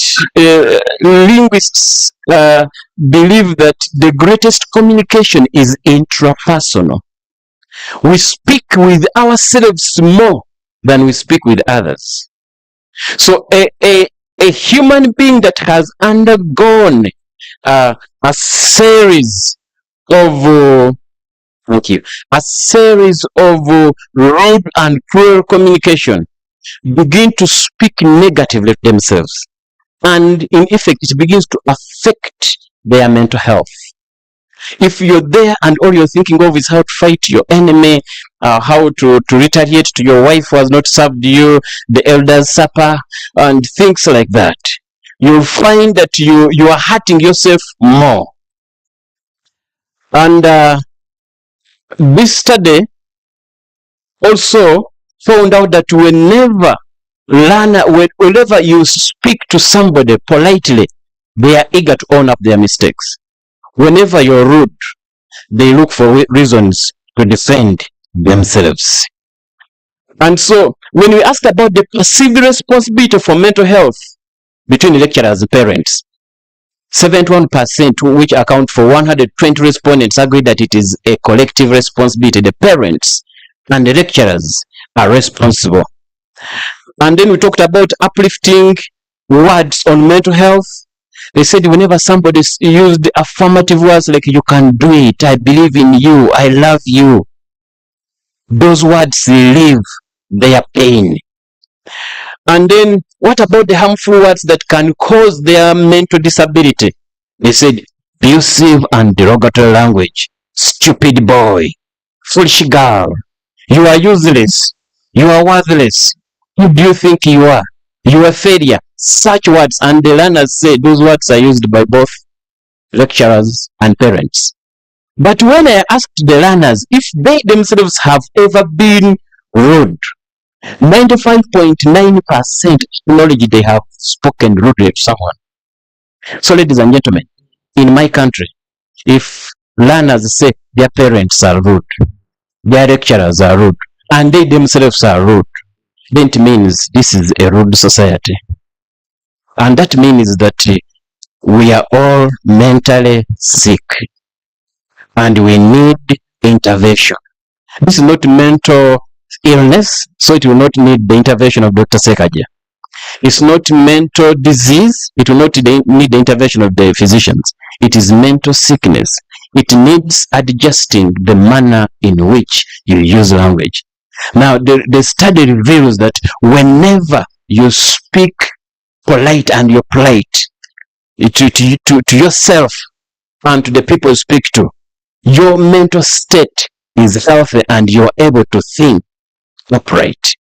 linguists believe that the greatest communication is intrapersonal. We speak with ourselves more than we speak with others. So a human being that has undergone a series of a series of rude and cruel communication begin to speak negatively of themselves, and in effect it begins to affect their mental health. If you're there and all you're thinking of is how to fight your enemy, how to retaliate to your wife who has not served you the elder's supper and things like that, you'll find that you are hurting yourself more. And this study also found out that whenever you speak to somebody politely, they are eager to own up their mistakes. Whenever you're rude, they look for reasons to defend themselves. And so when we asked about the perceived responsibility for mental health between lecturers and parents, 71%, which account for 120 respondents, agreed that it is a collective responsibility. The parents and the lecturers are responsible. And then we talked about uplifting words on mental health. They said whenever somebody used affirmative words like "you can do it," "I believe in you," "I love you," those words relieve their pain. And then what about the harmful words that can cause their mental disability? They said abusive and derogatory language, "stupid boy," "foolish girl," "you are useless," "you are worthless," "who do you think you are?" "you are a failure." Such words, and the learners say those words are used by both lecturers and parents. But when I asked the learners if they themselves have ever been rude, 95.9% acknowledge they have spoken rudely to someone. So ladies and gentlemen, in my country, if learners say their parents are rude, their lecturers are rude, and they themselves are rude, then it means this is a rude society. And that means that we are all mentally sick and we need intervention. This is not mental illness, so it will not need the intervention of Dr. Sekaja. It's not mental disease, it will not need the intervention of the physicians. It is mental sickness. It needs adjusting the manner in which you use language. Now, the study reveals that whenever you speak polite and you're polite to yourself and to the people you speak to, your mental state is healthy and you're able to think upright.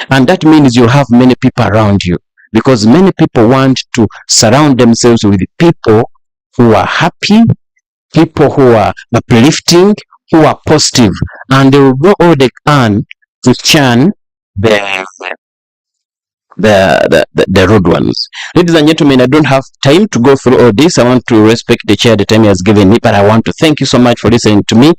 And that means you have many people around you, because many people want to surround themselves with people who are happy, people who are uplifting, who are positive, and they will do all they can to churn the rude ones. Ladies and gentlemen, I don't have time to go through all this. I want to respect the chair, the time he has given me, but I want to thank you so much for listening to me.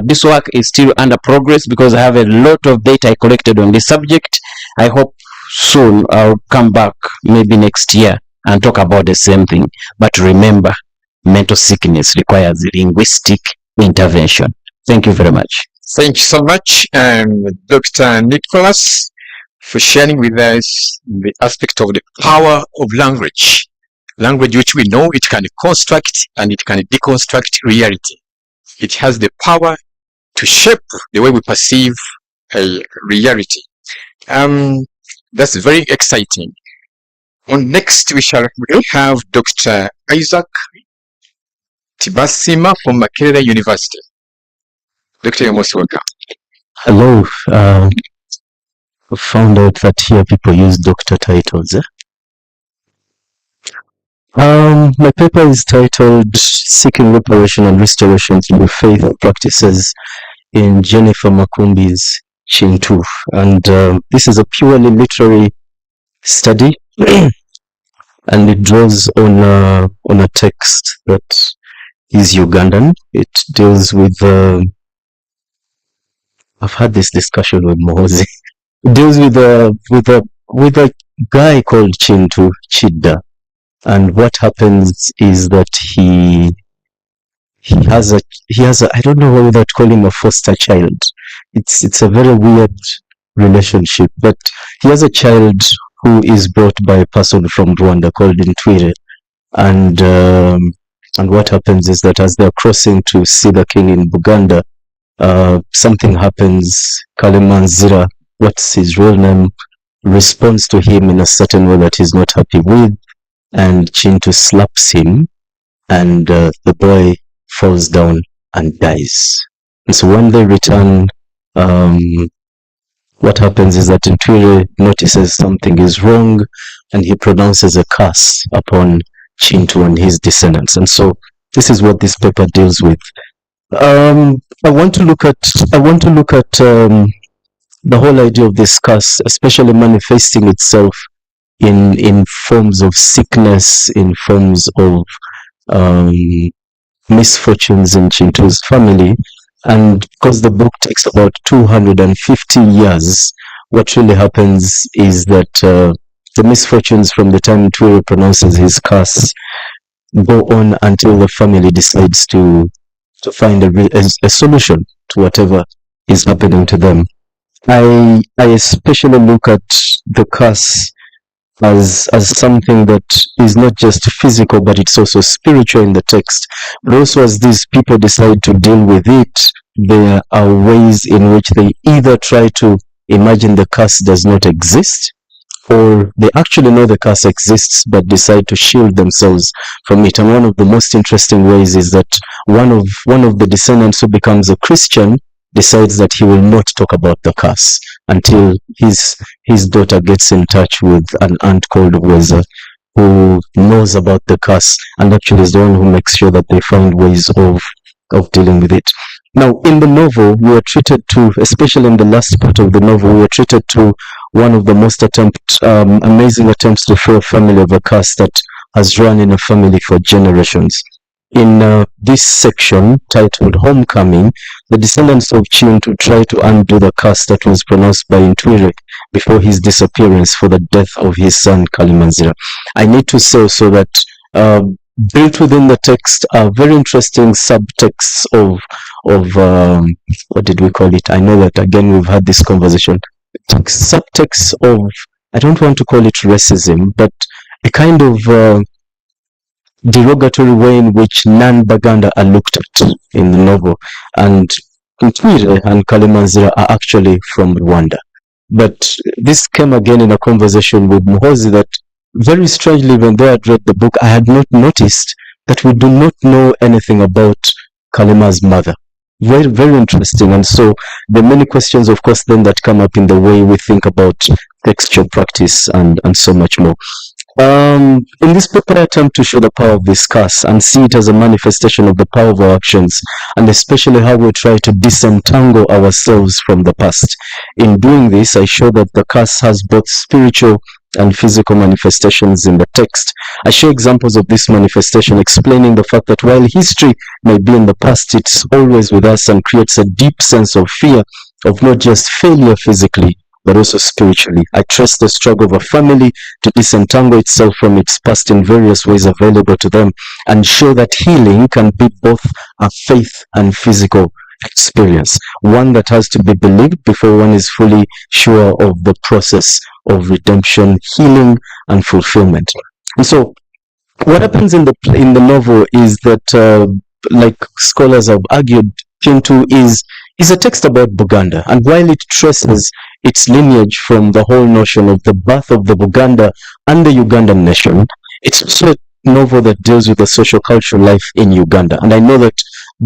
This work is still under progress because I have a lot of data I collected on this subject. I hope soon I'll come back, maybe next year, and talk about the same thing. But remember, mental sickness requires linguistic intervention. Thank you very much. Thank you so much, Dr. Nicholas, for sharing with us the aspect of the power of language. Language which we know it can construct and it can deconstruct reality. It has the power to shape the way we perceive a reality. That's very exciting. Next we have Dr. Isaac Tibasima from Makerere University. Dr. you're most welcome. Hello. I found out that here people use doctor titles. My paper is titled Seeking Reparation and Restoration Through Faith Practices in Jennifer Makumbi's Chintu. And this is a purely literary study and it draws on a text that is Ugandan. It deals with I've had this discussion with Mohozi. It deals with a guy called Chintu Chidda, and what happens is that he has a I don't know whether to call him a foster child. It's a very weird relationship, but he has a child who is brought by a person from Rwanda called Ntwire, and what happens is that as they're crossing to see the king in Buganda, something happens. Kalemanzira, what's his real name, responds to him in a certain way that he's not happy with, and Chintu slaps him, and the boy falls down and dies. And so when they return, what happens is that Ntwire notices something is wrong, and he pronounces a curse upon Chintu and his descendants. And so this is what this paper deals with. I want to look at the whole idea of this curse, especially manifesting itself in forms of sickness, in forms of misfortunes in Chintu's family. And because the book takes about 250 years, what really happens is that the misfortunes from the time Ntwire pronounces his curse go on until the family decides to find a solution to whatever is happening to them. I especially look at the curse as something that is not just physical, but it's also spiritual in the text. But also, as these people decide to deal with it, there are ways in which they either try to imagine the curse does not exist, or they actually know the curse exists but decide to shield themselves from it. And one of the most interesting ways is that one of the descendants who becomes a Christian decides that he will not talk about the curse until his daughter gets in touch with an aunt called Weza, who knows about the curse and actually is the one who makes sure that they find ways of dealing with it. Now, in the novel, we are treated to, especially in the last part of the novel, we are treated to one of the most amazing attempts to free a family of a curse that has run in a family for generations. In this section titled Homecoming, the descendants of Chintu try to undo the curse that was pronounced by Ntwire before his disappearance for the death of his son Kalimanzira. I need to say also that built within the text are very interesting subtexts of what did we call it? I know that again we've had this conversation. Subtexts of, I don't want to call it racism, but a kind of derogatory way in which non-Baganda are looked at in the novel. And Ntwire and Kalimanzira are actually from Rwanda. But this came again in a conversation with Muhozi that very strangely, when they had read the book, I had not noticed that we do not know anything about Kalima's mother. Very, very interesting. And so there are many questions, of course, then that come up in the way we think about textual practice and so much more. In this paper, I attempt to show the power of this curse and see it as a manifestation of the power of our actions, and especially how we try to disentangle ourselves from the past. In doing this, I show that the curse has both spiritual and physical manifestations in the text. I show examples of this manifestation, explaining the fact that while history may be in the past, it's always with us and creates a deep sense of fear of not just failure physically, but also spiritually. I trace the struggle of a family to disentangle itself from its past in various ways available to them, and show that healing can be both a faith and physical experience, one that has to be believed before one is fully sure of the process of redemption, healing, and fulfillment. And so what happens in the novel is that, like scholars have argued, Chintu is a text about Buganda, and while it traces its lineage from the whole notion of the birth of the Buganda and the Ugandan nation, it's also a novel that deals with the social cultural life in Uganda. And I know that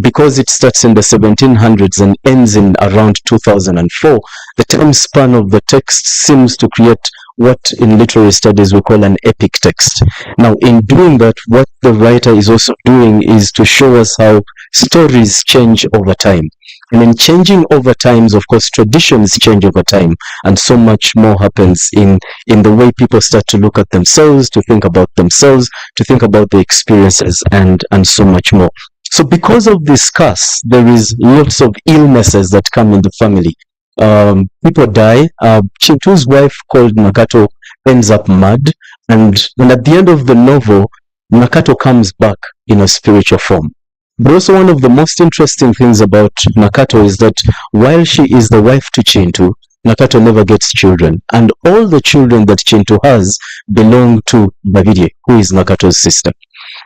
because it starts in the 1700s and ends in around 2004, the time span of the text seems to create what in literary studies we call an epic text. Now, in doing that, what the writer is also doing is to show us how stories change over time. And in changing over times, of course, traditions change over time, and so much more happens in the way people start to look at themselves, to think about themselves, to think about their experiences, and so much more. So because of this curse, there is lots of illnesses that come in the family. People die. Chintu's wife called Nagato ends up mad, and at the end of the novel, Nakato comes back in a spiritual form. But also one of the most interesting things about Nakato is that while she is the wife to Chintu, Nakato never gets children, and all the children that Chintu has belong to Babirye, who is Nakato's sister.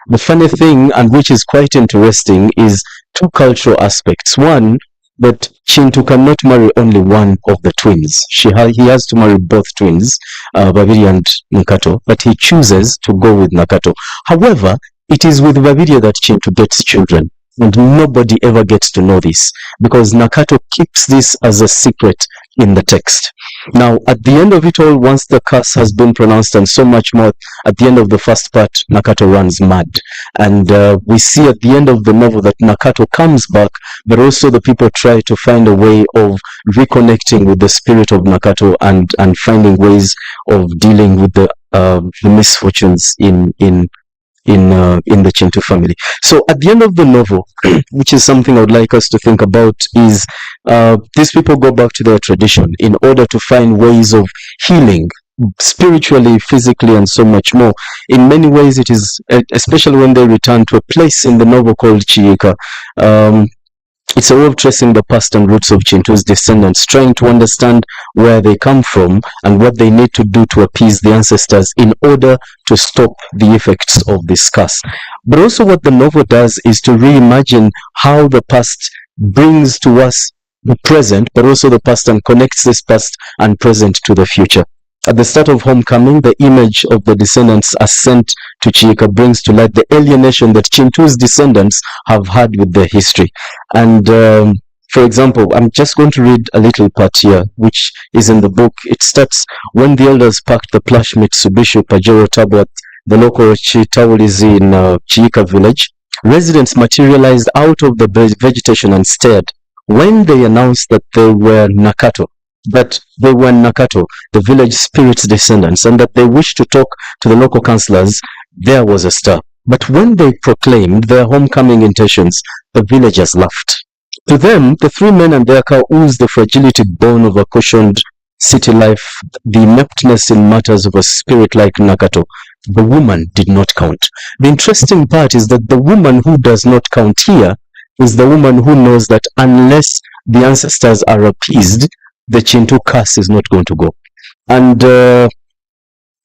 The funny thing, and which is quite interesting, is two cultural aspects. One, that Chintu cannot marry only one of the twins. He has to marry both twins, Babirye and Nakato, but he chooses to go with Nakato. However, it is with Babirye that Chintu gets children, and nobody ever gets to know this, because Nakato keeps this as a secret in the text. Now, at the end of it all, once the curse has been pronounced and so much more, at the end of the first part, Nakato runs mad. And we see at the end of the novel that Nakato comes back, but also the people try to find a way of reconnecting with the spirit of Nakato and finding ways of dealing with the misfortunes in the Chintu family. So at the end of the novel, which is something I would like us to think about, is these people go back to their tradition in order to find ways of healing spiritually, physically, and so much more. In many ways, it is, especially when they return to a place in the novel called Chiika, it's a way of tracing the past and roots of Chintu's descendants, trying to understand where they come from and what they need to do to appease the ancestors in order to stop the effects of this curse. But also what the novel does is to reimagine how the past brings to us the present, but also the past, and connects this past and present to the future. At the start of Homecoming, the image of the descendants as sent to Chiika brings to light the alienation that Chintu's descendants have had with their history. And for example, I'm just going to read a little part here, which is in the book. It starts, when the elders packed the plush Mitsubishi Pajero Turbo at the local Chitaulizi in Chiika village, residents materialized out of the vegetation and stared when they announced that they were Nakato, the village spirit's descendants, and that they wished to talk to the local councillors. There was a stir. But when they proclaimed their homecoming intentions, the villagers laughed. To them, the three men and their cow oozed the fragility born of a cautioned city life, the ineptness in matters of a spirit like Nakato. The woman did not count. The interesting part is that the woman who does not count here is the woman who knows that unless the ancestors are appeased, the Chintu curse is not going to go. And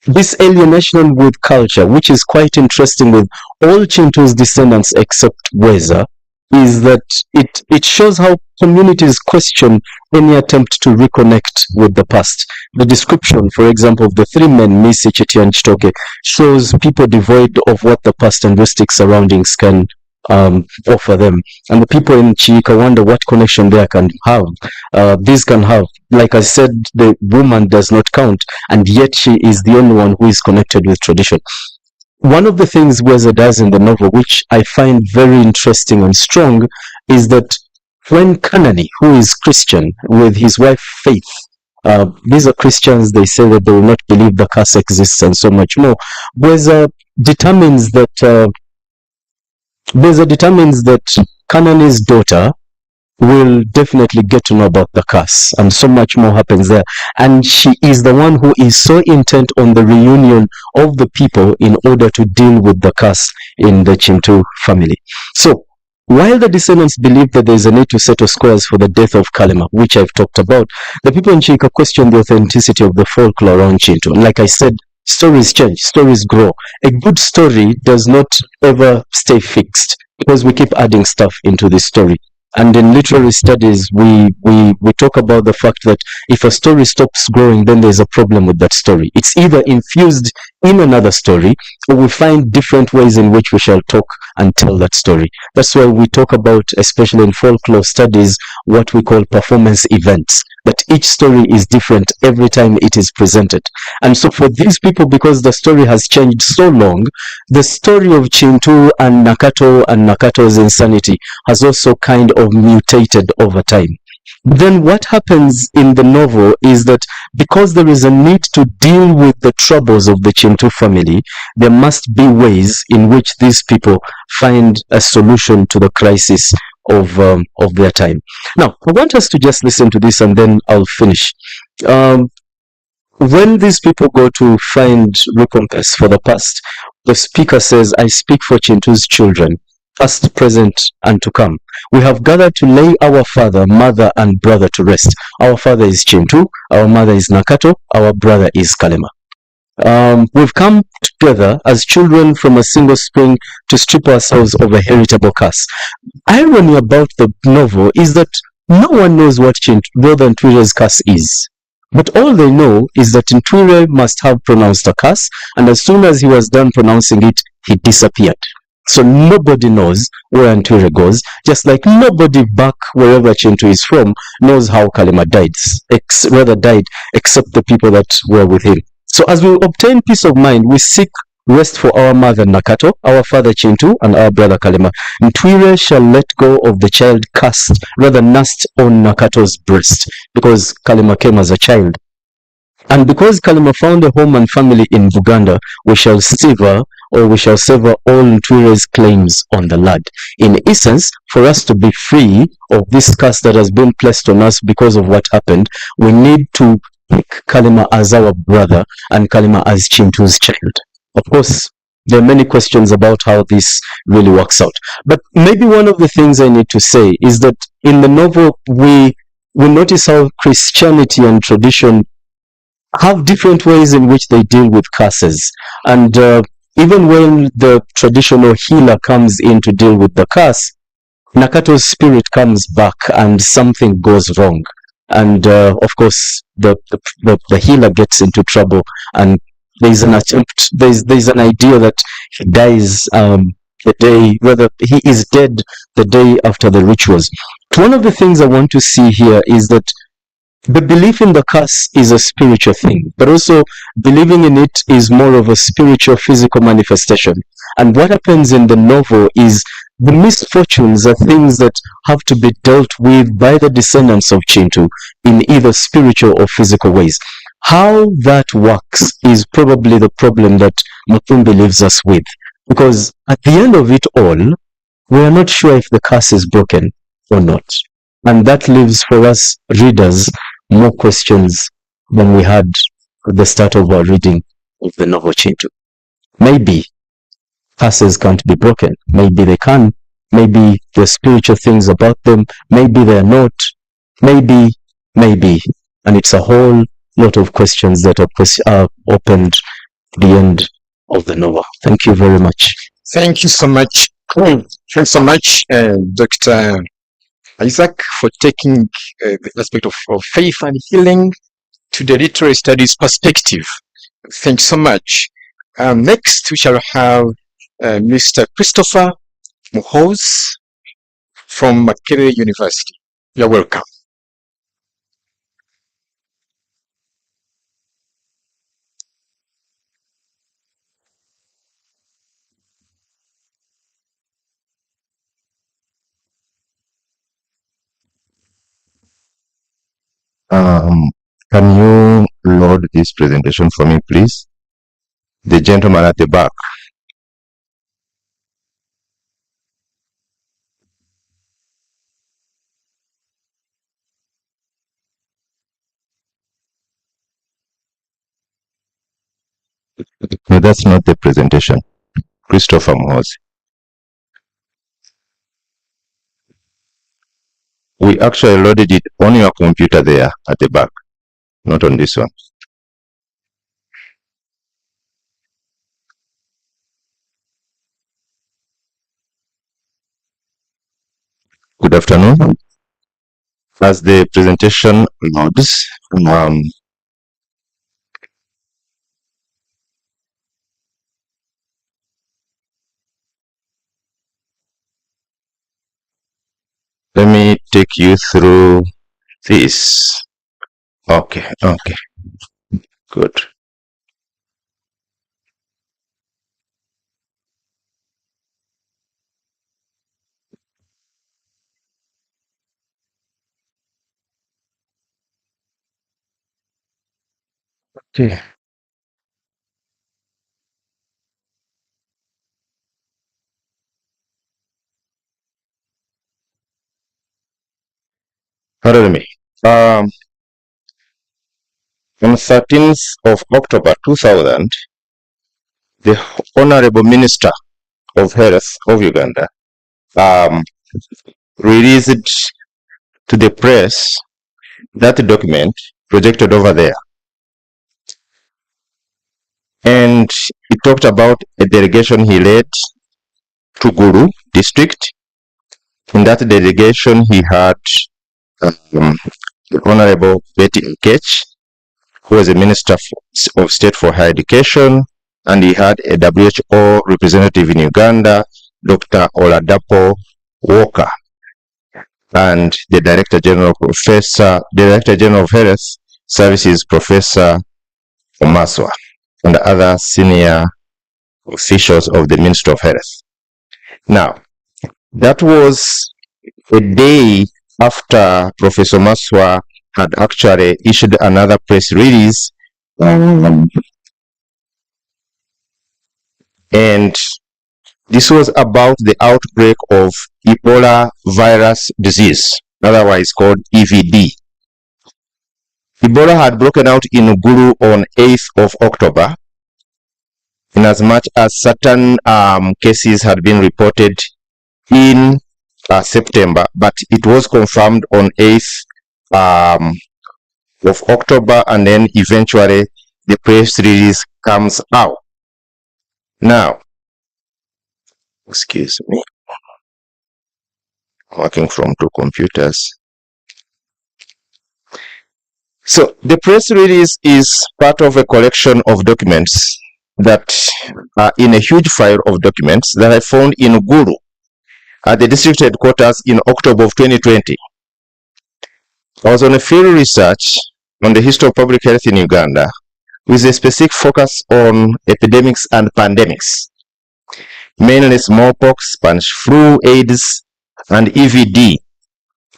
this alienation with culture, which is quite interesting with all Chintu's descendants except Weza, is that it shows how communities question any attempt to reconnect with the past. The description, for example, of the three men, Misi, Chiti, and Chitoke, shows people devoid of what the past and rustic surroundings can offer them. And the people in Chiika wonder what connection they can have. These can have, like I said, the woman does not count, and yet she is the only one who is connected with tradition. One of the things Weza does in the novel, which I find very interesting and strong, is that when Kanani, who is Christian, with his wife Faith, these are Christians, they say that they will not believe the curse exists and so much more. Weza determines that Kanani's daughter will definitely get to know about the curse, and so much more happens there. And she is the one who is so intent on the reunion of the people in order to deal with the curse in the Chintu family. So, while the descendants believe that there is a need to settle scores for the death of Kalema, which I've talked about, the people in Chiika question the authenticity of the folklore around Chintu. And like I said, stories change, stories grow. A good story does not ever stay fixed, because we keep adding stuff into this story. And in literary studies, we talk about the fact that if a story stops growing, then there's a problem with that story. It's either infused in another story, or we find different ways in which we shall talk and tell that story. That's why we talk about, especially in folklore studies, what we call performance events. That each story is different every time it is presented. And so for these people, because the story has changed so long, the story of Chintu and Nakato's insanity has also kind of mutated over time. Then what happens in the novel is that because there is a need to deal with the troubles of the Chintu family, there must be ways in which these people find a solution to the crisis of their time. Now, I want us to just listen to this and then I'll finish. When these people go to find recompense for the past, the speaker says, I speak for Chintu's children, past, present, and to come. We have gathered to lay our father, mother, and brother to rest. Our father is Chintu, our mother is Nakato, our brother is Kalema. We've come together as children from a single spring to strip ourselves of a heritable curse. Irony about the novel is that no one knows what Brother Ntwire's curse is. But all they know is that Ntwire must have pronounced a curse, and as soon as he was done pronouncing it, he disappeared. So nobody knows where Ntwire goes, just like nobody back wherever Chintu is from knows how Kalema died, except the people that were with him. So as we obtain peace of mind, we seek rest for our mother Nakato, our father Chintu, and our brother Kalema. Ntwire shall let go of the child cast, rather nursed on Nakato's breast, because Kalema came as a child. And because Kalema found a home and family in Buganda, we shall sever all Ntwire's claims on the lad. In essence, for us to be free of this curse that has been placed on us because of what happened, we need to pick Kalema as our brother and Kalema as Chintu's child. Of course, there are many questions about how this really works out. But maybe one of the things I need to say is that in the novel, we notice how Christianity and tradition have different ways in which they deal with curses. And even when the traditional healer comes in to deal with the curse, Nakato's spirit comes back and something goes wrong. And of course, the healer gets into trouble, and there's an attempt, there's an idea that he dies the day, whether he is dead the day after the rituals. One of the things I want to see here is that the belief in the curse is a spiritual thing, but also believing in it is more of a spiritual, physical manifestation. And what happens in the novel is the misfortunes are things that have to be dealt with by the descendants of Chintu in either spiritual or physical ways. How that works is probably the problem that Mutumbi leaves us with. Because at the end of it all, we are not sure if the curse is broken or not. And that leaves for us readers more questions than we had at the start of our reading of the novel Chintu. Maybe curses can't be broken. Maybe they can. Maybe there's spiritual things about them. Maybe they're not. Maybe. And it's a whole lot of questions that are opened at the end of the novel. Thank you very much. Thank you so much. Thanks so much, Dr. Isaac, for taking the aspect of faith and healing to the literary studies perspective. Thanks so much. Next, we shall have Mr. Christopher Muhoz from Makerere University. You're welcome. Can you load this presentation for me, please? The gentleman at the back. No, that's not the presentation. Christopher Mohoz. We actually loaded it on your computer there at the back, not on this one. Good afternoon. As the presentation loads, let me take you through this. Okay, good. Okay. Pardon me. on 13th of October 2000, the Honorable Minister of Health of Uganda released to the press that document projected over there. And he talked about a delegation he led to Gulu district. In that delegation, he had the Honorable Betty Nkech, who was a Minister of State for Higher Education, and he had a WHO representative in Uganda, Dr. Oladapo Walker, and the Director General of Health Services, Professor Omaswa, and other senior officials of the Ministry of Health. Now, that was a day after Professor Maswa had actually issued another press release, and this was about the outbreak of Ebola virus disease, otherwise called EVD. Ebola had broken out in Gulu on 8th of October, in as much as certain cases had been reported in September, but it was confirmed on 8th of October, and then eventually the press release comes out. Now, excuse me, I'm working from two computers. So the press release is part of a collection of documents that are in a huge file of documents that I found in Gulu at the district headquarters in October of 2020. I was on a field research on the history of public health in Uganda with a specific focus on epidemics and pandemics, mainly smallpox, Spanish flu, AIDS, and EVD.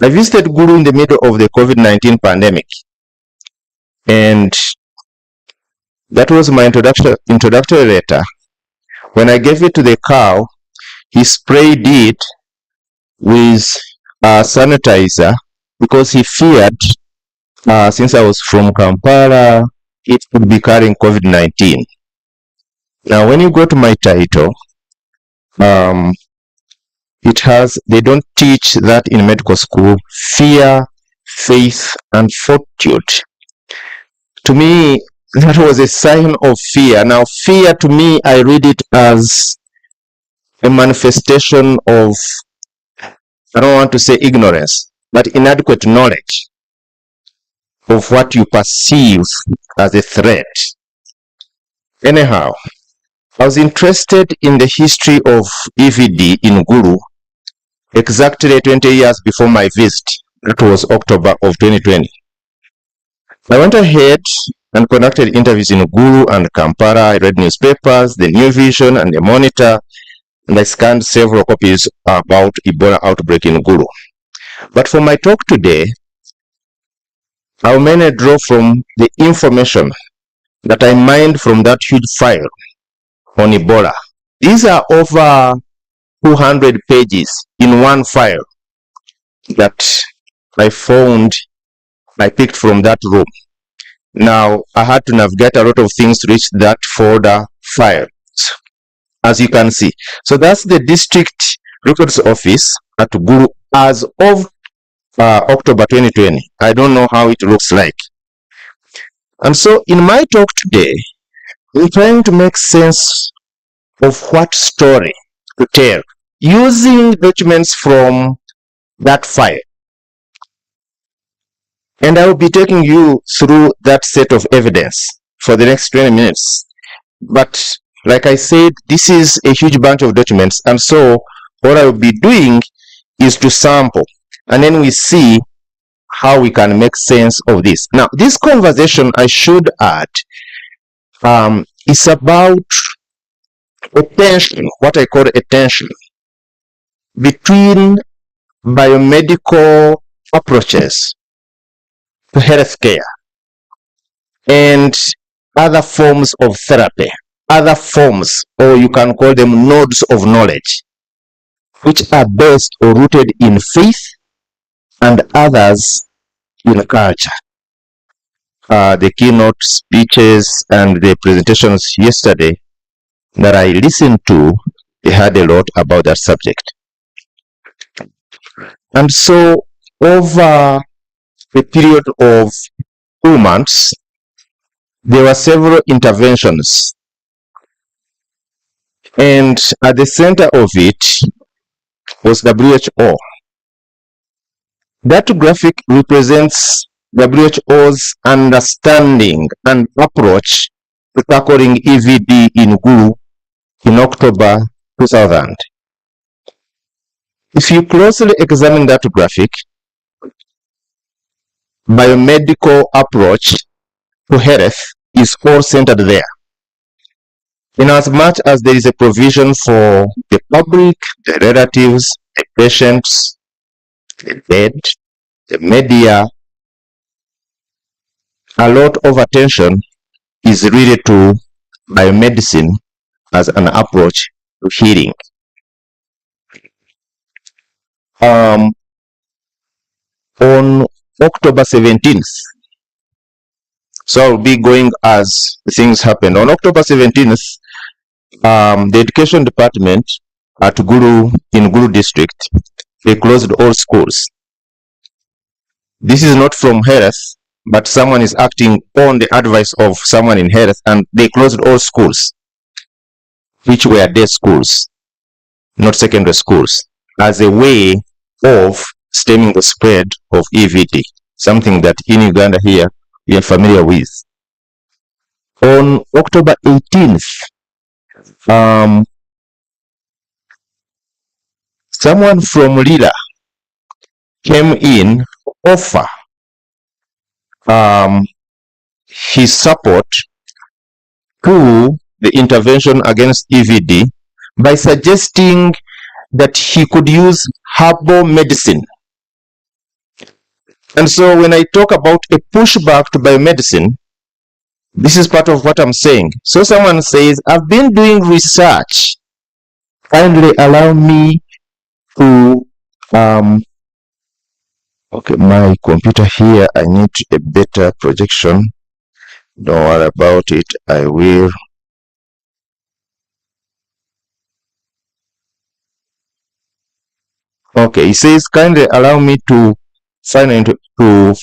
I visited Gulu in the middle of the COVID-19 pandemic, and that was my introductory letter. When I gave it to the cow, he sprayed it with sanitizer because he feared, since I was from Kampala, it could be carrying COVID-19. Now, when you go to my title, it has, they don't teach that in medical school, fear, faith, and fortitude. To me, that was a sign of fear. Now, fear to me, I read it as a manifestation of, I don't want to say ignorance, but inadequate knowledge of what you perceive as a threat. Anyhow, I was interested in the history of EVD in Gulu exactly 20 years before my visit. That was October of 2020. I went ahead and conducted interviews in Gulu and Kampala. I read newspapers, the New Vision and the Monitor, and I scanned several copies about Ebola outbreak in Gulu. But for my talk today, I'll mainly draw from the information that I mined from that huge file on Ebola. These are over 200 pages in one file that I found, I picked from that room. Now, I had to navigate a lot of things to reach that folder file, as you can see. So that's the district records office at Gulu as of October 2020. I don't know how it looks like. And so in my talk today, we're trying to make sense of what story to tell using documents from that file. And I will be taking you through that set of evidence for the next 20 minutes. But like I said, this is a huge bunch of documents. And so what I will be doing is to sample, and then we see how we can make sense of this. Now, this conversation, I should add, is about a tension, what I call a tension, between biomedical approaches to healthcare and other forms of therapy, other forms, or you can call them nodes of knowledge, which are based or rooted in faith and others in culture. the keynote speeches and the presentations yesterday that I listened to, they had a lot about that subject. And so over a period of 2 months, there were several interventions. And at the center of it was WHO. That graphic represents WHO's understanding and approach to tackling EVD in Gulu in October 2000. If you closely examine that graphic, biomedical approach to health is all centered there. In as much as there is a provision for the public, the relatives, the patients, the dead, the media, a lot of attention is really to biomedicine as an approach to healing. On October 17th, so I'll be going as things happen. On October 17th, the education department at Gulu, in Gulu district, they closed all schools. This is not from health, but someone is acting on the advice of someone in health, and they closed all schools, which were day schools, not secondary schools, as a way of stemming the spread of EVD, something that in Uganda here we are familiar with. On October 18th, someone from Lila came in to offer his support to the intervention against EVD by suggesting that he could use herbal medicine. And so when I talk about a pushback to biomedicine, this is part of what I'm saying. So someone says, I've been doing research. Kindly allow me to, okay, my computer here, I need a better projection. Don't worry about it, I will. Okay, he says, kindly allow me to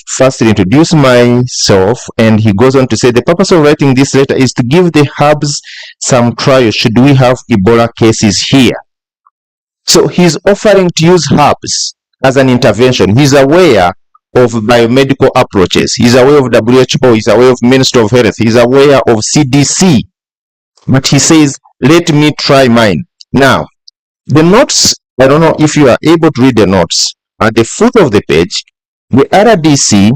first introduce myself, and he goes on to say, the purpose of writing this letter is to give the herbs some trial should we have Ebola cases here. So he's offering to use herbs as an intervention. He's aware of biomedical approaches. He's aware of WHO. He's aware of Ministry of Health. He's aware of CDC. But he says, let me try mine. Now, the notes, I don't know if you are able to read the notes. At the foot of the page, the RDC,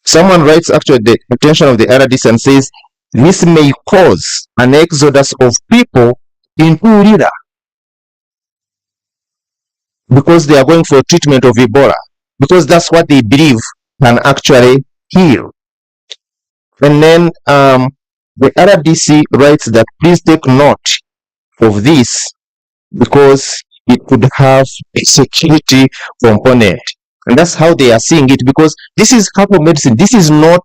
someone writes actually the attention of the RDC and says, this may cause an exodus of people into Lira because they are going for treatment of Ebola, because that's what they believe can actually heal. And then the RDC writes that please take note of this because it could have a security component. And that's how they are seeing it, because this is herbal medicine. This is not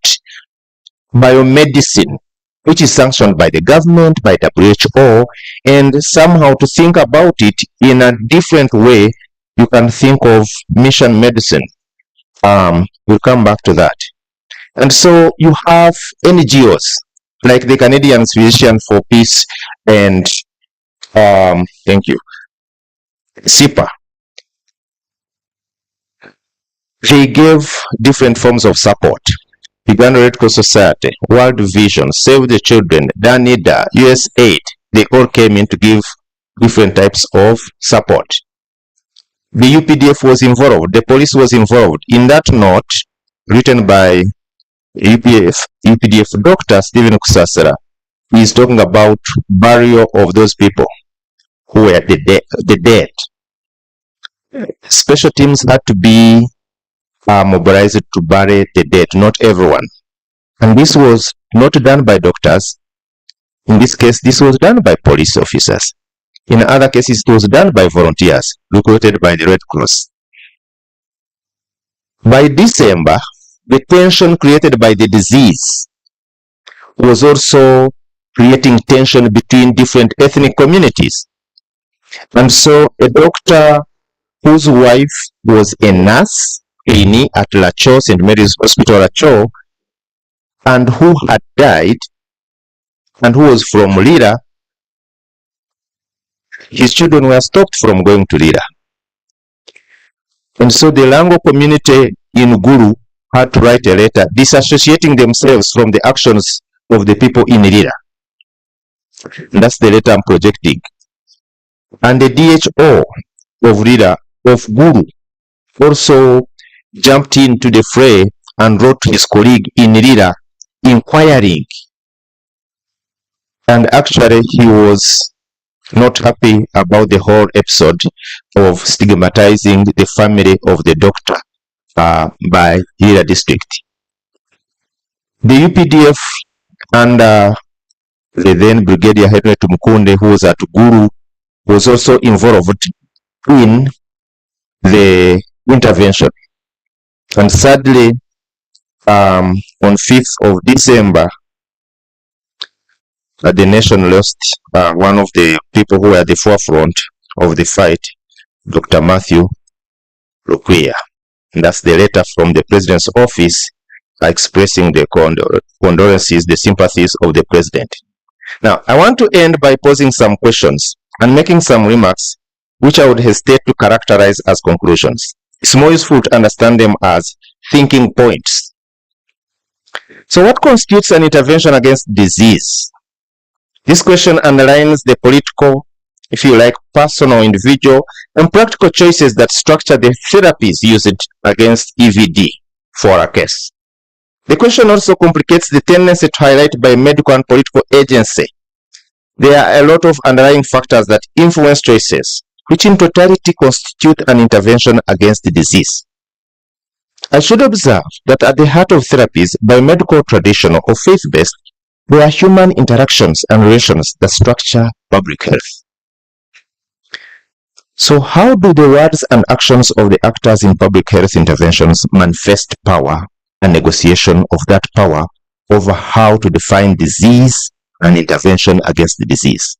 biomedicine, which is sanctioned by the government, by WHO, and somehow to think about it in a different way, you can think of mission medicine. We'll come back to that. And so you have NGOs like the Canadian Physicians for Peace and thank you, SIPA. They gave different forms of support. Uganda Red Cross Society, World Vision, Save the Children, Danida, USAID, they all came in to give different types of support. The UPDF was involved, the police was involved. In that note, written by UPDF Dr. Stephen Kusasera, he is talking about burial of those people who were the dead. Special teams had to be mobilized to bury the dead, not everyone. And this was not done by doctors. In this case, this was done by police officers. In other cases, it was done by volunteers recruited by the Red Cross. By December, the tension created by the disease was also creating tension between different ethnic communities. And so a doctor whose wife was a nurse, trainee at Lacho, St. Mary's Hospital, Lacho, and who had died, and who was from Lira, his children were stopped from going to Lira. And so the Lango community in Gulu had to write a letter disassociating themselves from the actions of the people in Lira. And that's the letter I'm projecting. And the DHO of Lira, of Gulu, also jumped into the fray and wrote to his colleague in Lira inquiring. And actually he was not happy about the whole episode of stigmatizing the family of the doctor by Lira district. The UPDF under the then Brigadier Henry Tumukunde, who was at Gulu, was also involved in the intervention. And sadly, on 5th of December, the nation lost one of the people who were at the forefront of the fight, Dr. Matthew Lukwia. And that's the letter from the president's office expressing the condolences, the sympathies of the president. Now, I want to end by posing some questions and making some remarks which I would hesitate to characterize as conclusions. It's more useful to understand them as thinking points. So what constitutes an intervention against disease? This question underlines the political, if you like, personal, individual, and practical choices that structure the therapies used against EVD for a case. The question also complicates the tendency to highlight by medical and political agency. There are a lot of underlying factors that influence choices, which in totality constitute an intervention against the disease. I should observe that at the heart of therapies, biomedical, traditional, or faith-based, there are human interactions and relations that structure public health. So how do the words and actions of the actors in public health interventions manifest power and negotiation of that power over how to define disease and intervention against the disease?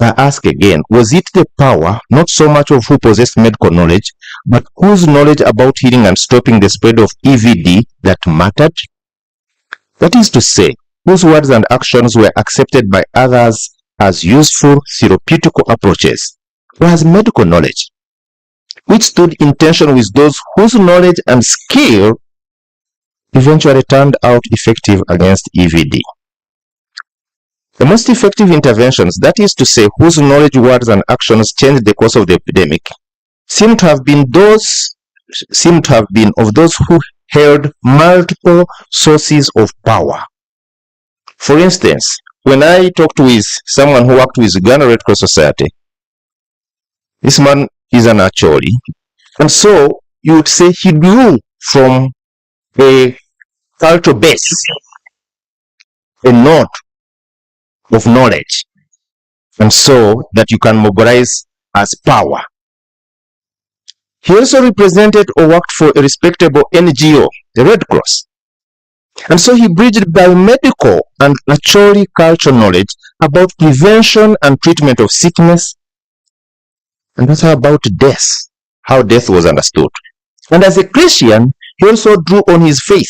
I ask again, was it the power, not so much of who possessed medical knowledge, but whose knowledge about healing and stopping the spread of EVD that mattered? That is to say, whose words and actions were accepted by others as useful therapeutical approaches, or as medical knowledge, which stood in tension with those whose knowledge and skill eventually turned out effective against EVD. The most effective interventions, that is to say, whose knowledge, words, and actions changed the course of the epidemic, seem to have been of those who held multiple sources of power. For instance, when I talked with someone who worked with Ghana Red Cross Society, this man is an Acholi, and so you would say he grew from a cultural base, a node of knowledge, and so that you can mobilize as power. He also represented or worked for a respectable NGO, the Red Cross. And so he bridged biomedical and Acholi cultural knowledge about prevention and treatment of sickness, and also about death, how death was understood. And as a Christian, he also drew on his faith.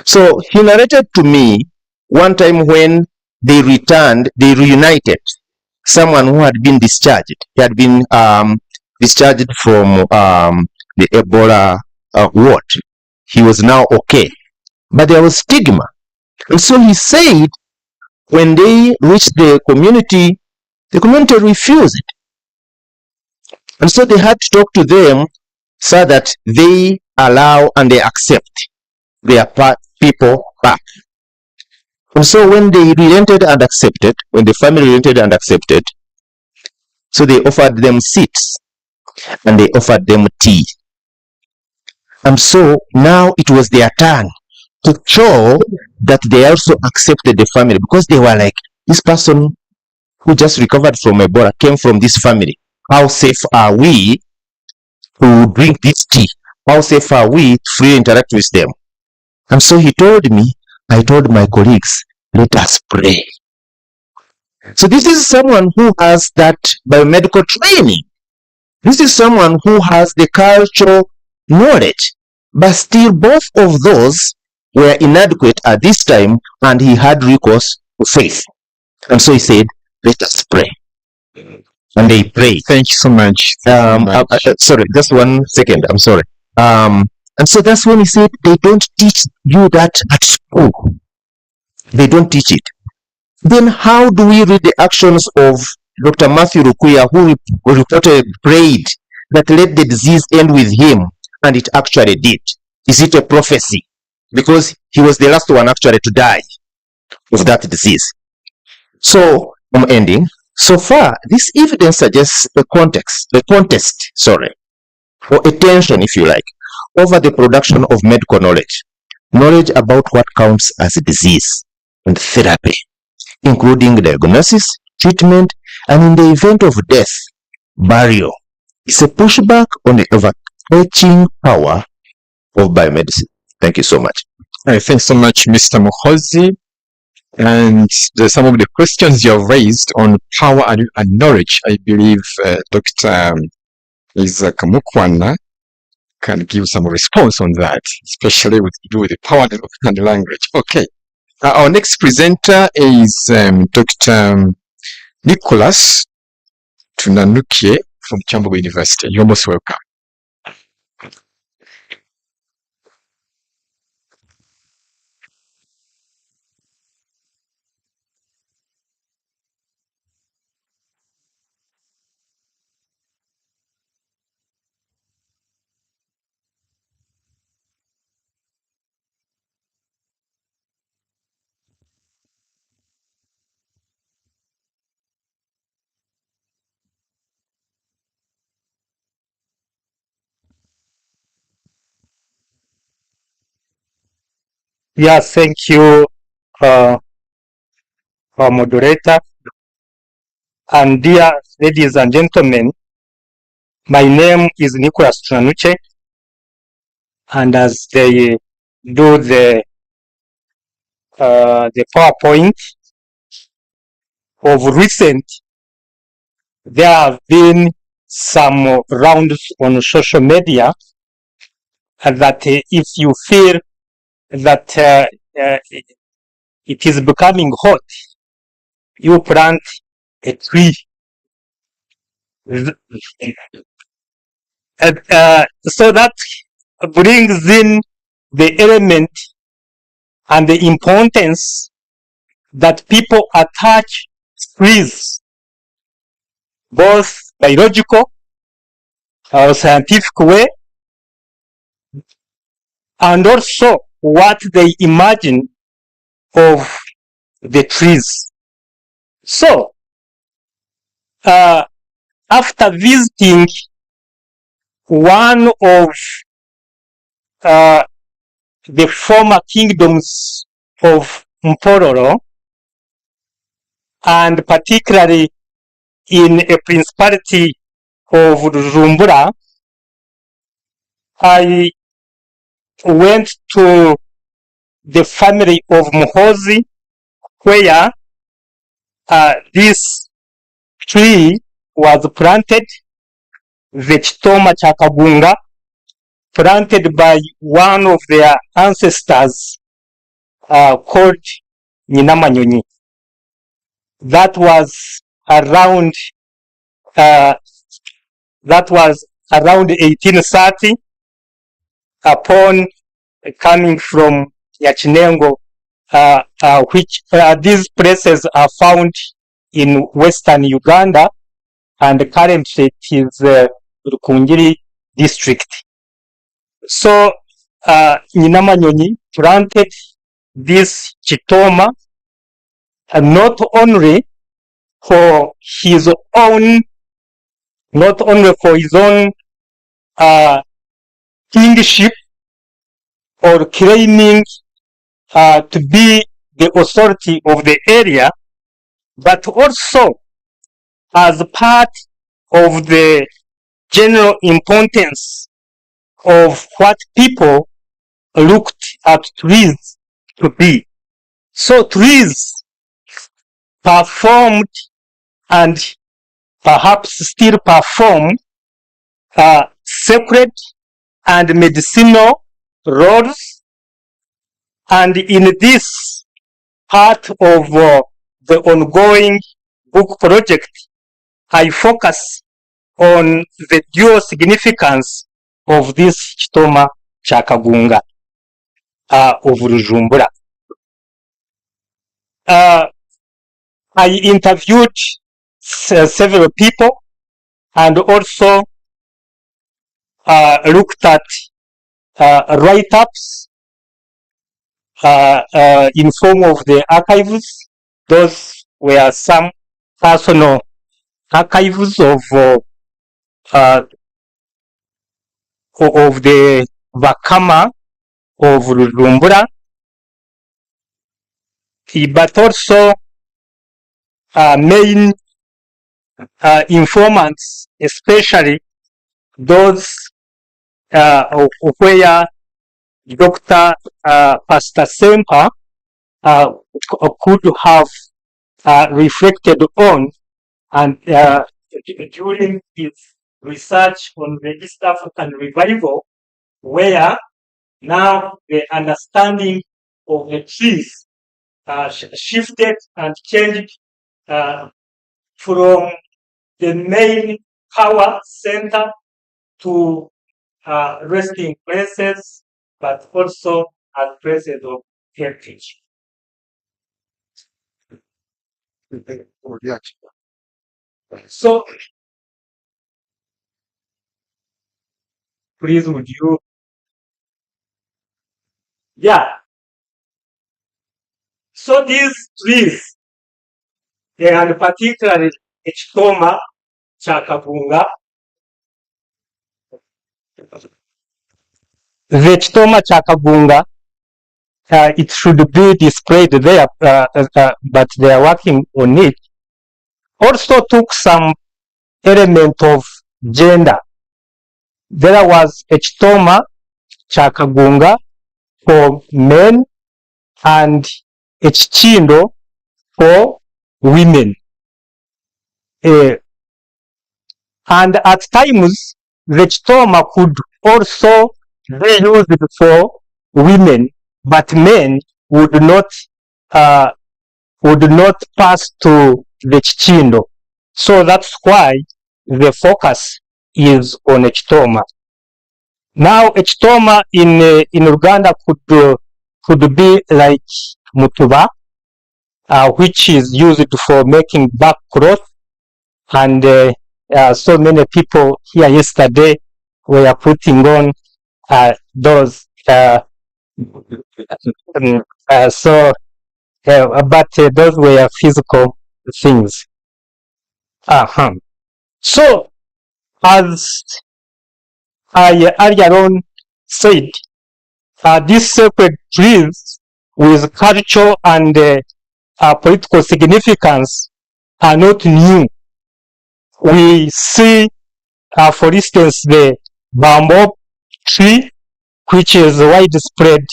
So he narrated to me one time when they returned, they reunited someone who had been discharged. He had been discharged from the Ebola ward. He was now okay. But there was stigma. And so he said, when they reached the community refused it. And so they had to talk to them so that they allow and they accept their people back. And so when they relented and accepted, when the family relented and accepted, so they offered them seats and they offered them tea. And so now it was their turn to show that they also accepted the family, because they were like, this person who just recovered from Ebola came from this family. How safe are we to drink this tea how safe are we to freely interact with them? And so he told me, I told my colleagues, let us pray. So this is someone who has that biomedical training. This is someone who has the cultural knowledge. But still, both of those were inadequate at this time, and he had recourse to faith. And so he said, let us pray. And they prayed. Thank you so much. Sorry, just 1 second. I'm sorry. And so that's when he said, they don't teach you that at school. They don't teach it. Then how do we read the actions of Dr. Matthew Rukuya, who reported, prayed that let the disease end with him, and it actually did? Is it a prophecy? Because he was the last one actually to die of that disease. So, I'm ending. So far, this evidence suggests a contest, or a tension, if you like, over the production of medical knowledge about what counts as a disease and therapy, including diagnosis, treatment, and in the event of death, burial. It's a pushback on the overarching power of biomedicine. Thank you so much. All right, thanks so much, Mr. Muhozi. And some of the questions you have raised on power and knowledge, I believe Dr. Isaac Mukwana can give some response on that, especially with to do with the power and language. Okay. Our next presenter is Dr. Nicholas Tunanukie from Kyambogo University. You're most welcome. Yeah, thank you, our moderator. And dear ladies and gentlemen, my name is Nicholas Tunanuche, and as they do the PowerPoint, of recent, there have been some rounds on social media that if you feel that it is becoming hot, you plant a tree. So that brings in the element and the importance that people attach trees, both biological or scientific way, and also what they imagine of the trees. So, after visiting one of the former kingdoms of Mpororo, and particularly in a principality of Rumbura, I went to the family of Muhozi, where this tree was planted, the Chitoma Chakagunga, planted by one of their ancestors called Nyinamanyonyi. That was around 1830, upon coming from Yachinengo, which these places are found in western Uganda, and currently it is Rukungiri district. So Nyinamanyonyi planted this Chitoma not only for his own, kingship or claiming to be the authority of the area, but also as part of the general importance of what people looked at trees to be. So trees performed and perhaps still perform sacred and medicinal roles. And in this part of the ongoing book project, I focus on the dual significance of this Chitoma Chakagunga of Rujumbura. I interviewed several people and also looked at write-ups in form of the archives. Those were some personal archives of the Vakama of Rujumbura, but also main informants, especially those where Dr. Pastor Semper could have reflected on, and during his research on the East African revival, where now the understanding of the trees shifted and changed from the main power center to resting places, but also as places of heritage. So, please would you, yeah. So these trees, and particularly Chitoma Chakabunga, the Chitoma Chakabunga, it should be displayed there, but they are working on it, also took some element of gender. There was a Chitoma Chakagunga for men and a Chichindo for women. And at times, the Chitoma could also be used for women, but men would not pass to the Chichindo. So that's why the focus is on Chitoma. Now, Chitoma in Uganda could be like Mutuba, which is used for making back cloth, and so many people here yesterday were putting on those. But those were physical things. So, as I earlier on said, these sacred trees with cultural and political significance are not new. We see, for instance, the bamboo tree, which is widespread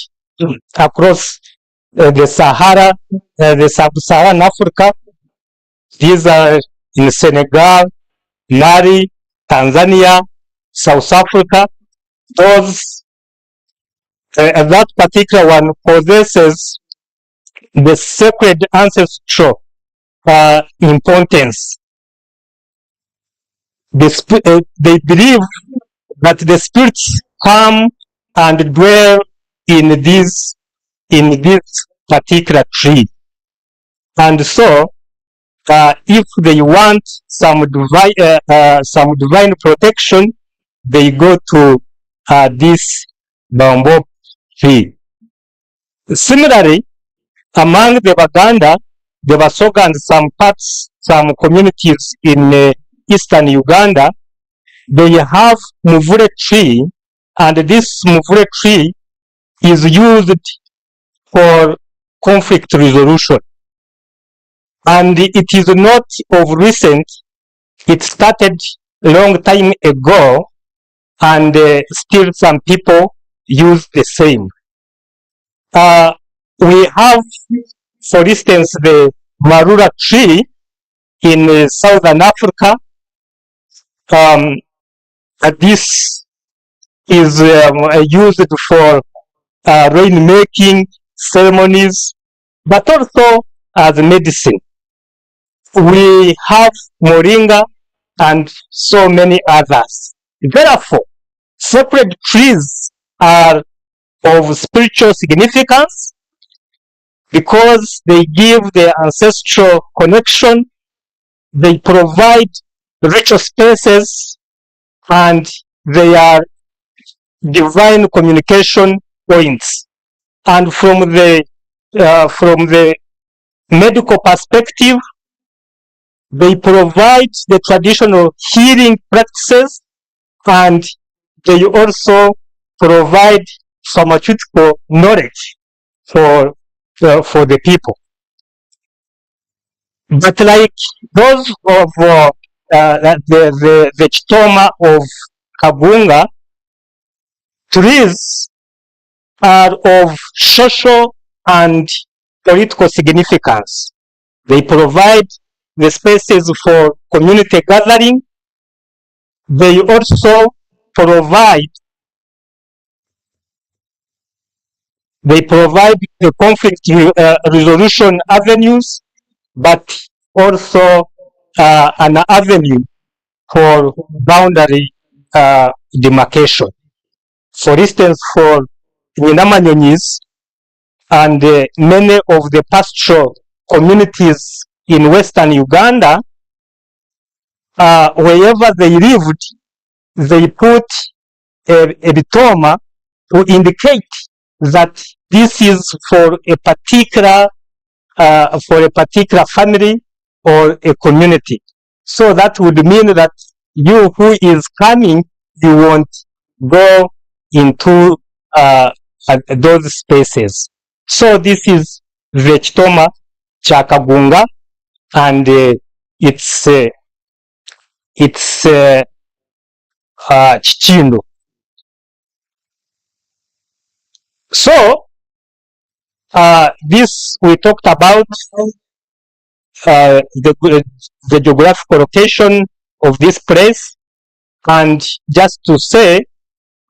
across the Sahara, the Sub-Saharan Africa. These are in Senegal, Mali, Tanzania, South Africa. Those, that particular one possesses the sacred ancestral importance. They believe that the spirits come and dwell in this particular tree, and so if they want some divine protection, they go to this bamboo tree. Similarly, among the Baganda, the Basoga, and some communities in eastern Uganda, they have muvule tree, and this muvule tree is used for conflict resolution. And it is not of recent. It started a long time ago and still some people use the same. We have, for instance, the marula tree in southern Africa. This is used for rain-making ceremonies, but also as medicine. We have moringa and so many others. Therefore, sacred trees are of spiritual significance because they give the ancestral connection, they provide ritual spaces, and they are divine communication points. And from the medical perspective, they provide the traditional healing practices, and they also provide pharmaceutical knowledge for the people. But like those of the Chitoma of Kabunga, trees are of social and political significance. They provide the spaces for community gathering. They also provide the conflict resolution avenues, but also an avenue for boundary demarcation. For instance, for Nyinamanyonyis and many of the pastoral communities in Western Uganda, wherever they lived, they put a bitoma to indicate that this is for a particular family or a community. So that would mean that you who is coming, you won't go into those spaces. So this is the Chitoma cha Kagunga, and it's Chichindo. So this we talked about the geographical location of this place, and just to say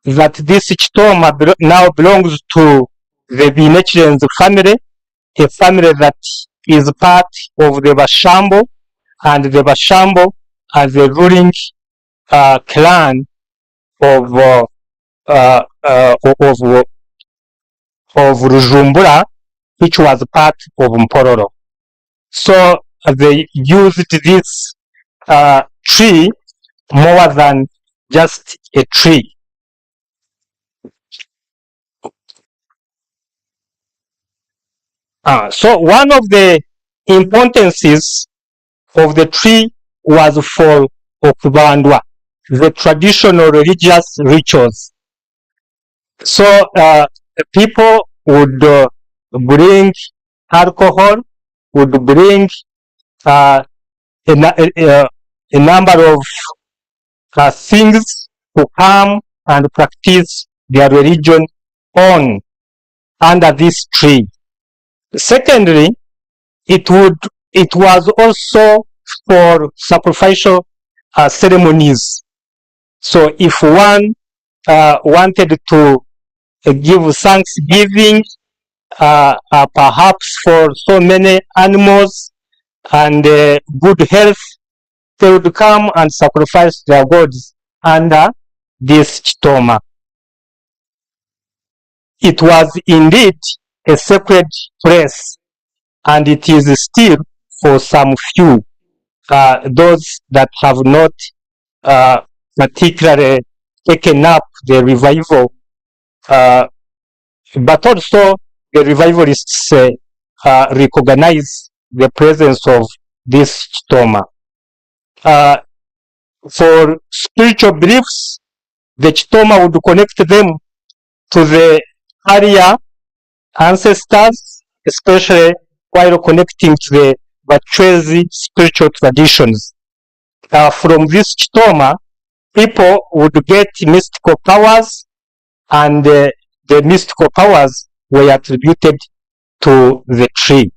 that this Chitoma now belongs to the Binechirens family, a family that is part of the Bashambo, and the Bashambo are the ruling clan of Rujumbura, which was part of Mpororo. So they used this tree more than just a tree. So one of the importances of the tree was for Okubandwa, the traditional religious rituals. So people would bring alcohol, would bring a number of things to come and practice their religion on under this tree. Secondly, it was also for sacrificial ceremonies. So if one wanted to give thanksgiving, perhaps for so many animals and good health, they would come and sacrifice their gods under this Chitoma. It was indeed a sacred place, and it is still for some few, those that have not particularly taken up the revival, but also the revivalists recognize the presence of this Chitoma. For spiritual beliefs, the Chitoma would connect them to the earlier ancestors, especially while connecting to the Bachwezi spiritual traditions. From this Chitoma, people would get mystical powers, and the mystical powers were attributed to the tree.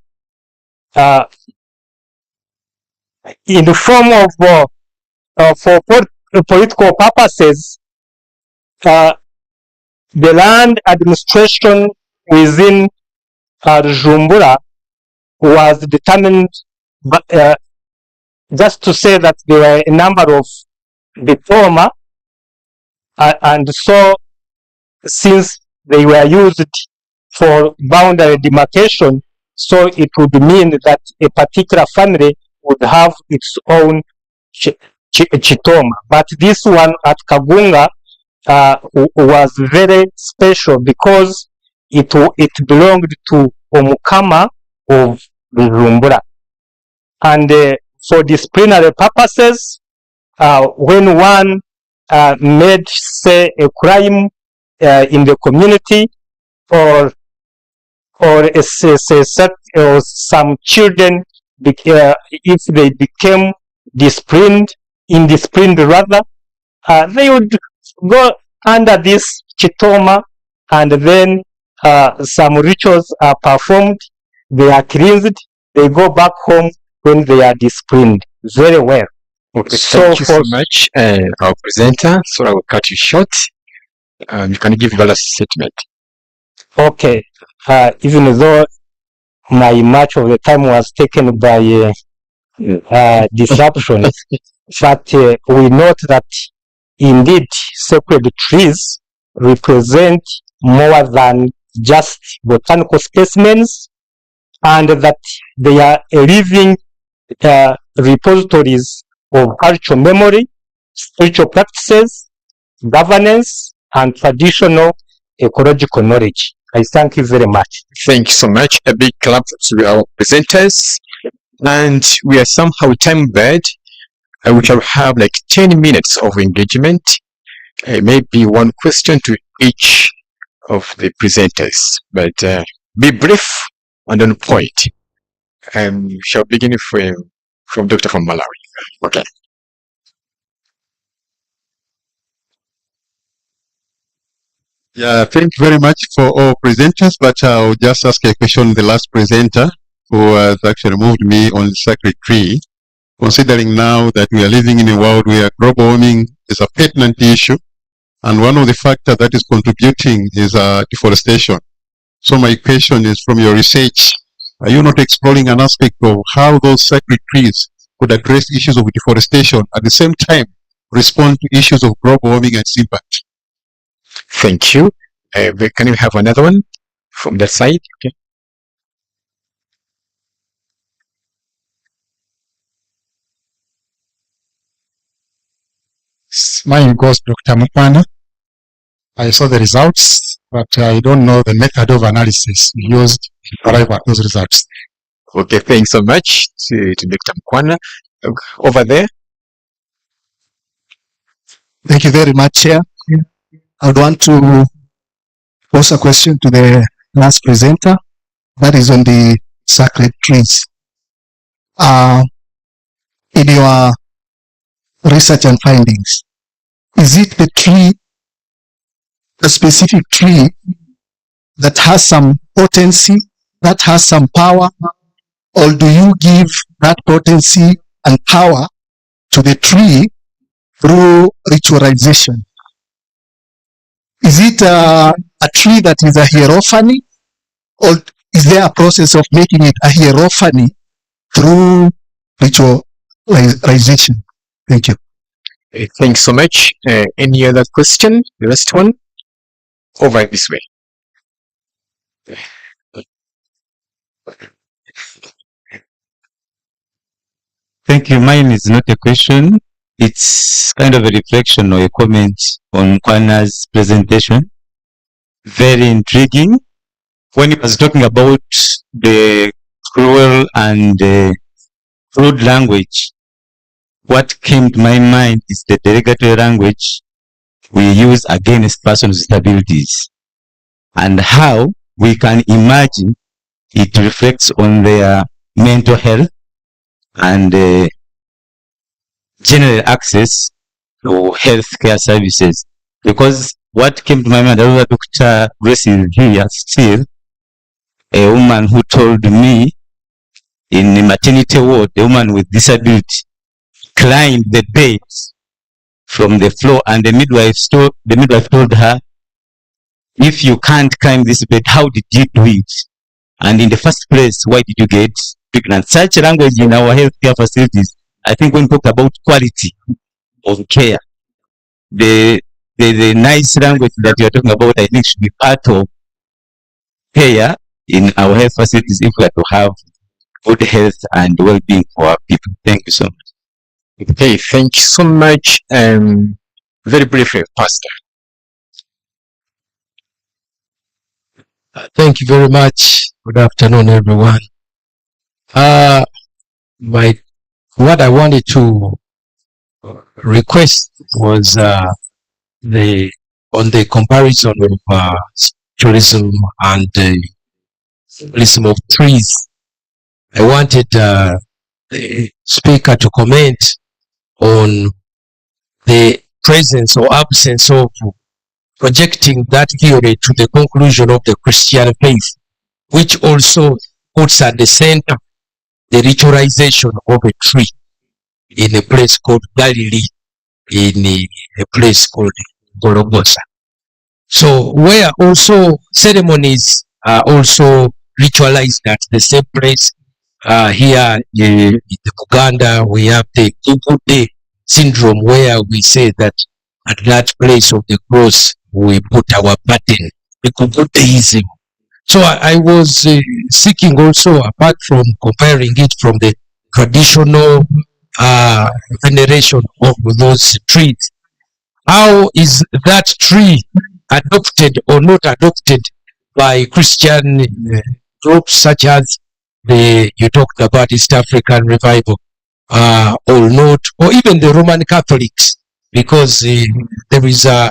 In the form of for political purposes, the land administration within Bujumbura was determined, just to say that there were a number of diploma, and so since they were used for boundary demarcation, so it would mean that a particular family would have its own chitoma. But this one at Kagunga was very special because it belonged to Omukama of Bujumbura. And for disciplinary purposes, when one made, say, a crime in the community, or some children, if they became indisciplined rather, they would go under this chitoma, and then some rituals are performed, they are cleansed, they go back home when they are disciplined. Very well. Okay, thank you so much, our presenter. So I will cut you short. You can give your last statement. Okay. Even though much of the time was taken by disruption, but we note that indeed sacred trees represent more than just botanical specimens, and that they are living repositories of cultural memory, spiritual practices, governance, and traditional ecological knowledge. I thank you very much. Thank you so much. A big clap to our presenters. And we are somehow time-bound. We shall have like 10 minutes of engagement. Maybe one question to each of the presenters. But be brief and on point. We shall begin from Dr. from Malawi. Okay. Yeah, thank you very much for all presenters, but I'll just ask a question the last presenter who has actually moved me on the sacred tree, considering now that we are living in a world where global warming is a pertinent issue, and one of the factors that is contributing is deforestation. So my question is, from your research, are you not exploring an aspect of how those sacred trees could address issues of deforestation, at the same time respond to issues of global warming and its impact? Thank you. Can you have another one from that side? Okay. Mine goes Dr. Mukwana. I saw the results, but I don't know the method of analysis used to arrive at those results. Okay, thanks so much to Dr. Mukwana. Over there. Thank you very much, Chair. I would want to pose a question to the last presenter, that is on the sacred trees. In your research and findings, is it the tree, a specific tree that has some potency, that has some power, or do you give that potency and power to the tree through ritualization? Is it a tree that is a hierophany, or is there a process of making it a hierophany through ritualization? Thank you. Thanks so much. Any other question? The last one? Over this way. Thank you. Mine is not a question. It's kind of a reflection or a comment on Kwana's presentation. Very intriguing. When he was talking about the cruel and crude language, what came to my mind is the derogatory language we use against persons with disabilities, and how we can imagine it reflects on their mental health and general access or healthcare services. Because what came to my mind, although Dr. Grace is here still, a woman who told me in the maternity ward, a woman with disability climbed the bed from the floor, and the midwife told her, if you can't climb this bed, how did you do it? And in the first place, why did you get pregnant? Such language in our healthcare facilities, I think when we talk about quality of care, the nice language that you're talking about, I think should be part of care in our health facilities if we are to have good health and well-being for our people. Thank you so much. Okay, thank you so much. Very briefly, Pastor. Thank you very much. Good afternoon, everyone. What I wanted to request was on the comparison of tourism and the tourism of trees. I wanted the speaker to comment on the presence or absence of projecting that theory to the conclusion of the Christian faith, which also puts at the center the ritualization of a tree in a place called Galilee, in a place called Golgotha. So where also ceremonies are also ritualized at the same place. Here in Uganda, we have the Kukude syndrome, where we say that at that place of the cross we put our burden, the Kukudeism. So I was seeking also, apart from comparing it from the traditional veneration of those trees, how is that tree adopted or not adopted by Christian groups such as you talked about East African revival, or not, or even the Roman Catholics, because there is a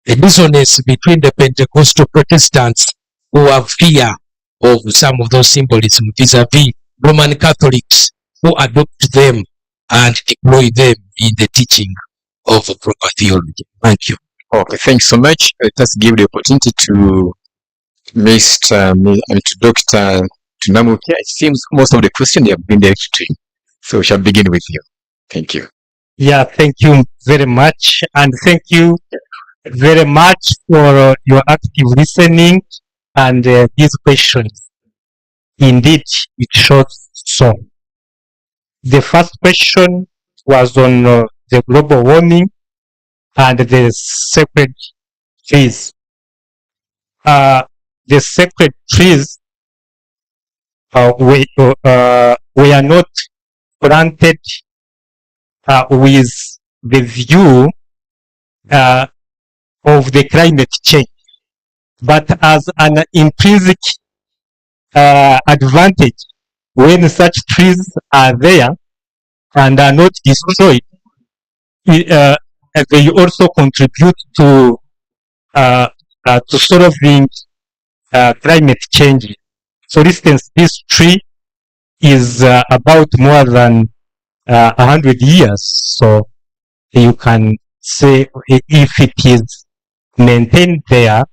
dissonance between the Pentecostal Protestants who have fear of some of those symbolism vis-a-vis Roman Catholics who adopt them and deploy them in the teaching of proper theology. Thank you. Okay, thanks so much. Let us give the opportunity to Dr. Tunamuke. It seems most of the questions have been directed to you. So we shall begin with you. Thank you. Yeah, thank you very much. And thank you very much for your active listening and these questions. Indeed, it shows so. The first question was on the global warming and the sacred trees. The sacred trees we are not planted with the view of the climate change, but as an intrinsic advantage. When such trees are there and are not destroyed, they also contribute to solving climate change. For instance, this tree is about more than 100 years, so you can say if it is maintained there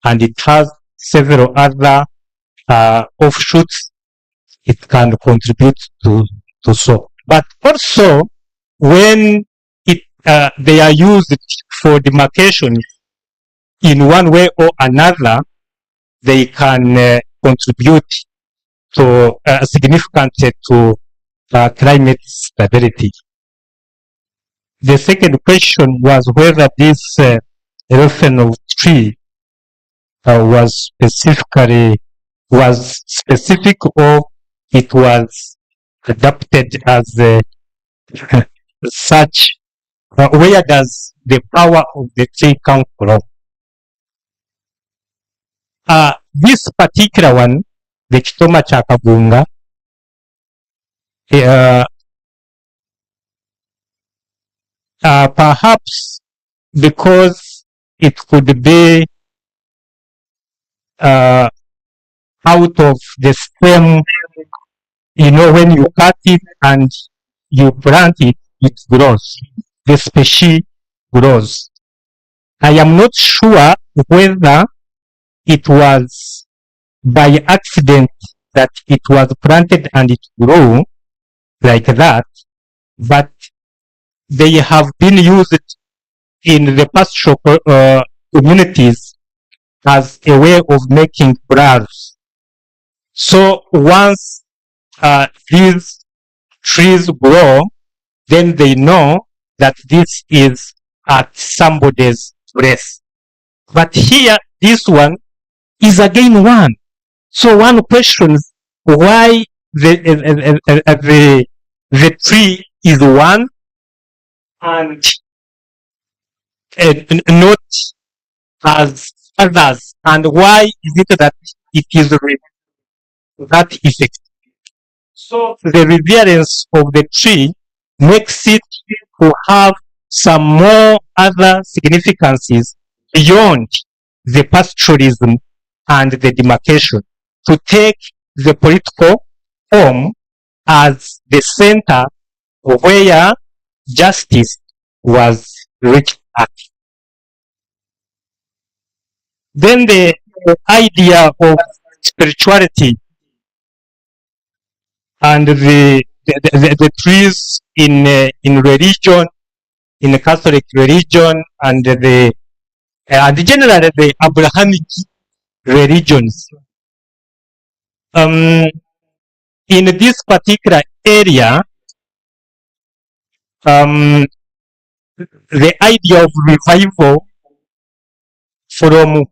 and it has several other offshoots, it can contribute to so. But also, when they are used for demarcation in one way or another, they can contribute to significantly to climate stability. The second question was whether this elephant of tree was specific or it was adapted as such. Where does the power of the tree come from? This particular one, the Kitoma Chakagunga, perhaps because it could be out of the same, when you cut it and you plant it, it grows. The species grows. I am not sure whether it was by accident that it was planted and it grew like that, but they have been used in the pastoral communities as a way of making bribes. So once these trees grow, then they know that this is at somebody's place. But here, this one is again one. So one questions why the tree is one and not as others, and why is it that it is that effect? So the reverence of the tree makes it to have some more other significances beyond the pastoralism and the demarcation, to take the political home as the center where justice was reached at. Then the idea of spirituality and the trees in religion, in the Catholic religion, and generally the Abrahamic religions. In this particular area, the idea of revival from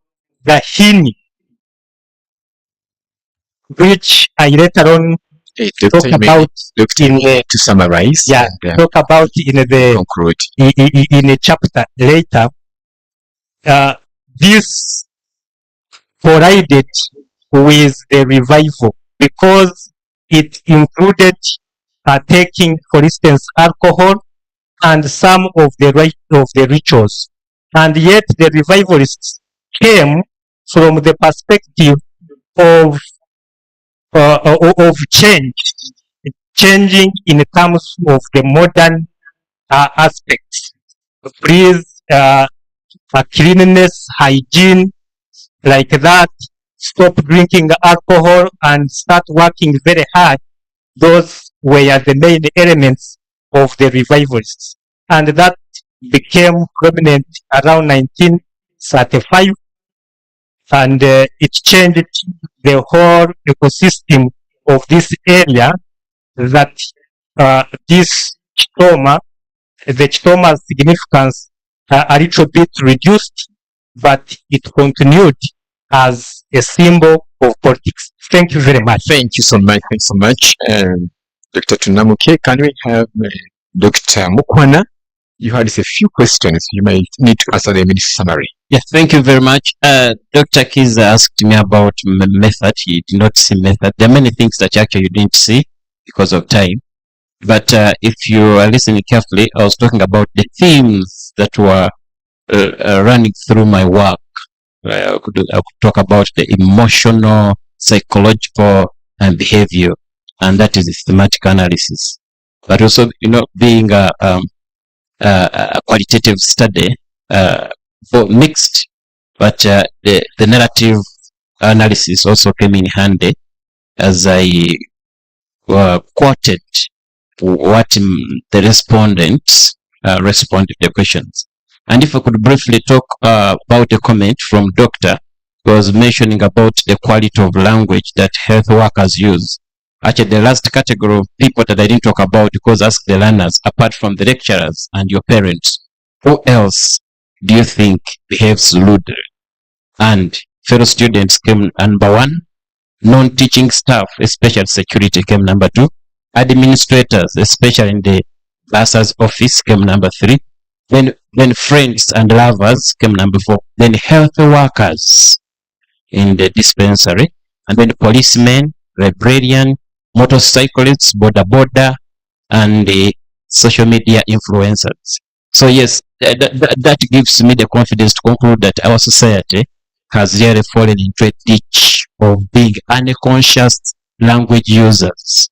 the Hini, which I later on talk about to summarize. Yeah, talk about in the in a chapter later. This collided with the revival because it included taking, for instance, alcohol and some of the rituals, and yet the revivalists came from the perspective of changing in terms of the modern aspects. Please, cleanliness, hygiene, like that. Stop drinking alcohol and start working very hard. Those were the main elements of the revivalists, and that became prominent around 1935, and it changed the whole ecosystem of this area. That this Chitoma, the Chitoma's significance a little bit reduced, but it continued as a symbol of politics. Thank you very much. Thank you so much. Thanks so much. Dr. Tunamuke, can we have Dr. Mukwana? You had a few questions. You might need to answer them in summary. Yeah, thank you very much. Dr. Kiza asked me about method. He did not see method. There are many things that actually you didn't see because of time. But if you are listening carefully, I was talking about the themes that were running through my work. I could talk about the emotional, psychological, and behavior, and that is the thematic analysis. But also, being a qualitative study, mixed, but the narrative analysis also came in handy as I quoted what the respondents responded to the questions. And if I could briefly talk about a comment from Dr. who was mentioning about the quality of language that health workers use. Actually, the last category of people that I didn't talk about, because ask the learners, apart from the lecturers and your parents, who else do you think behaves rudely? And fellow students came number 1. Non-teaching staff, especially security, came number 2. Administrators, especially in the bursar's office, came number 3. Then friends and lovers came number 4. Then health workers in the dispensary, and then policemen, librarian, motorcyclists, border, and the social media influencers. So yes, that gives me the confidence to conclude that our society has really fallen into a ditch of being unconscious language users.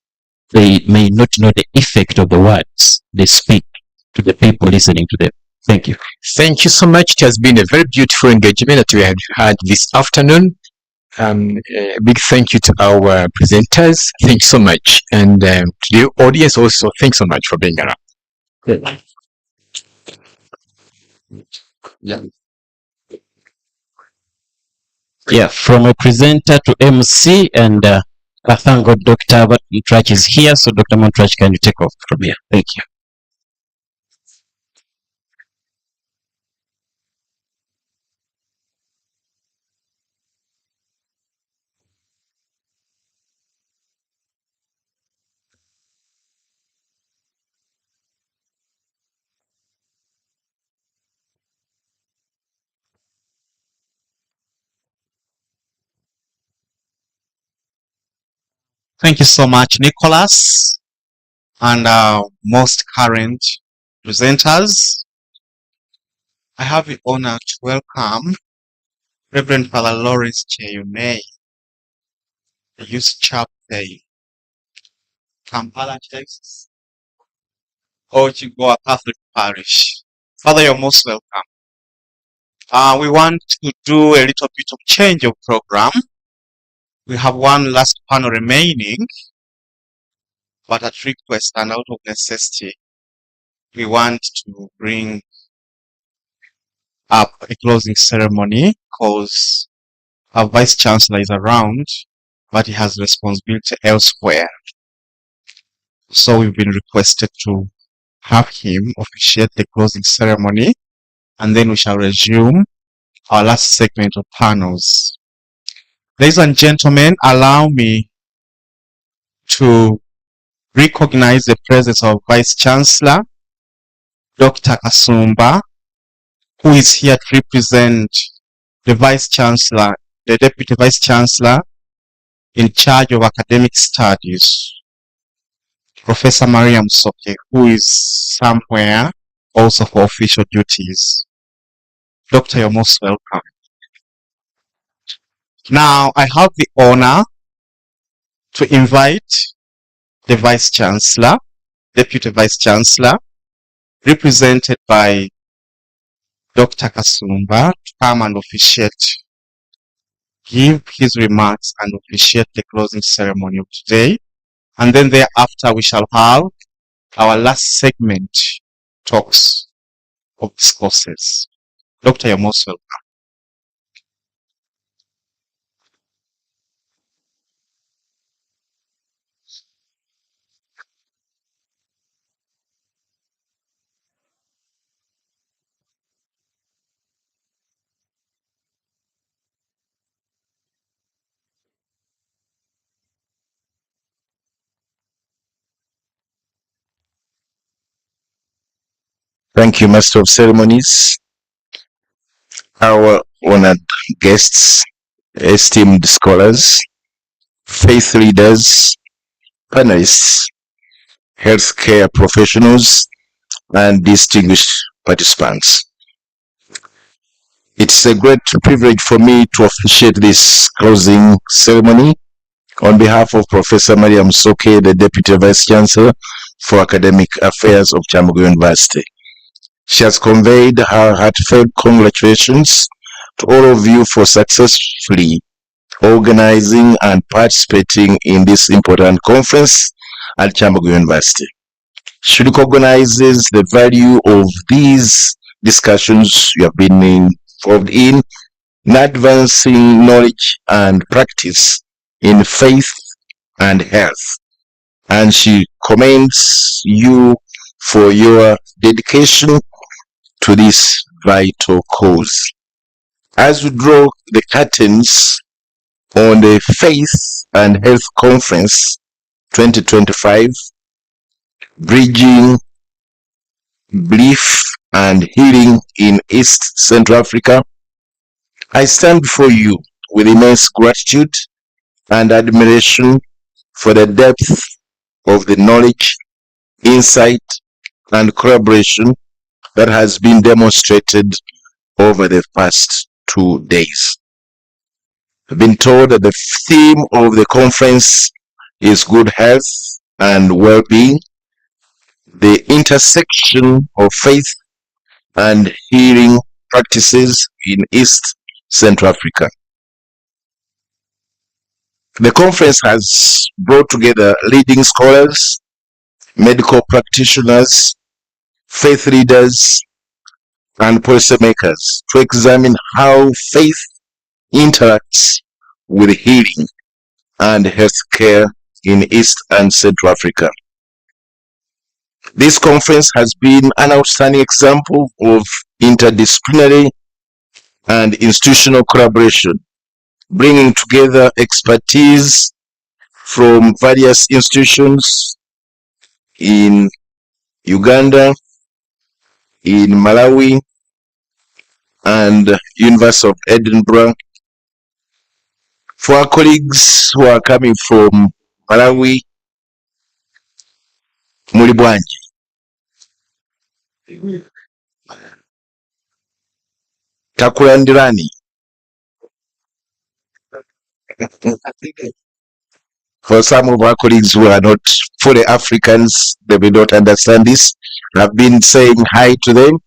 They may not know the effect of the words they speak to the people listening to them. Thank you. Thank you so much. It has been a very beautiful engagement that we have had this afternoon. A big thank you to our presenters. Thanks so much. And to the audience also, thanks so much for being around. Good. Yeah. Yeah, from a presenter to MC, and I thank God Dr. Montrach is here. So Dr. Montrach, can you take off from here? Thank you. Thank you so much, Nicholas, and most current presenters. I have the honor to welcome Reverend Father Lawrence Cheyune, the Youth Chaplain, Kampala, Texas, Ochigoa Catholic Parish. Father, you're most welcome. We want to do a little bit of change of program. We have one last panel remaining, but at request and out of necessity, we want to bring up a closing ceremony because our Vice Chancellor is around, but he has responsibility elsewhere. So we've been requested to have him officiate the closing ceremony, and then we shall resume our last segment of panels. Ladies and gentlemen, allow me to recognize the presence of Vice Chancellor Dr. Kasumba, who is here to represent the Vice Chancellor, the Deputy Vice Chancellor in charge of academic studies, Professor Mariam Soke, who is somewhere also for official duties. Doctor, you're most welcome. Now, I have the honor to invite the Vice Chancellor, Deputy Vice Chancellor, represented by Dr. Kasumba, to come and officiate, give his remarks and officiate the closing ceremony of today. And then thereafter we shall have our last segment, talks of discourses. Doctor, you're most welcome. Thank you, Master of Ceremonies, our honored guests, esteemed scholars, faith leaders, panelists, healthcare professionals, and distinguished participants. It's a great privilege for me to officiate this closing ceremony on behalf of Professor Mariam Soke, the Deputy Vice Chancellor for Academic Affairs of Kyambogo University. She has conveyed her heartfelt congratulations to all of you for successfully organizing and participating in this important conference at Kyambogo University. She recognizes the value of these discussions you have been involved in advancing knowledge and practice in faith and health. And she commends you for your dedication to this vital cause. As we draw the curtains on the Faith and Health Conference 2025, Bridging Belief and Healing in East Central Africa, I stand before you with immense gratitude and admiration for the depth of the knowledge, insight, and collaboration that has been demonstrated over the past 2 days. I've been told that the theme of the conference is good health and well-being, the intersection of faith, and healing practices in East Central Africa. The conference has brought together leading scholars, medical practitioners, faith leaders, and policymakers to examine how faith interacts with healing and healthcare in East and Central Africa. This conference has been an outstanding example of interdisciplinary and institutional collaboration, bringing together expertise from various institutions in Uganda, in Malawi, and University of Edinburgh. For our colleagues who are coming from Malawi, muli bwanji? Takulandirani. For some of our colleagues who are not fully Africans, they may not understand this. I've been saying hi to them,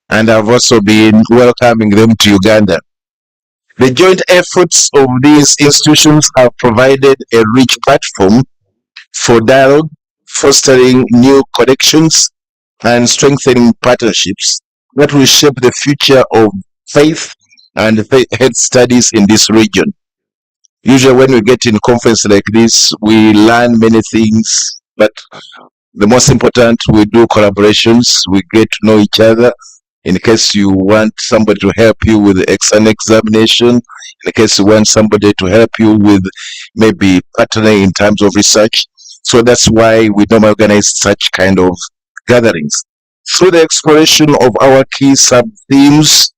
and I've also been welcoming them to Uganda. The joint efforts of these institutions have provided a rich platform for dialogue, fostering new connections, and strengthening partnerships that will shape the future of faith and health studies in this region. Usually when we get in conference like this, we learn many things, but the most important, we do collaborations, we get to know each other. In case you want somebody to help you with an examination, in case you want somebody to help you with maybe partnering in terms of research. So that's why we don't organize such kind of gatherings. Through the exploration of our key sub-themes,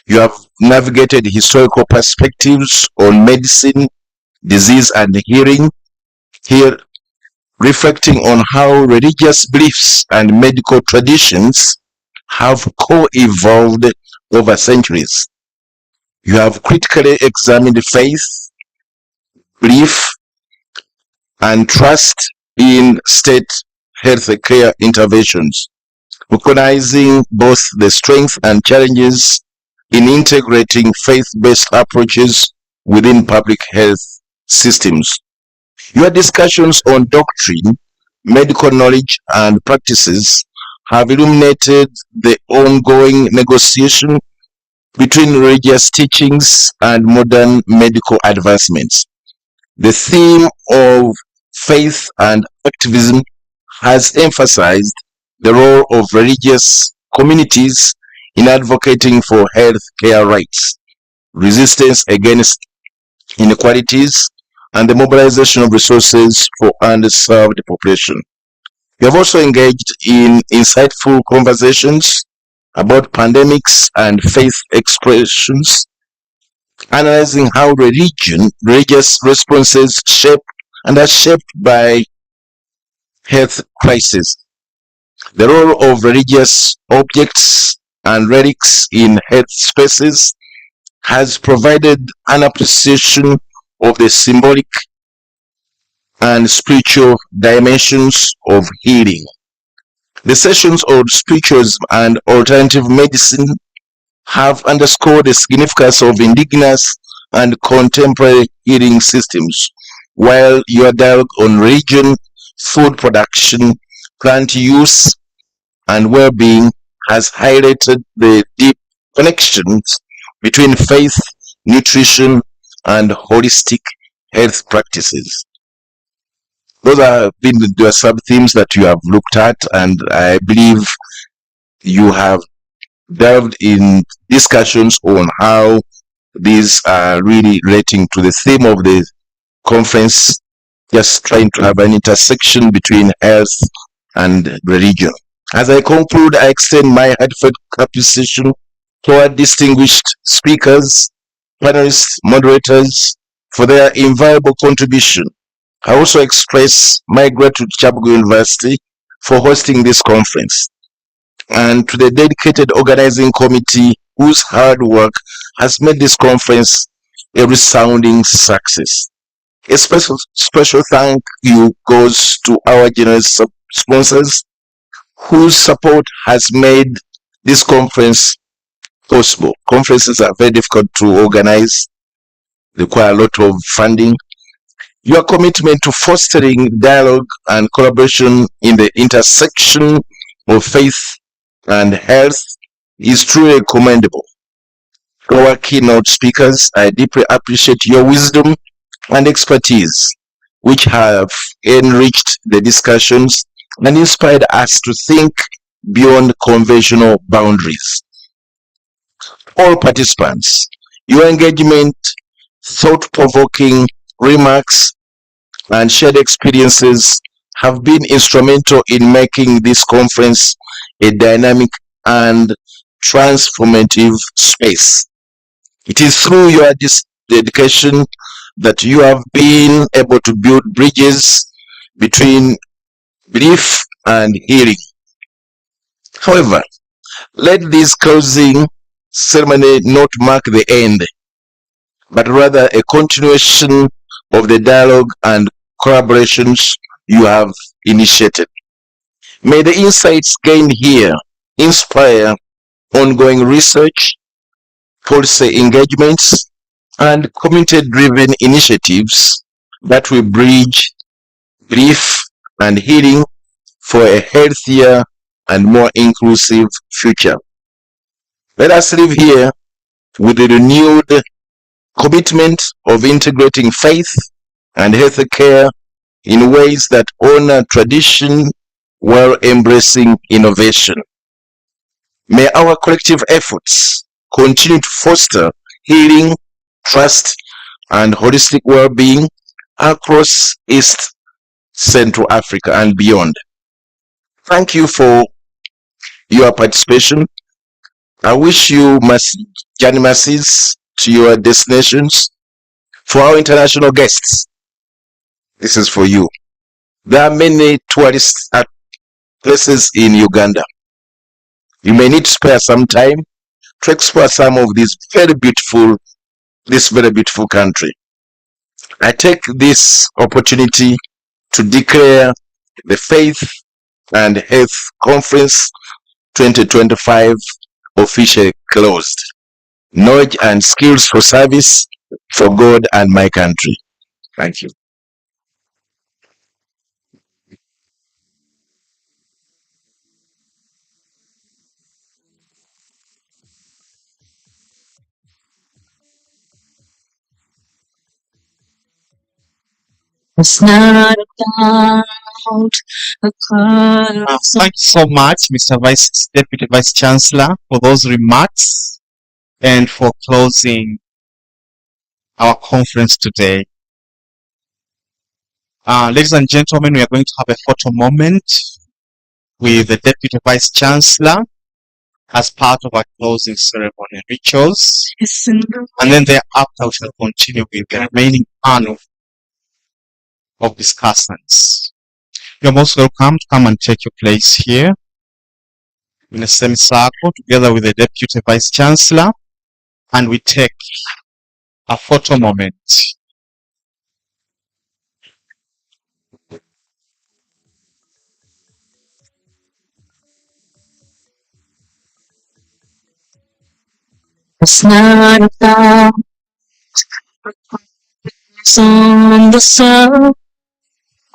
you have navigated historical perspectives on medicine, disease, and healing. Here, reflecting on how religious beliefs and medical traditions have co-evolved over centuries. You have critically examined faith, belief, and trust in state health care interventions, recognizing both the strengths and challenges in integrating faith-based approaches within public health systems. Your discussions on doctrine, medical knowledge, and practices have illuminated the ongoing negotiation between religious teachings and modern medical advancements. The theme of faith and activism has emphasized the role of religious communities in advocating for health care rights, resistance against inequalities, and the mobilization of resources for underserved population. We have also engaged in insightful conversations about pandemics and faith expressions, analyzing how religious responses shape and are shaped by health crises. The role of religious objects and relics in health spaces has provided an appreciation of the symbolic and spiritual dimensions of healing. The sessions on spiritualism and alternative medicine have underscored the significance of indigenous and contemporary healing systems, while your dialogue on religion, food production, plant use, and well-being has highlighted the deep connections between faith, nutrition, and holistic health practices. Those have been the sub-themes that you have looked at, and I believe you have delved in discussions on how these are really relating to the theme of the conference, just trying to have an intersection between health and religion. As I conclude, I extend my heartfelt appreciation to our distinguished speakers, panelists, moderators, for their invaluable contribution. I also express my gratitude to Kyambogo University for hosting this conference, and to the dedicated organizing committee whose hard work has made this conference a resounding success. A special thank you goes to our generous sponsors whose support has made this conference possible. Conferences are very difficult to organize, require a lot of funding. Your commitment to fostering dialogue and collaboration in the intersection of faith and health is truly commendable. To our keynote speakers, I deeply appreciate your wisdom and expertise, which have enriched the discussions and inspired us to think beyond conventional boundaries. All participants, your engagement, thought-provoking remarks, and shared experiences have been instrumental in making this conference a dynamic and transformative space. It is through your dedication that you have been able to build bridges between belief and healing. However, let this closing ceremony not mark the end, but rather a continuation of the dialogue and collaborations you have initiated. May the insights gained here inspire ongoing research, policy engagements, and community-driven initiatives that will bridge belief and healing for a healthier and more inclusive future. Let us live here with a renewed commitment of integrating faith and health care in ways that honor tradition while embracing innovation. May our collective efforts continue to foster healing, trust, and holistic well-being across East Central Africa and beyond. Thank you for your participation. I wish you journey masses to your destinations. For our international guests, this is for you. There are many tourist places in Uganda. You may need to spare some time to explore some of this very beautiful country. I take this opportunity to declare the Faith and Health Conference 2025 officially closed. Knowledge and skills for service for God and my country. Thank you. It's not about a color. Thank you so much, Mr. Deputy Vice Chancellor, for those remarks and for closing our conference today. Ladies and gentlemen, we are going to have a photo moment with the Deputy Vice Chancellor as part of our closing ceremony rituals. And then thereafter we shall continue with the remaining panel of discussants. You're most welcome to come and take your place here in a semicircle together with the Deputy Vice Chancellor, and we take a photo moment. It's not about on the sun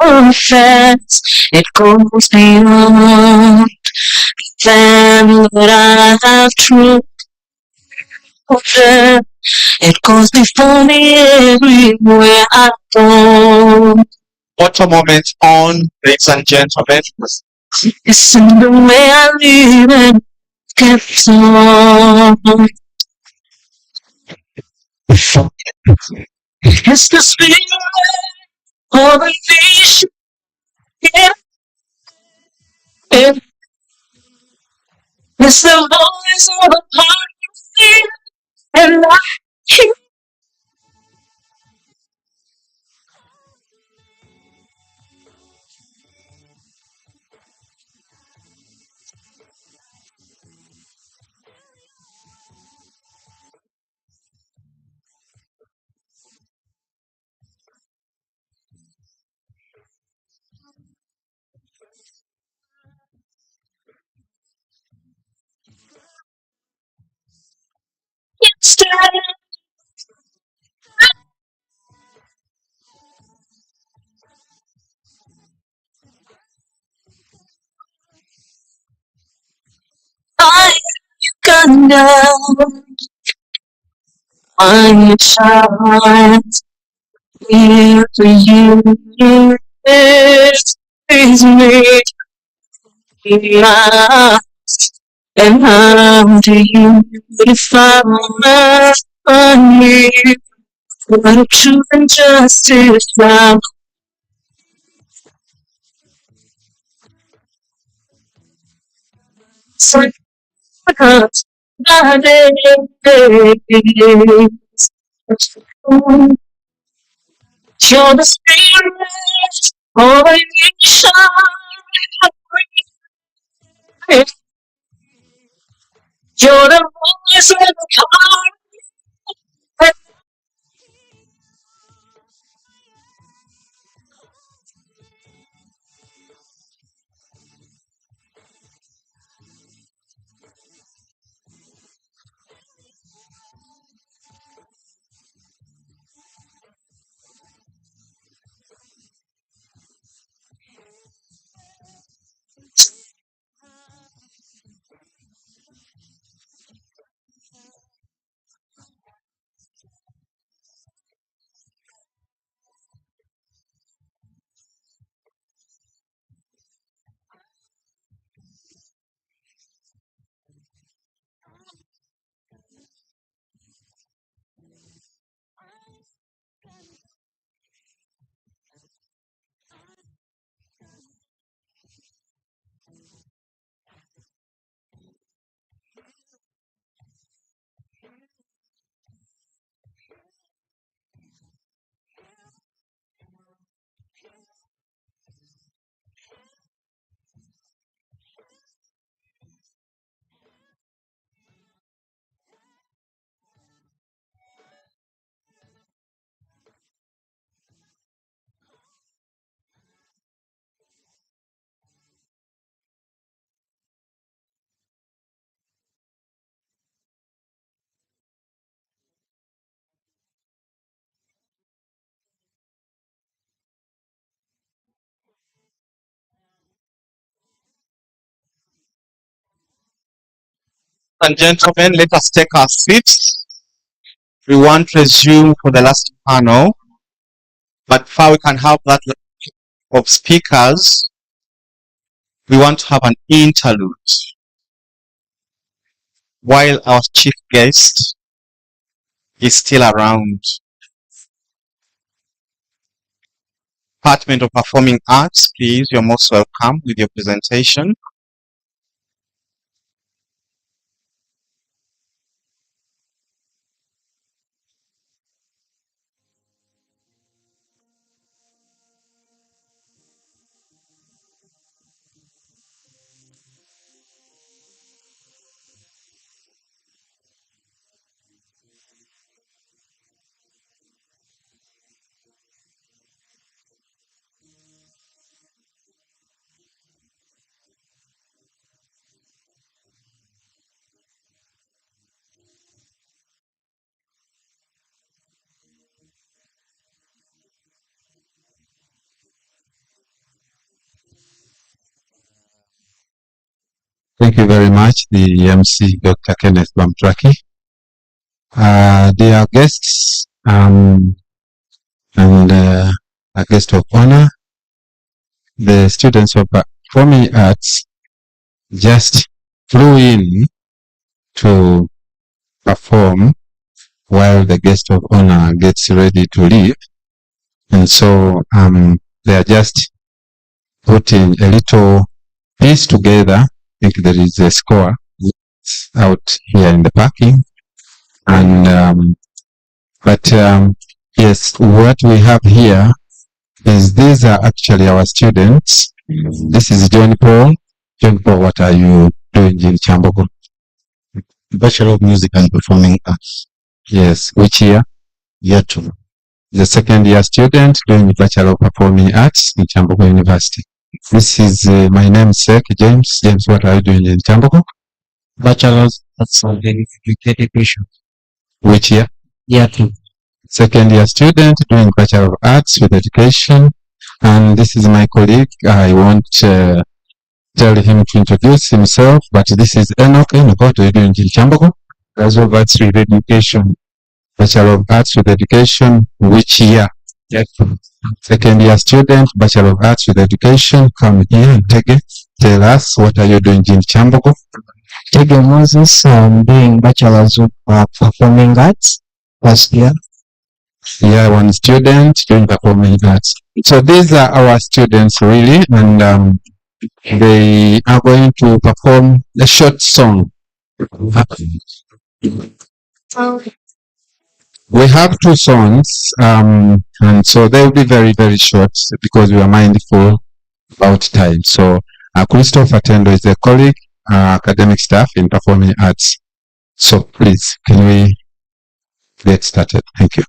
or fence. It goes beyond them that I have true. It goes before me everywhere I go. Photo moment on, ladies and gentlemen. It's in the way I live and kept on. It's the spirit of a vision. It's the voice of a heart you feel, and I hear. down. My child, here for you is made enough. And how do you define me? What truth and justice found. So because the days you're the spirit of a nation. You're the voice of the heart. And gentlemen, let us take our seats. We won't resume for the last panel, but before we can have that of speakers, we want to have an interlude while our chief guest is still around. Department of Performing Arts, please, you're most welcome with your presentation. Thank you very much, the MC, Dr. Kenneth Bamtraki. Dear guests, and a guest of honor, the students of Performing Arts just flew in to perform while the guest of honor gets ready to leave. And so they are just putting a little piece together. I think there is a score out here in the parking. And yes, what we have here is these are actually our students. This is John Paul. John Paul, what are you doing in Kyambogo? Bachelor of Music and Performing Arts. Yes, which year? Year 2. The second year student doing Bachelor of Performing Arts in Kyambogo University. This is my namesake, James. James, what are you doing in Kyambogo? Bachelor's Arts and Education. Which year? Year 2. Second year student doing Bachelor of Arts with Education. And this is my colleague. I won't tell him to introduce himself, but this is Enoch. Enoch, what are you doing in Kyambogo? Bachelor of Arts with Education. Bachelor of Arts with Education, which year? Yes. Second year student, Bachelor of Arts with Education. Come here and take it. Tell us, what are you doing in Kyambogo? Tege Moses, I'm doing Bachelor's of Performing Arts last year. Yeah, one student doing Performing Arts. So these are our students really, and they are going to perform a short song. We have two songs, and so they'll be very, very short because we are mindful about time. So Christopher Tendo is a colleague, academic staff in Performing Arts. So please, can we get started? Thank you.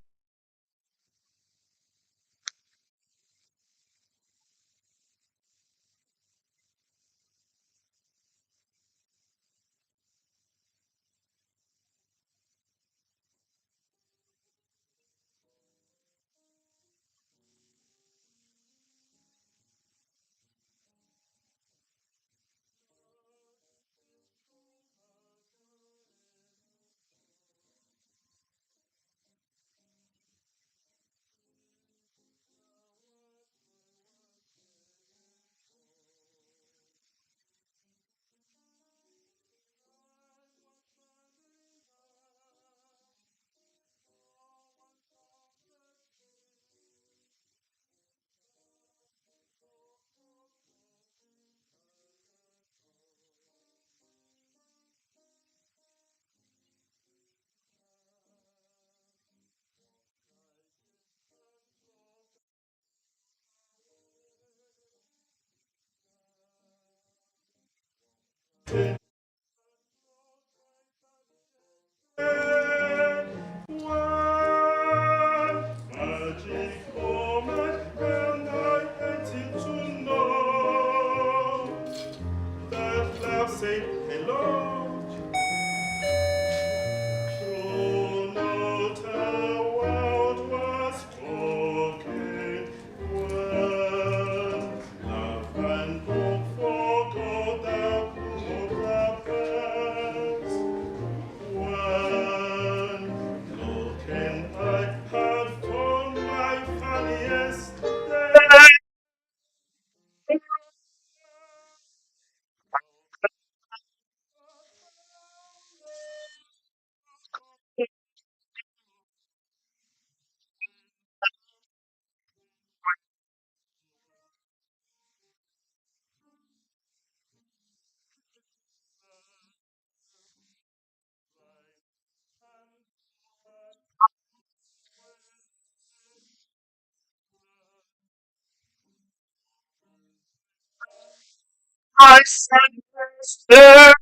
I said yes, there.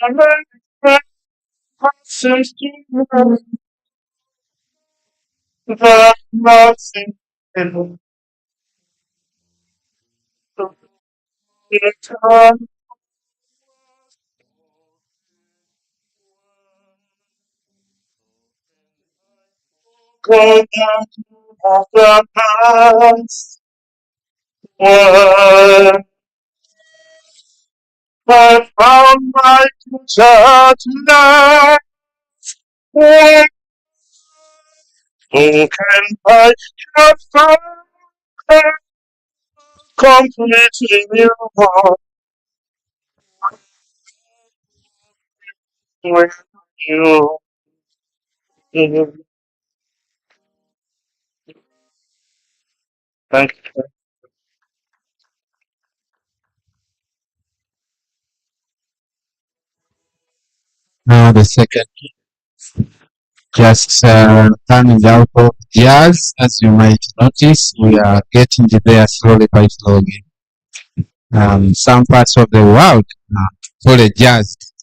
And then seems to know that nothing can return. Go down of the past. Where I found my future tonight. Who can I have found completely new heart with you? Thank you. Now the second, just coming out of jazz, as you might notice, we are getting there slowly by slowly. Some parts of the world are fully jazzed.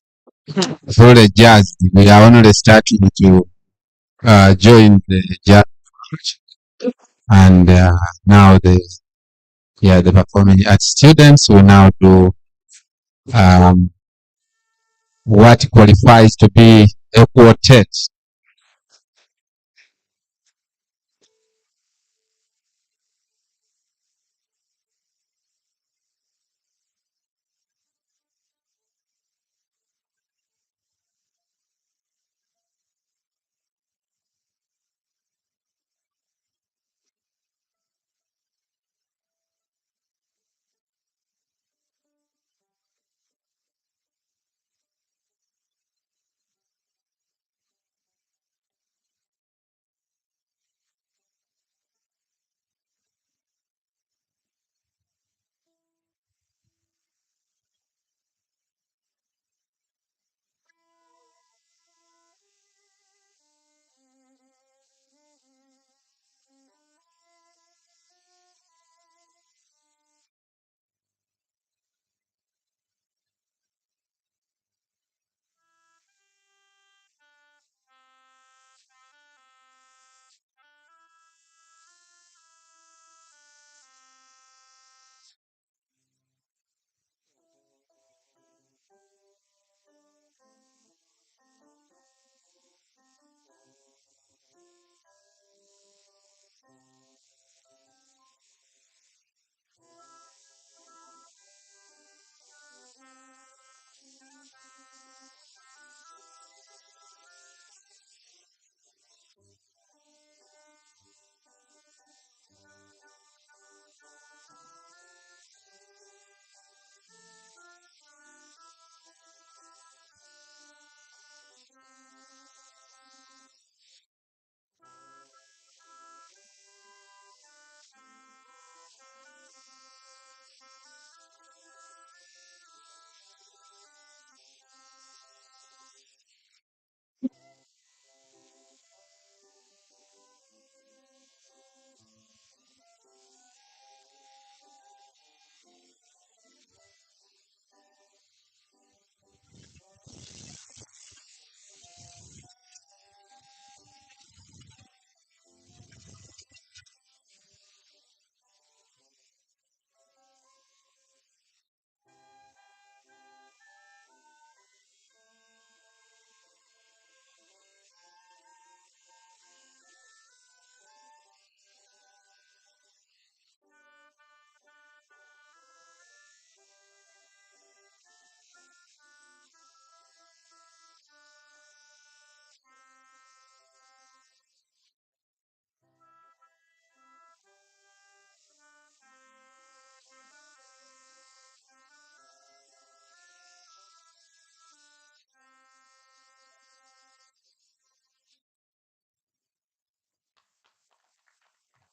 Fully jazzed. We are only starting to join the jazz, and now the Performing Arts students will now do what qualifies to be a quartet.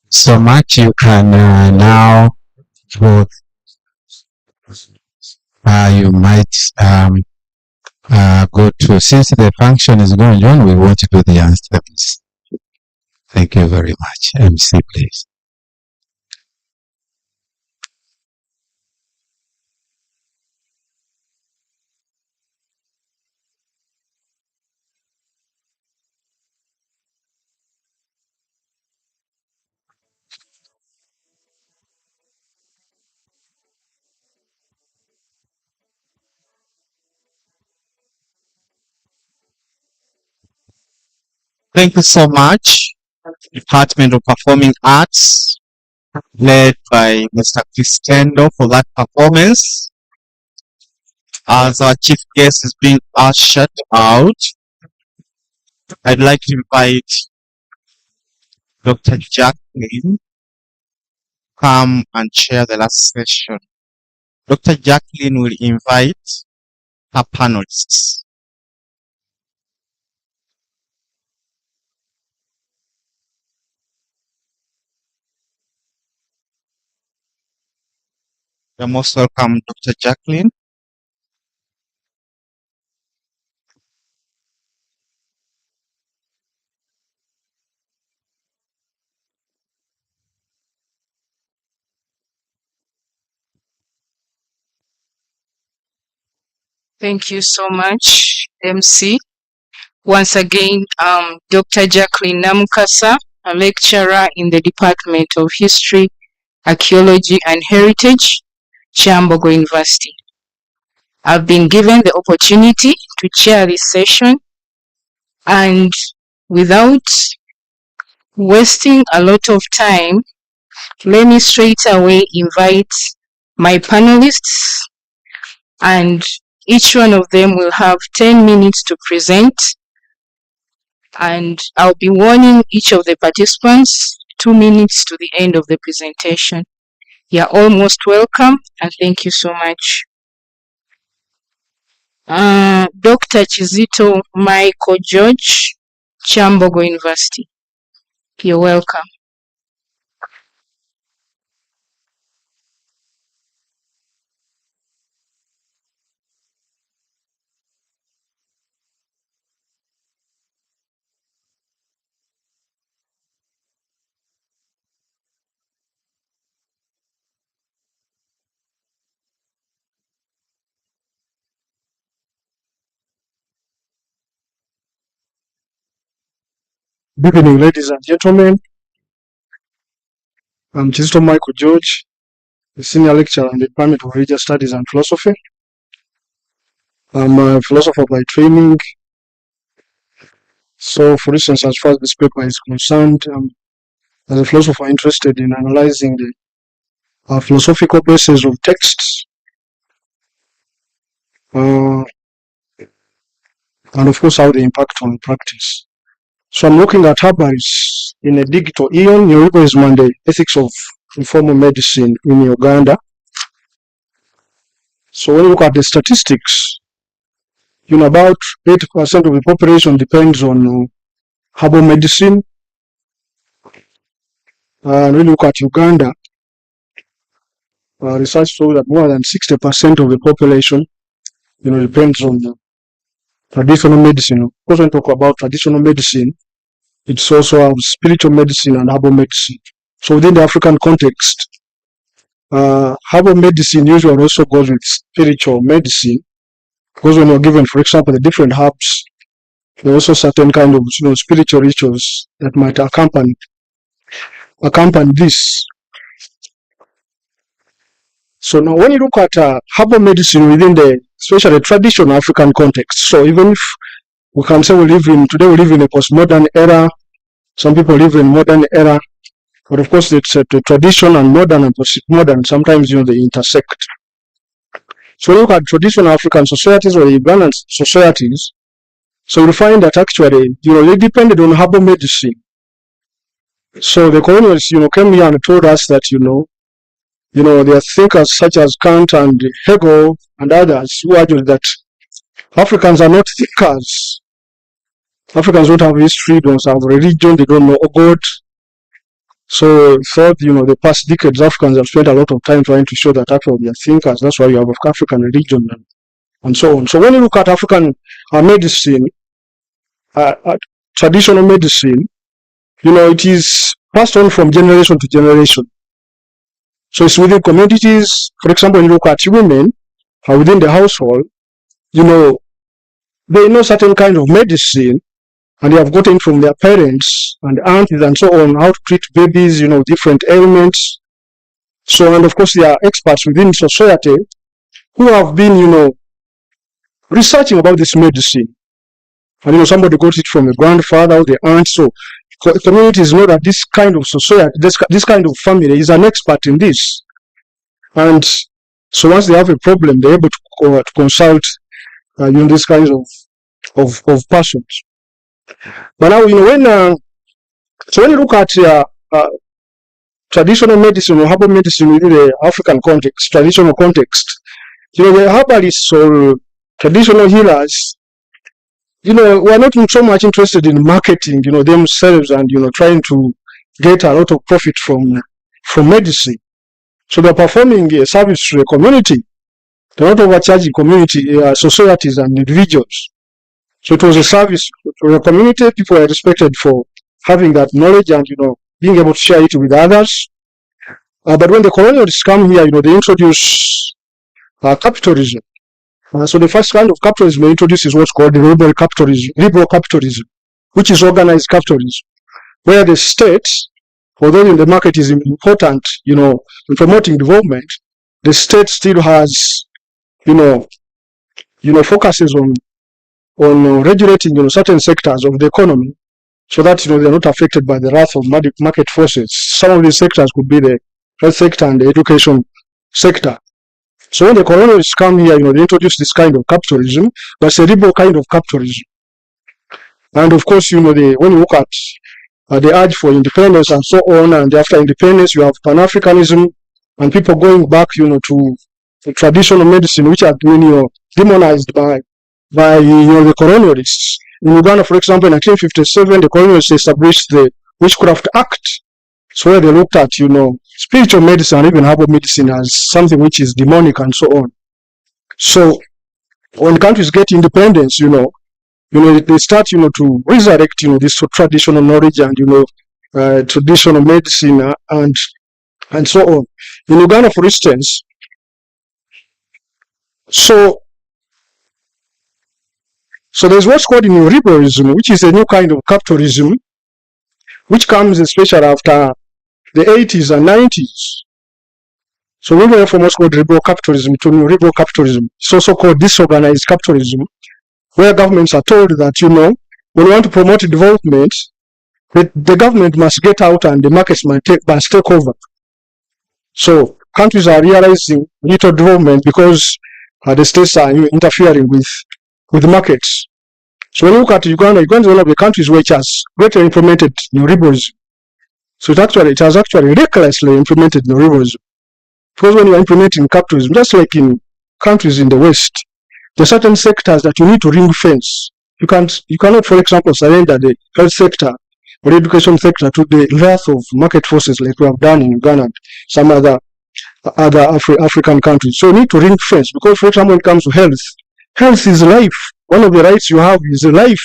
so much. You can now vote. You might go to, since the function is going on, we want to do the anthems. Thank you very much. MC, please. Thank you so much. Department of Performing Arts, led by Mr. Cristendo for that performance. As our chief guest is being ushered out, I'd like to invite Dr. Jacqueline come and chair the last session. Dr. Jacqueline will invite her panelists. You're most welcome, Dr. Jacqueline. Thank you so much, MC. Once again, Dr. Jacqueline Namukasa, a lecturer in the Department of History, Archaeology and Heritage, Kyambogo University. I've been given the opportunity to chair this session, and without wasting a lot of time, let me straight away invite my panelists, and each one of them will have 10 minutes to present, and I'll be warning each of the participants 2 minutes to the end of the presentation. You're all most welcome, and thank you so much. Dr. Chizito Michael George, Kyambogo University. You're welcome. Good evening, ladies and gentlemen. I'm Chizito Michael George, the senior lecturer in the Department of Religious Studies and Philosophy. I'm a philosopher by training. So, for instance, as far as this paper is concerned, as a philosopher interested in analyzing the philosophical basis of texts, and of course how they impact on practice. So I'm looking at Habaris in a digital eon, Yoriko's Monday, Ethics of Informal Medicine in Uganda. So when you look at the statistics, about 80% of the population depends on herbal medicine. And when you look at Uganda, research shows that more than 60% of the population, depends on traditional medicine. Because when we talk about traditional medicine, it's also spiritual medicine and herbal medicine. So within the African context, herbal medicine usually also goes with spiritual medicine, because when you're given, for example, the different herbs, there are also certain kind of spiritual rituals that might accompany this. So now when you look at herbal medicine within the especially traditional African context, so even if we can say today we live in a postmodern era, some people live in modern era, but of course it's the tradition and modern and postmodern, sometimes they intersect. So look at traditional African societies or the Ugandan societies, so you'll find that actually, they depended on herbal medicine. So the colonials, came here and told us that, there are thinkers such as Kant and Hegel and others who argued that Africans are not thinkers. Africans don't have history, don't have religion, they don't know God. So throughout, the past decades, Africans have spent a lot of time trying to show that actually they are thinkers. That's why you have African religion and so on. So when you look at African medicine, traditional medicine, it is passed on from generation to generation. So it's within communities. For example, when you look at women within the household, they know certain kind of medicine, and they have gotten from their parents and aunties and so on how to treat babies, different ailments. So, and of course, there are experts within society who have been, researching about this medicine. And, somebody got it from a grandfather or the aunt. So, communities know that this kind of society, this kind of family is an expert in this. And so once they have a problem, they're able to consult, these kinds of persons. But now, when you look at traditional medicine or herbal medicine within the African context, traditional context, the herbalists or traditional healers, we're not so much interested in marketing, themselves and, trying to get a lot of profit from medicine. So they're performing a service to the community. They're not overcharging community, societies and individuals. So it was a service to the community. People are respected for having that knowledge and, being able to share it with others. But when the colonialists come here, they introduce capitalism. So the first kind of capitalism they introduce is what's called the liberal capitalism, which is organized capitalism, where the state, although the market is important, in promoting development, the state still has, focuses on regulating, certain sectors of the economy, so that, they're not affected by the wrath of market forces. Some of these sectors could be the health sector and the education sector. So when the colonialists come here, they introduce this kind of capitalism, but it's a liberal kind of capitalism. And of course, when you look at the urge for independence and so on, and after independence, you have Pan-Africanism and people going back, to the traditional medicine, which have been, demonized by the colonialists. In Uganda, for example, in 1957, the colonialists established the Witchcraft Act. So where they looked at, spiritual medicine and even herbal medicine as something which is demonic and so on. So when countries get independence, they start, to resurrect, this traditional knowledge and, traditional medicine and so on. In Uganda, for instance, so there's what's called neoliberalism, which is a new kind of capitalism, which comes especially after the 80s and 90s. So we went from what's called liberal capitalism to neoliberal capitalism. It's also called disorganized capitalism, where governments are told that, when you want to promote development, the government must get out and the markets must take over. So countries are realizing little development because the states are interfering with the markets. So when you look at Uganda, Uganda is one of the countries which has greatly implemented neoliberalism. So it has actually recklessly implemented neoliberalism. Because when you are implementing capitalism, just like in countries in the West, there are certain sectors that you need to ring fence. You cannot, for example, surrender the health sector or the education sector to the wrath of market forces like we have done in Uganda and some other African countries. So you need to ring fence because, for example, when it comes to health is life. One of the rights you have is life.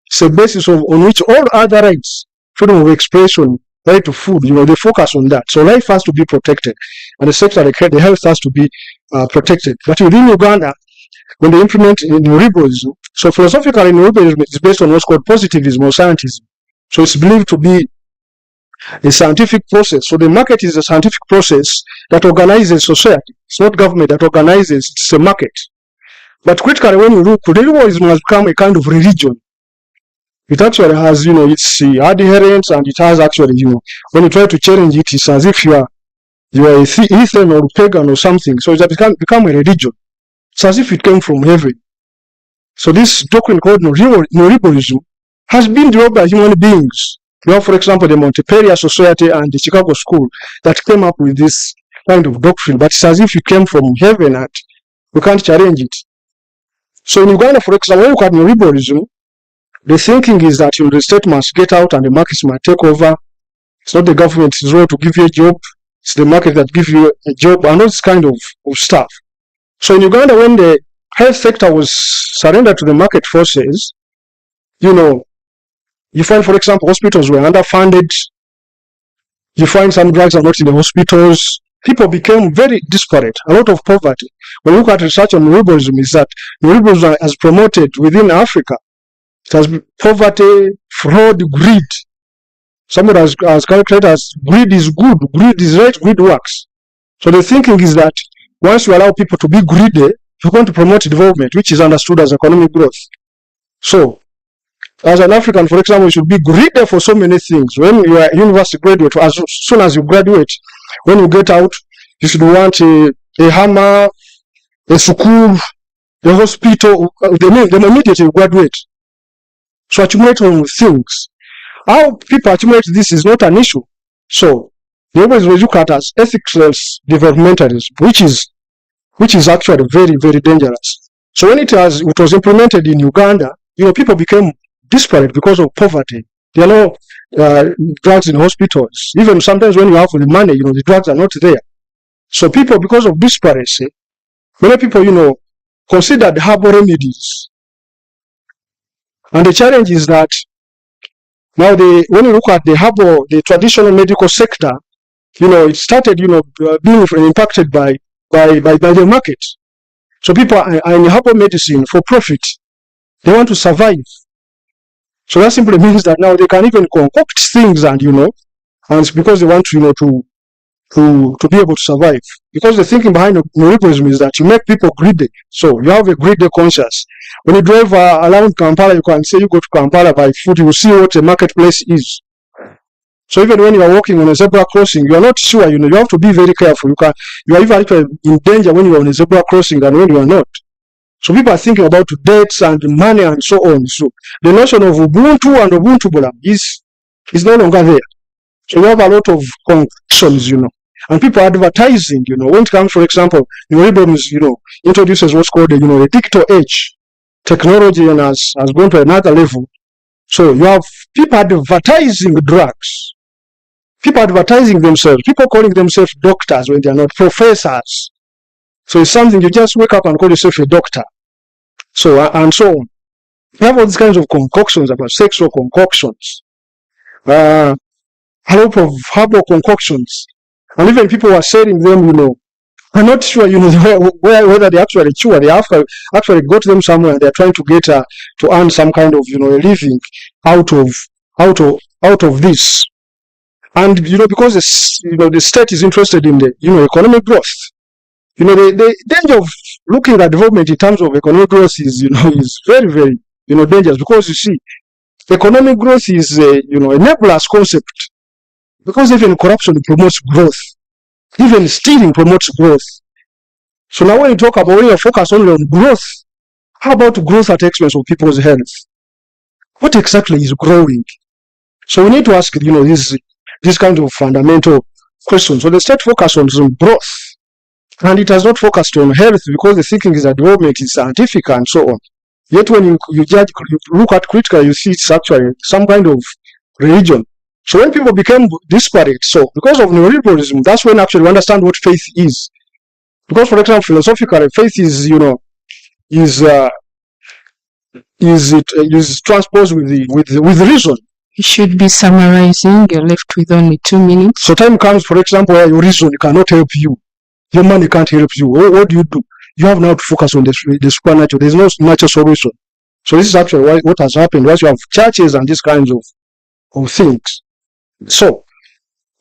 It's a basis on which all other rights, freedom of expression, right to food, they focus on that. So life has to be protected. And the sector, the health has to be protected. But within Uganda, when they implement neoliberalism, so philosophically neoliberalism is based on what's called positivism or scientism. So it's believed to be a scientific process. So the market is a scientific process that organizes society. It's not government that organizes, it's a market. But critically, when you look, neoliberalism has become a kind of religion. It actually has, its adherents, and it has actually, when you try to challenge it, it's as if you are a heathen or pagan or something. So it has become a religion. It's as if it came from heaven. So this doctrine called neoliberalism has been developed by human beings. You have, for example, the Montpellier Society and the Chicago School that came up with this kind of doctrine. But it's as if it came from heaven and we can't challenge it. So in Uganda, for example, when you look at neoliberalism, the thinking is that the state must get out and the markets must take over. It's not the government's role to give you a job. It's the market that gives you a job and all this kind of stuff. So in Uganda, when the health sector was surrendered to the market forces, you know, you find, for example, hospitals were underfunded. You find some drugs are not in the hospitals. People became very disparate, a lot of poverty. When you look at research on neoliberalism, is that neoliberalism has promoted within Africa, it has poverty, fraud, greed. Somebody has calculated as greed is good, greed is right, greed works. So the thinking is that once you allow people to be greedy, you're going to promote development, which is understood as economic growth. So, as an African, for example, you should be greedy for so many things. When you are a university graduate, as soon as you graduate, when you get out, you should want a hammer, a school, a hospital, the immediate you graduate. So accumulate on things. How people accumulate this is not an issue. So they always look at as ethics developmentalism, which is actually very, very dangerous. So when it was implemented in Uganda, you know, people became disparate because of poverty. There are no drugs in hospitals. Even sometimes when you have the money, you know, the drugs are not there. So people, because of disparity, many people, you know, considered herbal remedies. And the challenge is that now when you look at the herbal, the traditional medical sector, you know, it started, you know, being impacted by the market. So people are in herbal medicine for profit. They want to survive. So that simply means that now they can even concoct things, and you know, and it's because they want to, you know, to be able to survive. Because the thinking behind neoliberalism is that you make people greedy. So you have a greedy conscience. When you drive around Kampala, you can say you go to Kampala by foot, you will see what the marketplace is. So even when you are walking on a zebra crossing, you are not sure, you know, you have to be very careful. You are even in danger when you are on a zebra crossing than when you are not. So people are thinking about debts and money and so on. So the notion of Ubuntu and Ubuntu is no longer there. So you have a lot of concoctions, you know, and people are advertising, you know, when it comes, for example, neoliberalism, you know, introduces what's called, you know, a digital age. Technology and has gone to another level. So you have people advertising drugs. People advertising themselves. People calling themselves doctors when they are not professors. So it's something you just wake up and call yourself a doctor. So, and so on. You have all these kinds of concoctions about sexual concoctions. A lot of herbal concoctions. And even people are selling them, you know, I'm not sure, you know, whether they actually chew. They have actually got them somewhere and they're trying to get to earn some kind of, you know, a living out of this. And, you know, because you know, the state is interested in the, you know, economic growth. You know, the danger of looking at development in terms of economic growth is, you know, is very, very, you know, dangerous, because you see, economic growth is, you know, a nebulous concept, because even corruption promotes growth. Even stealing promotes growth. So now when you talk about, when you focus only on growth, how about growth at the expense of people's health? What exactly is growing? So we need to ask, you know, this kind of fundamental questions. So the state focuses on growth, and it has not focused on health, because the thinking is that development is scientific and so on. Yet when you judge, you look at critically, you see it's actually some kind of religion. So when people became disparate, so because of neoliberalism, that's when actually we understand what faith is. Because, for example, philosophically, faith is, you know, is transposed with reason. You should be summarizing. You're left with only 2 minutes. So time comes, for example, where your reason cannot help you. Your money can't help you. What do? You have now to focus on the supernatural. There's no natural solution. So this is actually what has happened. Once you have churches and these kinds of things. So,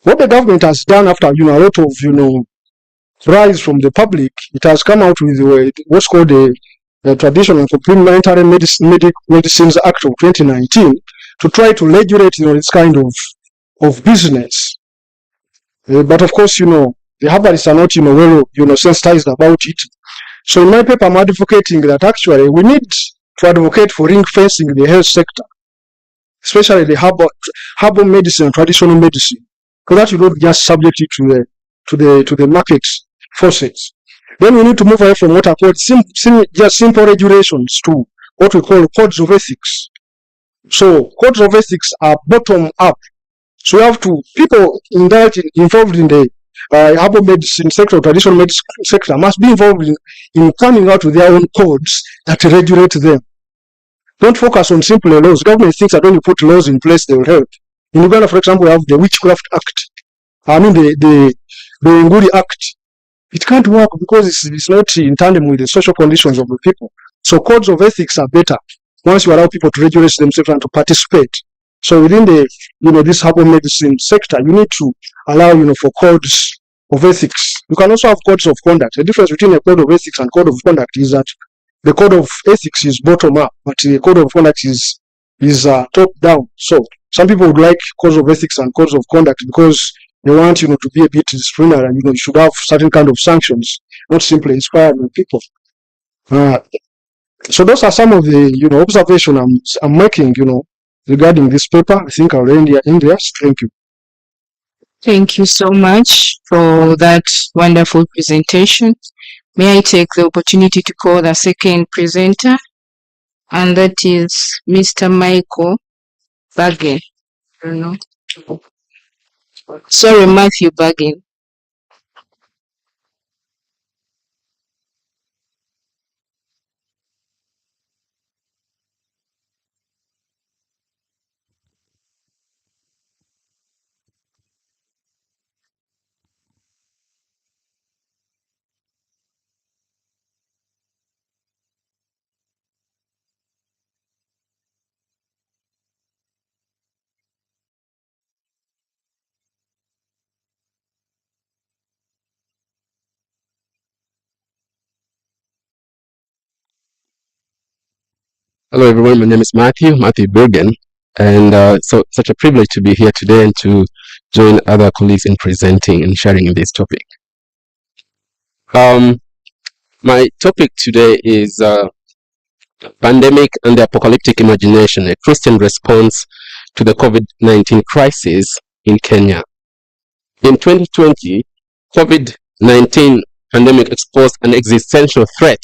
what the government has done after, you know, a lot of, you know, rise from the public, it has come out with what's called the Traditional and Complementary Medicines Act of 2019 to try to regulate, you know, this kind of business. But of course, you know, the herbalists are not, you know, well, you know, sensitized about it. So in my paper, I'm advocating that actually we need to advocate for ring fencing the health sector, especially the herbal medicine and traditional medicine, because that you don't just subject it to the market forces. Then we need to move away from what are called just simple regulations to what we call codes of ethics. So codes of ethics are bottom up. So we have to, people involved in the herbal medicine sector, traditional medicine sector, must be involved in coming out with their own codes that regulate them. Don't focus on simple laws. Government thinks that when you put laws in place, they will help. In Uganda, for example, we have the Witchcraft Act. I mean, the Nguri Act. It can't work because it's not in tandem with the social conditions of the people. So codes of ethics are better once you allow people to regulate themselves and to participate. So within the, this herbal medicine sector, you need to allow, for codes of ethics. You can also have codes of conduct. The difference between a code of ethics and code of conduct is that the code of ethics is bottom up, but the code of conduct is top down. So some people would like codes of ethics and codes of conduct because they want, to be a bit disciplinary, and, you should have certain kind of sanctions, not simply inspiring people. So those are some of the, observations I'm making, regarding this paper. I think I'll end here. Thank you. Thank you so much for that wonderful presentation. May I take the opportunity to call the second presenter, and that is Mr. Michael Bagen. I don't know. Sorry, Matthew Bagen. Hello everyone, my name is Matthew Bergen, and such a privilege to be here today and to join other colleagues in presenting and sharing in this topic. My topic today is Pandemic and the Apocalyptic Imagination, a Christian response to the COVID-19 crisis in Kenya. In 2020, COVID-19 pandemic exposed an existential threat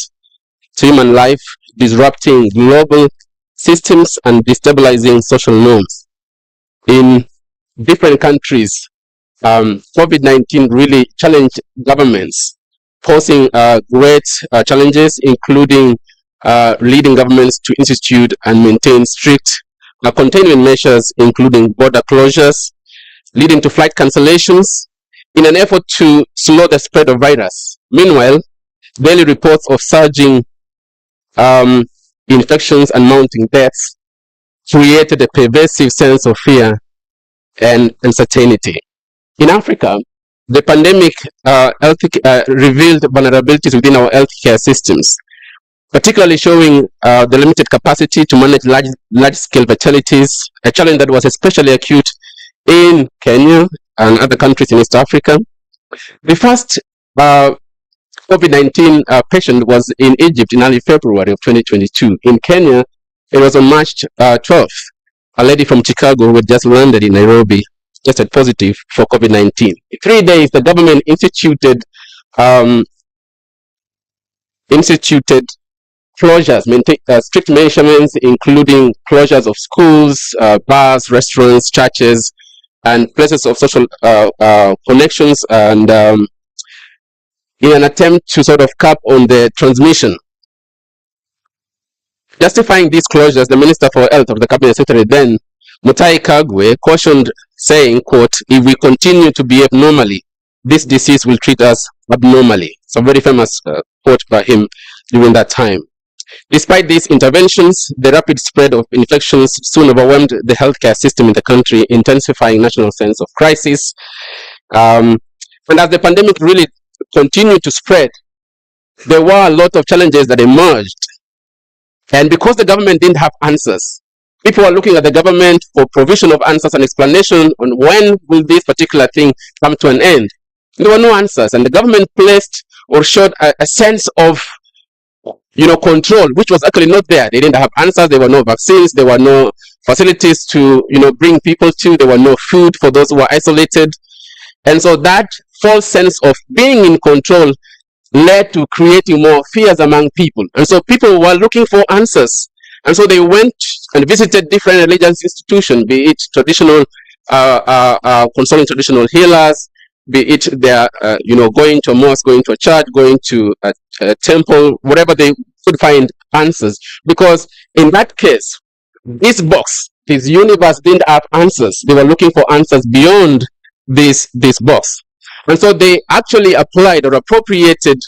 to human life, disrupting global systems and destabilizing social norms. In different countries, COVID-19 really challenged governments, posing great challenges, including leading governments to institute and maintain strict containment measures, including border closures, leading to flight cancellations, in an effort to slow the spread of virus. Meanwhile, daily reports of surging infections and mounting deaths created a pervasive sense of fear and uncertainty. In Africa, the pandemic revealed vulnerabilities within our healthcare systems, particularly showing the limited capacity to manage large-scale fatalities, a challenge that was especially acute in Kenya and other countries in East Africa. The first COVID-19 patient was in Egypt in early February of 2022. In Kenya, it was on March 12th. A lady from Chicago who had just landed in Nairobi tested positive for COVID-19. In 3 days, the government instituted closures, strict measurements, including closures of schools, bars, restaurants, churches, and places of social connections, and in an attempt to sort of cap on the transmission. Justifying these closures, the Minister for Health of the Cabinet Secretary then, Mutahi Kagwe, cautioned, saying, quote, "If we continue to behave normally, this disease will treat us abnormally." It's a very famous quote by him during that time. Despite these interventions, the rapid spread of infections soon overwhelmed the healthcare system in the country, intensifying national sense of crisis. And as the pandemic really continued to spread, there were a lot of challenges that emerged. And because the government didn't have answers, people were looking at the government for provision of answers and explanation on when will this particular thing come to an end. There were no answers, and the government placed or showed a sense of control, which was actually not there. They didn't have answers. There were no vaccines. There were no facilities to, bring people to. There were no food for those who were isolated. And so that false sense of being in control led to creating more fears among people. And so people were looking for answers. And so they went and visited different religious institutions, be it traditional consoling traditional healers, be it they're going to a mosque, going to a church, going to a temple, whatever they could find answers. Because in that case, this box, this universe didn't have answers. They were looking for answers beyond this box. And so they actually applied or appropriated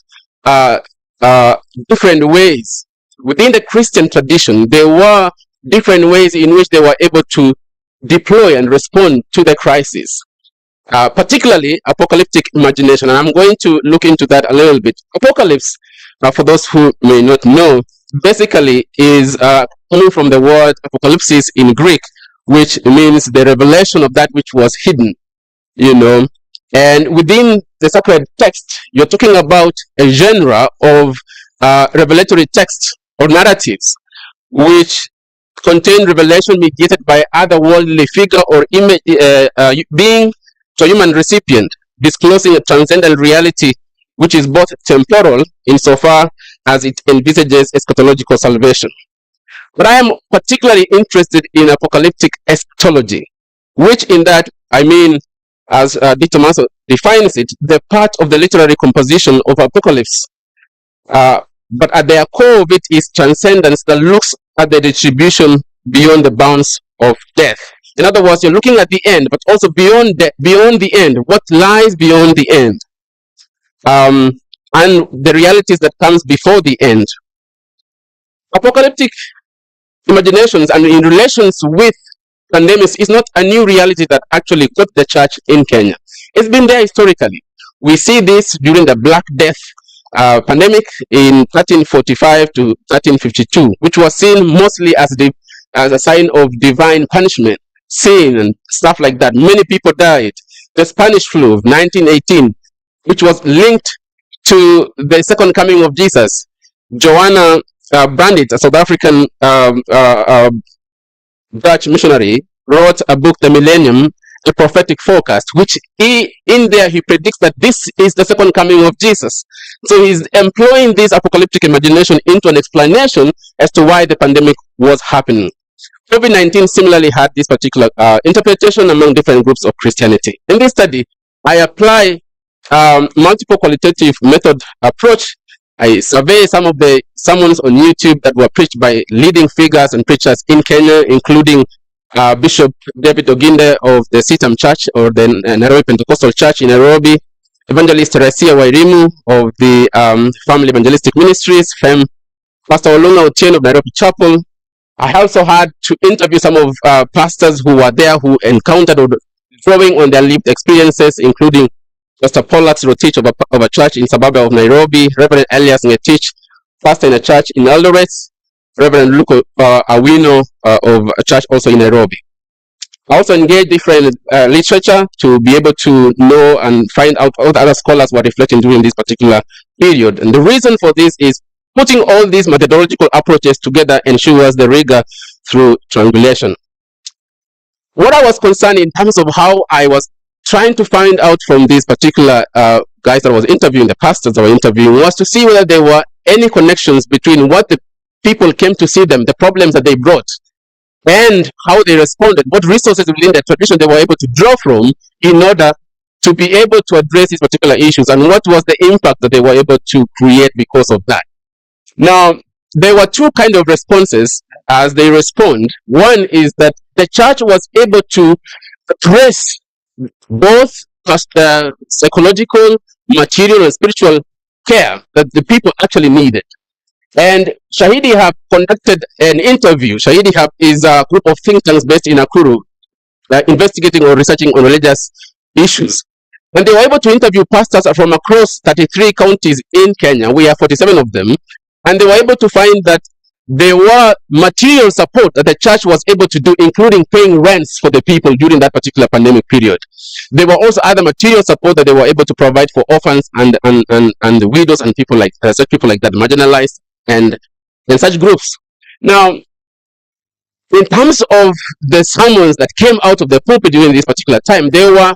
different ways. Within the Christian tradition, there were different ways in which they were able to deploy and respond to the crisis. Particularly apocalyptic imagination. And I'm going to look into that a little bit. Apocalypse, for those who may not know, basically is coming from the word apocalypsis in Greek, which means the revelation of that which was hidden, And within the sacred text, you're talking about a genre of revelatory text or narratives, which contain revelation mediated by otherworldly figure or image, being to a human recipient, disclosing a transcendent reality which is both temporal insofar as it envisages eschatological salvation. But I am particularly interested in apocalyptic eschatology, which in that, I mean, as D. Tomaso defines it, the part of the literary composition of apocalypse. But at their core of it is transcendence that looks at the distribution beyond the bounds of death. In other words, you're looking at the end, but also beyond the end, what lies beyond the end, and the realities that comes before the end. Apocalyptic imaginations and in relations with pandemics is not a new reality that actually got the church in Kenya. It's been there historically. We see this during the Black Death pandemic in 1345 to 1352, which was seen mostly as a sign of divine punishment, sin and stuff like that. Many people died. The Spanish flu of 1918, which was linked to the second coming of Jesus. Joanna Bandit, a South African Dutch missionary, wrote a book, The Millennium, A Prophetic Forecast, which in there he predicts that this is the second coming of Jesus. So he's employing this apocalyptic imagination into an explanation as to why the pandemic was happening. COVID-19 similarly had this particular interpretation among different groups of Christianity. In this study, I apply multiple qualitative method approach. I survey some of the sermons on YouTube that were preached by leading figures and preachers in Kenya, including Bishop David Oginde of the Sitam Church or the Nairobi Pentecostal Church in Nairobi, Evangelist Teresia Wairimu of the Family Evangelistic Ministries, FEM, Pastor Olunga Otieno of Nairobi Chapel. I also had to interview some of pastors who were there who encountered or drawing on their lived experiences, including Pastor Paulax Rotich of a church in suburb of Nairobi, Reverend Elias Ngetich, pastor in a church in Eldoret, Reverend Luke Awino of a church also in Nairobi. I also engaged different literature to be able to know and find out what other scholars were reflecting during this particular period. And the reason for this is putting all these methodological approaches together ensures the rigor through triangulation. What I was concerned in terms of how I was trying to find out from these particular guys that I was interviewing, the pastors that I was interviewing, was to see whether there were any connections between what the people came to see them, the problems that they brought, and how they responded, what resources within the tradition they were able to draw from in order to be able to address these particular issues, and what was the impact that they were able to create because of that. Now, there were two kinds of responses as they respond. One is that the church was able to address both psychological, material, and spiritual care that the people actually needed. And Shahidi Hub conducted an interview. Shahidi Hub is a group of think tanks based in Nakuru, investigating or researching on religious issues. And they were able to interview pastors from across 33 counties in Kenya. We have 47 of them. And they were able to find that there were material support that the church was able to do, including paying rents for the people during that particular pandemic period. There were also other material support that they were able to provide for orphans and the widows and people like such people like that, marginalized and such groups. Now, in terms of the sermons that came out of the pulpit during this particular time, they were,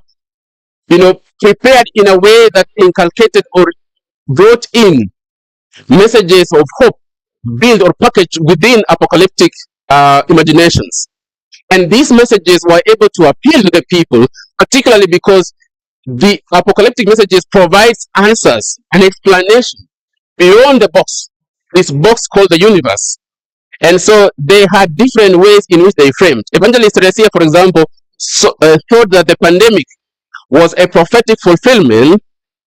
prepared in a way that inculcated or brought in messages of hope, built or packaged within apocalyptic imaginations. And these messages were able to appeal to the people, particularly because the apocalyptic messages provides answers and explanation beyond the box, this box called the universe. And so they had different ways in which they framed. Evangelist Teresia, for example, thought that the pandemic was a prophetic fulfillment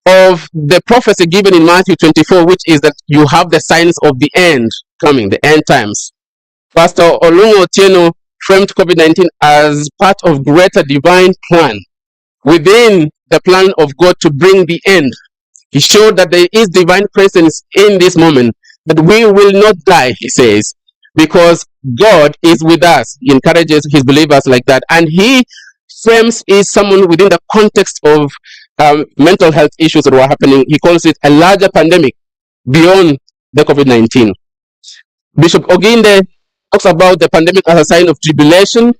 of the prophecy given in Matthew 24, which is that you have the signs of the end coming, the end times. Pastor Olungo Otieno framed COVID-19 as part of greater divine plan within the plan of God to bring the end. He showed that there is divine presence in this moment, that we will not die, he says, because God is with us. He encourages his believers like that. And he frames is someone within the context of mental health issues that were happening. He calls it a larger pandemic beyond the COVID-19. Bishop Oginde talks about the pandemic as a sign of tribulation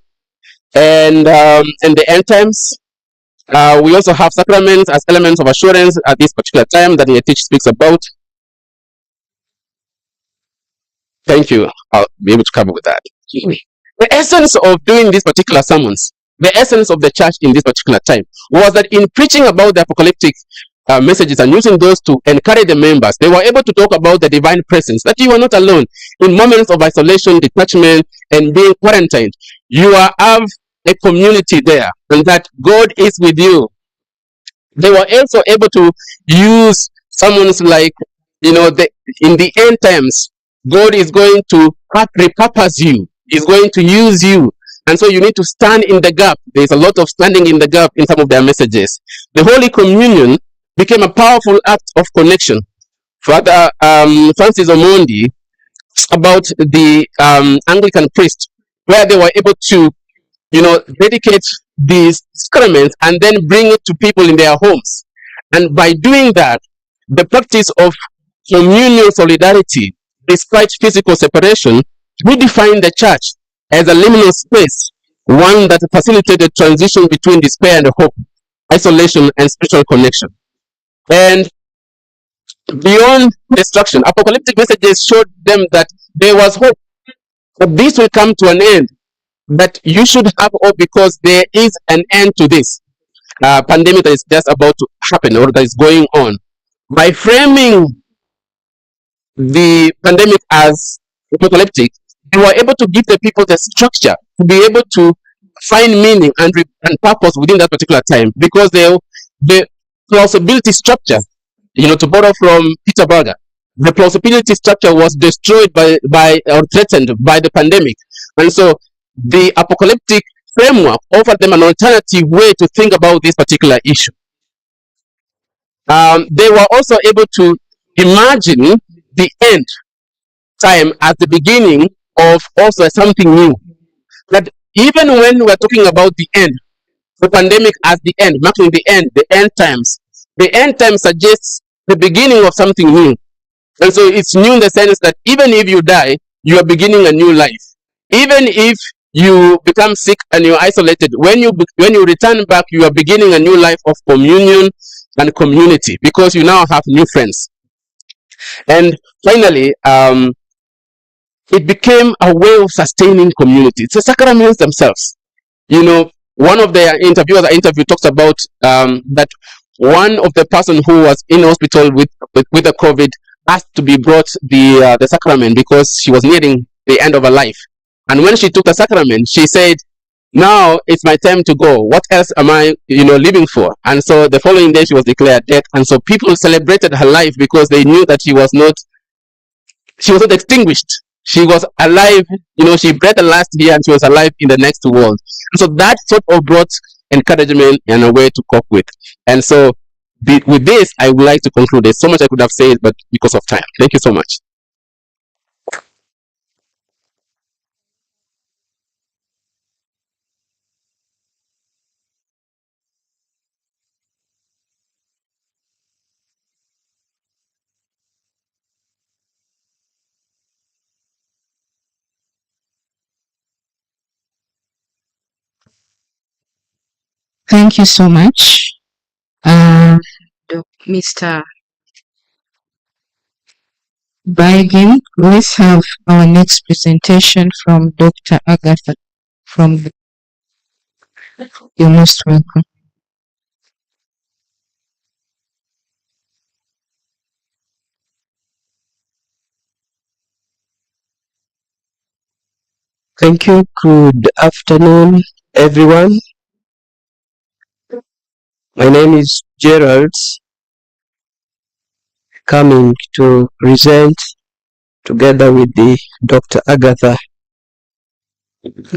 and the end times. We also have sacraments as elements of assurance at this particular time that Teach speaks about. Thank you. I'll be able to cover with that. The essence of doing these particular sermons, the essence of the church in this particular time, was that in preaching about the apocalyptic messages and using those to encourage the members, they were able to talk about the divine presence, that you are not alone in moments of isolation, detachment, and being quarantined. You have a community there, and that God is with you. They were also able to use sermons like, in the end times, God is going to repurpose you. He's going to use you. And so you need to stand in the gap. There's a lot of standing in the gap in some of their messages. The Holy Communion became a powerful act of connection. Father Francis Omondi about the Anglican priest, where they were able to, dedicate these sacraments and then bring it to people in their homes. And by doing that, the practice of communal solidarity, despite physical separation, redefined the church as a liminal space, one that facilitated transition between despair and hope, isolation and spiritual connection. And beyond destruction, apocalyptic messages showed them that there was hope, that this will come to an end, that you should have hope because there is an end to this pandemic that is just about to happen or that is going on. By framing the pandemic as apocalyptic, they were able to give the people the structure to be able to find meaning and purpose within that particular time, because the plausibility structure, to borrow from Peter Berger, the plausibility structure was destroyed by or threatened by the pandemic. And so the apocalyptic framework offered them an alternative way to think about this particular issue. They were also able to imagine the end time as the beginning of also something new. That even when we're talking about the end, the pandemic as the end, marking the end times suggests the beginning of something new. And so it's new in the sense that even if you die, you are beginning a new life. Even if you become sick and you're isolated, when you return back, you are beginning a new life of communion and community, because you now have new friends. And finally, it became a way of sustaining community. It's the sacraments themselves. One of the interviewers I interviewed talks about that one of the person who was in hospital with the COVID asked to be brought the sacrament because she was nearing the end of her life. And when she took the sacrament, she said, "Now it's my time to go. What else am I, living for?" And so the following day she was declared dead. And so people celebrated her life because they knew that she was not extinguished. She was alive, she breathed the last year and she was alive in the next world. And so that sort of brought encouragement and a way to cope with. And so with this, I would like to conclude. There's so much I could have said, but because of time. Thank you so much. Thank you so much, Mr. Baigin. Let's have our next presentation from Dr. Agatha from the... You're most welcome. Thank you. Good afternoon, everyone. My name is Gerald, coming to present together with the Dr. Agatha.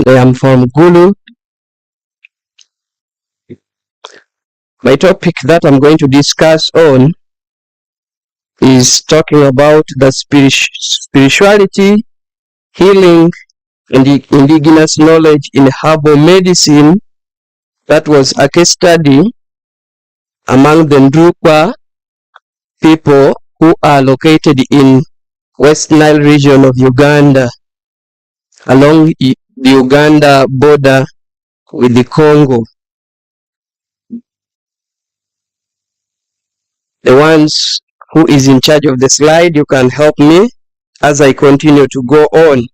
I am from Gulu. My topic that I'm going to discuss on is talking about the spirituality, healing, and the indigenous knowledge in herbal medicine. That was a case study among the Ndrukwa people who are located in West Nile region of Uganda, along the Uganda border with the Congo. The ones who is in charge of the slide, you can help me as I continue to go on.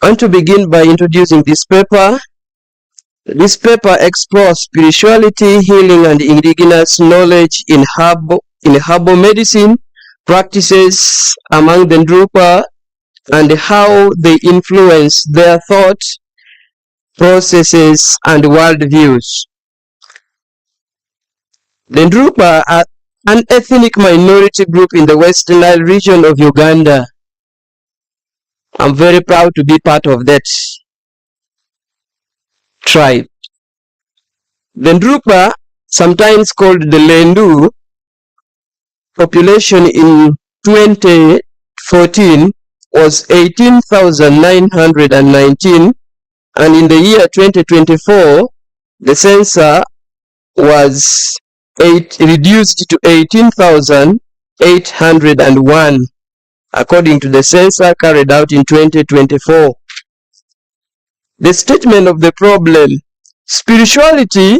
I want to begin by introducing this paper. This paper explores spirituality, healing, and indigenous knowledge in herbal medicine practices among the Ndrukwa and how they influence their thought processes and worldviews. The Ndrukwa are an ethnic minority group in the West Nile region of Uganda. I'm very proud to be part of that tribe. The Ndrukwa, sometimes called the Lendu, population in 2014 was 18,919, and in the year 2024, the census was reduced to 18,801, according to the census carried out in 2024. The statement of the problem: spirituality,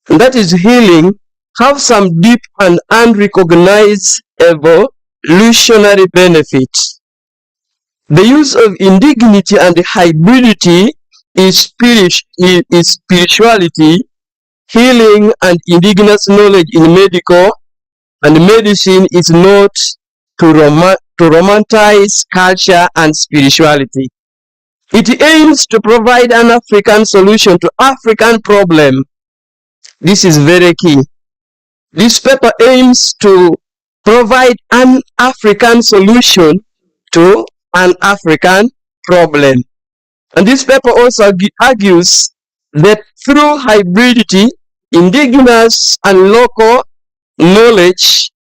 that is healing, have some deep and unrecognized evolutionary benefits. The use of indigeneity and hybridity is spirituality, healing, and indigenous knowledge in medical and medicine is not to romanticize culture and spirituality. It aims to provide an African solution to African problem. This is very key. This paper aims to provide an African solution to an African problem. And this paper also argues that through hybridity, indigenous and local knowledge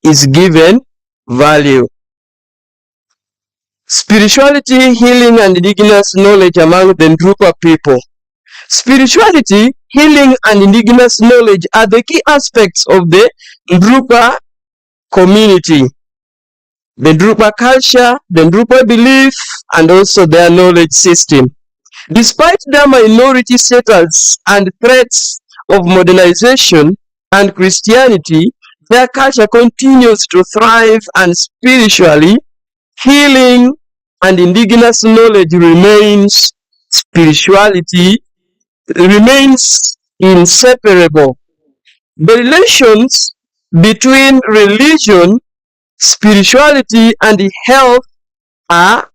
is given value. Spirituality, healing, and indigenous knowledge among the Ndrukwa people. Spirituality, healing, and indigenous knowledge are the key aspects of the Ndrukwa community. The Ndrukwa culture, the Ndrukwa belief, and also their knowledge system. Despite their minority status and threats of modernization and Christianity, their culture continues to thrive, and spiritually, healing and indigenous knowledge remains inseparable. The relations between religion, spirituality, and health are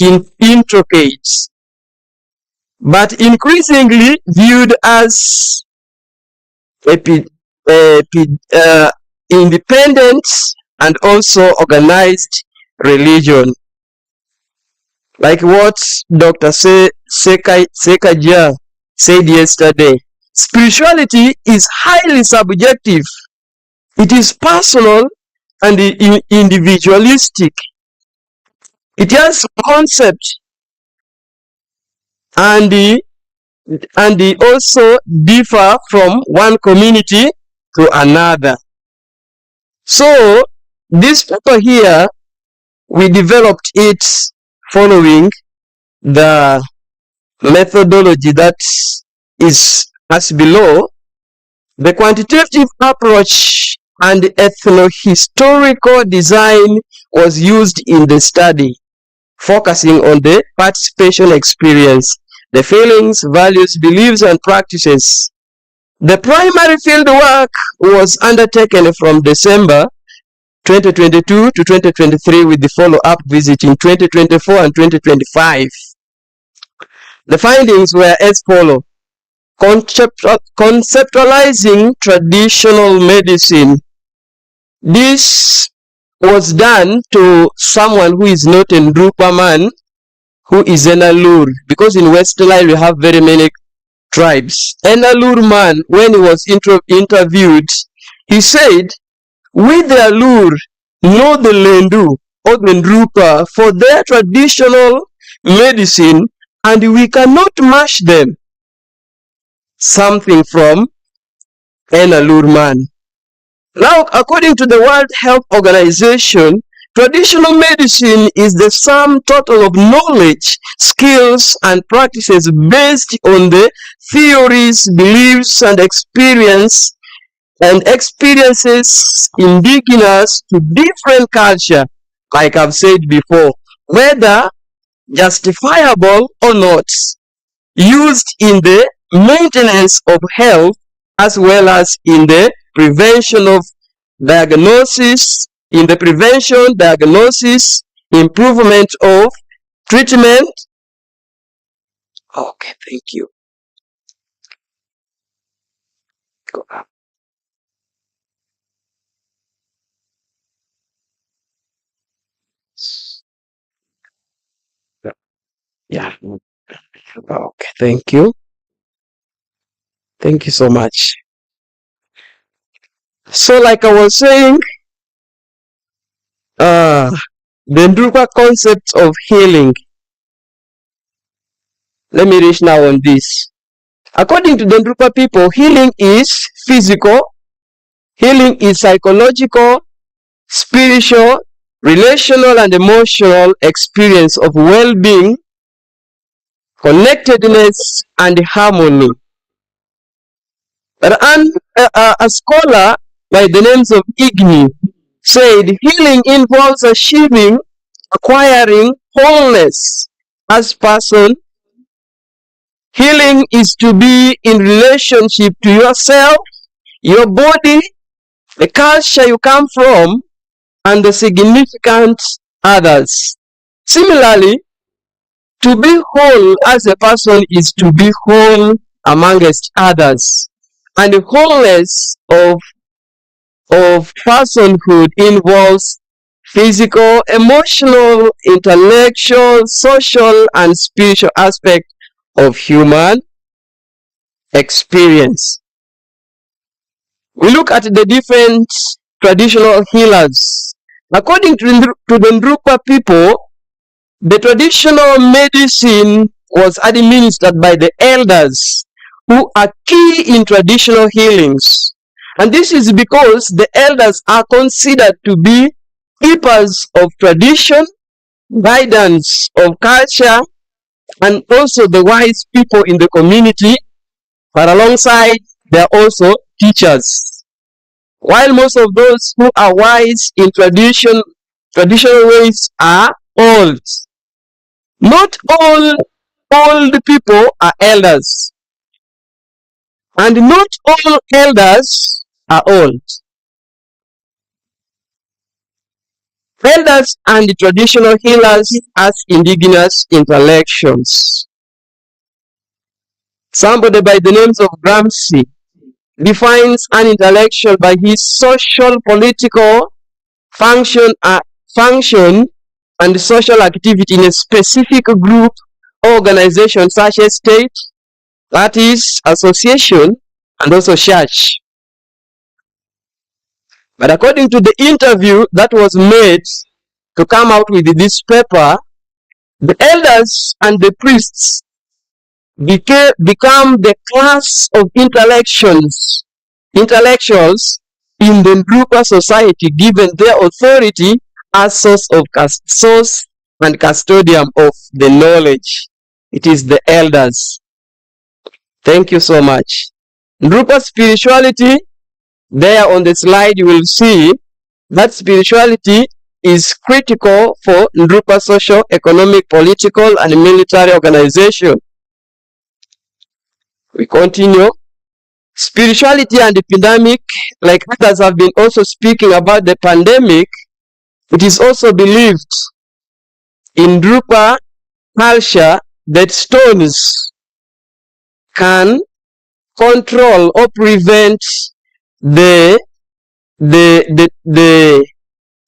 intricate, but increasingly viewed as independent and also organized religion. Like what Dr. Sekaja said yesterday, spirituality is highly subjective. It is personal and individualistic. It has concept and also differ from one community to another. So this paper here, we developed it following the methodology that is as below. The quantitative approach and ethno-historical design was used in the study, focusing on the participation experience, the feelings, values, beliefs, and practices. The primary field work was undertaken from December 2022 to 2023 with the follow-up visit in 2024 and 2025. The findings were as follows. Conceptualizing traditional medicine. This was done to someone who is not a Ndrupa man, who is an Alur, because in West Nile we have very many tribes. An Alur man, when he was interviewed, he said, we the Alur know the Lendu or the Ndrupa for their traditional medicine, and we cannot match them. Something from an Alur man. Now, according to the World Health Organization, traditional medicine is the sum total of knowledge, skills, and practices based on the theories, beliefs, and experiences indigenous to different culture, like I've said before, whether justifiable or not, used in the maintenance of health as well as in the prevention of diagnosis, improvement of treatment. Okay, thank you. Go up. Yeah. Okay, thank you. Thank you so much. So like I was saying, the Ndrupa concept of healing. Let me reach now on this. According to the Ndrupa people, healing is physical, healing is psychological, spiritual, relational, and emotional experience of well-being, connectedness, and harmony. But a scholar by the names of Igni said healing involves acquiring wholeness as person. Healing is to be in relationship to yourself, your body, the culture you come from, and the significant others. Similarly, to be whole as a person is to be whole amongst others. And the wholeness of personhood involves physical, emotional, intellectual, social, and spiritual aspect of human experience. We look at the different traditional healers. According to the Ndrupa people, the traditional medicine was administered by the elders, who are key in traditional healings. And this is because the elders are considered to be keepers of tradition, guidance of culture, and also the wise people in the community, but alongside they are also teachers. While most of those who are wise in traditional ways are old. Not all old people are elders. And not all elders are old. Elders and the traditional healers as indigenous intellectuals. Somebody by the names of Gramsci defines an intellectual by his social, political function and social activity in a specific group, organization such as state, that is, association, and also church. But according to the interview that was made to come out with this paper, the elders and the priests become the class of intellectuals in the Ndrupa society, given their authority as source and custodian of the knowledge. It is the elders. Thank you so much. Ndrupa spirituality There on the slide, you will see that spirituality is critical for Ndrupa social, economic, political, and military organization. We continue. Spirituality and the pandemic, like others have been also speaking about the pandemic, it is also believed in Ndrupa culture that stones can control or prevent the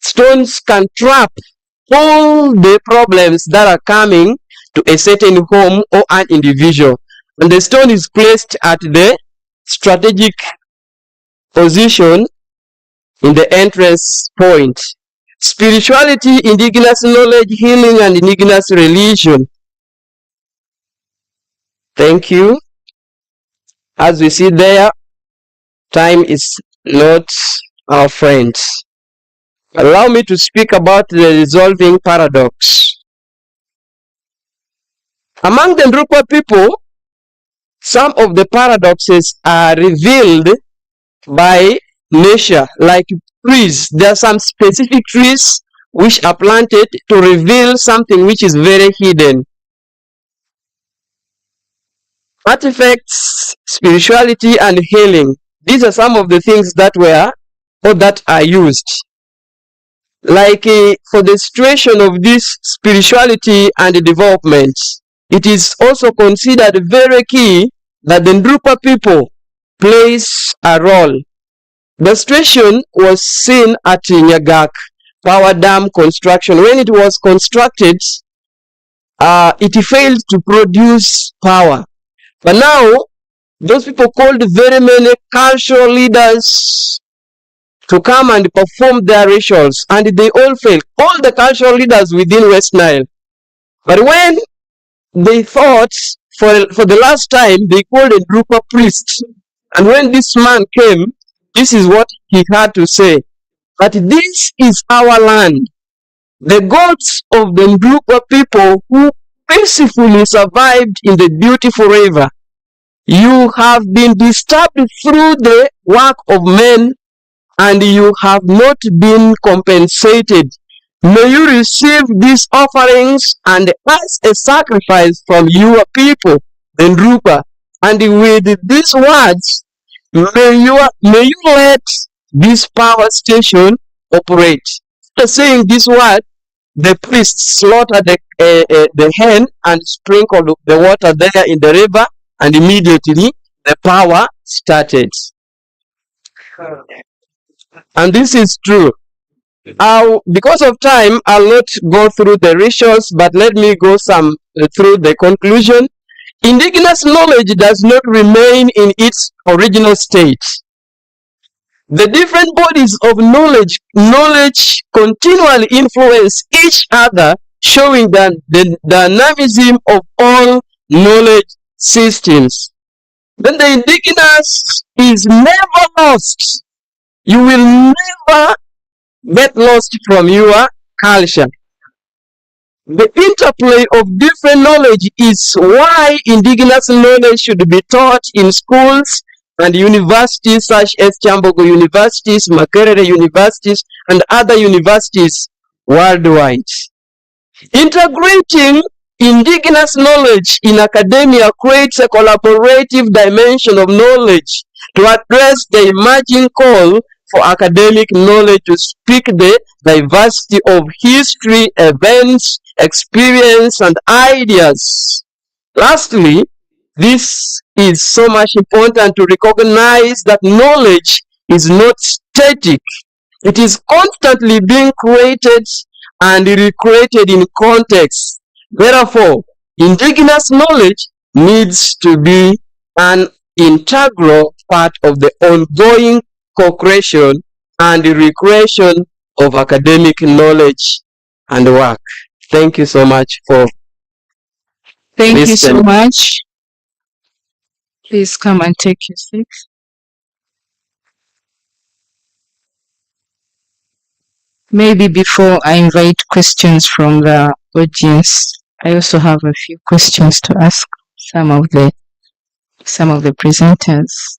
stones can trap all the problems that are coming to a certain home or an individual. And the stone is placed at the strategic position in the entrance point. Spirituality, indigenous knowledge, healing, and indigenous religion. Thank you. As we see there, time is not our friend. Allow me to speak about the resolving paradox. Among the Ndrupa people, some of the paradoxes are revealed by nature, like trees. There are some specific trees which are planted to reveal something which is very hidden. Artifacts, spirituality, and healing. These are some of the things that were or that are used. Like for the situation of this spirituality and development, it is also considered very key that the Ndrupa people plays a role. The situation was seen at Nyagak power dam construction. When it was constructed, it failed to produce power. But now, those people called very many cultural leaders to come and perform their rituals, and they all failed. All the cultural leaders within West Nile. But when they thought, for the last time, they called a Ndrupa priest. And when this man came, this is what he had to say. That this is our land. The gods of the Ndrupa people who peacefully survived in the beautiful river. You have been disturbed through the work of men, and you have not been compensated. May you receive these offerings and as a sacrifice from your people, the Ndrupa. And with these words, may you let this power station operate. After saying this word, the priest slaughtered the hen and sprinkled the water there in the river, and immediately the power started. And this is true. Because of time, I'll not go through the rituals, but let me go through the conclusion. Indigenous knowledge does not remain in its original state. The different bodies of knowledge continually influence each other, showing the dynamism of all knowledge systems. Then the indigenous is never lost. You will never get lost from your culture. The interplay of different knowledge is why indigenous knowledge should be taught in schools and universities such as Kyambogo Universities, Makerere Universities, and other universities worldwide. Integrating indigenous knowledge in academia creates a collaborative dimension of knowledge to address the emerging call for academic knowledge to speak the diversity of history, events, experience, and ideas. Lastly, this is so much important to recognize that knowledge is not static. It is constantly being created and recreated in context. Therefore, indigenous knowledge needs to be an integral part of the ongoing co-creation and recreation of academic knowledge and work. Thank you so much for Thank you so listening. much. Please come and take your seat. Maybe before I invite questions from the audience, I also have a few questions to ask some of the presenters.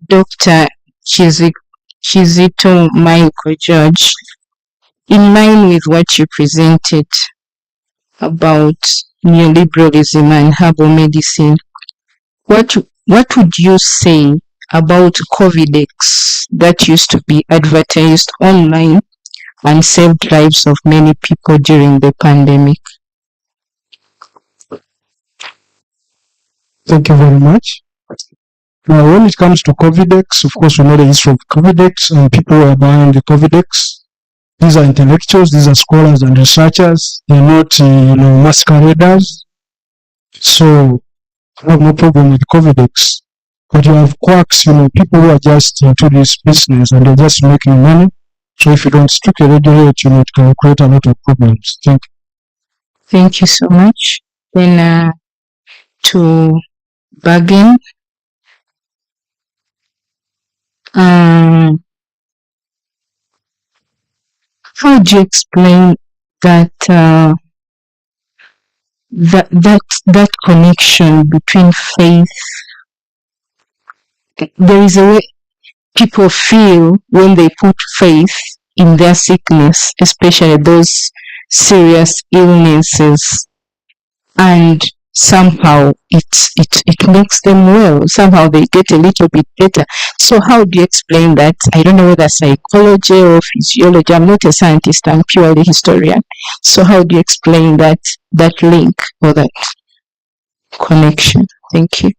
Dr. Kizito Michael George, in line with what you presented about neoliberalism and herbal medicine, what would you say about COVIDx that used to be advertised online and saved lives of many people during the pandemic? Thank you very much. Now, when it comes to COVIDx, of course, we know the history of COVIDx and people who are behind the COVIDx. These are intellectuals, these are scholars and researchers. They're not, masqueraders. So, I have no problem with COVIDx. But you have quacks, people who are just into this business and they're just making money. So, if you don't strictly regulate, it can create a lot of problems. Thank you. Thank you so much. Then, to Bagen. How do you explain that that connection between faith? There is a way people feel when they put faith in their sickness, especially those serious illnesses, and somehow it makes them well. Somehow they get a little bit better. So how do you explain that? I don't know whether psychology or physiology. I'm not a scientist. I'm purely a historian. So how do you explain that link or that connection? Thank you.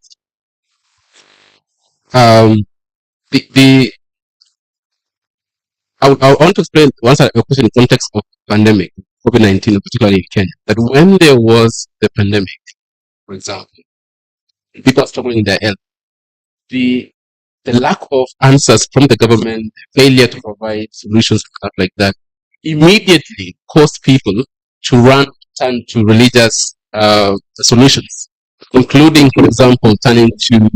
I want to explain once a question in context of pandemic, COVID-19, particularly in Kenya, that when there was the pandemic, for example, people are struggling in their health, the lack of answers from the government, failure to provide solutions, stuff like that, immediately caused people to turn to religious solutions, including, for example, turning to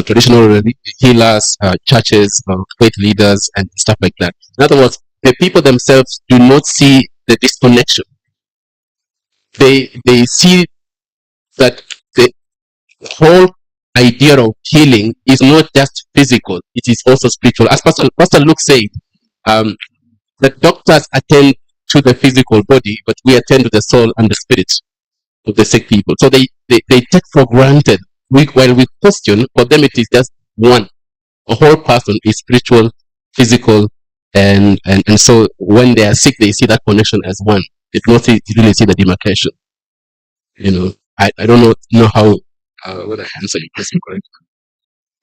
traditional healers, churches, faith leaders, and stuff like that. In other words, the people themselves do not see the disconnection. They see that the whole idea of healing is not just physical; it is also spiritual. As Pastor Luke said, the doctors attend to the physical body, but we attend to the soul and the spirit of the sick people. So they take for granted. While we question, for them it is just one. A whole person is spiritual, physical, and so when they are sick, they see that connection as one. They don't really see the demarcation. I don't know how whether I answer your question correctly.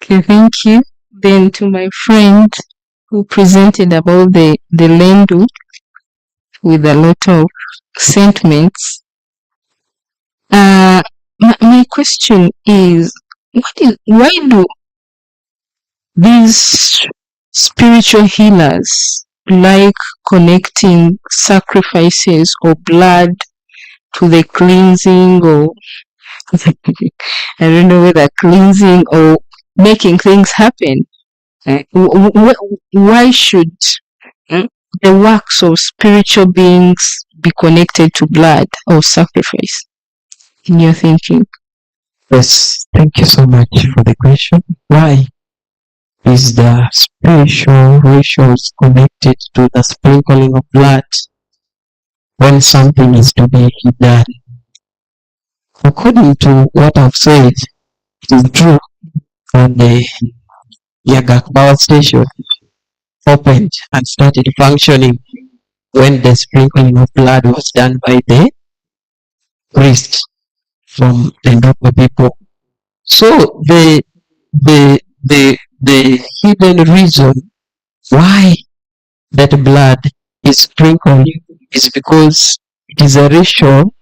Okay, thank you. Then to my friend who presented about the Lendu with a lot of sentiments. My question is, why do these spiritual healers like connecting sacrifices or blood to the cleansing, or I don't know whether cleansing or making things happen? Why should the works of spiritual beings be connected to blood or sacrifice, in your thinking? Yes, thank you so much for the question. Why is the spiritual rituals connected to the sprinkling of blood when something is to be done? According to what I've said, it is true that the Yagak power station opened and started functioning when the sprinkling of blood was done by the priest from the Ndokwe people. So the hidden reason why that blood is sprinkled is because it is a ritual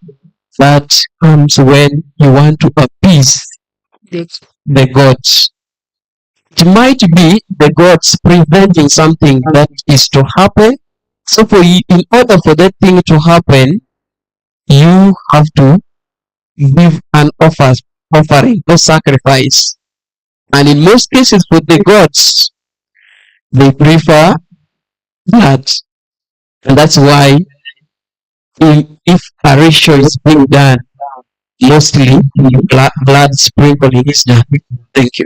that comes when you want to appease the gods. It might be the gods preventing something that is to happen. So in order for that thing to happen, you have to give an offering or sacrifice. And in most cases for the gods, they prefer blood. And that's why in if a ratio is being done, mostly blood sprinkling is done. Thank you.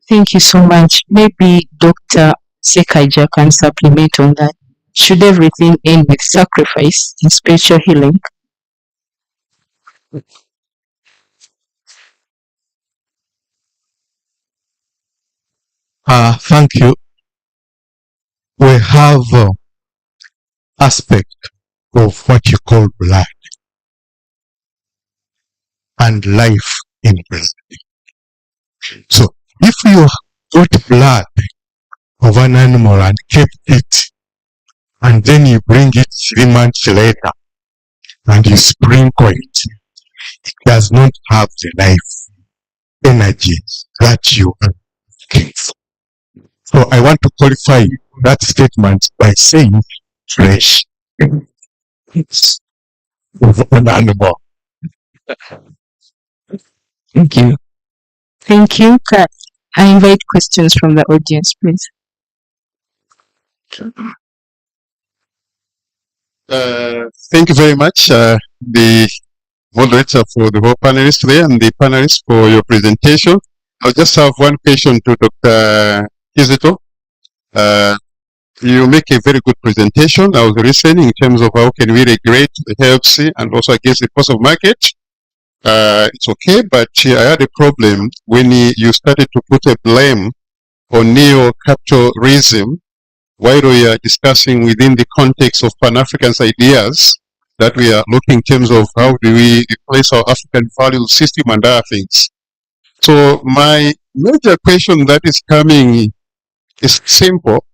Thank you so much. Maybe Dr. Sekaija can supplement on that. Should everything end with sacrifice in spiritual healing? Thank you. We have aspect of what you call blood and life in blood. So if you got blood of an animal and kept it, and then you bring it 3 months later and you sprinkle it, it does not have the life energy that you are looking for. So I want to qualify that statement by saying fresh of an animal. Thank you. Thank you. I invite questions from the audience, please. Thank you very much, the moderator, for the whole panelists today, and the panelists for your presentation. I just have one question to Dr. Kizito. You make a very good presentation. I was listening in terms of how can we regulate the health and also against the cost of market. It's okay, but I had a problem when you started to put a blame on neo-capitalism while we are discussing within the context of Pan-African ideas that we are looking in terms of how do we replace our African value system and other things. So my major question that is coming is simple,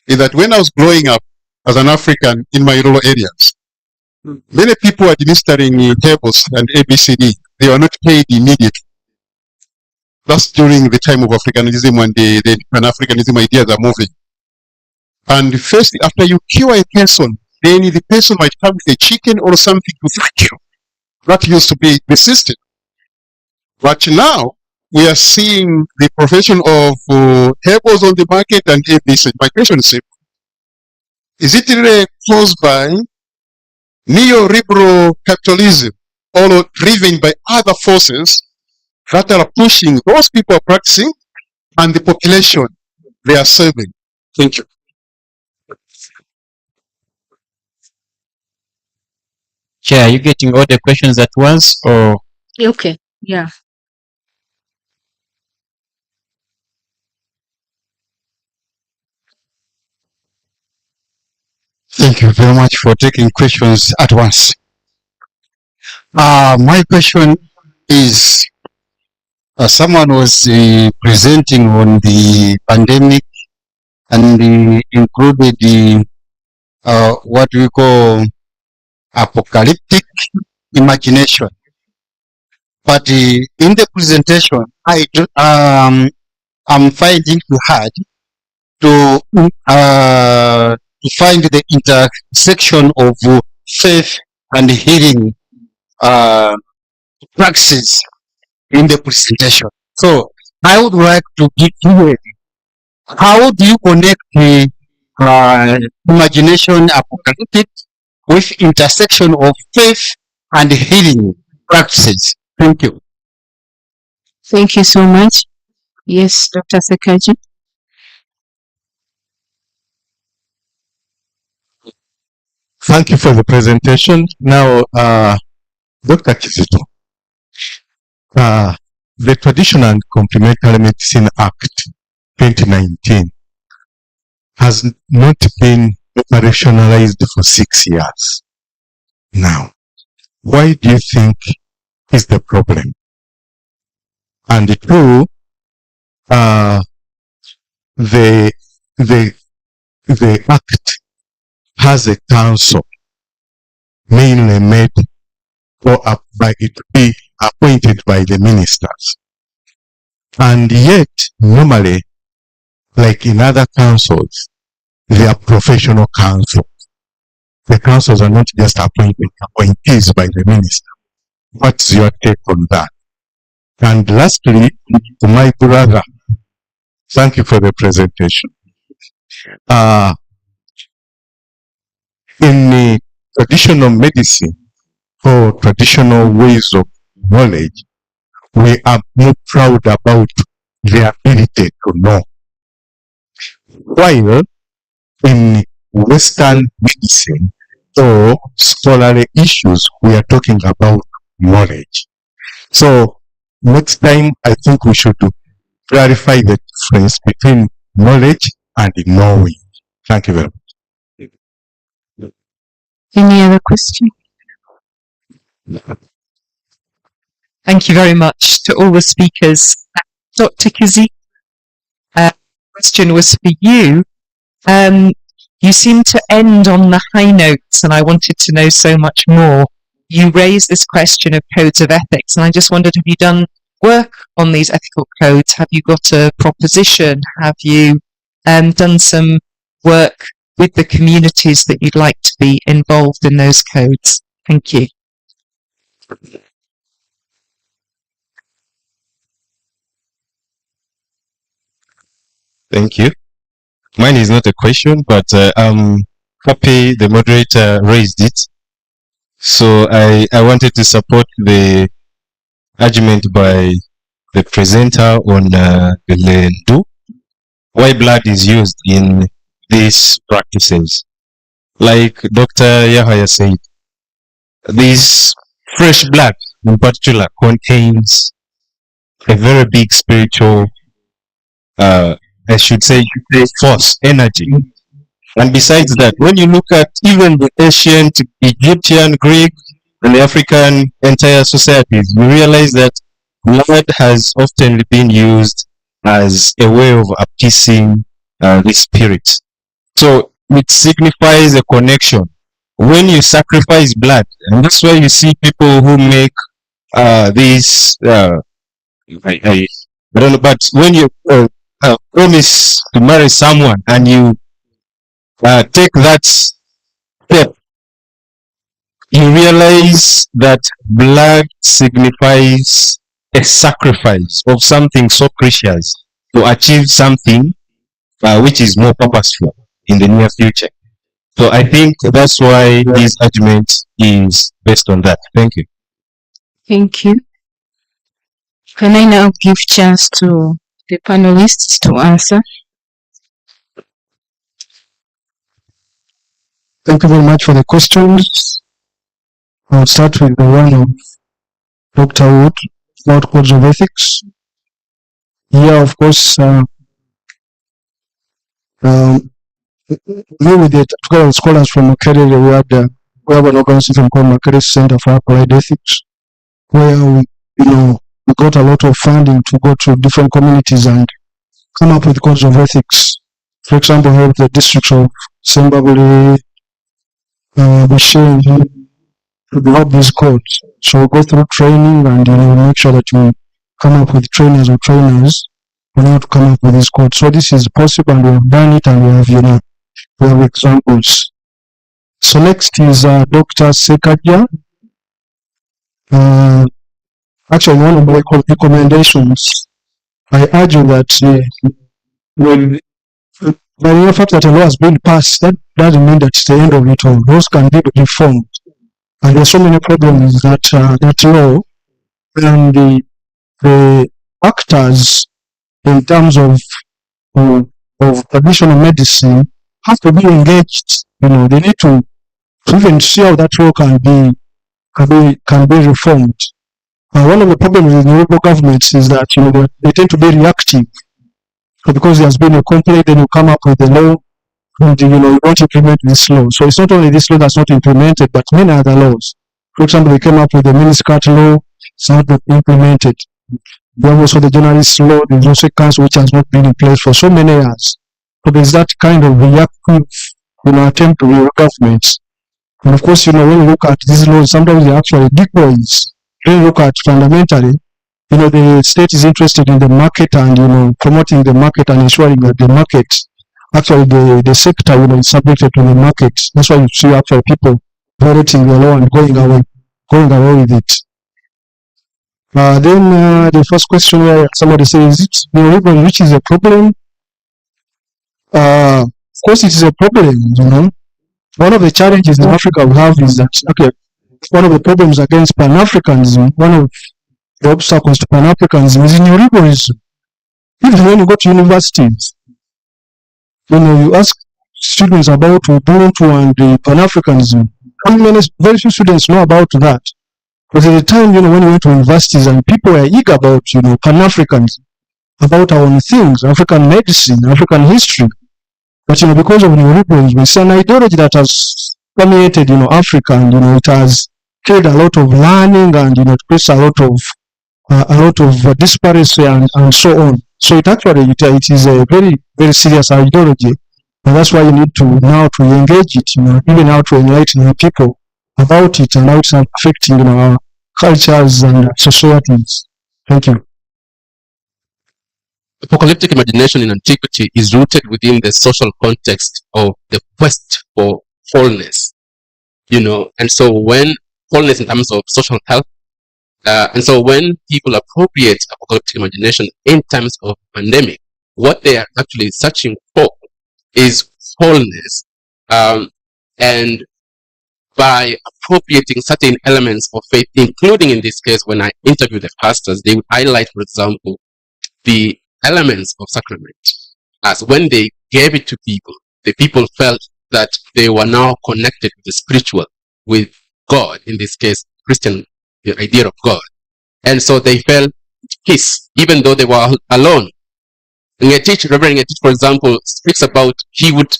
is that when I was growing up as an African in my rural areas, many people administering tables and ABCD, they were not paid immediately. That's during the time of Africanism when the Pan-Africanism ideas are moving. And first, after you cure a person, then the person might come with a chicken or something to thank you. That used to be the system. But now, we are seeing the profession of tables on the market and ABC. My question is simple. Is it really caused by neoliberal capitalism or driven by other forces that are pushing those people are practicing and the population they are serving? Thank you. Chair, are you getting all the questions at once, or? Okay, yeah. Thank you very much for taking questions at once. My question is, someone was presenting on the pandemic and included the what we call apocalyptic imagination. But in the presentation, I'm finding it hard to find the intersection of faith and healing practices in the presentation. So I would like to give you how do you connect the imagination apocalyptic with intersection of faith and healing practices? Thank you. Thank you so much. Yes, Dr. Sekaji. Thank you for the presentation. Now, Dr. Kizito, the Traditional and Complementary Medicine Act 2019 has not been operationalized for 6 years. Now, why do you think is the problem? And two, the act has a council mainly made or by it be appointed by the ministers. And yet, normally, like in other councils, they are professional councils. The councils are not just appointees by the minister. What's your take on that? And lastly, to my brother, thank you for the presentation. In traditional medicine, or traditional ways of knowledge, we are more proud about the ability to know. While in Western medicine or scholarly issues, we are talking about knowledge. So next time, I think we should clarify the difference between knowledge and knowing. Thank you very much. Any other question? Thank you very much to all the speakers. Dr. Kizi, question was for you. You seem to end on the high notes, and I wanted to know so much more. You raised this question of codes of ethics, and I just wondered, have you done work on these ethical codes? Have you got a proposition? Have you done some work with the communities that you'd like to be involved in those codes? Thank you. Thank you. Mine is not a question, but I'm happy the moderator raised it. So I wanted to support the argument by the presenter on the Lendu, why blood is used in these practices. Like Dr. Yahaya said, this fresh blood in particular contains a very big spiritual I should say force, energy. And besides that, when you look at even the ancient Egyptian, Greek, and African entire societies, you realize that blood has often been used as a way of appeasing the spirit. So it signifies a connection. When you sacrifice blood, and that's why you see people who make these, I don't know, but when you promise to marry someone and you take that step, you realize that blood signifies a sacrifice of something so precious to achieve something which is more purposeful in the near future. So I think that's why this argument is based on that. Thank you. Thank you. Can I now give chance to the panelists to answer? Thank you very much for the questions. I'll start with the one of Dr. Wood about codes of ethics. Yeah, of course, we with the scholars from Makerere, we have an organization called Makerere Center for Applied Ethics, where we got a lot of funding to go to different communities and come up with codes of ethics. For example, help the districts of Zimbabwe, Bushenyi, to develop these codes. So we go through training and make sure that we come up with trainers or trainers in order to come up with these codes. So this is possible, and we have done it, and we have examples. So next is Dr. Sekaja. Actually, one of my recommendations, I argue that by the fact that a law has been passed, that doesn't mean that it's the end of it all. Laws can be reformed. And there's so many problems that that law and the actors in terms of traditional medicine have to be engaged. They need to even see how that law can be reformed. One of the problems with local governments is that they tend to be reactive. So because there has been a complaint, then you come up with a law, and you don't implement this law. So it's not only this law that's not implemented, but many other laws. For example, we came up with the miniskirt law, it's not been implemented. We have also the journalist law, there's also a council which has not been in place for so many years. So there's that kind of reactive attempt to real governments. And of course, when you look at these laws, sometimes they're actually decoys. When you look at fundamentally, the state is interested in the market and, promoting the market and ensuring that the market, actually the sector, is subjected to the market. That's why you see actually people violating the law and going away with it. Then the first question where somebody says, is it neoliberal, which is a problem? Of course it is a problem, One of the challenges in Africa we have is that, okay, one of the problems against Pan-Africanism, one of the obstacles to Pan-Africanism is neoliberalism. Even when you go to universities, you ask students about Ubuntu and Pan-Africanism, very few students know about that. But at the time, when you went to universities and people were eager about, Pan-Africanism, about our own things, African medicine, African history. But, because of neoliberalism, it's an ideology that has permeated, Africa, and, it has killed a lot of learning, and, it creates a lot of disparity and so on. So it is a very, very serious ideology. And that's why you need to now to engage it, even how to enlighten people about it and how it's affecting, our cultures and societies. Thank you. Apocalyptic imagination in antiquity is rooted within the social context of the quest for wholeness, and so when wholeness in terms of social health, and so when people appropriate apocalyptic imagination in times of pandemic, what they are actually searching for is wholeness, and by appropriating certain elements of faith, including in this case, when I interview the pastors, they would highlight, for example, the elements of sacrament, as when they gave it to people, the people felt that they were now connected with the spiritual, with God, in this case, Christian, the idea of God. And so they felt peace, even though they were alone. And Reverend Ngetich, for example, speaks about he would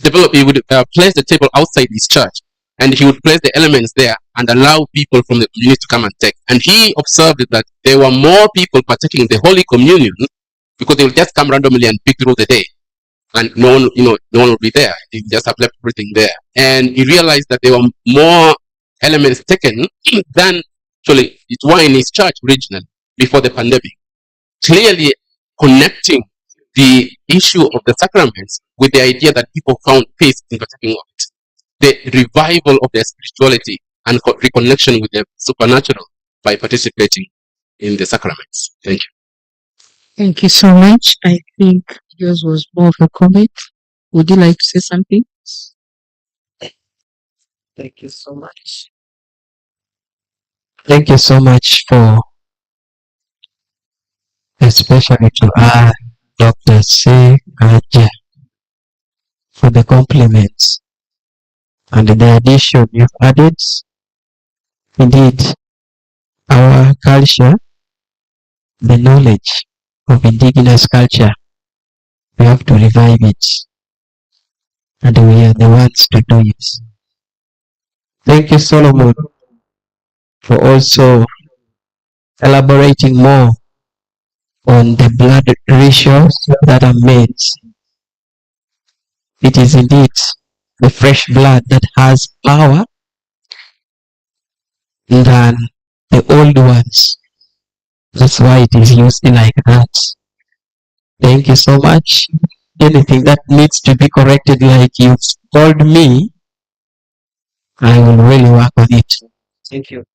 place the table outside his church, and he would place the elements there and allow people from the community to come and take. And he observed that there were more people partaking in the Holy Communion because they would just come randomly and pick through the day. And no one would be there. He just have left everything there. And he realized that there were more elements taken than actually it were in his church originally before the pandemic. Clearly connecting the issue of the sacraments with the idea that people found peace in partaking of it. The revival of their spirituality and reconnection with the supernatural by participating in the sacraments. Thank you. Thank you so much. I think yours was more of a comment. Would you like to say something? Thank you so much. Thank you so much especially to Dr. C. Kaja for the compliments and the addition you've added. Indeed, our culture, the knowledge of indigenous culture, we have to revive it, and we are the ones to do it. Thank you, Solomon, for also elaborating more on the blood rituals that are made. It is indeed the fresh blood that has power than the old ones. That's why it is used like that. Thank you so much. Anything that needs to be corrected, like you've told me, I will really work on it. Thank you.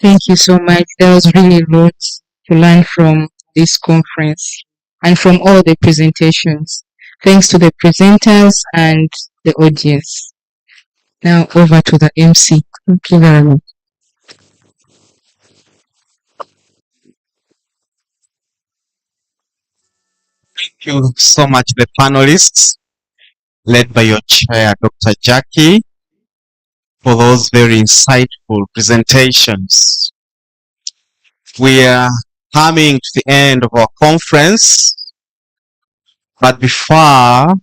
Thank you so much. There was really a lot to learn from this conference and from all the presentations. Thanks to the presenters and the audience. Now over to the MC. Thank you very much. Thank you so much, the panelists, led by your chair, Dr. Jackie, for those very insightful presentations. We are coming to the end of our conference, but before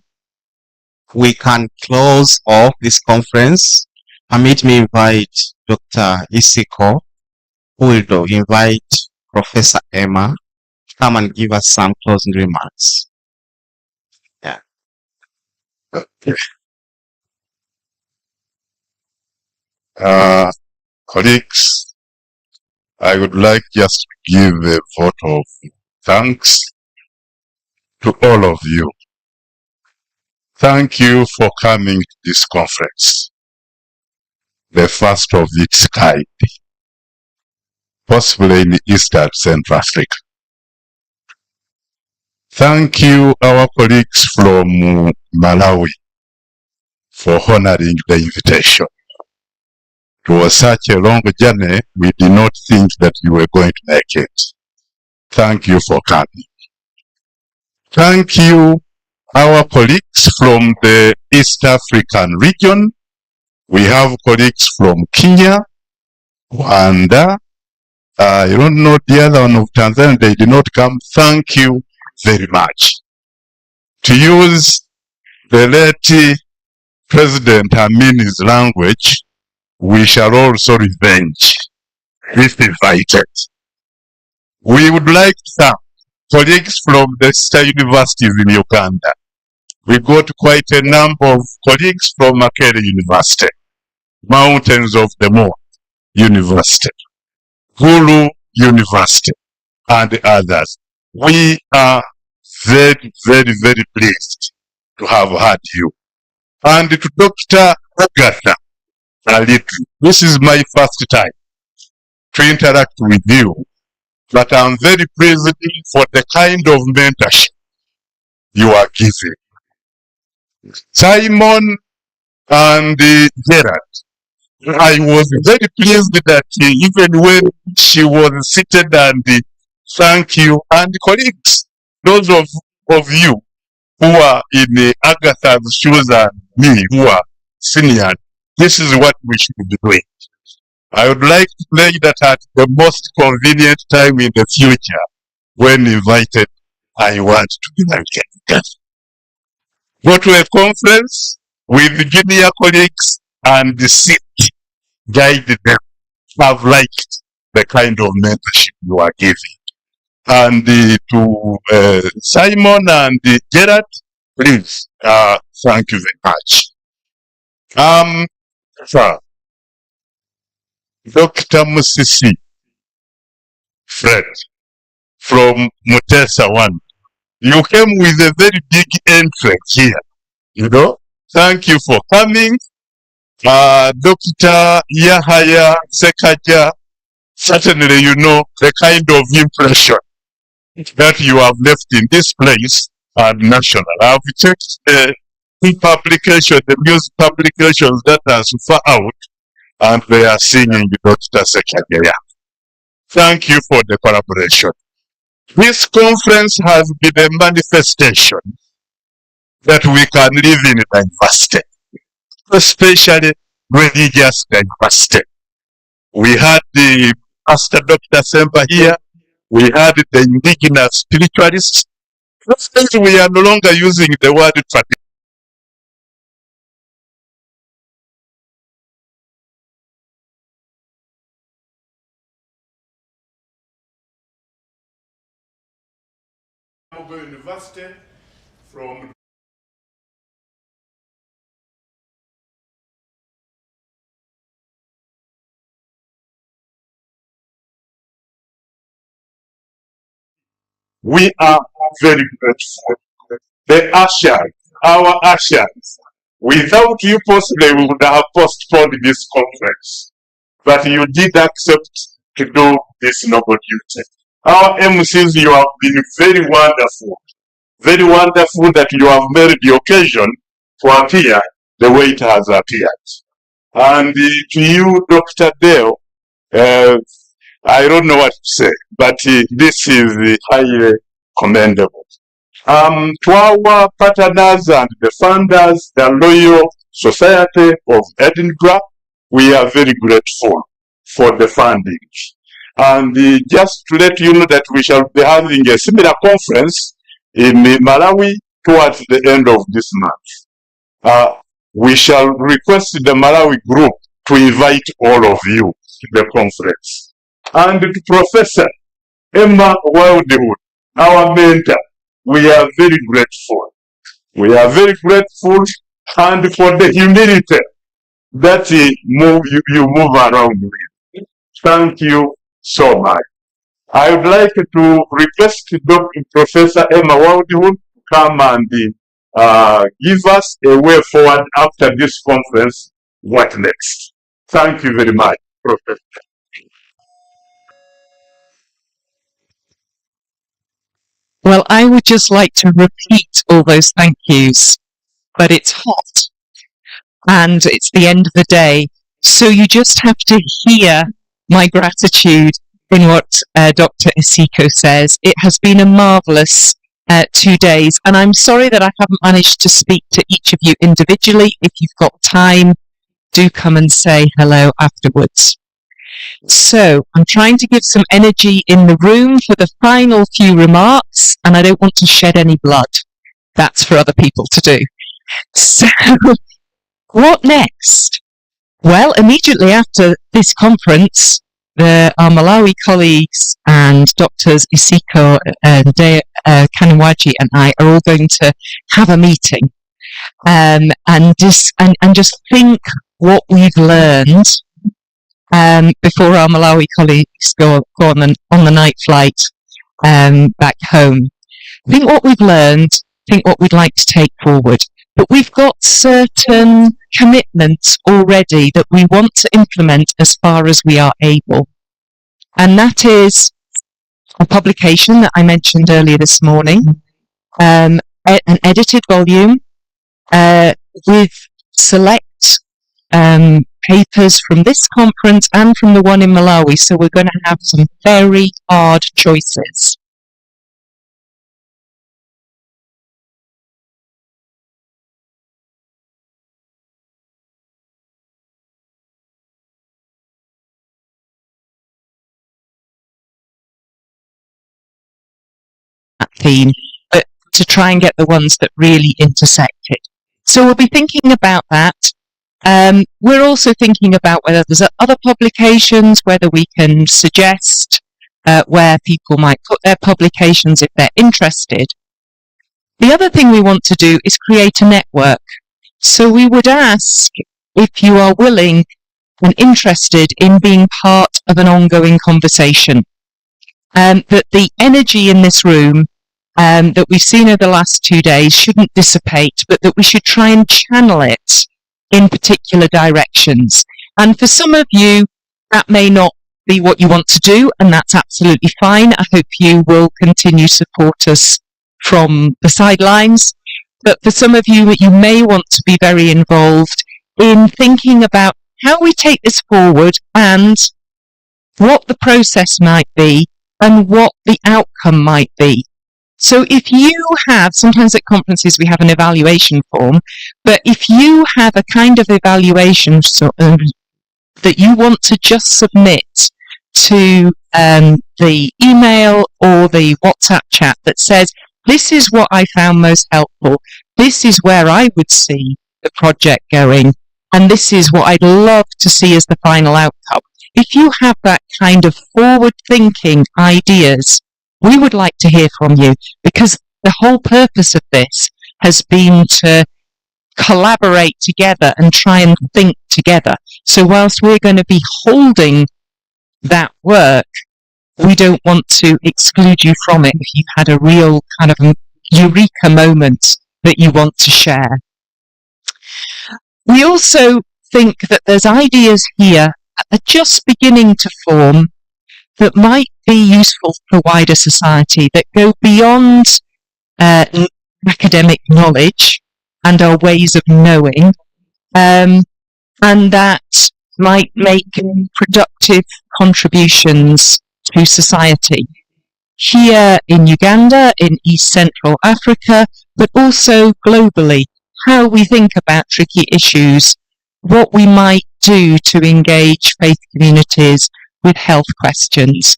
we can close off this conference, permit me invite Dr. Isiko, who will invite Professor Emma to come and give us some closing remarks. Yeah. Colleagues, I would like just to give a vote of thanks to all of you. Thank you for coming to this conference, the first of its kind, possibly in East and Central Africa. Thank you, our colleagues from Malawi, for honoring the invitation. It was such a long journey, we did not think that you were going to make it. Thank you for coming. Thank you, our colleagues from the East African region. We have colleagues from Kenya, Rwanda. I don't know the other one of Tanzania, they did not come. Thank you very much. To use the late President Amini's language, we shall also revenge if invited. We would like to thank colleagues from the sister universities in Uganda. We got quite a number of colleagues from Makerere University, Mountains of the Moor University, Gulu University, and others. We are very, very, very pleased to have had you. And to Dr. Agatha Alitu, this is my first time to interact with you, but I'm very pleased for the kind of mentorship you are giving. Simon and Gerard, I was very pleased that even when she was seated, and thank you, and colleagues, those of you who are in Agatha's shoes and me who are senior, this is what we should be doing. I would like to play that at the most convenient time in the future. When invited, I want to be like that. Go to a conference with junior colleagues and sit, guide them. I've liked the kind of mentorship you are giving. And to Simon and Gerard, please, thank you very much. Sir, Dr. Musisi Fred from Mutesa 1. You came with a very big entrance here, you know. Thank you for coming. Dr. Yahaya Sekaja, certainly you know the kind of impression that you have left in this place and national. I've checked the publication, the news publications that are so far out, and they are singing Dr. Sekaja. Thank you for the collaboration. This conference has been a manifestation that we can live in diversity, especially religious diversity. We had the Pastor Dr. Semba here. We had the indigenous spiritualists. We are no longer using the word tradition. Kyambogo University from we are very grateful. The ushers, our ushers, without you possibly we would have postponed this conference. But you did accept to do this noble duty. Our MCs, you have been very wonderful. Very wonderful that you have made the occasion to appear the way it has appeared. And to you, Dr. Dale, I don't know what to say, but this is highly commendable. To our partners and the funders, the Royal Society of Edinburgh, we are very grateful for the funding. And just to let you know that we shall be having a similar conference in Malawi towards the end of this month. We shall request the Malawi group to invite all of you to the conference. And to Professor Emma Wildwood, our mentor, we are very grateful. We are very grateful, and for the humility that you move around with. Thank you so much. I would like to request Dr. Professor Emma Wildwood to come and give us a way forward after this conference. What next? Thank you very much, Professor. Well, I would just like to repeat all those thank yous, but it's hot and it's the end of the day. So you just have to hear my gratitude in what Dr. Isiko says. It has been a marvellous 2 days, and I'm sorry that I haven't managed to speak to each of you individually. If you've got time, do come and say hello afterwards. So I'm trying to give some energy in the room for the final few remarks, and I don't want to shed any blood. That's for other people to do. So what next? Well, immediately after this conference, our Malawi colleagues and Doctors Isiko, Kanwaji and I are all going to have a meeting and just think what we've learned before our Malawi colleagues go on the night flight back home. Think what we've learned, think what we'd like to take forward. But we've got certain commitments already that we want to implement as far as we are able. And that is a publication that I mentioned earlier this morning, an edited volume with select papers from this conference and from the one in Malawi. So we're going to have some very hard choices. Theme, but to try and get the ones that really intersect it. So we'll be thinking about that. We're also thinking about whether there's other publications, whether we can suggest where people might put their publications if they're interested. The other thing we want to do is create a network. So we would ask if you are willing and interested in being part of an ongoing conversation. That the energy in this room that we've seen over the last 2 days shouldn't dissipate, but that we should try and channel it in particular directions. And for some of you, that may not be what you want to do, and that's absolutely fine. I hope you will continue to support us from the sidelines. But for some of you, you may want to be very involved in thinking about how we take this forward and what the process might be and what the outcome might be. So if you have, sometimes at conferences we have an evaluation form, but if you have a kind of evaluation that you want to just submit to the email or the WhatsApp chat that says, this is what I found most helpful, this is where I would see the project going, and this is what I'd love to see as the final outcome. If you have that kind of forward-thinking ideas, we would like to hear from you, because the whole purpose of this has been to collaborate together and try and think together. So whilst we're going to be holding that work, we don't want to exclude you from it if you've had a real kind of eureka moment that you want to share. We also think that there's ideas here that are just beginning to form that might be useful for wider society, that go beyond academic knowledge and our ways of knowing, and that might make productive contributions to society. Here in Uganda, in East Central Africa, but also globally, how we think about tricky issues, what we might do to engage faith communities with health questions.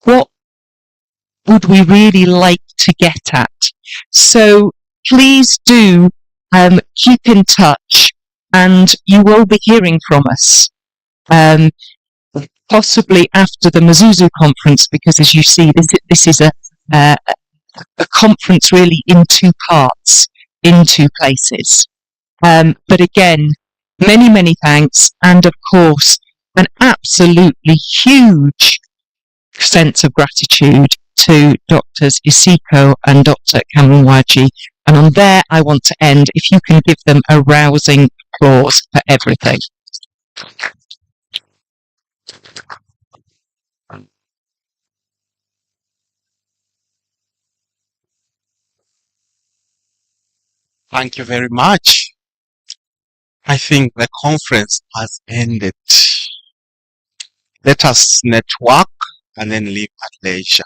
What would we really like to get at? So please do keep in touch, and you will be hearing from us, possibly after the Mzuzu conference, because as you see, this is a conference really in 2 parts, in 2 places. But again, many, many thanks, and of course, an absolutely huge sense of gratitude to Drs. Isiko and Dr. Kanwaji. And on there, I want to end. If you can give them a rousing applause for everything. Thank you very much. I think the conference has ended. Let us network and then leave at leisure.